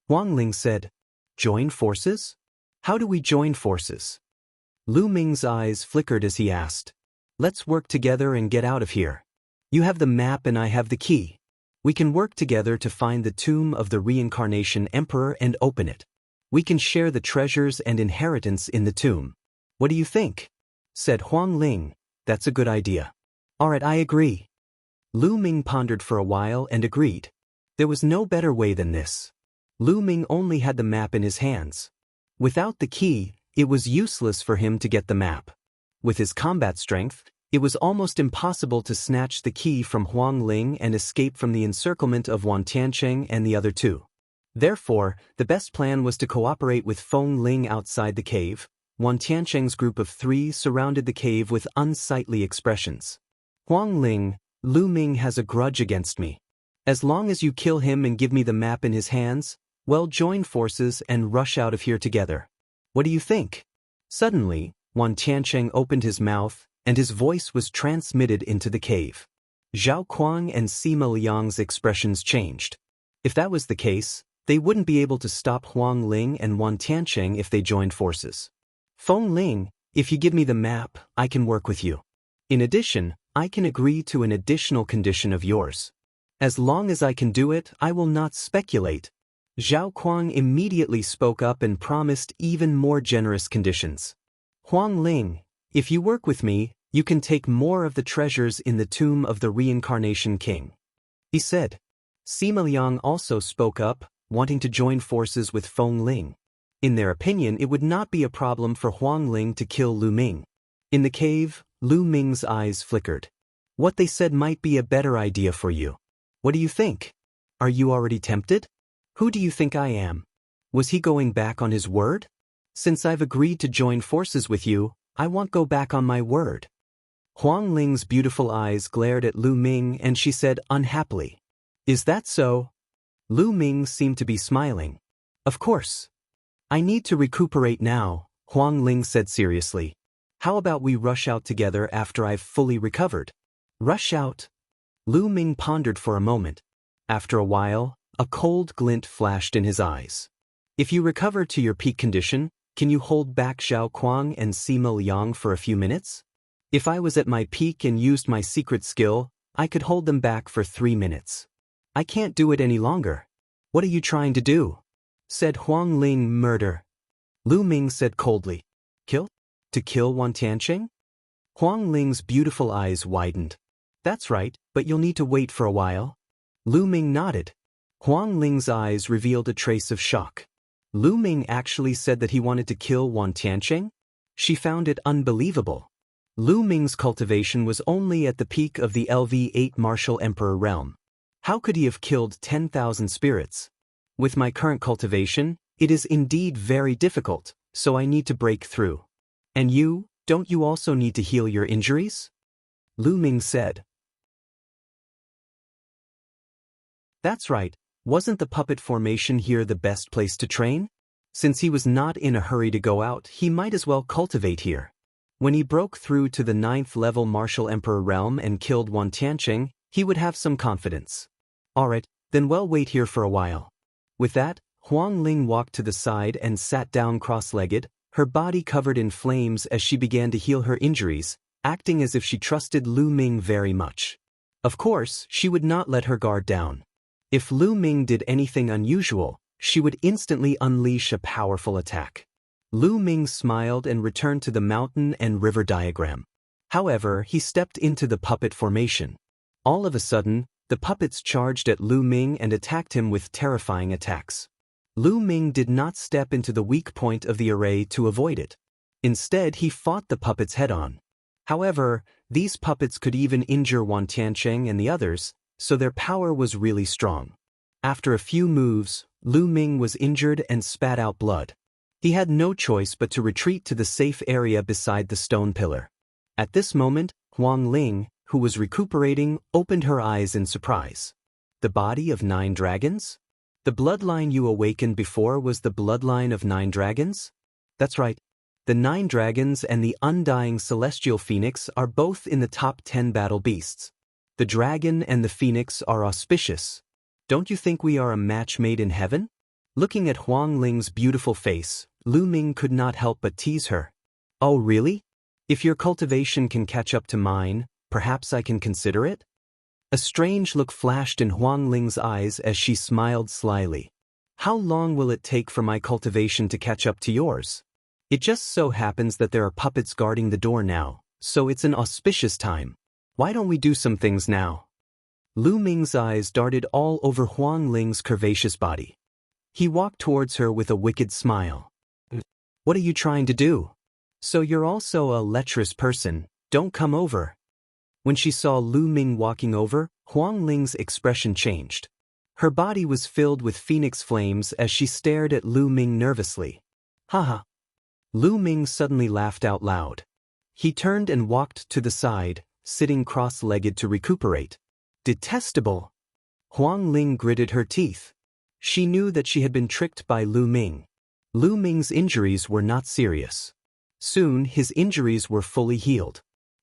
Wang Ling said. Join forces? How do we join forces? Lu Ming's eyes flickered as he asked. Let's work together and get out of here. You have the map and I have the key. We can work together to find the tomb of the reincarnation emperor and open it. We can share the treasures and inheritance in the tomb. What do you think? Said Huang Ling. That's a good idea. Alright, I agree. Lu Ming pondered for a while and agreed. There was no better way than this. Lu Ming only had the map in his hands. Without the key, it was useless for him to get the map. With his combat strength, it was almost impossible to snatch the key from Huang Ling and escape from the encirclement of Wan Tiancheng and the other 2. Therefore, the best plan was to cooperate with Feng Ling outside the cave. Wan Tiancheng's group of 3 surrounded the cave with unsightly expressions. Huang Ling, Lu Ming has a grudge against me. As long as you kill him and give me the map in his hands, well, join forces and rush out of here together. What do you think? Suddenly, Wan Tiancheng opened his mouth, and his voice was transmitted into the cave. Zhao Kuang and Sima Liang's expressions changed. If that was the case, they wouldn't be able to stop Wang Lin and Wan Tiancheng if they joined forces. Feng Ling, if you give me the map, I can work with you. In addition, I can agree to an additional condition of yours. As long as I can do it, I will not speculate. Zhao Kuang immediately spoke up and promised even more generous conditions. Huang Ling, if you work with me, you can take more of the treasures in the tomb of the reincarnation king, he said. Sima Liang also spoke up, wanting to join forces with Feng Ling. In their opinion, it would not be a problem for Huang Ling to kill Lu Ming. In the cave, Lu Ming's eyes flickered. What they said might be a better idea for you. What do you think? Are you already tempted? Who do you think I am? Was he going back on his word? Since I've agreed to join forces with you, I won't go back on my word. Huang Ling's beautiful eyes glared at Lu Ming and she said unhappily, "Is that so?" Lu Ming seemed to be smiling. "Of course. I need to recuperate now," Huang Ling said seriously. "How about we rush out together after I've fully recovered?" Rush out? Lu Ming pondered for a moment. After a while, a cold glint flashed in his eyes. "If you recover to your peak condition, can you hold back Zhao Kuang and Sima Liang for a few minutes? If I was at my peak and used my secret skill, I could hold them back for 3 minutes. I can't do it any longer." "What are you trying to do?" said Huang Ling. "Murder." Lu Ming said coldly. "Kill? To kill Wan Tiancheng?" Huang Ling's beautiful eyes widened. "That's right, but you'll need to wait for a while." Lu Ming nodded. Huang Ling's eyes revealed a trace of shock. Lu Ming actually said that he wanted to kill Wan Tiancheng? She found it unbelievable. Lu Ming's cultivation was only at the peak of the LV8 Martial Emperor realm. How could he have killed 10,000 spirits? With my current cultivation, it is indeed very difficult, so I need to break through. And you, don't you also need to heal your injuries? Lu Ming said. That's right, wasn't the puppet formation here the best place to train? Since he was not in a hurry to go out, he might as well cultivate here. When he broke through to the 9th level Martial Emperor realm and killed Wan Tiancheng, he would have some confidence. Alright, then we'll wait here for a while. With that, Huang Ling walked to the side and sat down cross-legged, her body covered in flames as she began to heal her injuries, acting as if she trusted Lu Ming very much. Of course, she would not let her guard down. If Lu Ming did anything unusual, she would instantly unleash a powerful attack. Lu Ming smiled and returned to the mountain and river diagram. However, he stepped into the puppet formation. All of a sudden, the puppets charged at Lu Ming and attacked him with terrifying attacks. Lu Ming did not step into the weak point of the array to avoid it. Instead, he fought the puppets head-on. However, these puppets could even injure Wan Tiancheng and the others, so their power was really strong. After a few moves, Lu Ming was injured and spat out blood. He had no choice but to retreat to the safe area beside the stone pillar. At this moment, Huang Ling, who was recuperating, opened her eyes in surprise. The body of 9 dragons? The bloodline you awakened before was the bloodline of 9 dragons? That's right. The 9 dragons and the undying celestial phoenix are both in the top 10 battle beasts. The dragon and the phoenix are auspicious. Don't you think we are a match made in heaven? Looking at Huang Ling's beautiful face, Lu Ming could not help but tease her. Oh really? If your cultivation can catch up to mine, perhaps I can consider it? A strange look flashed in Huang Ling's eyes as she smiled slyly. How long will it take for my cultivation to catch up to yours? It just so happens that there are puppets guarding the door now, so it's an auspicious time. Why don't we do some things now? Lu Ming's eyes darted all over Huang Ling's curvaceous body. He walked towards her with a wicked smile. What are you trying to do? So you're also a lecherous person, don't come over. When she saw Lu Ming walking over, Huang Ling's expression changed. Her body was filled with phoenix flames as she stared at Lu Ming nervously. Haha. Lu Ming suddenly laughed out loud. He turned and walked to the side, sitting cross-legged to recuperate. Detestable! Huang Ling gritted her teeth. She knew that she had been tricked by Lu Ming. Lu Ming's injuries were not serious. Soon his injuries were fully healed.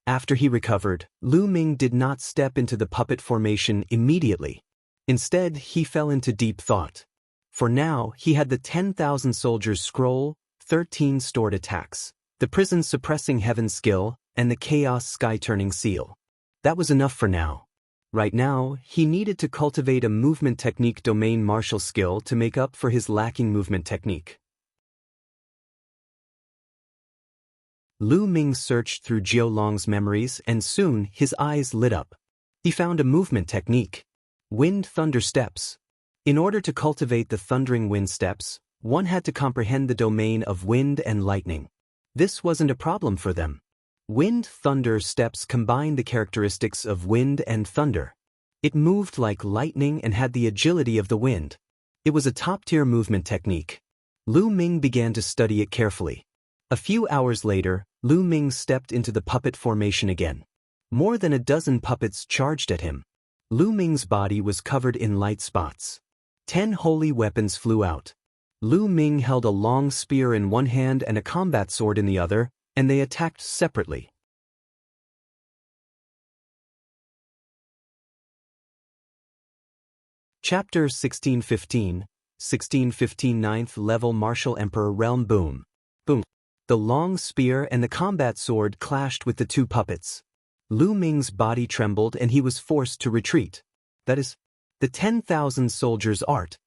After he recovered, Lu Ming did not step into the puppet formation immediately. Instead, he fell into deep thought. For now, he had the 10,000 soldiers scroll, 13 stored attacks, the prison suppressing heaven skill, and the chaos sky turning seal. That was enough for now. Right now, he needed to cultivate a movement technique domain martial skill to make up for his lacking movement technique. Lu Ming searched through Jiu Long's memories and soon his eyes lit up. He found a movement technique. Wind Thunder Steps. In order to cultivate the thundering wind steps, one had to comprehend the domain of wind and lightning. This wasn't a problem for them. Wind Thunder Steps combined the characteristics of wind and thunder. It moved like lightning and had the agility of the wind. It was a top-tier movement technique. Lu Ming began to study it carefully. A few hours later, Lu Ming stepped into the puppet formation again. More than a dozen puppets charged at him. Lu Ming's body was covered in light spots. 10 holy weapons flew out. Lu Ming held a long spear in one hand and a combat sword in the other, and they attacked separately. Chapter 1615, 1615 9th Level Martial Emperor Realm Boom. Boom. The long spear and the combat sword clashed with the two puppets. Lu Ming's body trembled and he was forced to retreat. That is, the 10,000 soldiers' art.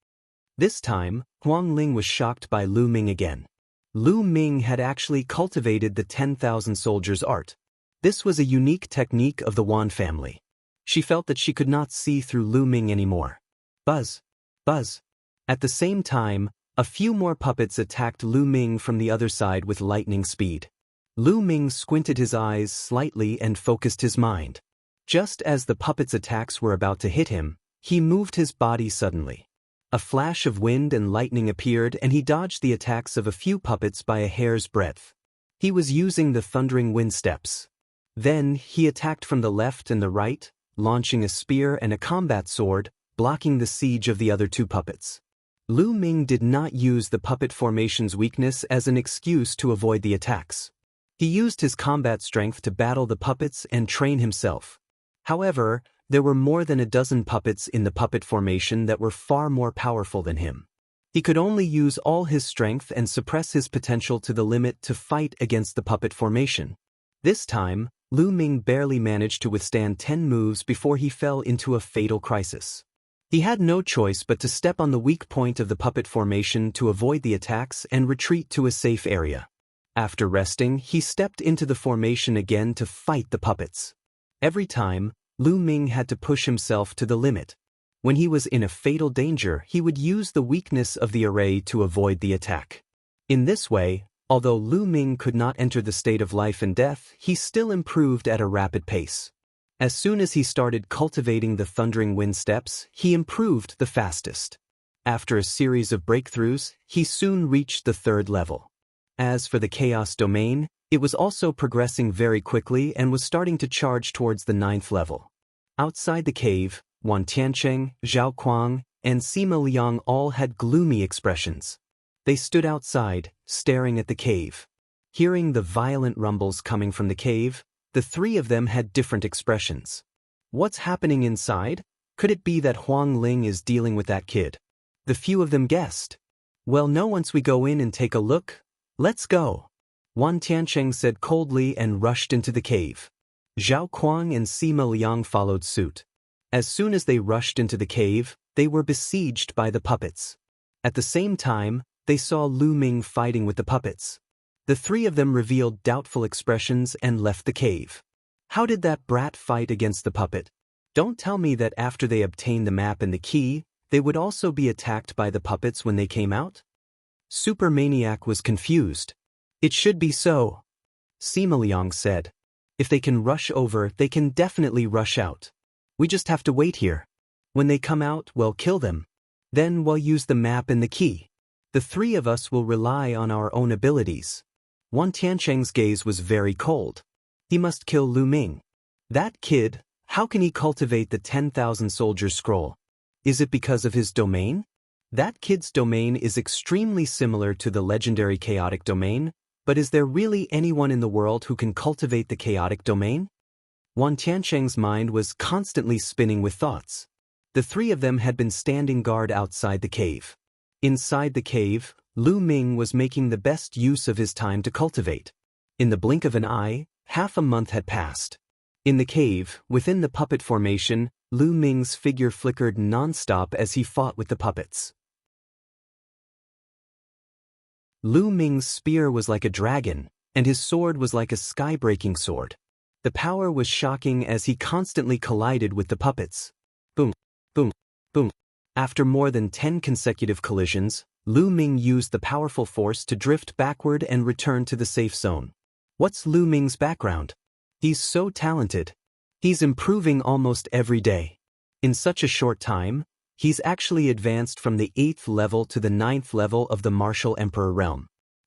This time, Wang Lin was shocked by Lu Ming again. Lu Ming had actually cultivated the 10,000 soldiers' art. This was a unique technique of the Wan family. She felt that she could not see through Lu Ming anymore. Buzz. Buzz. At the same time, a few more puppets attacked Lu Ming from the other side with lightning speed. Lu Ming squinted his eyes slightly and focused his mind. Just as the puppets' attacks were about to hit him, he moved his body suddenly. A flash of wind and lightning appeared and he dodged the attacks of a few puppets by a hair's breadth. He was using the thundering wind steps. Then he attacked from the left and the right, launching a spear and a combat sword, blocking the siege of the other two puppets. Lu Ming did not use the puppet formation's weakness as an excuse to avoid the attacks. He used his combat strength to battle the puppets and train himself. However, there were more than a dozen puppets in the puppet formation that were far more powerful than him. He could only use all his strength and suppress his potential to the limit to fight against the puppet formation. This time, Lu Ming barely managed to withstand 10 moves before he fell into a fatal crisis. He had no choice but to step on the weak point of the puppet formation to avoid the attacks and retreat to a safe area. After resting, he stepped into the formation again to fight the puppets. Every time, Lu Ming had to push himself to the limit. When he was in a fatal danger, he would use the weakness of the array to avoid the attack. In this way, although Lu Ming could not enter the state of life and death, he still improved at a rapid pace. As soon as he started cultivating the thundering wind steps, he improved the fastest. After a series of breakthroughs, he soon reached the 3rd level. As for the chaos domain, it was also progressing very quickly and was starting to charge towards the 9th level. Outside the cave, Wan Tiancheng, Zhao Kuang, and Sima Liang all had gloomy expressions. They stood outside, staring at the cave. Hearing the violent rumbles coming from the cave, the 3 of them had different expressions. What's happening inside? Could it be that Wang Lin is dealing with that kid? The few of them guessed. Well, no, once we go in and take a look, let's go. Wan Tiancheng said coldly and rushed into the cave. Zhao Kuang and Sima Liang followed suit. As soon as they rushed into the cave, they were besieged by the puppets. At the same time, they saw Lu Ming fighting with the puppets. The 3 of them revealed doubtful expressions and left the cave. How did that brat fight against the puppet? Don't tell me that after they obtained the map and the key, they would also be attacked by the puppets when they came out? Super Maniac was confused. It should be so. Sima Liang said. If they can rush over, they can definitely rush out. We just have to wait here. When they come out, we'll kill them. Then we'll use the map and the key. The 3 of us will rely on our own abilities. Wan Tiancheng's gaze was very cold. He must kill Lu Ming. That kid, how can he cultivate the 10,000 soldiers scroll? Is it because of his domain? That kid's domain is extremely similar to the legendary chaotic domain, But is there really anyone in the world who can cultivate the chaotic domain? Wang Tiansheng's mind was constantly spinning with thoughts. The three of them had been standing guard outside the cave. Inside the cave, Lu Ming was making the best use of his time to cultivate. In the blink of an eye, half a month had passed. In the cave, within the puppet formation, Lu Ming's figure flickered non-stop as he fought with the puppets. Lu Ming's spear was like a dragon, and his sword was like a sky-breaking sword. The power was shocking as he constantly collided with the puppets. Boom, boom, boom. After more than 10 consecutive collisions, Lu Ming used the powerful force to drift backward and return to the safe zone. What's Lu Ming's background? He's so talented. He's improving almost every day. In such a short time, he's actually advanced from the 8th level to the 9th level of the martial emperor realm.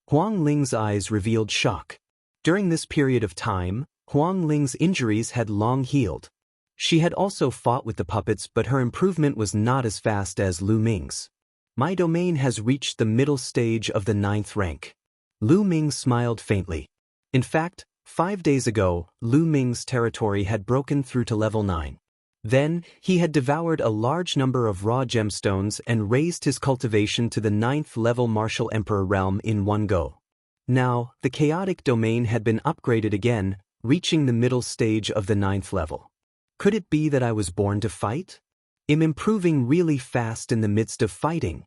Wang Lin's eyes revealed shock. During this period of time, Wang Lin's injuries had long healed. She had also fought with the puppets, but her improvement was not as fast as Lu Ming's. My domain has reached the middle stage of the 9th rank. Lu Ming smiled faintly. In fact, 5 days ago, Lu Ming's territory had broken through to level 9. Then, he had devoured a large number of raw gemstones and raised his cultivation to the 9th level martial emperor realm in one go. Now, the chaotic domain had been upgraded again, reaching the middle stage of the 9th level. Could it be that I was born to fight? I'm improving really fast in the midst of fighting.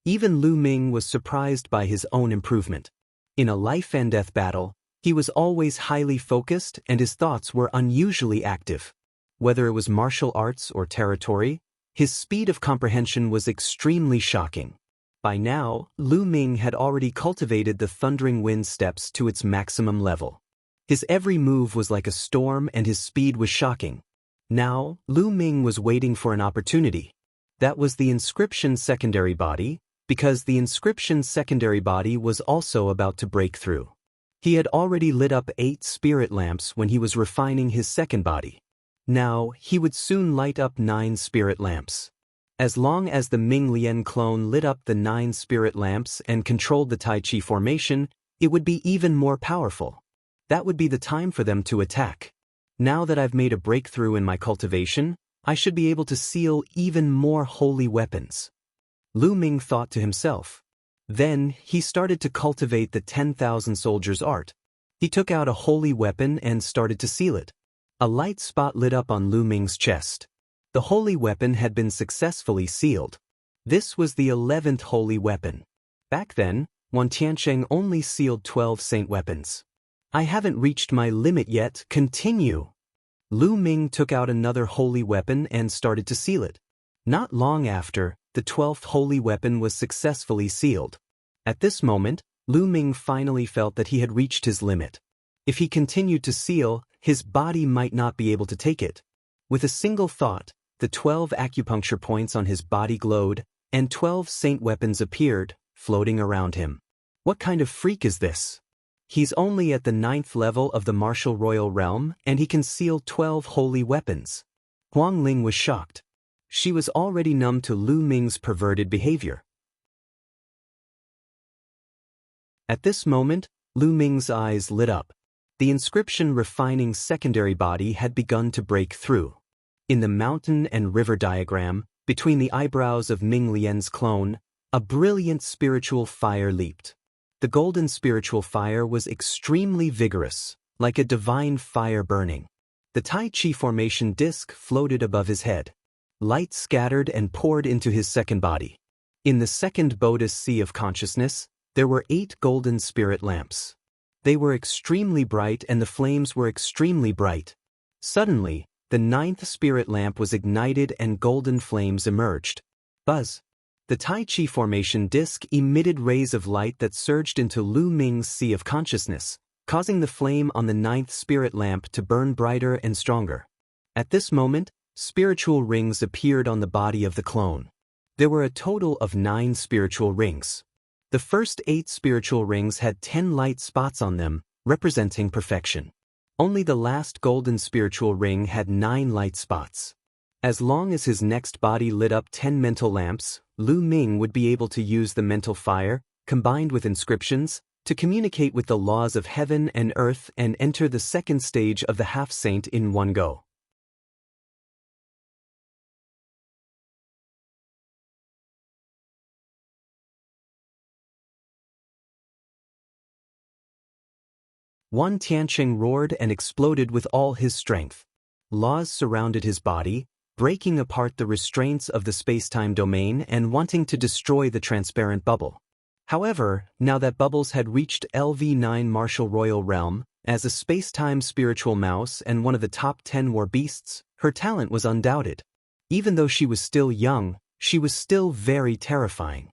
Even Lu Ming was surprised by his own improvement. In a life-and-death battle, he was always highly focused and his thoughts were unusually active. Whether it was martial arts or territory, his speed of comprehension was extremely shocking. By now, Lu Ming had already cultivated the Thundering Wind steps to its maximum level. His every move was like a storm and his speed was shocking. Now, Lu Ming was waiting for an opportunity. That was the inscription secondary body, because the inscription secondary body was also about to break through. He had already lit up 8 spirit lamps when he was refining his second body. Now, he would soon light up 9 spirit lamps. As long as the Ming Lian clone lit up the 9 spirit lamps and controlled the Tai Chi formation, it would be even more powerful. That would be the time for them to attack. Now that I've made a breakthrough in my cultivation, I should be able to seal even more holy weapons. Lu Ming thought to himself. Then, he started to cultivate the 10,000 soldiers art. He took out a holy weapon and started to seal it. A light spot lit up on Lu Ming's chest. The holy weapon had been successfully sealed. This was the 11th holy weapon. Back then, Wang Tiansheng only sealed 12 saint weapons. I haven't reached my limit yet, continue. Lu Ming took out another holy weapon and started to seal it. Not long after, the 12th holy weapon was successfully sealed. At this moment, Lu Ming finally felt that he had reached his limit. If he continued to seal, his body might not be able to take it. With a single thought, the 12 acupuncture points on his body glowed, and 12 saint weapons appeared, floating around him. What kind of freak is this? He's only at the 9th level of the martial royal realm, and he can seal 12 holy weapons. Wang Lin was shocked. She was already numb to Lu Ming's perverted behavior. At this moment, Lu Ming's eyes lit up. The inscription refining secondary body had begun to break through. In the mountain and river diagram, between the eyebrows of Ming Lian's clone, a brilliant spiritual fire leaped. The golden spiritual fire was extremely vigorous, like a divine fire burning. The Tai Chi formation disc floated above his head. Light scattered and poured into his second body. In the second Bodhis sea of consciousness, there were 8 golden spirit lamps. They were extremely bright and the flames were extremely bright. Suddenly, the 9th spirit lamp was ignited and golden flames emerged. Buzz! The Tai Chi formation disc emitted rays of light that surged into Lu Ming's sea of consciousness, causing the flame on the 9th spirit lamp to burn brighter and stronger. At this moment, spiritual rings appeared on the body of the clone. There were a total of 9 spiritual rings. The first 8 spiritual rings had 10 light spots on them, representing perfection. Only the last golden spiritual ring had 9 light spots. As long as his next body lit up 10 mental lamps, Lu Ming would be able to use the mental fire, combined with inscriptions, to communicate with the laws of heaven and earth and enter the second stage of the half-saint in one go. Wan Tianqing roared and exploded with all his strength. Laws surrounded his body, breaking apart the restraints of the space-time domain and wanting to destroy the transparent bubble. However, now that Bubbles had reached LV9 Martial Royal Realm, as a space-time spiritual mouse and one of the top 10 war beasts, her talent was undoubted. Even though she was still young, she was still very terrifying.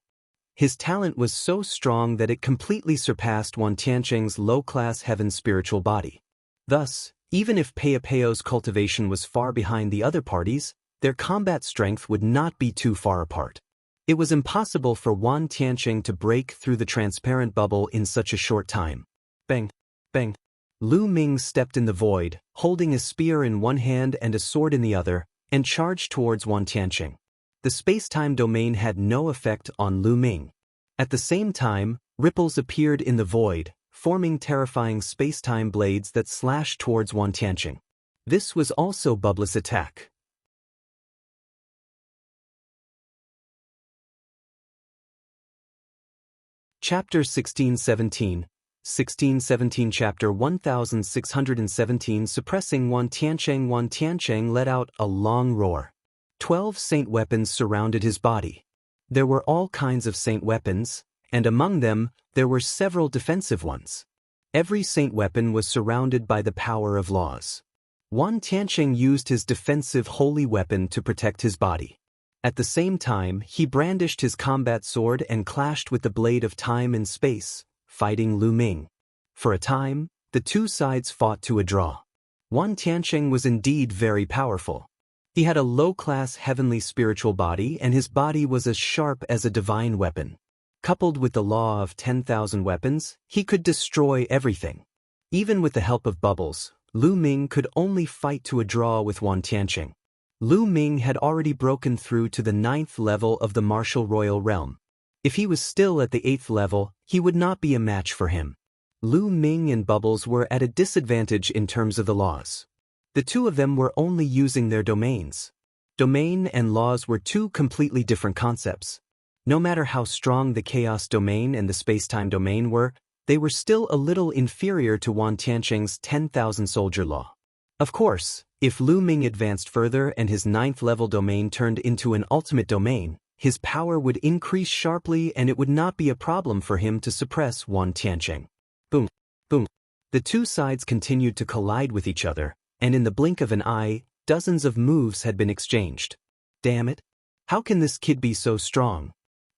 His talent was so strong that it completely surpassed Wan Tianqing's low-class heaven spiritual body. Thus, even if Peopeo's cultivation was far behind the other parties, their combat strength would not be too far apart. It was impossible for Wan Tianqing to break through the transparent bubble in such a short time. Bang! Bang! Lu Ming stepped in the void, holding a spear in one hand and a sword in the other, and charged towards Wan Tianqing. The space-time domain had no effect on Lu Ming. At the same time, ripples appeared in the void, forming terrifying space-time blades that slashed towards Wan Tianqing. This was also Bubbles' attack. Chapter 1617, 1617 Chapter 1617 Suppressing Wan Tianqing. Wan Tianqing let out a long roar. 12 saint weapons surrounded his body. There were all kinds of saint weapons, and among them, there were several defensive ones. Every saint weapon was surrounded by the power of laws. Wan Tianqing used his defensive holy weapon to protect his body. At the same time, he brandished his combat sword and clashed with the blade of time and space, fighting Lu Ming. For a time, the two sides fought to a draw. Wan Tianqing was indeed very powerful. He had a low-class heavenly spiritual body, and his body was as sharp as a divine weapon. Coupled with the law of 10,000 weapons, he could destroy everything. Even with the help of Bubbles, Lu Ming could only fight to a draw with Wan Tianqing. Lu Ming had already broken through to the 9th level of the Martial Royal Realm. If he was still at the 8th level, he would not be a match for him. Lu Ming and Bubbles were at a disadvantage in terms of the laws. The two of them were only using their domains. Domain and laws were two completely different concepts. No matter how strong the chaos domain and the space-time domain were, they were still a little inferior to Wan Tianqing's 10,000 soldier law. Of course, if Lu Ming advanced further and his 9th level domain turned into an ultimate domain, his power would increase sharply and it would not be a problem for him to suppress Wan Tianqing. Boom! Boom! The two sides continued to collide with each other, and in the blink of an eye, dozens of moves had been exchanged. Damn it! How can this kid be so strong?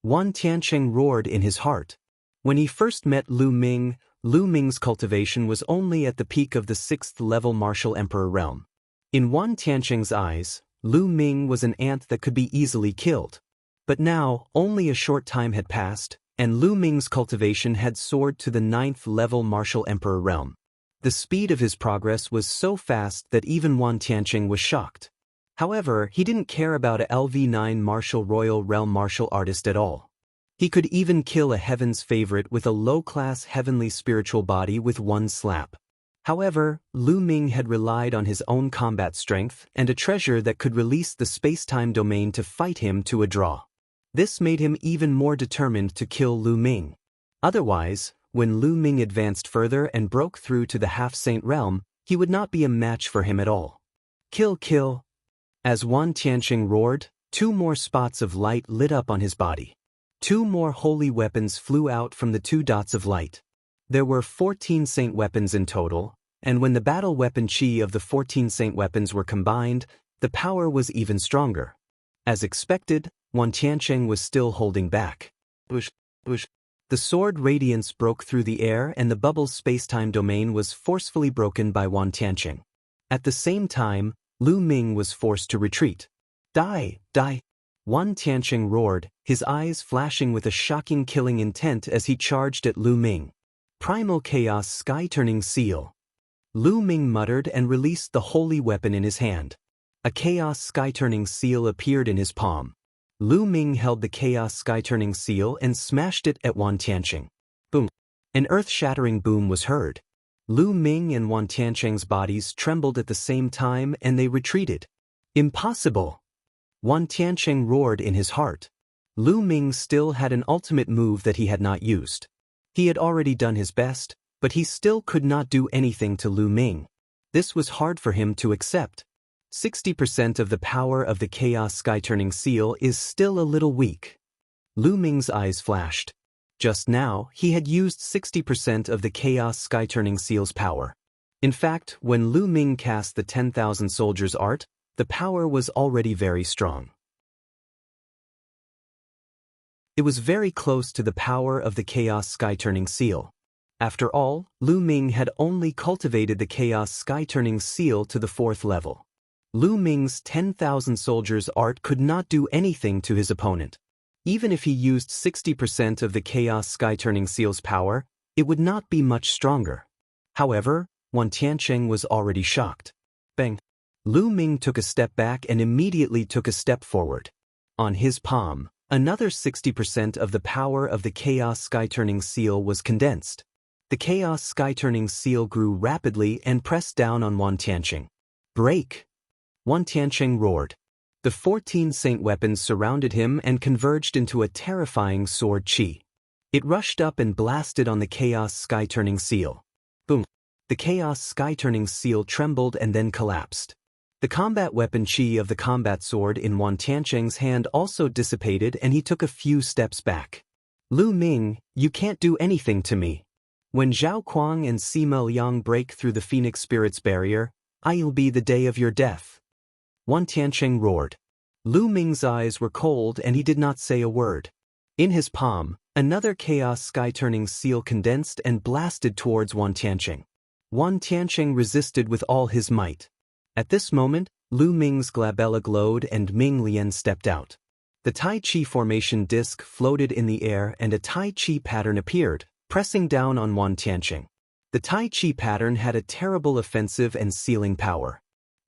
Wan Tianqing roared in his heart. When he first met Lu Ming, Lu Ming's cultivation was only at the peak of the 6th level Martial Emperor realm. In Wan Tianqing's eyes, Lu Ming was an ant that could be easily killed. But now, only a short time had passed, and Lu Ming's cultivation had soared to the 9th level Martial Emperor realm. The speed of his progress was so fast that even Wan Tianqing was shocked. However, he didn't care about a LV9 Martial Royal Realm martial artist at all. He could even kill a heaven's favorite with a low-class heavenly spiritual body with one slap. However, Lu Ming had relied on his own combat strength and a treasure that could release the space-time domain to fight him to a draw. This made him even more determined to kill Lu Ming. Otherwise, when Lu Ming advanced further and broke through to the half-saint realm, he would not be a match for him at all. Kill, kill! As Wan Tianqing roared, 2 more spots of light lit up on his body. 2 more holy weapons flew out from the 2 dots of light. There were 14 saint weapons in total, and when the battle weapon chi of the 14 saint weapons were combined, the power was even stronger. As expected, Wan Tianqing was still holding back. Bush, bush. The sword radiance broke through the air and the bubble's space-time domain was forcefully broken by Wan Tianqing. At the same time, Lu Ming was forced to retreat. Die, die! Wan Tianqing roared, his eyes flashing with a shocking killing intent as he charged at Lu Ming. Primal Chaos Sky-Turning Seal. Lu Ming muttered and released the holy weapon in his hand. A Chaos Sky-Turning Seal appeared in his palm. Lu Ming held the Chaos Sky-Turning Seal and smashed it at Wan Tianqing. Boom! An earth-shattering boom was heard. Lu Ming and Wan Tiancheng's bodies trembled at the same time and they retreated. Impossible! Wan Tiancheng roared in his heart. Lu Ming still had an ultimate move that he had not used. He had already done his best, but he still could not do anything to Lu Ming. This was hard for him to accept. 60% of the power of the Chaos Sky-Turning Seal is still a little weak. Lu Ming's eyes flashed. Just now, he had used 60% of the Chaos Sky-Turning Seal's power. In fact, when Lu Ming cast the 10,000 Soldiers art, the power was already very strong. It was very close to the power of the Chaos Sky-Turning Seal. After all, Lu Ming had only cultivated the Chaos Sky-Turning Seal to the 4th level. Lu Ming's 10,000 Soldiers art could not do anything to his opponent. Even if he used 60% of the Chaos Sky-Turning Seal's power, it would not be much stronger. However, Wan Tiancheng was already shocked. Bang! Lu Ming took a step back and immediately took a step forward. On his palm, another 60% of the power of the Chaos Sky-Turning Seal was condensed. The Chaos Sky-Turning Seal grew rapidly and pressed down on Wan Tiancheng. Break! Wan Tiancheng roared. The 14 saint weapons surrounded him and converged into a terrifying sword chi. It rushed up and blasted on the Chaos Sky-Turning Seal. Boom! The Chaos Sky-Turning Seal trembled and then collapsed. The combat weapon chi of the combat sword in Wan Tiancheng's hand also dissipated and he took a few steps back. Lu Ming, you can't do anything to me. When Zhao Kuang and Sima Liang break through the Phoenix Spirit's barrier, I'll be the day of your death. Wan Tiancheng roared. Lu Ming's eyes were cold and he did not say a word. In his palm, another Chaos Sky-Turning Seal condensed and blasted towards Wan Tiancheng. Wan Tiancheng resisted with all his might. At this moment, Lu Ming's glabella glowed and Ming Lian stepped out. The Tai Chi formation disc floated in the air and a Tai Chi pattern appeared, pressing down on Wan Tiancheng. The Tai Chi pattern had a terrible offensive and sealing power.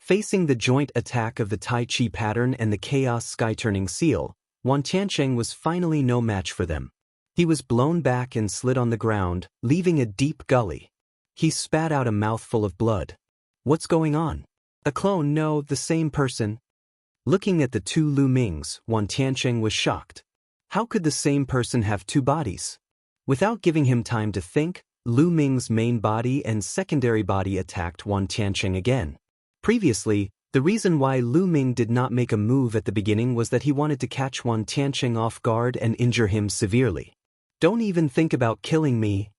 Facing the joint attack of the Tai Chi pattern and the Chaos Sky-Turning Seal, Wan Tiancheng was finally no match for them. He was blown back and slid on the ground, leaving a deep gully. He spat out a mouthful of blood. What's going on? A clone? No, the same person. Looking at the two Lu Mings, Wan Tiancheng was shocked. How could the same person have two bodies? Without giving him time to think, Lu Ming's main body and secondary body attacked Wan Tiancheng again. Previously, the reason why Lu Ming did not make a move at the beginning was that he wanted to catch Wan Tiancheng off guard and injure him severely. Don't even think about killing me.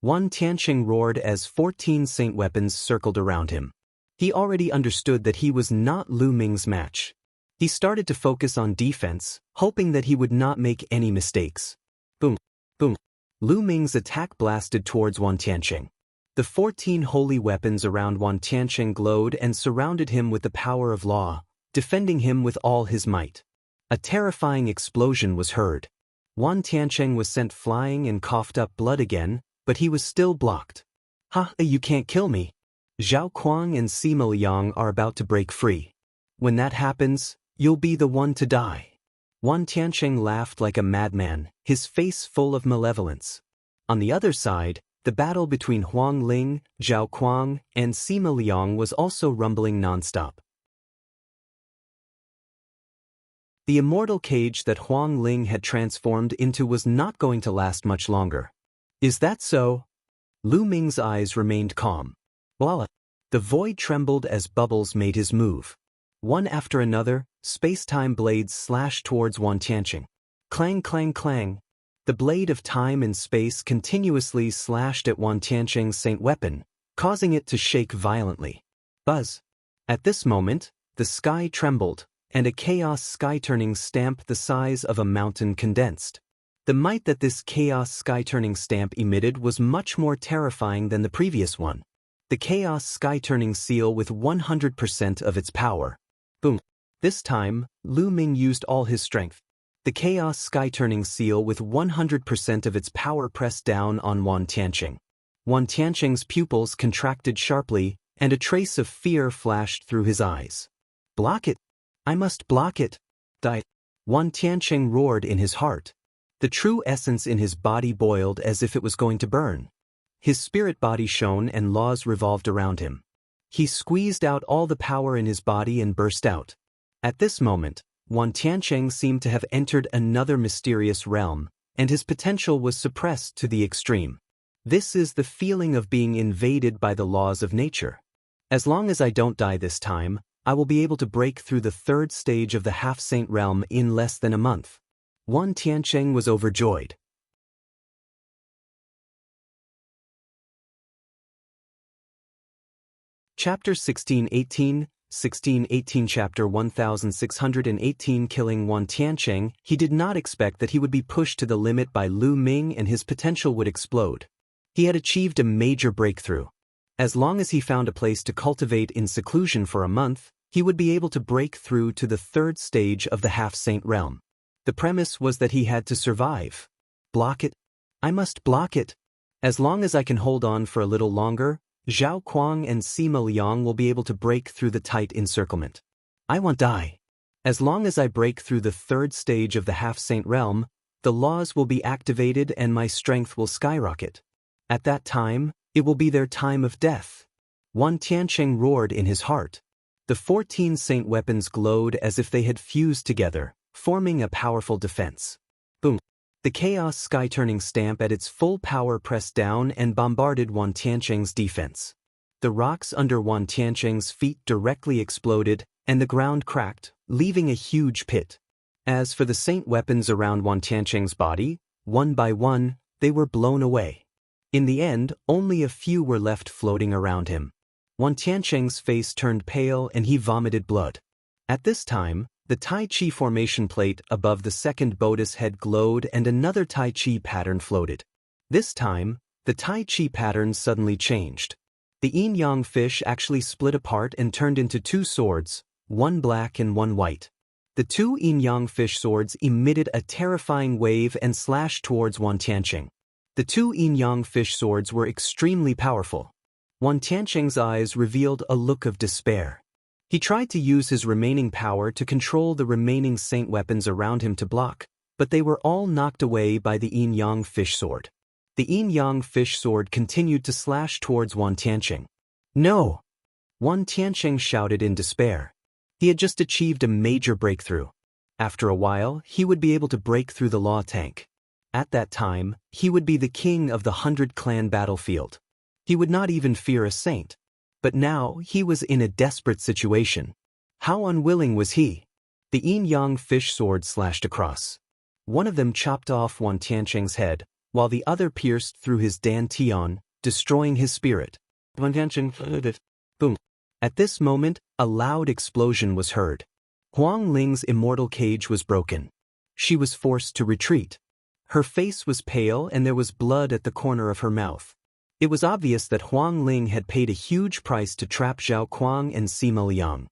Wan Tiancheng roared as 14 saint weapons circled around him. He already understood that he was not Lu Ming's match. He started to focus on defense, hoping that he would not make any mistakes. Boom! Boom! Lu Ming's attack blasted towards Wan Tiancheng. The 14 holy weapons around Wan Tiancheng glowed and surrounded him with the power of law, defending him with all his might. A terrifying explosion was heard. Wan Tiancheng was sent flying and coughed up blood again, but he was still blocked. Ha! You can't kill me. Zhao Kuang and Sima Liang are about to break free. When that happens, you'll be the one to die. Wan Tiancheng laughed like a madman, his face full of malevolence. On the other side, the battle between Wang Lin, Zhao Kuang, and Sima Liang was also rumbling nonstop. The immortal cage that Wang Lin had transformed into was not going to last much longer. Is that so? Lu Ming's eyes remained calm. Voila! The void trembled as Bubbles made his move. One after another, space-time blades slashed towards Wan Tiancheng. Clang, clang, clang. The blade of time and space continuously slashed at Wan Tiancheng's saint weapon, causing it to shake violently. Buzz! At this moment, the sky trembled, and a chaos sky-turning stamp the size of a mountain condensed. The might that this chaos sky-turning stamp emitted was much more terrifying than the previous one. The chaos sky-turning seal with 100% of its power. Boom! This time, Lu Ming used all his strength. The Chaos Sky-Turning Seal with 100% of its power pressed down on Wan Tiancheng. Wan Tiancheng's pupils contracted sharply, and a trace of fear flashed through his eyes. Block it! I must block it! Die! Wan Tiancheng roared in his heart. The true essence in his body boiled as if it was going to burn. His spirit body shone and laws revolved around him. He squeezed out all the power in his body and burst out. At this moment, Wan Tiancheng seemed to have entered another mysterious realm, and his potential was suppressed to the extreme. This is the feeling of being invaded by the laws of nature. As long as I don't die this time, I will be able to break through the third stage of the half-saint realm in less than a month. Wan Tiancheng was overjoyed. Chapter 1618 Chapter 1618 Killing Wan Tiancheng. He did not expect that he would be pushed to the limit by Lu Ming and his potential would explode. He had achieved a major breakthrough. As long as he found a place to cultivate in seclusion for a month, he would be able to break through to the third stage of the half-saint realm. The premise was that he had to survive. Block it. I must block it. As long as I can hold on for a little longer, Zhao Kuang and Sima Liang will be able to break through the tight encirclement. I won't die. As long as I break through the third stage of the half-saint realm, the laws will be activated and my strength will skyrocket. At that time, it will be their time of death. Wan Tiancheng roared in his heart. The 14 saint weapons glowed as if they had fused together, forming a powerful defense. Boom! The chaos sky-turning stamp at its full power pressed down and bombarded Wan Tiancheng's defense. The rocks under Wan Tiancheng's feet directly exploded, and the ground cracked, leaving a huge pit. As for the saint weapons around Wan Tiancheng's body, one by one, they were blown away. In the end, only a few were left floating around him. Wan Tiancheng's face turned pale and he vomited blood. At this time, the Tai Chi formation plate above the second Bodhi's head glowed and another Tai Chi pattern floated. This time, the Tai Chi pattern suddenly changed. The yin-yang fish actually split apart and turned into two swords, one black and one white. The two yin-yang fish swords emitted a terrifying wave and slashed towards Wan Tiancheng. The two yin-yang fish swords were extremely powerful. Wan Tiancheng's eyes revealed a look of despair. He tried to use his remaining power to control the remaining saint weapons around him to block, but they were all knocked away by the yin-yang fish sword. The yin-yang fish sword continued to slash towards Wan Tiancheng. No! Wan Tiancheng shouted in despair. He had just achieved a major breakthrough. After a while, he would be able to break through the law tank. At that time, he would be the king of the 100-clan battlefield. He would not even fear a saint. But now, he was in a desperate situation. How unwilling was he? The yin-yang fish sword slashed across. One of them chopped off Wan Tiancheng's head, while the other pierced through his dantian, destroying his spirit. Wan Tiancheng. Boom. At this moment, a loud explosion was heard. Wang Lin's immortal cage was broken. She was forced to retreat. Her face was pale and there was blood at the corner of her mouth. It was obvious that Wang Lin had paid a huge price to trap Zhao Kuang and Sima Liang.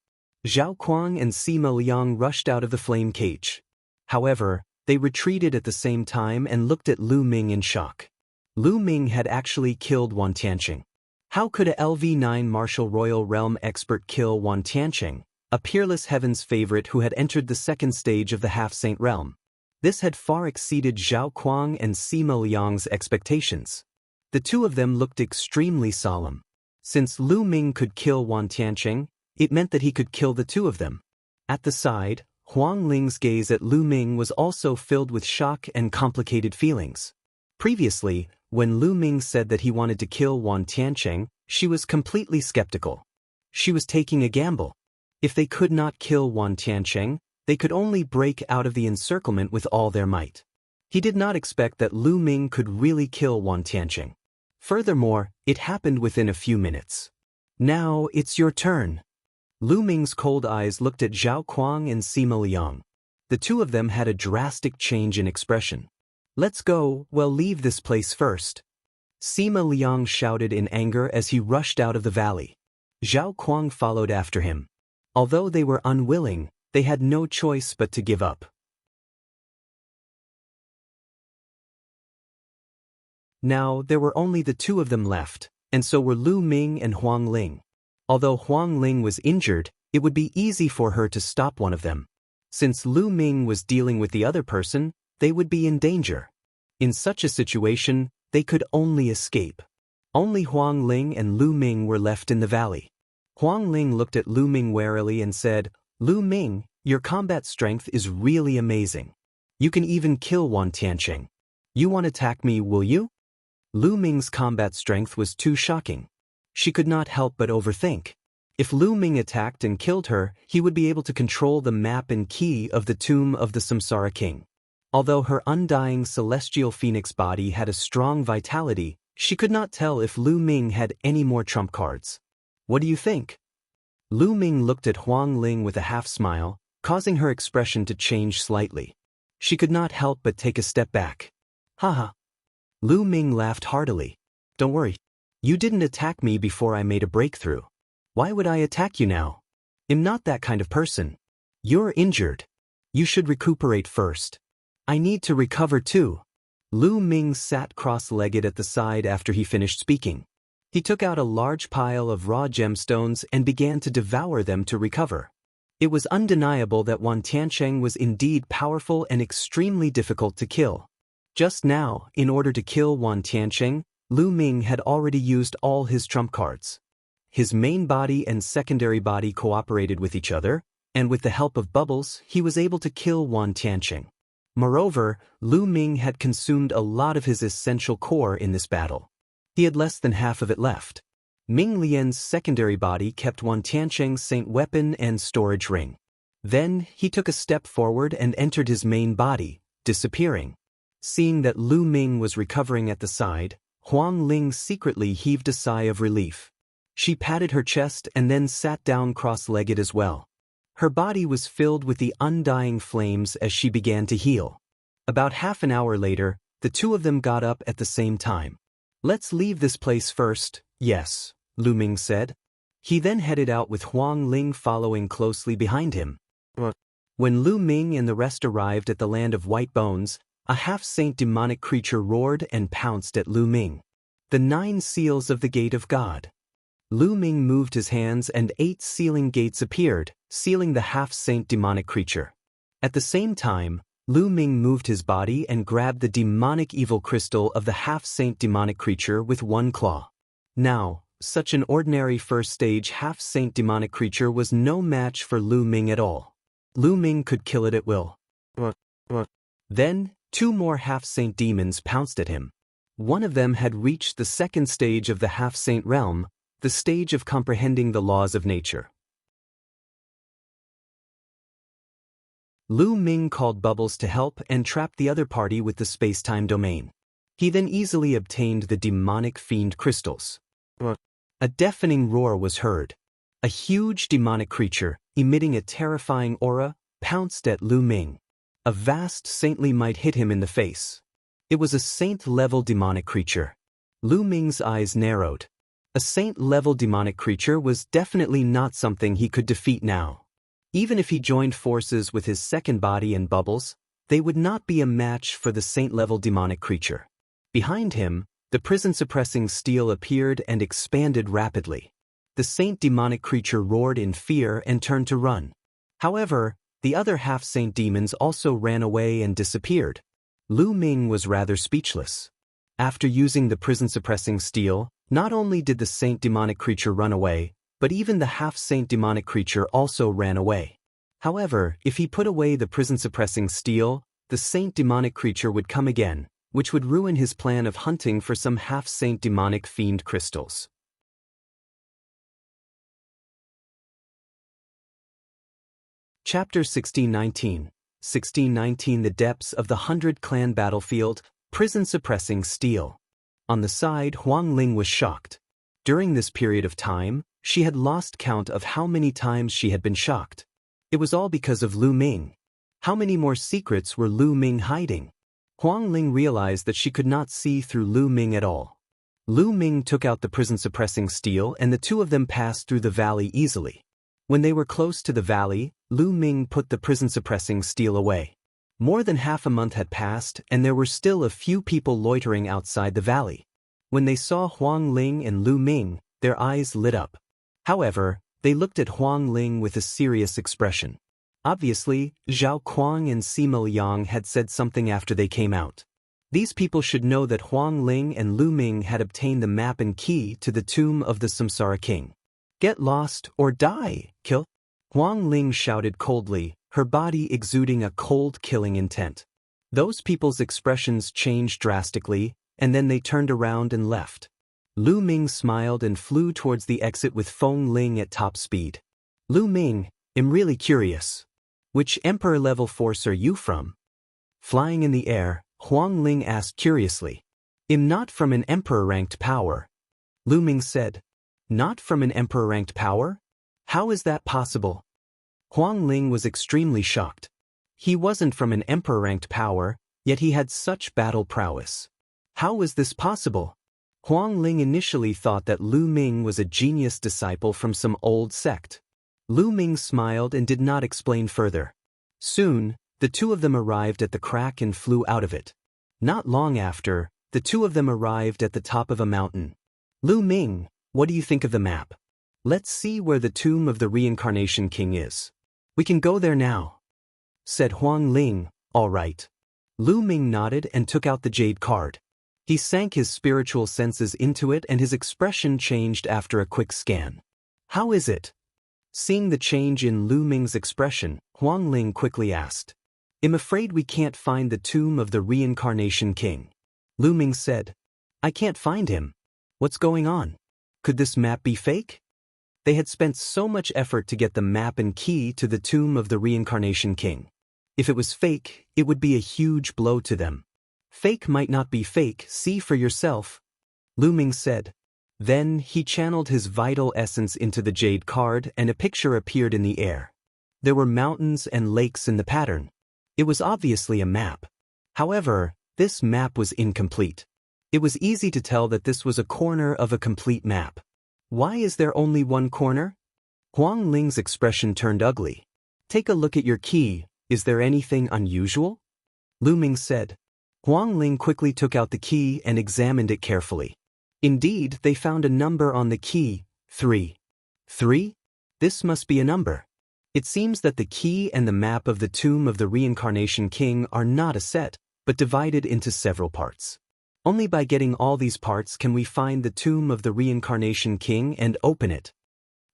Zhao Kuang and Sima Liang rushed out of the flame cage. However, they retreated at the same time and looked at Lu Ming in shock. Lu Ming had actually killed Wan Tiancheng. How could a LV9 martial royal realm expert kill Wan Tiancheng, a peerless heaven's favorite who had entered the second stage of the half-saint realm? This had far exceeded Zhao Kuang and Sima Liang's expectations. The two of them looked extremely solemn. Since Lu Ming could kill Wan Tiancheng, it meant that he could kill the two of them. At the side, Wang Lin's gaze at Lu Ming was also filled with shock and complicated feelings. Previously, when Lu Ming said that he wanted to kill Wan Tiancheng, she was completely skeptical. She was taking a gamble. If they could not kill Wan Tiancheng, they could only break out of the encirclement with all their might. He did not expect that Lu Ming could really kill Wan Tiancheng. Furthermore, it happened within a few minutes. Now, it's your turn. Lu Ming's cold eyes looked at Zhao Kuang and Sima Liang. The two of them had a drastic change in expression. Let's go, well, leave this place first. Sima Liang shouted in anger as he rushed out of the valley. Zhao Kuang followed after him. Although they were unwilling, they had no choice but to give up. Now, there were only the two of them left, and so were Lu Ming and Wang Lin. Although Wang Lin was injured, it would be easy for her to stop one of them. Since Lu Ming was dealing with the other person, they would be in danger. In such a situation, they could only escape. Only Huang Ling and Lu Ming were left in the valley. Huang Ling looked at Lu Ming warily and said, "Lu Ming, your combat strength is really amazing. You can even kill Wan Tianqing. You won't attack me, will you?" Lu Ming's combat strength was too shocking. She could not help but overthink. If Lu Ming attacked and killed her, he would be able to control the map and key of the tomb of the Samsara King. Although her undying celestial phoenix body had a strong vitality, she could not tell if Lu Ming had any more trump cards. "What do you think?" Lu Ming looked at Huang Ling with a half-smile, causing her expression to change slightly. She could not help but take a step back. "Haha." Lu Ming laughed heartily. "Don't worry. You didn't attack me before I made a breakthrough. Why would I attack you now? I'm not that kind of person. You're injured. You should recuperate first. I need to recover too." Lu Ming sat cross-legged at the side after he finished speaking. He took out a large pile of raw gemstones and began to devour them to recover. It was undeniable that Wan Tianqing was indeed powerful and extremely difficult to kill. Just now, in order to kill Wan Tianqing, Lu Ming had already used all his trump cards. His main body and secondary body cooperated with each other, and with the help of bubbles, he was able to kill Wan Tianqing. Moreover, Lu Ming had consumed a lot of his essential core in this battle. He had less than half of it left. Ming Lian's secondary body kept Wan Tianqing's saint weapon and storage ring. Then, he took a step forward and entered his main body, disappearing. Seeing that Lu Ming was recovering at the side, Huang Ling secretly heaved a sigh of relief. She patted her chest and then sat down cross-legged as well. Her body was filled with the undying flames as she began to heal. About half an hour later, the two of them got up at the same time. "Let's leave this place first." "Yes," Lu Ming said. He then headed out with Huang Ling following closely behind him. When Lu Ming and the rest arrived at the land of white bones, a half-saint demonic creature roared and pounced at Lu Ming. The 9 seals of the Gate of God. Lu Ming moved his hands and 8 sealing gates appeared, sealing the half-saint demonic creature. At the same time, Lu Ming moved his body and grabbed the demonic evil crystal of the half-saint demonic creature with one claw. Now, such an ordinary first-stage half-saint demonic creature was no match for Lu Ming at all. Lu Ming could kill it at will. Then, 2 more half-saint demons pounced at him. One of them had reached the second stage of the half-saint realm, the stage of comprehending the laws of nature. Lu Ming called Bubbles to help and trapped the other party with the space-time domain. He then easily obtained the demonic fiend crystals. A deafening roar was heard. A huge demonic creature, emitting a terrifying aura, pounced at Lu Ming. A vast saintly might hit him in the face. It was a saint-level demonic creature. Lu Ming's eyes narrowed. A saint-level demonic creature was definitely not something he could defeat now. Even if he joined forces with his second body and Bubbles, they would not be a match for the saint-level demonic creature. Behind him, the prison-suppressing steel appeared and expanded rapidly. The saint demonic creature roared in fear and turned to run. However, the other half-saint demons also ran away and disappeared. Lu Ming was rather speechless. After using the prison-suppressing steel, not only did the saint demonic creature run away, but even the half-saint demonic creature also ran away. However, if he put away the prison-suppressing steel, the saint demonic creature would come again, which would ruin his plan of hunting for some half-saint demonic fiend crystals. Chapter 1619. 1619 The Depths of the 100-Clan Battlefield, Prison-Suppressing Steel. On the side, Huang Ling was shocked. During this period of time, she had lost count of how many times she had been shocked. It was all because of Lu Ming. How many more secrets were Lu Ming hiding? Huang Ling realized that she could not see through Lu Ming at all. Lu Ming took out the prison-suppressing steel and the two of them passed through the valley easily. When they were close to the valley, Lu Ming put the prison-suppressing steel away. More than half a month had passed and there were still a few people loitering outside the valley. When they saw Huang Ling and Lu Ming, their eyes lit up. However, they looked at Huang Ling with a serious expression. Obviously, Zhao Kuang and Sima Yang had said something after they came out. These people should know that Wang Lin and Lu Ming had obtained the map and key to the tomb of the Samsara king. Get lost or die, kill. Wang Ling shouted coldly, her body exuding a cold killing intent. Those people's expressions changed drastically, and then they turned around and left. Lu Ming smiled and flew towards the exit with Feng Ling at top speed. Lu Ming, I'm really curious. Which Emperor-level force are you from? Flying in the air, Huang Ling asked curiously. I'm not from an Emperor-ranked power. Lu Ming said. Not from an Emperor-ranked power? How is that possible? Huang Ling was extremely shocked. He wasn't from an Emperor-ranked power, yet he had such battle prowess. How was this possible? Huang Ling initially thought that Lu Ming was a genius disciple from some old sect. Lu Ming smiled and did not explain further. Soon, the two of them arrived at the crack and flew out of it. Not long after, the two of them arrived at the top of a mountain. Lu Ming, what do you think of the map? Let's see where the tomb of the Reincarnation King is. We can go there now, said Huang Ling. All right. Lu Ming nodded and took out the jade card. He sank his spiritual senses into it and his expression changed after a quick scan. How is it? Seeing the change in Lu Ming's expression, Huang Ling quickly asked. I'm afraid we can't find the tomb of the Reincarnation King. Lu Ming said. I can't find him. What's going on? Could this map be fake? They had spent so much effort to get the map and key to the tomb of the Reincarnation King. If it was fake, it would be a huge blow to them. Fake might not be fake, see for yourself, Lu Ming said. Then he channeled his vital essence into the jade card and a picture appeared in the air. There were mountains and lakes in the pattern. It was obviously a map. However, this map was incomplete. It was easy to tell that this was a corner of a complete map. Why is there only one corner? Huang Ling's expression turned ugly. Take a look at your key, is there anything unusual? Lu Ming said. Huang Ling quickly took out the key and examined it carefully. Indeed, they found a number on the key, 3. 3? This must be a number. It seems that the key and the map of the tomb of the Reincarnation King are not a set, but divided into several parts. Only by getting all these parts can we find the tomb of the Reincarnation King and open it.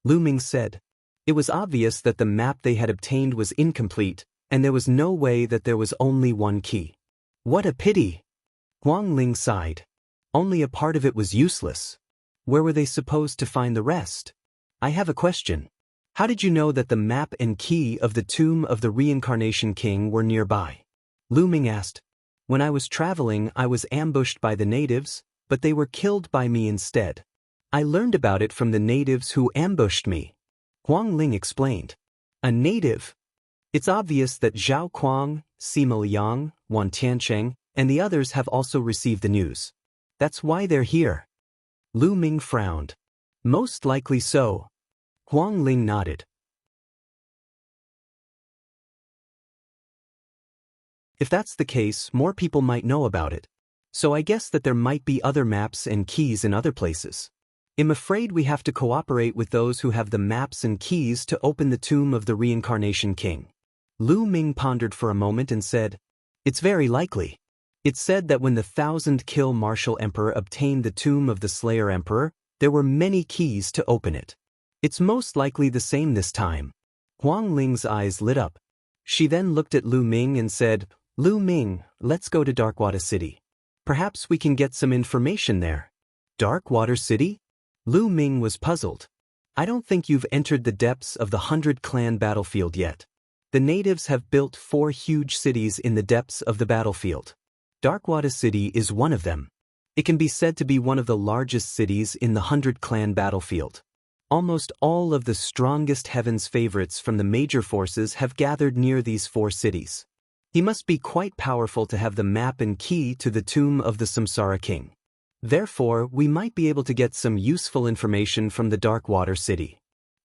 Lu Ming said. It was obvious that the map they had obtained was incomplete, and there was no way that there was only one key. What a pity! Huang Ling sighed. Only a part of it was useless. Where were they supposed to find the rest? I have a question. How did you know that the map and key of the tomb of the Reincarnation King were nearby? Lu Ming asked. When I was traveling, I was ambushed by the natives, but they were killed by me instead. I learned about it from the natives who ambushed me. Huang Ling explained. A native? It's obvious that Zhao Kuang, Sima Yang, Wan Tiancheng, and the others have also received the news. That's why they're here. Lu Ming frowned. Most likely so. Huang Ling nodded. If that's the case, more people might know about it. So I guess that there might be other maps and keys in other places. I'm afraid we have to cooperate with those who have the maps and keys to open the tomb of the Reincarnation King. Lu Ming pondered for a moment and said, It's very likely. It's said that when the 1,000-kill martial emperor obtained the tomb of the Slayer Emperor, there were many keys to open it. It's most likely the same this time. Huang Ling's eyes lit up. She then looked at Lu Ming and said, Lu Ming, let's go to Darkwater City. Perhaps we can get some information there. Darkwater City? Lu Ming was puzzled. I don't think you've entered the depths of the 100-clan battlefield yet. The natives have built 4 huge cities in the depths of the battlefield. Darkwater City is one of them. It can be said to be one of the largest cities in the 100-clan battlefield. Almost all of the strongest Heaven's favorites from the major forces have gathered near these 4 cities. He must be quite powerful to have the map and key to the tomb of the Samsara King. Therefore, we might be able to get some useful information from the Darkwater City.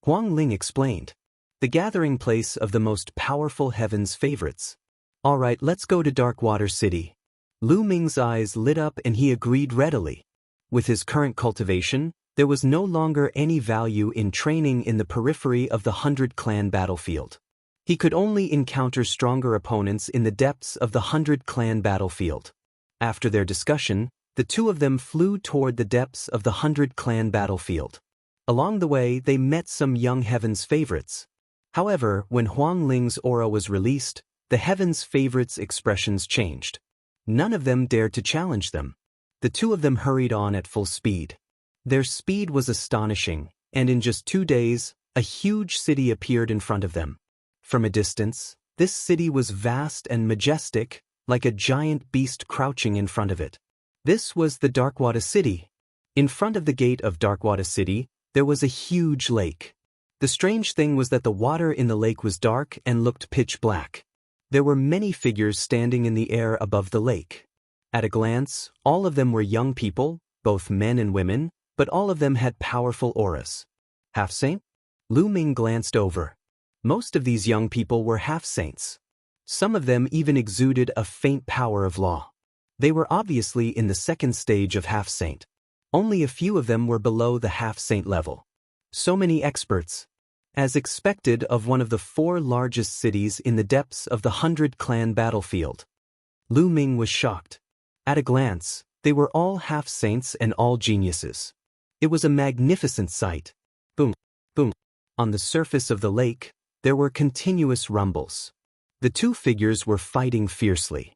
Huang Ling explained. The gathering place of the most powerful Heaven's favorites. All right, let's go to Darkwater City. Lu Ming's eyes lit up and he agreed readily. With his current cultivation, there was no longer any value in training in the periphery of the 100-clan battlefield. He could only encounter stronger opponents in the depths of the 100-clan battlefield. After their discussion, the two of them flew toward the depths of the 100-clan battlefield. Along the way, they met some young Heaven's favorites. However, when Wang Lin's aura was released, the Heaven's favorites' expressions changed. None of them dared to challenge them. The two of them hurried on at full speed. Their speed was astonishing, and in just 2 days, a huge city appeared in front of them. From a distance, this city was vast and majestic, like a giant beast crouching in front of it. This was the Darkwater City. In front of the gate of Darkwater City, there was a huge lake. The strange thing was that the water in the lake was dark and looked pitch black. There were many figures standing in the air above the lake. At a glance, all of them were young people, both men and women, but all of them had powerful auras. Half-saint? Lu Ming glanced over. Most of these young people were half-saints. Some of them even exuded a faint power of law. They were obviously in the second stage of half-saint. Only a few of them were below the half-saint level. So many experts. As expected of one of the 4 largest cities in the depths of the 100-clan battlefield. Lu Ming was shocked. At a glance, they were all half-saints and all geniuses. It was a magnificent sight. Boom, boom. On the surface of the lake, there were continuous rumbles. The two figures were fighting fiercely.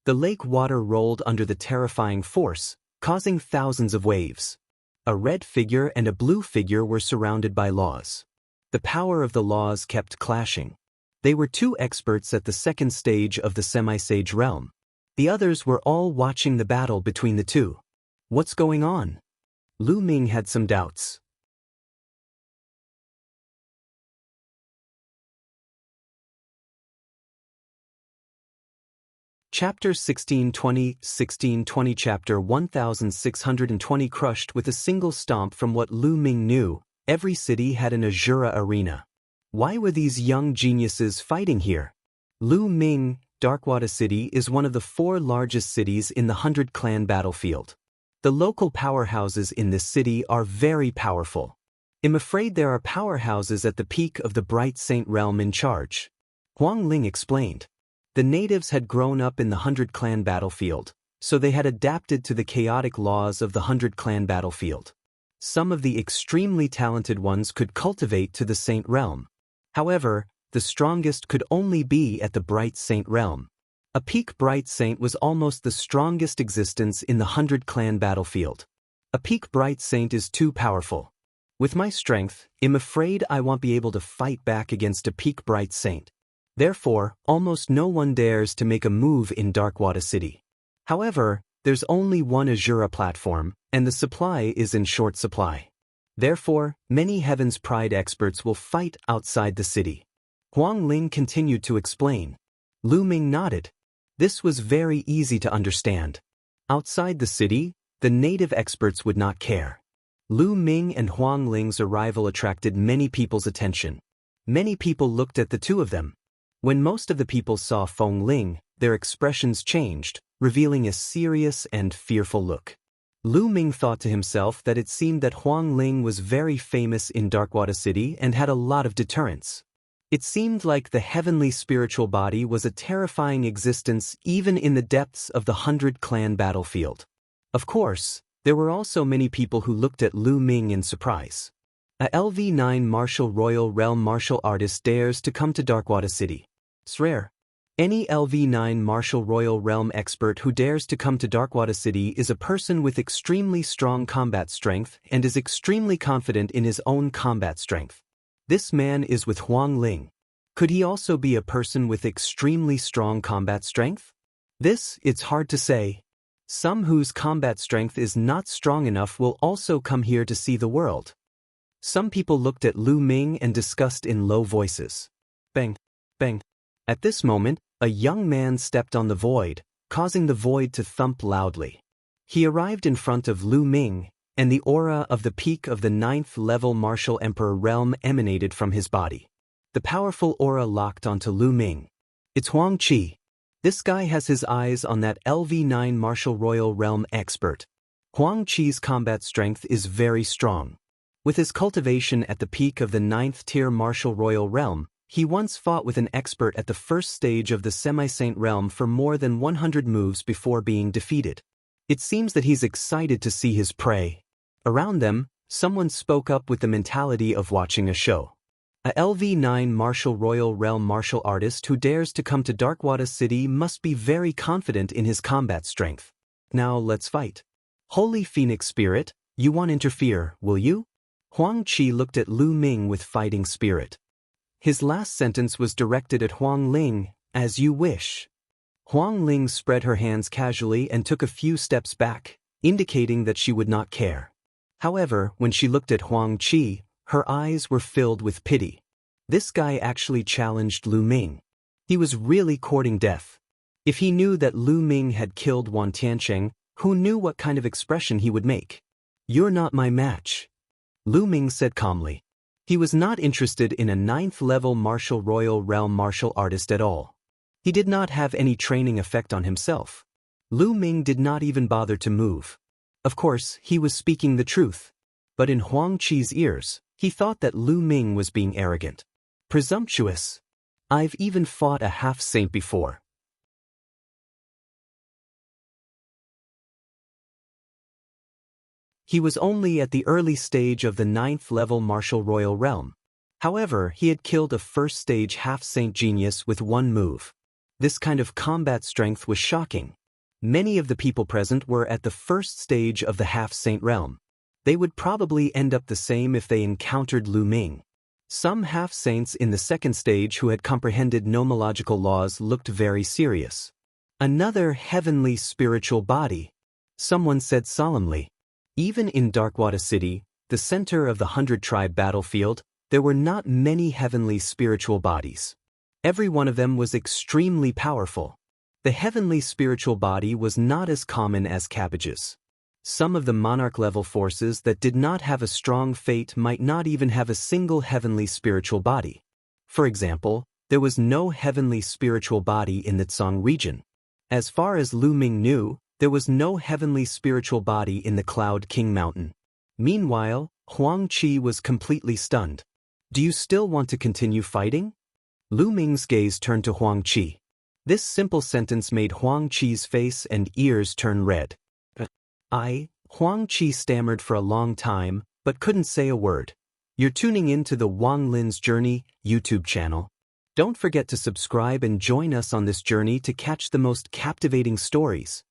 The lake water rolled under the terrifying force, causing thousands of waves. A red figure and a blue figure were surrounded by laws. The power of the laws kept clashing. They were 2 experts at the second stage of the semi-sage realm. The others were all watching the battle between the two. What's going on? Lu Ming had some doubts. Chapter 1620 Chapter 1620 Crushed with a single stomp. From what Lu Ming knew, every city had an Azura arena. Why were these young geniuses fighting here? Lu Ming, Darkwater City is one of the 4 largest cities in the 100-clan battlefield. The local powerhouses in this city are very powerful. I'm afraid there are powerhouses at the peak of the Bright Saint realm in charge. Wang Lin explained. The natives had grown up in the 100-clan battlefield, so they had adapted to the chaotic laws of the 100-clan battlefield. Some of the extremely talented ones could cultivate to the Saint realm. However, the strongest could only be at the Bright Saint realm. A peak Bright Saint was almost the strongest existence in the 100-clan battlefield. A peak Bright Saint is too powerful. With my strength, I'm afraid I won't be able to fight back against a peak Bright Saint. Therefore, almost no one dares to make a move in Darkwater City. However, there's only one Azura platform, and the supply is in short supply. Therefore, many Heaven's Pride experts will fight outside the city. Wang Lin continued to explain. Lu Ming nodded. This was very easy to understand. Outside the city, the native experts would not care. Lu Ming and Wang Lin's arrival attracted many people's attention. Many people looked at the two of them. When most of the people saw Feng Ling, their expressions changed, revealing a serious and fearful look. Lu Ming thought to himself that it seemed that Wang Ling was very famous in Darkwater City and had a lot of deterrence. It seemed like the heavenly spiritual body was a terrifying existence even in the depths of the 100-clan battlefield. Of course, there were also many people who looked at Lu Ming in surprise. A LV9 martial royal realm martial artist dares to come to Darkwater City. It's rare. Any LV9 martial royal realm expert who dares to come to Darkwater City is a person with extremely strong combat strength and is extremely confident in his own combat strength. This man is with Wang Lin. Could he also be a person with extremely strong combat strength? This, it's hard to say. Some whose combat strength is not strong enough will also come here to see the world. Some people looked at Lu Ming and discussed in low voices. Bang, bang. At this moment, a young man stepped on the void, causing the void to thump loudly. He arrived in front of Lu Ming, and the aura of the peak of the 9th-level martial emperor realm emanated from his body. The powerful aura locked onto Lu Ming. It's Huang Qi. This guy has his eyes on that LV9 martial royal realm expert. Huang Qi's combat strength is very strong. With his cultivation at the peak of the 9th-tier martial royal realm, he once fought with an expert at the first stage of the semi-saint realm for more than 100 moves before being defeated. It seems that he's excited to see his prey. Around them, someone spoke up with the mentality of watching a show. A LV9 martial royal realm martial artist who dares to come to Darkwater City must be very confident in his combat strength. Now let's fight. Holy Phoenix Spirit, you won't interfere, will you? Huang Qi looked at Lu Ming with fighting spirit. His last sentence was directed at Huang Ling, as you wish. Huang Ling spread her hands casually and took a few steps back, indicating that she would not care. However, when she looked at Huang Qi, her eyes were filled with pity. This guy actually challenged Lu Ming. He was really courting death. If he knew that Lu Ming had killed Wan Tiancheng, who knew what kind of expression he would make? You're not my match, Lu Ming said calmly. He was not interested in a 9th-level martial royal realm martial artist at all. He did not have any training effect on himself. Lu Ming did not even bother to move. Of course, he was speaking the truth. But in Huang Qi's ears, he thought that Lu Ming was being arrogant. Presumptuous. I've even fought a half-saint before. He was only at the early stage of the 9th-level martial royal realm. However, he had killed a first-stage half-saint genius with one move. This kind of combat strength was shocking. Many of the people present were at the first stage of the half-saint realm. They would probably end up the same if they encountered Lu Ming. Some half-saints in the second stage who had comprehended nomological laws looked very serious. Another heavenly spiritual body, someone said solemnly. Even in Darkwater City, the center of the 100-tribe battlefield, there were not many heavenly spiritual bodies. Every one of them was extremely powerful. The heavenly spiritual body was not as common as cabbages. Some of the monarch-level forces that did not have a strong fate might not even have a single heavenly spiritual body. For example, there was no heavenly spiritual body in the Tsang region. As far as Lu Ming knew, there was no heavenly spiritual body in the Cloud King Mountain. Meanwhile, Huang Qi was completely stunned. Do you still want to continue fighting? Lu Ming's gaze turned to Huang Qi. This simple sentence made Huang Qi's face and ears turn red. Huang Qi stammered for a long time, but couldn't say a word. You're tuning in to the Wang Lin's Journey YouTube channel. Don't forget to subscribe and join us on this journey to catch the most captivating stories.